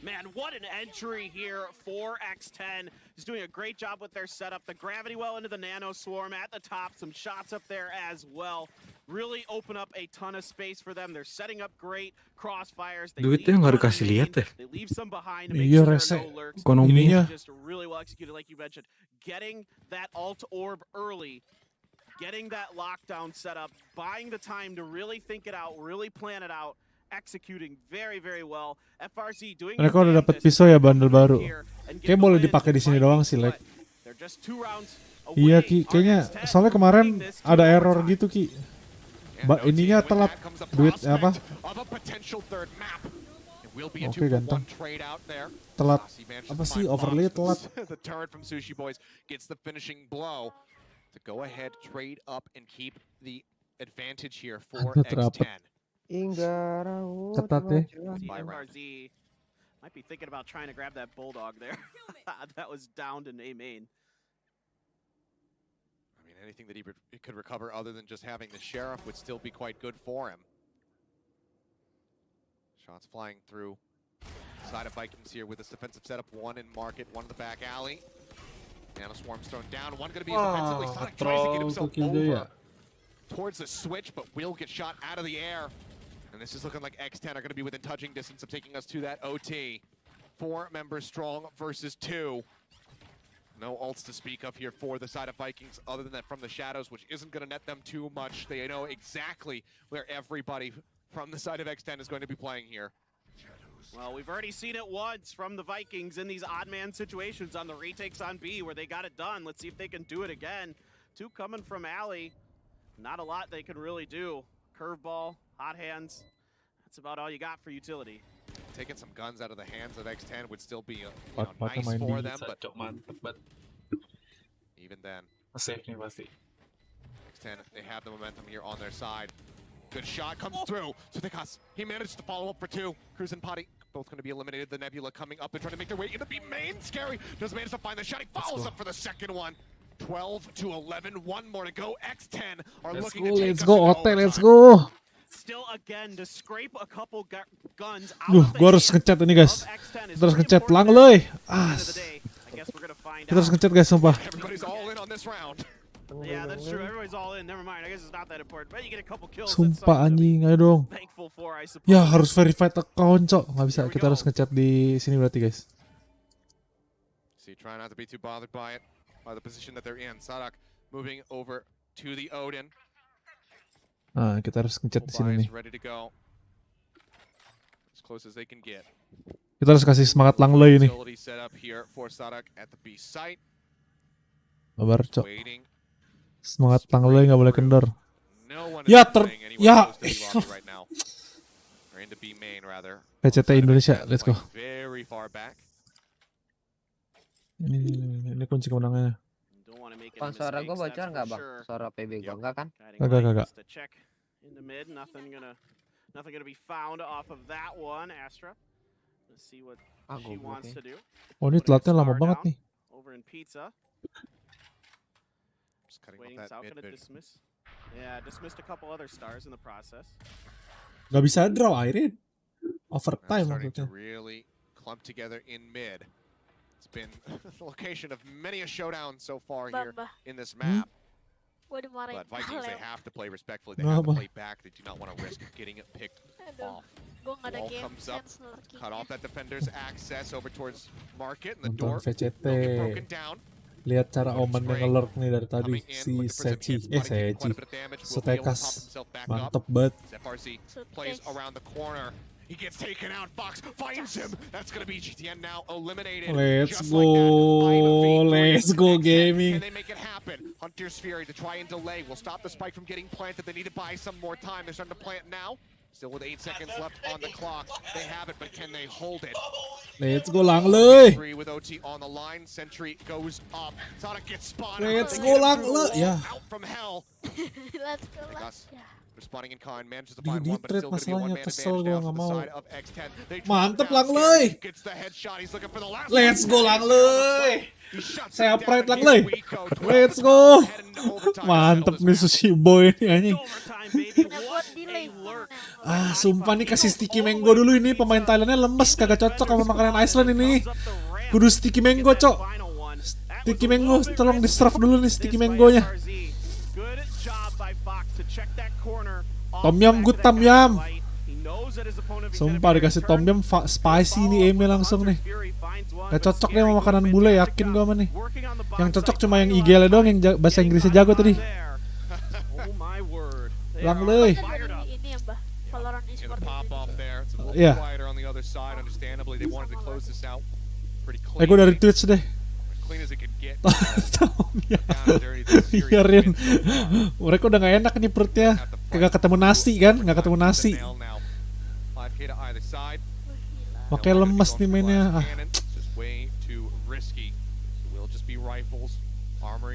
Man, what an entry here for X10. He's doing a great job with their setup. The gravity well into the nano swarm at the top. Some shots up there as well. Really open up a ton of space for them. They're setting up great crossfires.
Duitnya nggak dikasih lihat ya.
They leave some behind to make
Iya
sure
rese
there are no lurks.
ekonominya.
Just really well executed, like you mentioned. Getting that alt orb early, getting that lockdown set up, buying the time to really think it out, really plan it out. Executing very, very well. FRZ doing.
Mereka udah dapat pisau ya bundle baru. Kayak boleh dipakai di sini doang sih, like. Iya Ki, kayaknya soalnya kemarin ada error gitu Ki. Ininya telat duit apa? Oke ganteng. Telat apa sih overlay telat.
The turret from Sushi Boys gets the finishing blow to go ahead, trade up and keep the advantage here for X10.
Ketat ya.
FRZ might be thinking about trying to grab that bulldog there. That was downed in A main.
I mean, anything that he could recover other than just having the sheriff would still be quite good for him. Shots flying through. Side of Vikings here with this defensive setup. One in market, one in the back alley. Nano Swarm's thrown down. One going to be defensively. Sonic tries to get himself over towards the switch, but will get shot out of the air. And this is looking like X10 are going to be within touching distance of taking us to that OT. 4 members strong versus 2. No ults to speak of here for the side of Vikings other than that from the shadows, which isn't going to net them too much. They know exactly where everybody from the side of X10 is going to be playing here.
Well, we've already seen it once from the Vikings in these odd man situations on the retakes on B where they got it done. Let's see if they can do it again. 2 coming from Alley. Not a lot they can really do. Curveball, hot hands. That's about all you got for utility.
Taking some guns out of the hands of X10 would still be nice for them, but even then, X10, they have the momentum here on their side. Good shot comes through. Sutikas, he managed to follow up for 2. Cruz and Potty both going to be eliminated. The Nebula coming up and trying to make their way into B main. Scary does manage to find the shot. He follows up for the second one. 12 to 11, 1 more to go. X10 are looking to take
Let's go, Ote, let's go.
Still again to scrape a couple guns out
Duh,
of the
gua harus ngechat ini guys. Kita harus ngechat lang loy. Kita harus ngechat guys sumpah.
Everybody's all in on this round.
Yeah, that's true. Everybody's all in. Never mind. I guess it's not that important. But you get a couple kills.
Sumpah anjing, ayo dong.
Thankful for, I suppose.
Ya harus verified account cok. Nggak bisa, kita harus ngechat di sini berarti guys.
See, try not to be too bothered by it, by the position that they're in. Sadak moving over to the Odin.
Nah, kita harus ngechat di sini nih.
Ready to go. As close as they can get.
Kita harus kasih semangat Langley ini.
Set up here for Sadak at the B site.
Kabar cok. Semangat Langley nggak boleh kendor. Ya ya. VCT Indonesia, let's go. Ini kunci kemenangannya.
Bang, suara gue bocor nggak bang? Suara PB gue enggak kan?
Kagak.
In the mid, nothing gonna be found off of that one. Astra, let's see what she wants to do.
Oh ini telatnya lama banget nih.
Over in pizza. Waiting out, gonna dismiss. Yeah, dismissed a couple other stars in the process.
Gak bisa draw Iron. Overtime maksudnya.
Really clump together in mid. It's been the location of many a showdown so far here in this map. But Vikings, they have to play respectfully. They have to play back. They do not want to risk getting it picked off. Wall comes up, cut off that defender's access over towards market, and the door will get broken down.
Lihat cara Omen yang nge-lurk nih dari tadi. Si Sechi, Sutekas. Mantep banget.
Plays around the corner. He gets taken out. Fox finds him. That's going to be GTN now eliminated.
Let's go. Let's go gaming.
Can they make it happen? Hunter's Fury to try and delay will stop the spike from getting planted. They need to buy some more time. They're starting to plant now. Still with 8 seconds left on the clock. They have it, but can they hold it?
Let's go lang le.
Three with OT on the line. Sentry goes up. Sonic gets spawned.
Let's
They
go
get him
lang
through the
le.
wall,
Ya.
Out from hell.
Let's go lang.
They're spawning in con. Manages to
Di
find one, but it's
trade
still going to be a
masalahnya,
one-man
kesel
advantage
gua
now
nggak
from the
mau.
side of X10. They drop
Mantep
down
lang
Scary.
le.
Gets the headshot. He's looking for the last
Let's
one.
go lang le.
He shuts
Saya
it down.
pride lang
Here
le.
we go.
Let's go. Mantep nih sushi boy ini. Sumpah nih kasih sticky mango dulu ini. Pemain Thailandnya lemes, kagak cocok sama makanan Iceland ini. Kudu sticky mango, cok. Sticky mango, tolong di-serve dulu nih sticky mangonya. Tom yum, good tom yum. Sumpah dikasih tom yum spicy nih aimnya langsung nih. Gak cocok deh sama makanan bule, yakin gue sama nih. Yang cocok cuma yang IGL doang, yang bahasa Inggrisnya jago tadi. Lang le.
Ini ya Mbah, Valorant Esports Indonesia.
Iya. Gue dari Twitch deh. Biarin. Mereka udah gak enak nih perutnya. Kagak ketemu nasi kan? Gak ketemu nasi. Makanya lemes nih mainnya.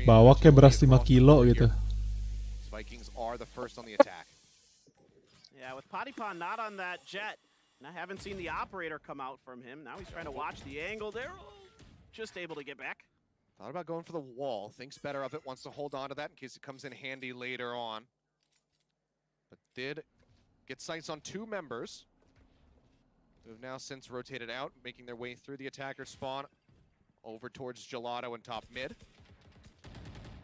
Bawa kayak beras 5 kilo gitu.
Vikings are the first on the attack.
Yeah, with Patipon not on that jet, and I haven't seen the operator come out from him. Now he's trying to watch the angle there. Just able to get back.
Thought about going for the wall. Thinks better of it. Wants to hold on to that in case it comes in handy later on. But did get sights on 2 members who have now since rotated out, making their way through the attacker spawn over towards Gelato and top mid.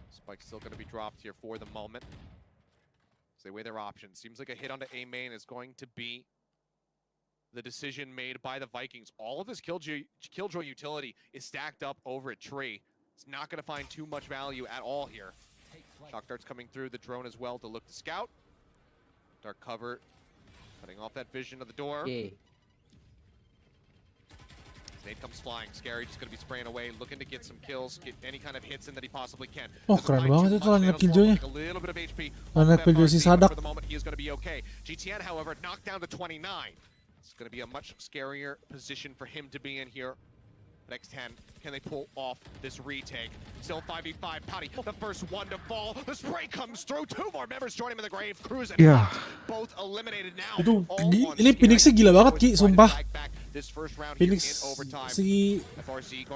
Spike's still going to be dropped here for the moment. As they weigh their options. Seems like a hit onto A main is going to be the decision made by the Vikings. All of this Killjoy utility is stacked up over a tree. It's not going to find too much value at all here. Shock darts coming through the drone as well to look to scout. Dark cover, cutting off that vision of the door. Nade comes flying. Scary just going to be spraying away, looking to get some kills, get any kind of hits in that he possibly can.
Oh, keren banget itu lanet Killjoy-nya. Lanet Killjoy si Sadak.
For the moment, he is going to be okay. GTN, however, knocked down to 29. It's going to be a much scarier position for him to be in here. Next 10, can they pull off this retake? Still 5v5, Patty, the first one to fall. The spray comes through, 2 more members join him in the grave. Cruz and Fox, both eliminated now.
Itu ini Phoenix-nya gila banget Ki, sumpah. Phoenix si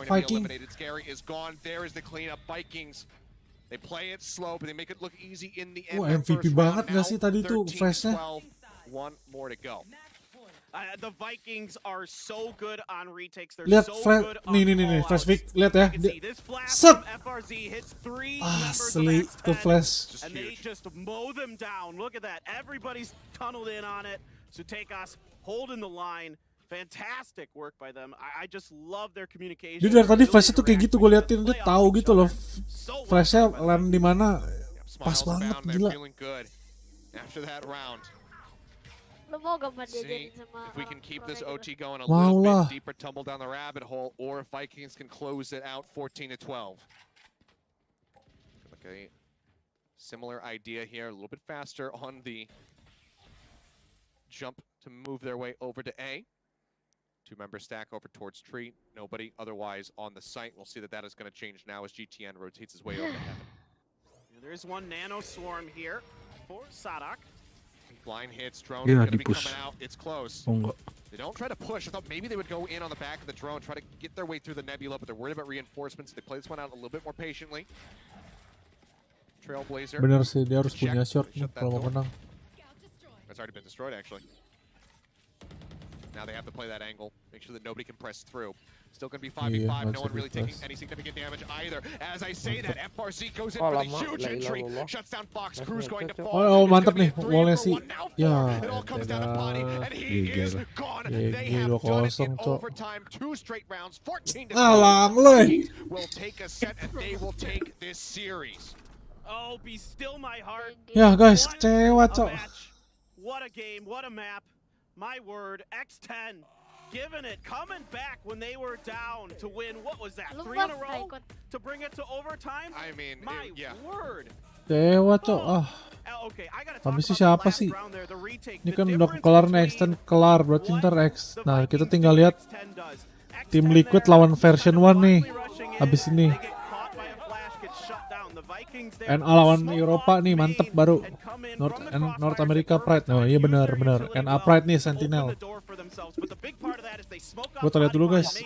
Viking.
Scary is gone. There is the cleanup. Vikings. They play it slow, but they make it look easy in the end.
MVP banget gak sih tadi tuh flashnya?
One more to go.
The Vikings are so good on retakes. They're
Lihat
so
flash,
good on
nih flash pick, lihat ya. Set. Asli itu flash.
And they just mow them down. Look at that. Everybody's tunneled in on it. So take us holding the line. Fantastic work by them. I just love their communication.
Dia dari tadi flashnya tuh kayak gitu, gue liatin dia tahu gitu loh. Flashnya land di mana, pas banget, gila.
After that round.
Lu mau gak diajarin sama
if we can keep this OT going a
Mau
little
lah.
bit deeper, tumble down the rabbit hole, or if Vikings can close it out 14-12. Okay, similar idea here, a little bit faster on the jump to move their way over to A. 2-member stack over towards tree. Nobody otherwise on the site. We'll see that is going to change now as GTN rotates his way over to heaven.
There's one nano swarm here for Sadak.
Blind hits, drone
Yeah,
going to be
di-push.
coming out. It's close.
Oh enggak.
They don't try to push. I thought maybe they would go in on the back of the drone, try to get their way through the nebula, but they're worried about reinforcements. They play this one out a little bit more patiently. Trailblazer.
Bener sih, dia harus punya short nih kalau mau menang.
It's already been destroyed, actually. Now they have to play that angle, make sure that nobody can press through. Still going to be 5v5, no one really taking any significant damage either. As I say that, FRC goes in for the huge entry, shuts down Fox, Cruz going to fall.
Oh mantap nih, wallnya sih. Ya,
It all comes down to Potty, and he is gone. They have done it in overtime, 2 straight rounds, 14-12.
Alang le.
Will take a set, and they will take this series.
Oh, be still my heart.
Ya guys, kecewa cok.
What a game, what a map. My word, X10 giving it, coming back when they were down to win, what was that, 3 in a row? To bring it to overtime?
I mean,
my word.
Kecewa cok. Habis ini siapa sih? Ini kan udah kelar nih, extend kelar, berarti ntar Nah kita tinggal lihat tim Liquid lawan version 1 nih. Habis ini NA lawan Eropa nih, mantep baru. North America Pride. Oh iya benar. NA Pride nih, Sentinel. Gue lihat dulu guys.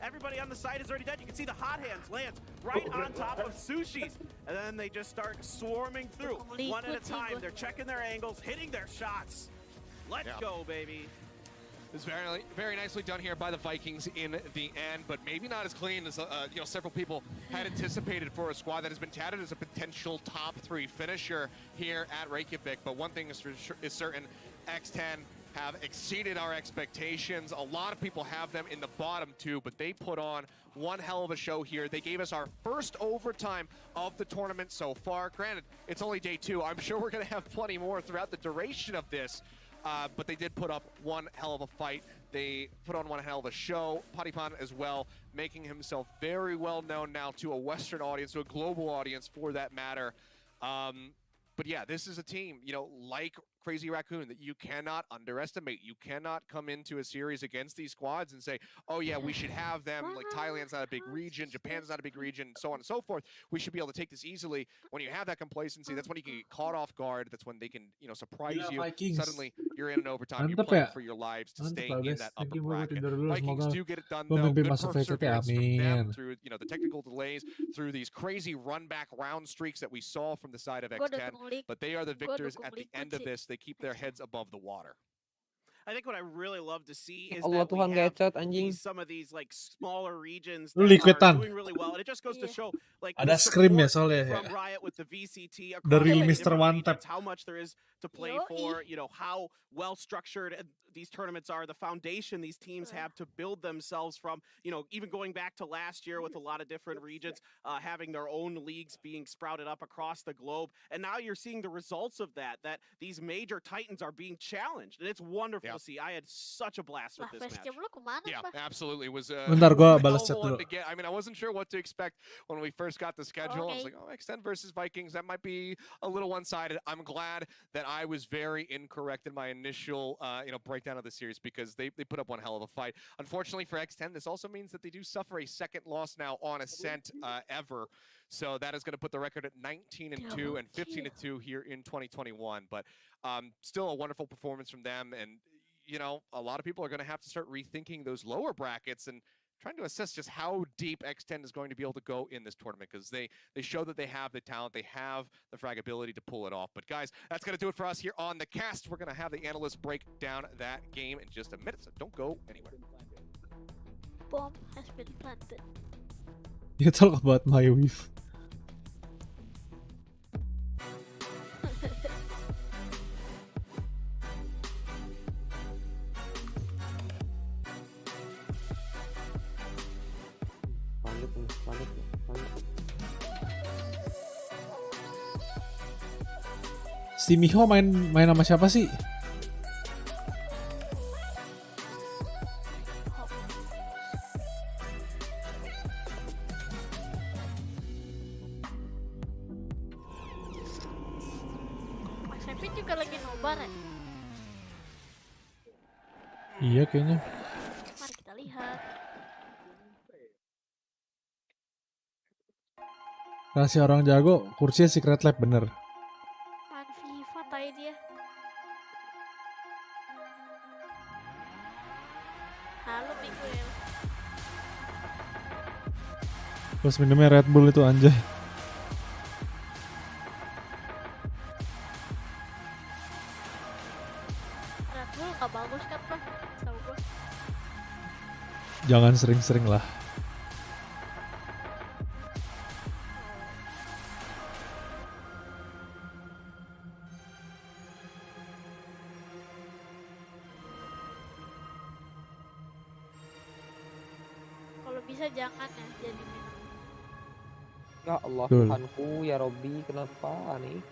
Everybody on the side is already dead. You can see the hot hands land right on top of Sushi's. And then they just start swarming through. One at a time. They're checking their angles, hitting their shots. Let's go, baby.
It's very nicely done here by the Vikings in the end, but maybe not as clean as several people had anticipated for a squad that has been touted as a potential top 3 finisher here at Reykjavik. But one thing is certain, X10 have exceeded our expectations. A lot of people have them in the bottom 2, but they put on one hell of a show here. They gave us our first overtime of the tournament so far. Granted, it's only day 2. I'm sure we're going to have plenty more throughout the duration of this. But they did put up one hell of a fight. They put on one hell of a show. Padipan as well, making himself very well known now to a Western audience, to a global audience for that matter. But yeah, this is a team, like Crazy Raccoon, that you cannot underestimate. You cannot come into a series against these squads and say, oh yeah, we should have them. Like Thailand's not a big region, Japan's not a big region, so on and so forth. We should be able to take this easily. When you have that complacency, that's when you can get caught off guard. That's when they can, surprise you. Suddenly, you're in an overtime. You're playing for your lives to stay in that upper bracket. Vikings do get it done though. Good perseverance from them through, the technical delays, through these crazy run-back round streaks that we saw from the side of X10. But they are the victors at the end of this. They keep their heads above the water.
I think what I really love to see is
Allah
that we
Tuhan
have
gacet anjing.
some of these like smaller regions
Lu
that are
Liquidan.
doing really well, and it just goes to show like
Ada
the
scream ya
support
soalnya ya.
from Riot with the VCT
The real
across
Mr.
different
One
regions,
Tap.
how much there is to play for, how well structured these tournaments are, the foundation these teams have to build themselves from, even going back to last year with a lot of different regions having their own leagues being sprouted up across the globe. And now you're seeing the results of that these major titans are being challenged. And it's wonderful to see. I had such a blast with this match.
Yeah, absolutely. It was
Bentar, gua balas chat
one
dulu.
to get. I mean, I wasn't sure what to expect when we first got the schedule. I was like, oh, Extend versus Vikings, that might be a little one-sided. I'm glad that I was very incorrect in my initial breakdown of the series, because they put up one hell of a fight. Unfortunately for X10, this also means that they do suffer a second loss now on Ascent ever. So that is going to put the record at 19-2 and 15-2 here in 2021. But still a wonderful performance from them. And, a lot of people are going to have to start rethinking those lower brackets and trying to assess just how deep X10 is going to be able to go in this tournament, because they show that they have the talent, they have the frag ability to pull it off. But guys, that's going to do it for us here on the cast. We're going to have the analysts break down that game in just a minute, so don't go anywhere.
Bomb has been planted.
You talk about my weave. Si Miho main sama siapa sih?
Mas Epi juga lagi nobar ya?
Iya kayaknya.
Mari kita lihat.
Kasih orang jago, kursinya Secret Lab bener.
Main FIFA tai dia. Halo Miguel.
Terus minumnya Red Bull itu anjay.
Red Bull gak bagus kan Pak? Tahu gue.
Jangan sering-sering lah.
Kalau bisa jangan ya jadi minum.
Ya Allah
Betul.
Tuhanku, ya Robbi, kenapa nih?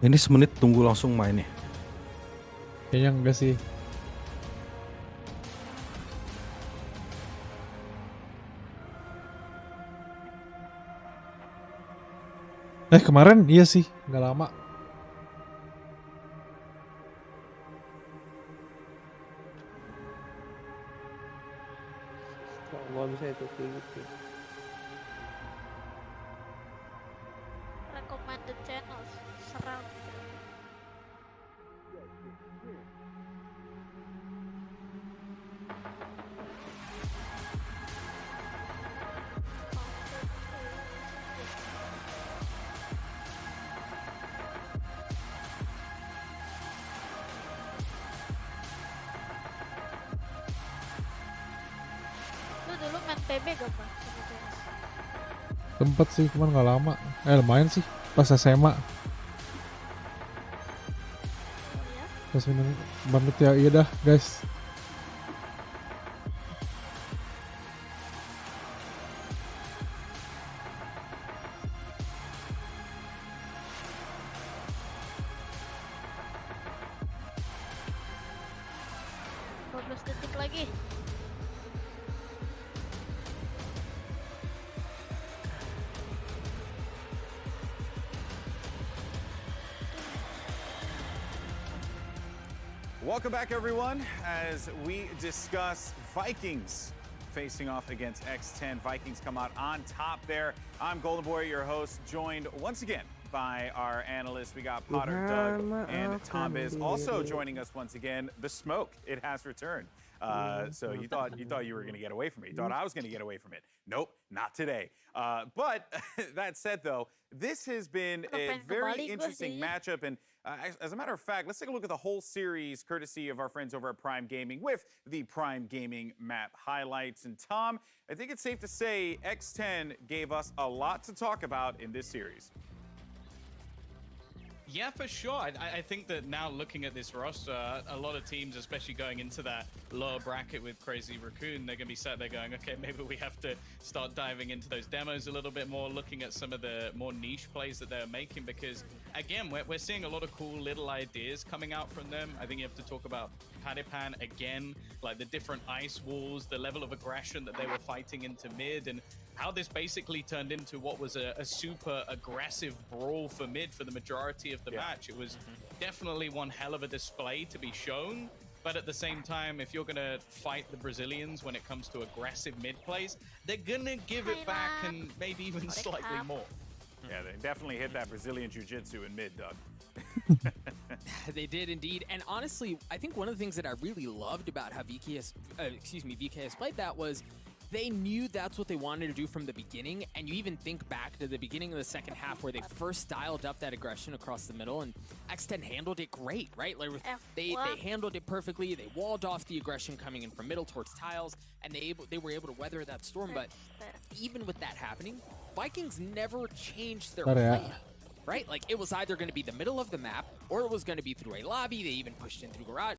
Ini semenit tunggu langsung main nih.
Kayaknya enggak sih. Kemarin iya sih, nggak lama.
Gak bisa itu kayak gitu.
Recommended channels serang. Lu dulu main PB gak Bang? Sama PS?
Sempet sih, cuman nggak lama. Lumayan sih, pas SMA. Pas minum banget ya, iya dah guys.
Detik lagi.
Welcome back, everyone, as we discuss Vikings facing off against X10. Vikings come out on top there. I'm Golden Boy, your host, joined once again by our analysts. We got Potter, Doug, and Tom Biz. Also joining us once again, the Smoke. It has returned. So you thought you were going to get away from it. You thought I was going to get away from it. Nope, not today. But that said, though, this has been a very interesting matchup. And as a matter of fact, let's take a look at the whole series, courtesy of our friends over at Prime Gaming, with the Prime Gaming map highlights. And Tom, I think it's safe to say X10 gave us a lot to talk about in this series.
Yeah, for sure. I think that now looking at this roster, a lot of teams, especially going into that lower bracket with Crazy Raccoon, they're going to be sat there going, okay, maybe we have to start diving into those demos a little bit more, looking at some of the more niche plays that they're making, because, again, we're seeing a lot of cool little ideas coming out from them. I think you have to talk about padepokan again, like the different ice walls, the level of aggression that they were fighting into mid, and how this basically turned into what was a super aggressive brawl for mid for the majority of the match. It was definitely one hell of a display to be shown, but at the same time, if you're going to fight the Brazilians when it comes to aggressive mid plays, they're going to give it back and maybe even slightly more.
Yeah, they definitely hit that Brazilian jiu-jitsu in mid, Doug.
They did indeed. And honestly, I think one of the things that I really loved about how VKS played that was they knew that's what they wanted to do from the beginning. And you even think back to the beginning of the second half where they first dialed up that aggression across the middle, and X10 handled it great, right? Like they handled it perfectly. They walled off the aggression coming in from middle towards tiles, and they were able to weather that storm. But even with that happening, Vikings never changed their plan. Right? Like, it was either going to be the middle of the map, or it was going to be through a lobby. They even pushed in through garage.